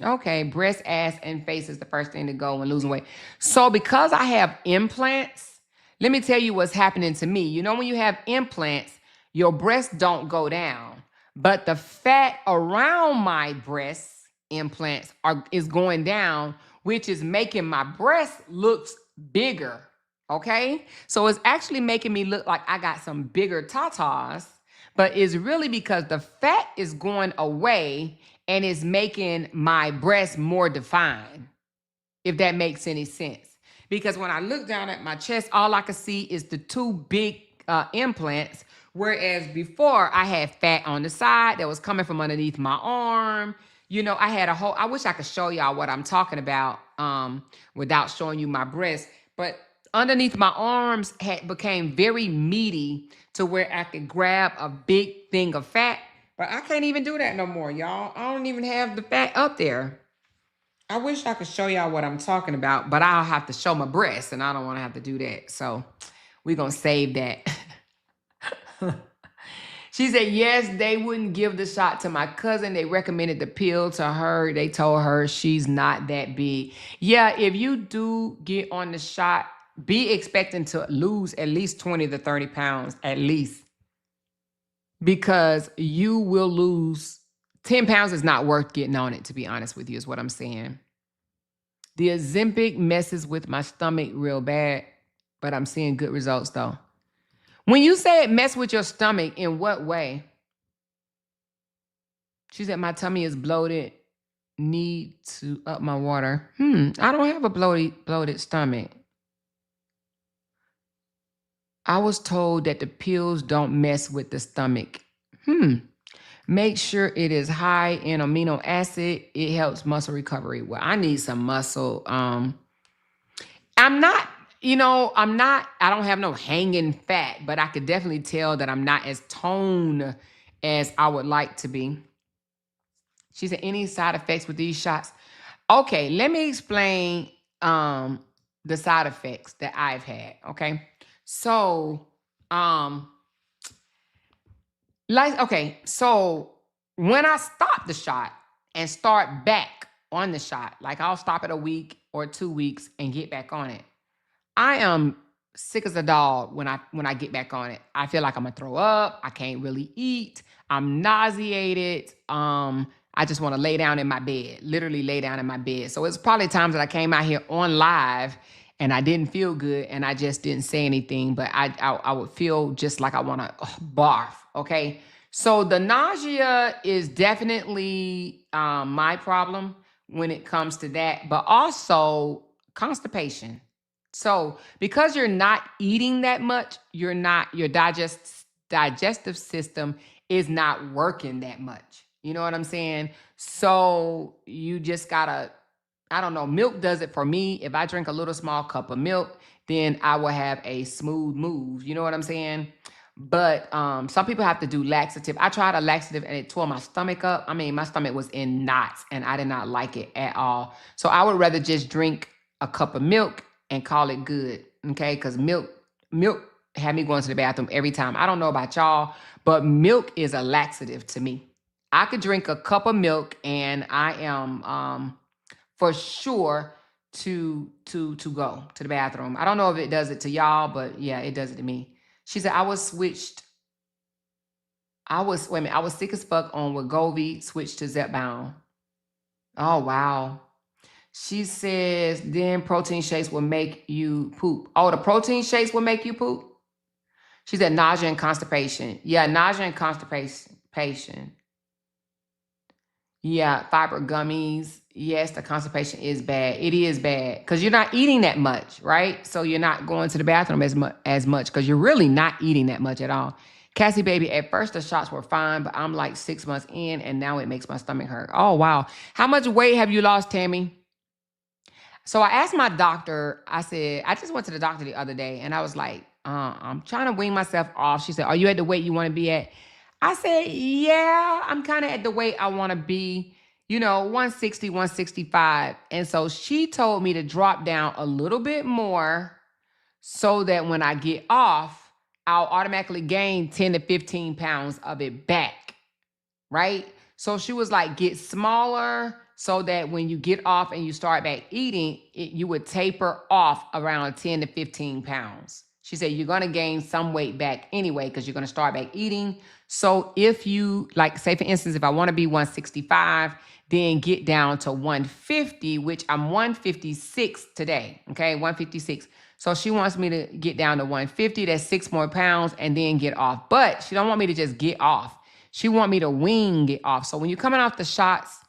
Okay. Breast, ass, and face is the first thing to go when losing weight. So because I have implants, let me tell you what's happening to me. You know, when you have implants, your breasts don't go down, but the fat around my breast implants is going down, which is making my breast looks bigger. Okay? So it's actually making me look like I got some bigger tatas, but it's really because the fat is going away and it's making my breast more defined, if that makes any sense. Because when I look down at my chest, all I can see is the two big implants, whereas before I had fat on the side that was coming from underneath my arm. You know, I had a whole, I wish I could show y'all what I'm talking about without showing you my breast, but underneath my arms became very meaty to where I could grab a big thing of fat, but I can't even do that no more, y'all. I don't even have the fat up there. I wish I could show y'all what I'm talking about, but I'll have to show my breasts, and I don't want to have to do that. So we're going to save that. She said, yes, they wouldn't give the shot to my cousin. They recommended the pill to her. They told her she's not that big. Yeah, if you do get on the shot, be expecting to lose at least 20 to 30 pounds, at least. Because you will lose 10 pounds is not worth getting on it, to be honest with you, is what I'm saying. The Ozempic messes with my stomach real bad, but I'm seeing good results though. When you say it mess with your stomach, in what way? She said, my tummy is bloated. Need to up my water. I don't have a bloated stomach. I was told that the pills don't mess with the stomach. Make sure it is high in amino acid. It helps muscle recovery. Well, I need some muscle. I don't have no hanging fat, but I could definitely tell that I'm not as toned as I would like to be. She said, any side effects with these shots? Okay, let me explain the side effects that I've had, okay? So, so when I stop the shot and start back on the shot, like I'll stop it a week or 2 weeks and get back on it. I am sick as a dog when I get back on it. I feel like I'm gonna throw up. I can't really eat. I'm nauseated. I just want to lay down in my bed, literally lay down in my bed. So it's probably times that I came out here on live and I didn't feel good and I just didn't say anything, but I would feel just like I want to barf, okay? So the nausea is definitely my problem when it comes to that, but also constipation. So because you're not eating that much, your digestive system is not working that much. You know what I'm saying? So you just gotta, I don't know, milk does it for me. If I drink a little small cup of milk, then I will have a smooth move. You know what I'm saying? But some people have to do laxative. I tried a laxative and it tore my stomach up. I mean, my stomach was in knots and I did not like it at all. So I would rather just drink a cup of milk and call it good, okay? Because milk had me going to the bathroom every time. I don't know about y'all, but milk is a laxative to me. I could drink a cup of milk and I am for sure to go to the bathroom. I don't know if it does it to y'all, but yeah, it does it to me. She said, I was sick as fuck on Wegovy, switched to Zepbound. Oh, wow. She says, then protein shakes will make you poop. Oh, the protein shakes will make you poop? She said nausea and constipation. Yeah, nausea and constipation. Yeah, fiber gummies. Yes, the constipation is bad. It is bad because you're not eating that much, right? So you're not going to the bathroom as much because you're really not eating that much at all. Cassie, baby, at first the shots were fine, but I'm like 6 months in and now it makes my stomach hurt. Oh, wow. How much weight have you lost, Tammy? So I asked my doctor, I said, I just went to the doctor the other day and I was like, I'm trying to wean myself off. She said, are you at the weight you want to be at? I said, yeah, I'm kind of at the weight I want to be, 160, 165. And so she told me to drop down a little bit more so that when I get off, I'll automatically gain 10 to 15 pounds of it back, right? So she was like, get smaller so that when you get off and you start back eating, you would taper off around 10 to 15 pounds. She said, you're going to gain some weight back anyway because you're going to start back eating. So if you, like, say, for instance, if I want to be 165, then get down to 150, which I'm 156 today, okay, 156. So she wants me to get down to 150. That's 6 more pounds and then get off. But she don't want me to just get off. She want me to wing it off. So when you're coming off the shots,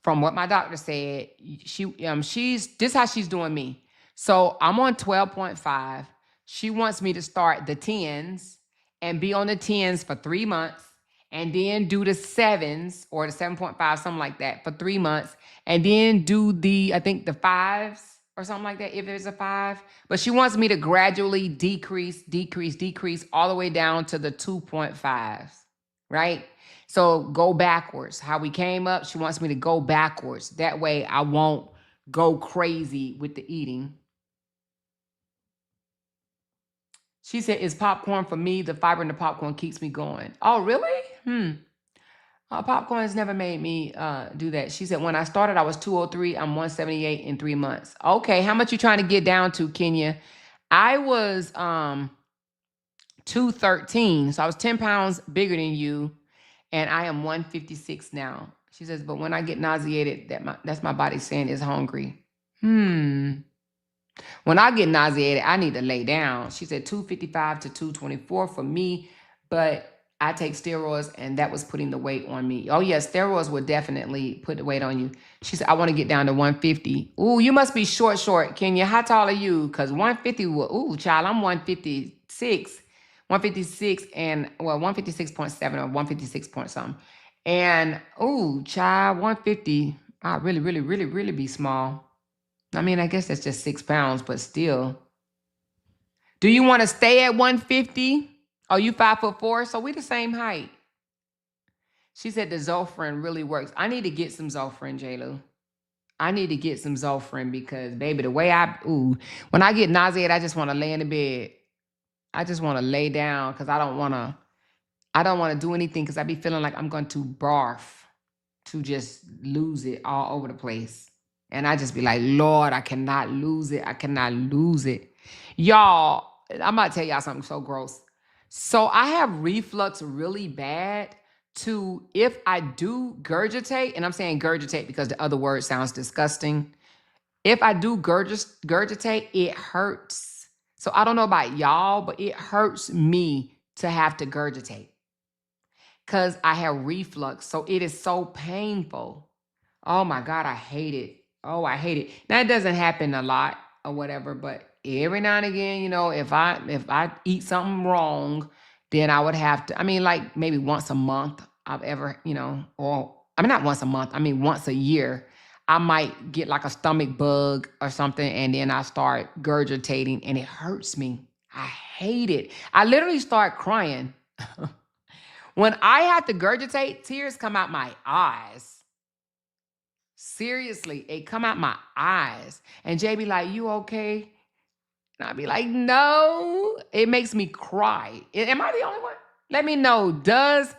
from what my doctor said, this how she's doing me. So I'm on 12.5. She wants me to start the 10s and be on the 10s for 3 months and then do the 7s or the 7.5, something like that for 3 months. And then do I think the 5s or something like that if there's a 5. But she wants me to gradually decrease all the way down to the 2.5s, right? So go backwards. How we came up, she wants me to go backwards. That way I won't go crazy with the eating. She said, it's popcorn for me. The fiber in the popcorn keeps me going. Oh, really? Popcorn has never made me do that. She said, when I started, I was 203. I'm 178 in 3 months. Okay, how much you trying to get down to, Kenya? I was 213. So I was 10 pounds bigger than you. And I am 156 now. She says, but when I get nauseated, that's my body saying it's hungry. When I get nauseated, I need to lay down. She said 255 to 224 for me, but I take steroids and that was putting the weight on me. Oh yeah, steroids would definitely put the weight on you. She said, I want to get down to 150. Ooh, you must be short, Kenya. How tall are you? Because 150, ooh, child, I'm 156. 156 and, well, 156.7 or 156 point something. And, ooh, child, 150, I really be small. I mean, I guess that's just 6 pounds, but still. Do you want to stay at 150? Are you 5'4"? So we the same height. She said the Zofran really works. I need to get some Zofran, J-Lo. I need to get some Zofran because, baby, the way when I get nauseated, I just want to lay in the bed. I just want to lay down because I don't want to do anything because I be feeling like I'm going to barf, to just lose it all over the place. And I just be like, Lord, I cannot lose it. I cannot lose it. Y'all, I'm about to tell y'all something so gross. So I have reflux really bad to, if I do gurgitate, and I'm saying gurgitate because the other word sounds disgusting. If I do gurgitate, it hurts. So I don't know about y'all, but it hurts me to have to gurgitate because I have reflux. So it is so painful. Oh my God, I hate it. Oh, I hate it. Now it doesn't happen a lot or whatever, but every now and again, if I eat something wrong, then I would have to, like maybe once a month I've ever, or not once a month, once a year. I might get like a stomach bug or something, and then I start gurgitating, and it hurts me. I hate it. I literally start crying. When I have to gurgitate, tears come out my eyes. Seriously, it come out my eyes. And Jay be like, you okay? And I be like, no. It makes me cry. Am I the only one? Let me know. Does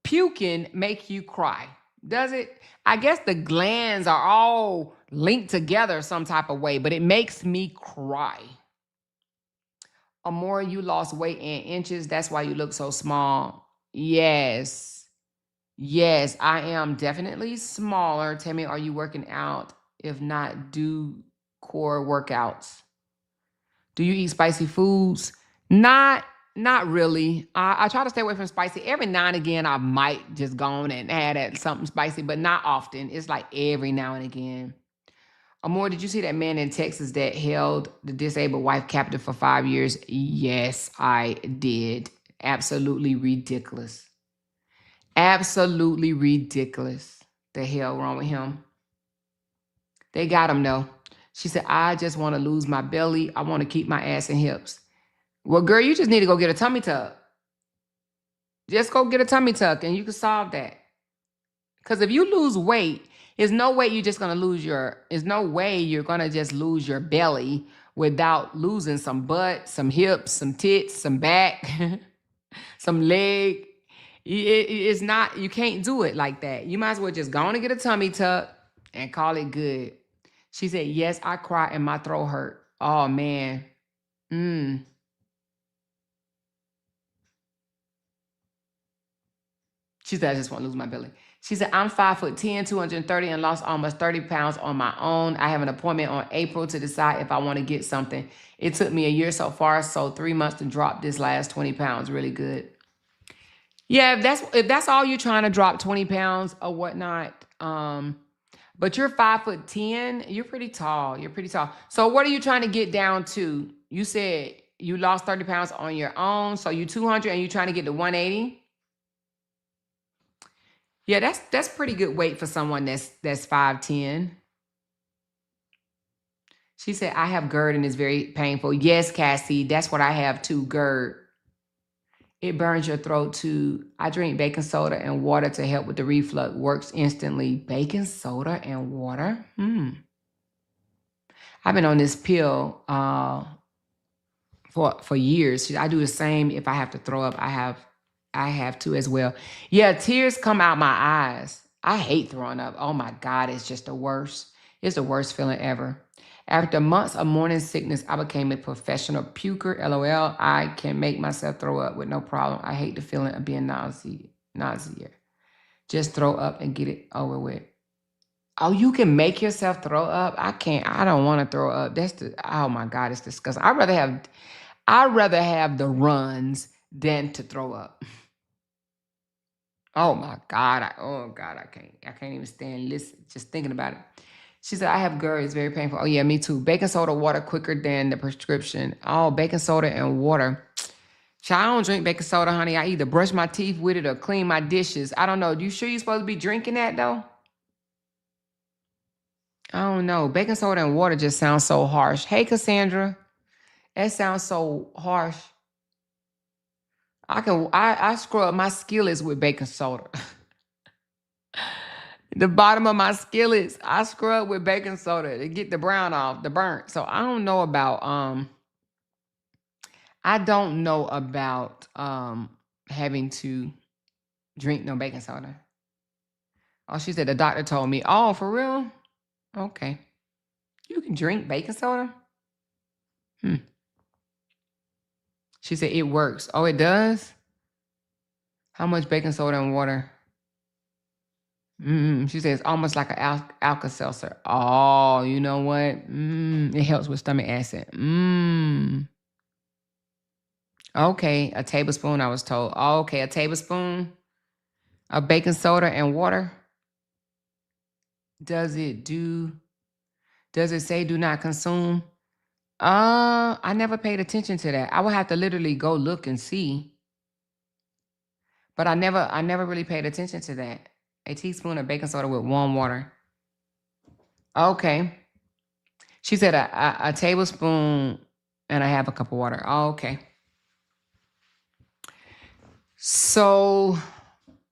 puking make you cry? Does it? I guess the glands are all linked together some type of way, but it makes me cry. Amora, you lost weight in inches. That's why you look so small. Yes, I am definitely smaller. Tell me, are you working out? If not, do core workouts. Do you eat spicy foods? Not really. I try to stay away from spicy. Every now and again, I might just go on and add something spicy, but not often. It's like every now and again. Amor, did you see that man in Texas that held the disabled wife captive for 5 years? Yes, I did. Absolutely ridiculous. Absolutely ridiculous. The hell wrong with him? They got him though. She said, I just want to lose my belly. I want to keep my ass and hips. Well, girl, you just need to go get a tummy tuck. Just go get a tummy tuck and you can solve that. Because if you lose weight, there's no way you're just going to there's no way you're going to just lose your belly without losing some butt, some hips, some tits, some back, some leg. It's not, you can't do it like that. You might as well just go on and get a tummy tuck and call it good. She said, yes, I cry and my throat hurt. Oh, man. She said, I just want to lose my belly. She said, I'm 5'10", 230, and lost almost 30 pounds on my own. I have an appointment on April to decide if I want to get something. It took me a year so far, so 3 months to drop this last 20 pounds. Really good. Yeah, if that's all you're trying to drop, 20 pounds or whatnot. But you're 5'10", you're pretty tall. You're pretty tall. So what are you trying to get down to? You said you lost 30 pounds on your own. So you 200 and you're trying to get to 180. Yeah, that's pretty good weight for someone that's 5'10". She said, I have GERD and it's very painful. Yes, Cassie, that's what I have too, GERD. It burns your throat too. I drink baking soda and water to help with the reflux. Works instantly. Baking soda and water? I've been on this pill for years. I do the same if I have to throw up. I have to as well. Yeah, tears come out my eyes. I hate throwing up. Oh my God, it's just the worst. It's the worst feeling ever. After months of morning sickness, I became a professional puker. LOL. I can make myself throw up with no problem. I hate the feeling of being nauseous. Just throw up and get it over with. Oh, you can make yourself throw up? I can't. I don't want to throw up. Oh my God, it's disgusting. I'd rather have the runs than to throw up. Oh my God. I can't even stand listen, just thinking about it. She said, I have GERD. It's very painful. Oh yeah, me too. Baking soda, water quicker than the prescription. Oh, baking soda and water. I don't drink baking soda, honey. I either brush my teeth with it or clean my dishes. I don't know. You sure you're supposed to be drinking that though? I don't know. Baking soda and water just sounds so harsh. Hey, Cassandra. That sounds so harsh. I scrub my skillets with baking soda. The bottom of my skillets, I scrub with baking soda to get the brown off, the burnt. So I don't know about having to drink no baking soda. Oh, she said the doctor told me. Oh, for real? Okay. You can drink baking soda? She said it works. Oh, it does? How much baking soda and water? She says almost like an Alka-Seltzer. Oh, you know what? It helps with stomach acid. Okay, a tablespoon, I was told. Oh, okay, a tablespoon of baking soda and water. Does it say do not consume? I never paid attention to that. I would have to literally go look and see. But I never really paid attention to that. A teaspoon of baking soda with warm water. Okay. She said a tablespoon and a half a cup of water. Oh, okay. So,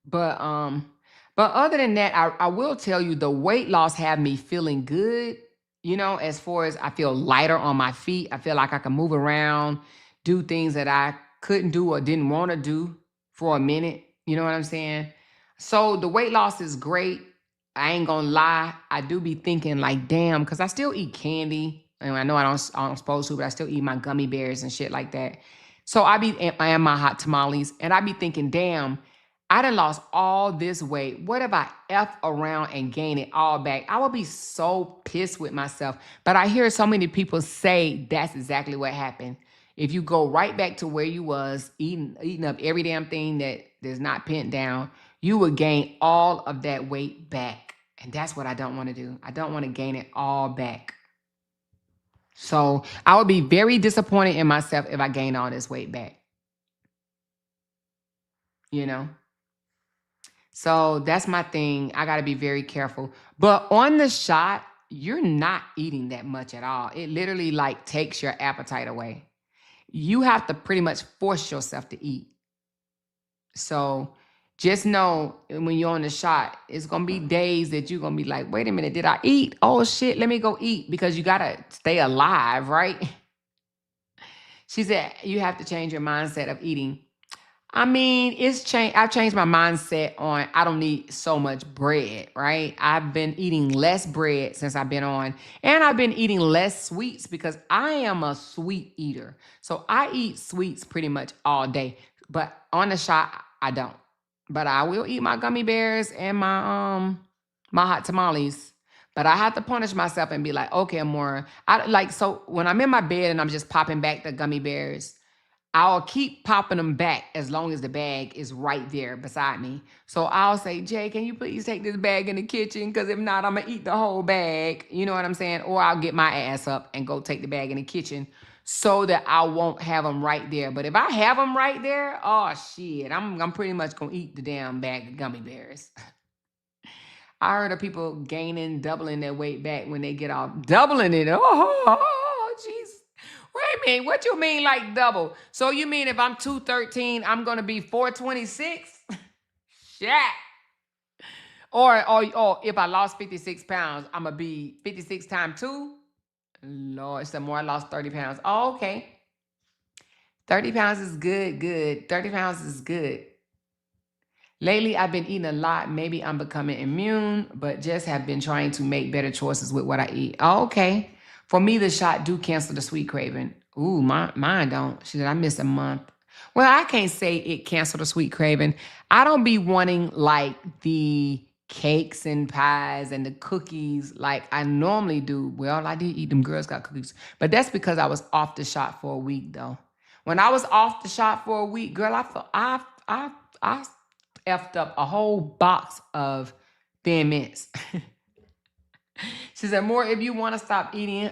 but other than that, I will tell you the weight loss had me feeling good. You know, as far as I feel lighter on my feet. I feel like I can move around, do things that I couldn't do or didn't want to do for a minute. You know what I'm saying? So the weight loss is great. I ain't gonna lie. I do be thinking like, damn, because I still eat candy. And I know I'm supposed to, but I still eat my gummy bears and shit like that. So I am my hot tamales. And I be thinking, damn, I done lost all this weight. What if I F around and gain it all back? I would be so pissed with myself. But I hear so many people say that's exactly what happened. If you go right back to where you was, eating up every damn thing that is not pinned down, you would gain all of that weight back. And that's what I don't want to do. I don't want to gain it all back. So I would be very disappointed in myself if I gain all this weight back. You know? So that's my thing. I got to be very careful. But on the shot, you're not eating that much at all. It literally like takes your appetite away. You have to pretty much force yourself to eat. So just know when you're on the shot, it's going to be days that you're going to be like, wait a minute, did I eat? Oh shit, let me go eat, because you got to stay alive, right? She said, you have to change your mindset of eating. I mean, I've changed my mindset on I don't need so much bread, right? I've been eating less bread since I've been on, and I've been eating less sweets because I am a sweet eater. So I eat sweets pretty much all day, but on the shot, I don't. But I will eat my gummy bears and my hot tamales. But I have to punish myself and be like, okay, Amora. So when I'm in my bed and I'm just popping back the gummy bears, I'll keep popping them back as long as the bag is right there beside me. So I'll say, Jay, can you please take this bag in the kitchen? Because if not, I'm going to eat the whole bag. You know what I'm saying? Or I'll get my ass up and go take the bag in the kitchen so that I won't have them right there. But if I have them right there, oh, shit, I'm pretty much going to eat the damn bag of gummy bears. I heard of people gaining, doubling their weight back when they get off. Doubling it. Oh, jeez. Wait a minute. What you mean like double? So you mean if I'm 213, I'm going to be 426? Shit. Or if I lost 56 pounds, I'm going to be 56 times 2? Lord, some more. I lost 30 pounds. Oh, okay. 30 pounds is good. 30 pounds is good. Lately, I've been eating a lot. Maybe I'm becoming immune, but just have been trying to make better choices with what I eat. Oh, okay. For me, the shot do cancel the sweet craving. Ooh, mine don't. She said, I missed a month. Well, I can't say it canceled the sweet craving. I don't be wanting like the cakes and pies and the cookies like I normally do. Well, I did eat them Girl Scout cookies, but that's because I was off the shot for a week though. When I was off the shot for a week, girl, I effed up a whole box of Thin Mints. She said, more if you want to stop eating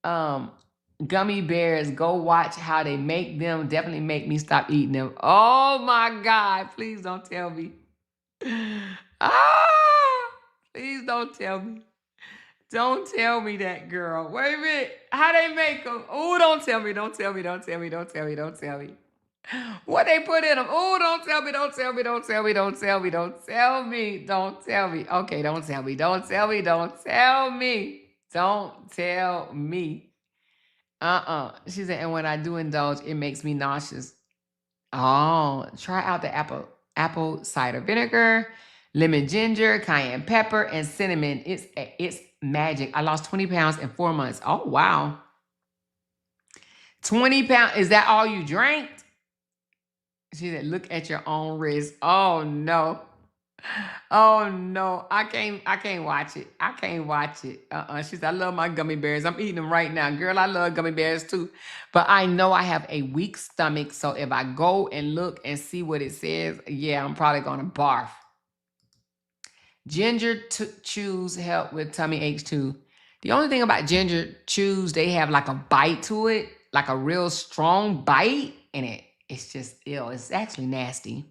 gummy bears, go watch how they make them. Definitely make me stop eating them. Oh my God, please don't tell me. Please don't tell me. Don't tell me that, girl. Wait a minute. How they make them? Oh, don't tell me. Don't tell me. Don't tell me. Don't tell me. Don't tell me. What they put in them? Oh, don't tell me. Don't tell me. Don't tell me. Don't tell me. Don't tell me. Don't tell me. Okay, don't tell me. Don't tell me. Don't tell me. Don't tell me. She said, and when I do indulge, it makes me nauseous. Oh, try out the apple cider vinegar, lemon ginger, cayenne pepper, and cinnamon. It's magic. I lost 20 pounds in 4 months. Oh, wow. 20 pounds. Is that all you drank? She said, look at your own wrist. Oh, no. Oh, no. I can't watch it. I can't watch it. She said, I love my gummy bears. I'm eating them right now. Girl, I love gummy bears too. But I know I have a weak stomach. So if I go and look and see what it says, yeah, I'm probably going to barf. Ginger chews help with tummy aches too. The only thing about ginger chews, they have like a bite to it, like a real strong bite in it. It's just ill. It's actually nasty.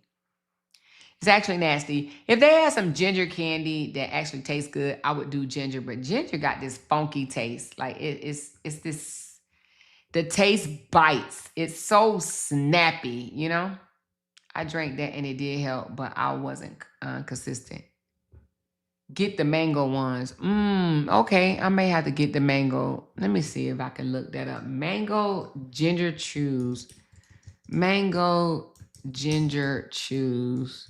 It's actually nasty. If they had some ginger candy that actually tastes good, I would do ginger. But ginger got this funky taste. Like it's this, the taste bites. It's so snappy, you know? I drank that and it did help, but I wasn't consistent. Get the mango ones. Okay, I may have to get the mango. Let me see if I can look that up. Mango ginger chews. Mango ginger chews.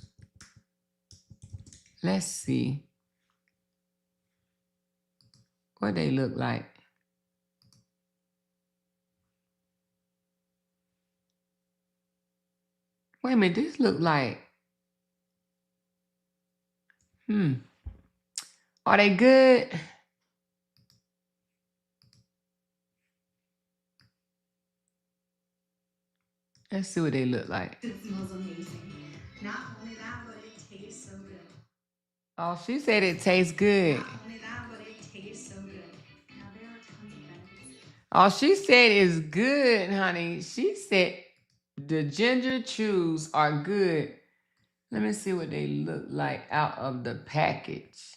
Let's see what they look like. Wait a minute, this look like, are they good? Let's see what they look like. It smells amazing. Not only that, but it tastes so good. Oh, she said it tastes good. Not only that, but it tastes so good. Now there are tons of benefits. Oh, she said it's good, honey. She said the ginger chews are good. Let me see what they look like out of the package.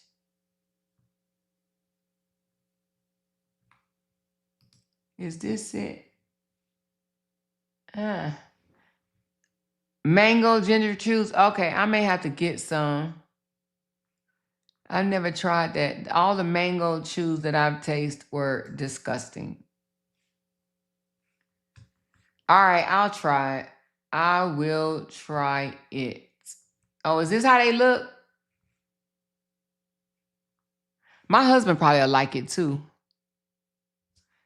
Is this it? Mango ginger chews. Okay, I may have to get some. I've never tried that. All the mango chews that I've tasted were disgusting. All right, I'll try it. I will try it. Oh, is this how they look? My husband probably will like it too.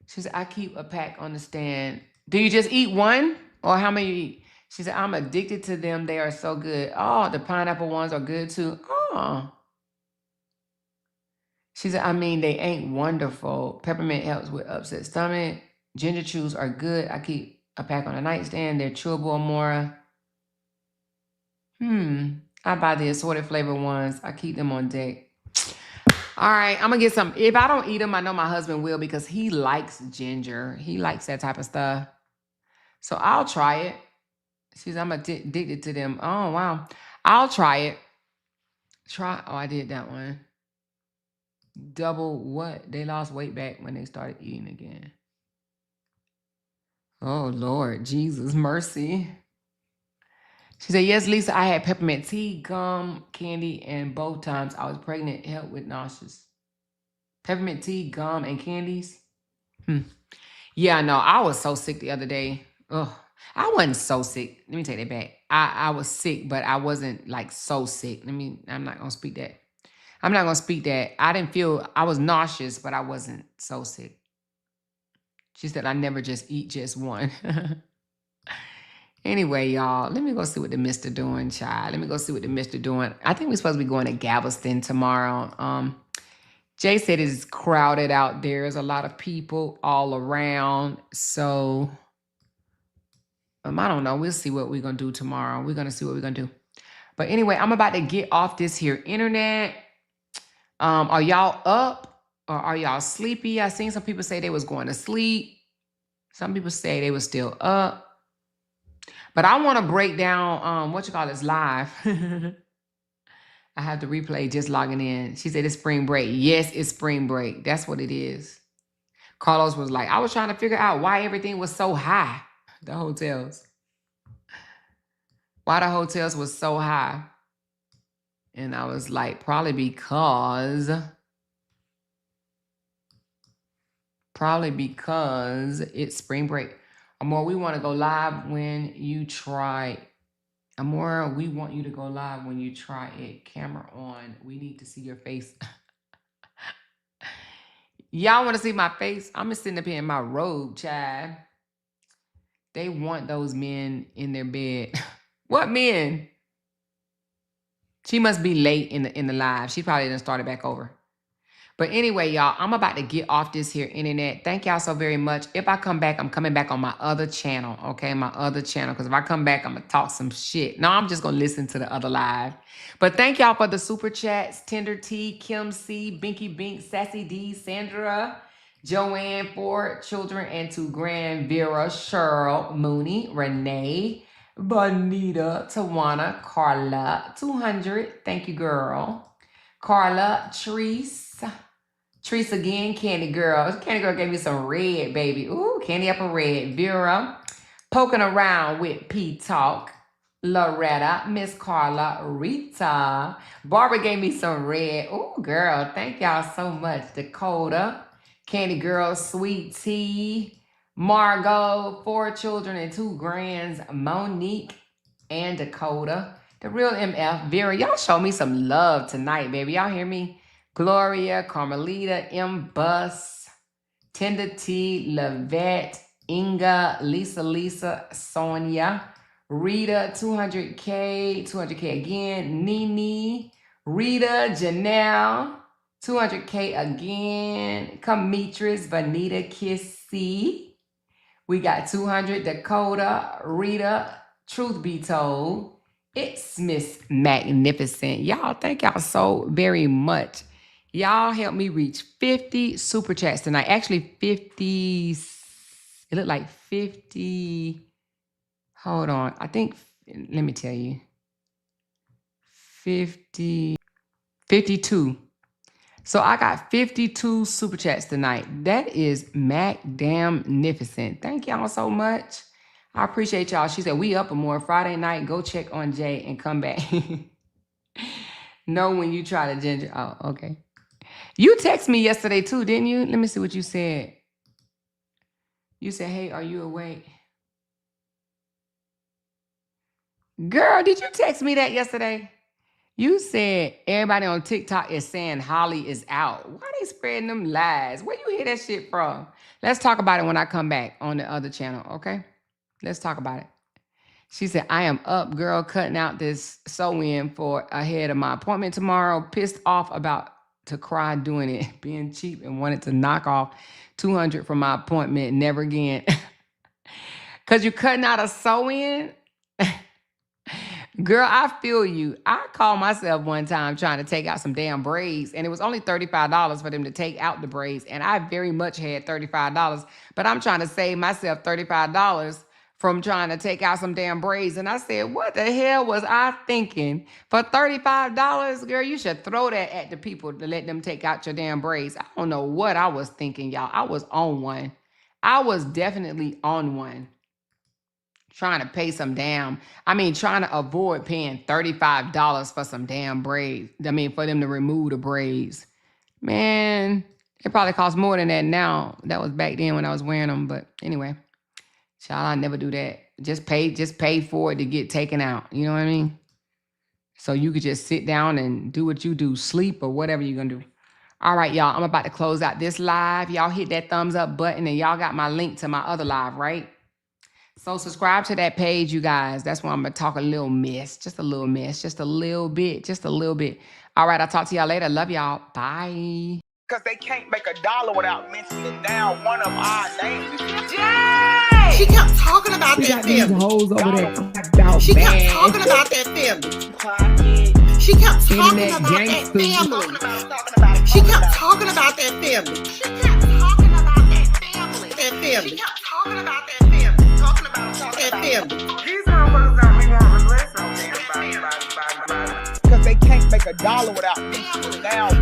She said, I keep a pack on the stand. Do you just eat one? Or how many you eat? She said, I'm addicted to them. They are so good. Oh, the pineapple ones are good too. Oh. She said, I mean, they ain't wonderful. Peppermint helps with upset stomach. Ginger chews are good. I keep a pack on the nightstand. They're chewable, Amora. I buy the assorted flavor ones. I keep them on deck. All right, I'm going to get some. If I don't eat them, I know my husband will because he likes ginger. He likes that type of stuff. So I'll try it. She said, I'm addicted to them. Oh, wow. I'll try it. Oh, I did that one. Double what? They lost weight back when they started eating again. Oh, Lord. Jesus, mercy. She said, yes, Lisa, I had peppermint tea, gum, candy, and both times I was pregnant. It helped with nausea. Peppermint tea, gum, and candies? Yeah, no, I was so sick the other day. Ugh. I wasn't so sick. Let me take that back. I was sick, but I wasn't like so sick. I'm not going to speak that. I'm not going to speak that. I was nauseous, but I wasn't so sick. She said, I never just eat just one. Anyway, y'all, let me go see what the Mr. doing, child. Let me go see what the Mr. doing. I think we're supposed to be going to Galveston tomorrow. Jay said it's crowded out there. There's a lot of people all around. So, I don't know. We'll see what we're going to do tomorrow. We're going to see what we're going to do. But anyway, I'm about to get off this here internet. Are y'all up or are y'all sleepy? I seen some people say they was going to sleep. Some people say they was still up. But I want to break down live. I have to replay just logging in. She said it's spring break. Yes, it's spring break. That's what it is. Carlos was like, I was trying to figure out why everything was so high. The hotels. Why the hotels was so high. And I was like, probably because it's spring break. Amor, we want to go live when you try. Amora, we want you to go live when you try it. Camera on. We need to see your face. Y'all want to see my face? I'm just sitting up here in my robe, child. They want those men in their bed. What men? She must be late in the live. She probably done started back over. But anyway, y'all, I'm about to get off this here internet. Thank y'all so very much. If I come back, I'm coming back on my other channel, okay? My other channel, because if I come back, I'm going to talk some shit. No, I'm just going to listen to the other live. But thank y'all for the super chats. Tender T, Kim C, Binky Bink, Sassy D, Sandra, Joanne, 4 children and 2 grand, Vera, Cheryl, Mooney, Renee, Bonita, Tawana, Carla, 200. Thank you, girl. Carla, Treese again, Candy Girl. Candy Girl gave me some red, baby. Ooh, Candy Apple Red. Vera, Poking Around with P-Talk. Loretta, Miss Carla, Rita. Barbara gave me some red. Ooh, girl, thank y'all so much. Dakota, Candy Girl, Sweet Tea. Margot, 4 children and 2 grands. Monique and Dakota. The real MF. Vera, y'all show me some love tonight, baby. Y'all hear me? Gloria, Carmelita, M. Bus, Tender T, Lavette, Inga, Lisa, Sonia, Rita, 200K again, Nene, Rita, Janelle, 200K again, Camitris, Vanita, Kissy. We got 200, Dakota, Rita, Truth Be Told. It's Miss Magnificent. Y'all, thank y'all so very much. Y'all help me reach 50 super chats tonight. Actually, 50. It looked like 50. Hold on. I think, let me tell you. 52. So I got 52 super chats tonight. That is Magnificent. Thank y'all so much. I appreciate y'all. She said, we up more Friday night. Go check on Jay and come back. Know when you try to ginger. Oh, okay. You texted me yesterday too, didn't you? Let me see what you said. You said, hey, are you awake? Girl, did you text me that yesterday? You said everybody on TikTok is saying Holly is out. Why they spreading them lies? Where you hear that shit from? Let's talk about it when I come back on the other channel, okay? Let's talk about it. She said, I am up, girl, cutting out this sew-in for ahead of my appointment tomorrow. Pissed off about to cry doing it, being cheap and wanted to knock off $200 from my appointment. Never again. Because you're cutting out a sew-in? Girl, I feel you. I called myself one time trying to take out some damn braids, and it was only $35 for them to take out the braids, and I very much had $35, but I'm trying to save myself $35 from trying to take out some damn braids. And I said, what the hell was I thinking? For $35, girl, you should throw that at the people to let them take out your damn braids. I don't know what I was thinking, y'all. I was on one. I was definitely on one. Trying to pay some damn, trying to avoid paying $35 for some damn braids. For them to remove the braids. Man, it probably costs more than that now. That was back then when I was wearing them. But anyway, child, I never do that. Just pay for it to get taken out. You know what I mean? So you could just sit down and do what you do, sleep or whatever you're going to do. All right, y'all, I'm about to close out this live. Y'all hit that thumbs up button and y'all got my link to my other live, right? So subscribe to that page, you guys. That's why I'm going to talk a little mess. Just a little mess. Just a little bit. Just a little bit. All right, I'll talk to y'all later. Love y'all. Bye. Because they can't make $1 without mentioning down one of our names. Yay! She kept talking about that family. Hoes over there. She kept talking about that family. She kept talking about that family. She kept talking about that family. She kept talking about that family. That family. She kept talking about that family. That family. These motherfuckers got me wanting to listen on damn body. Because they can't make $1 without mentioning down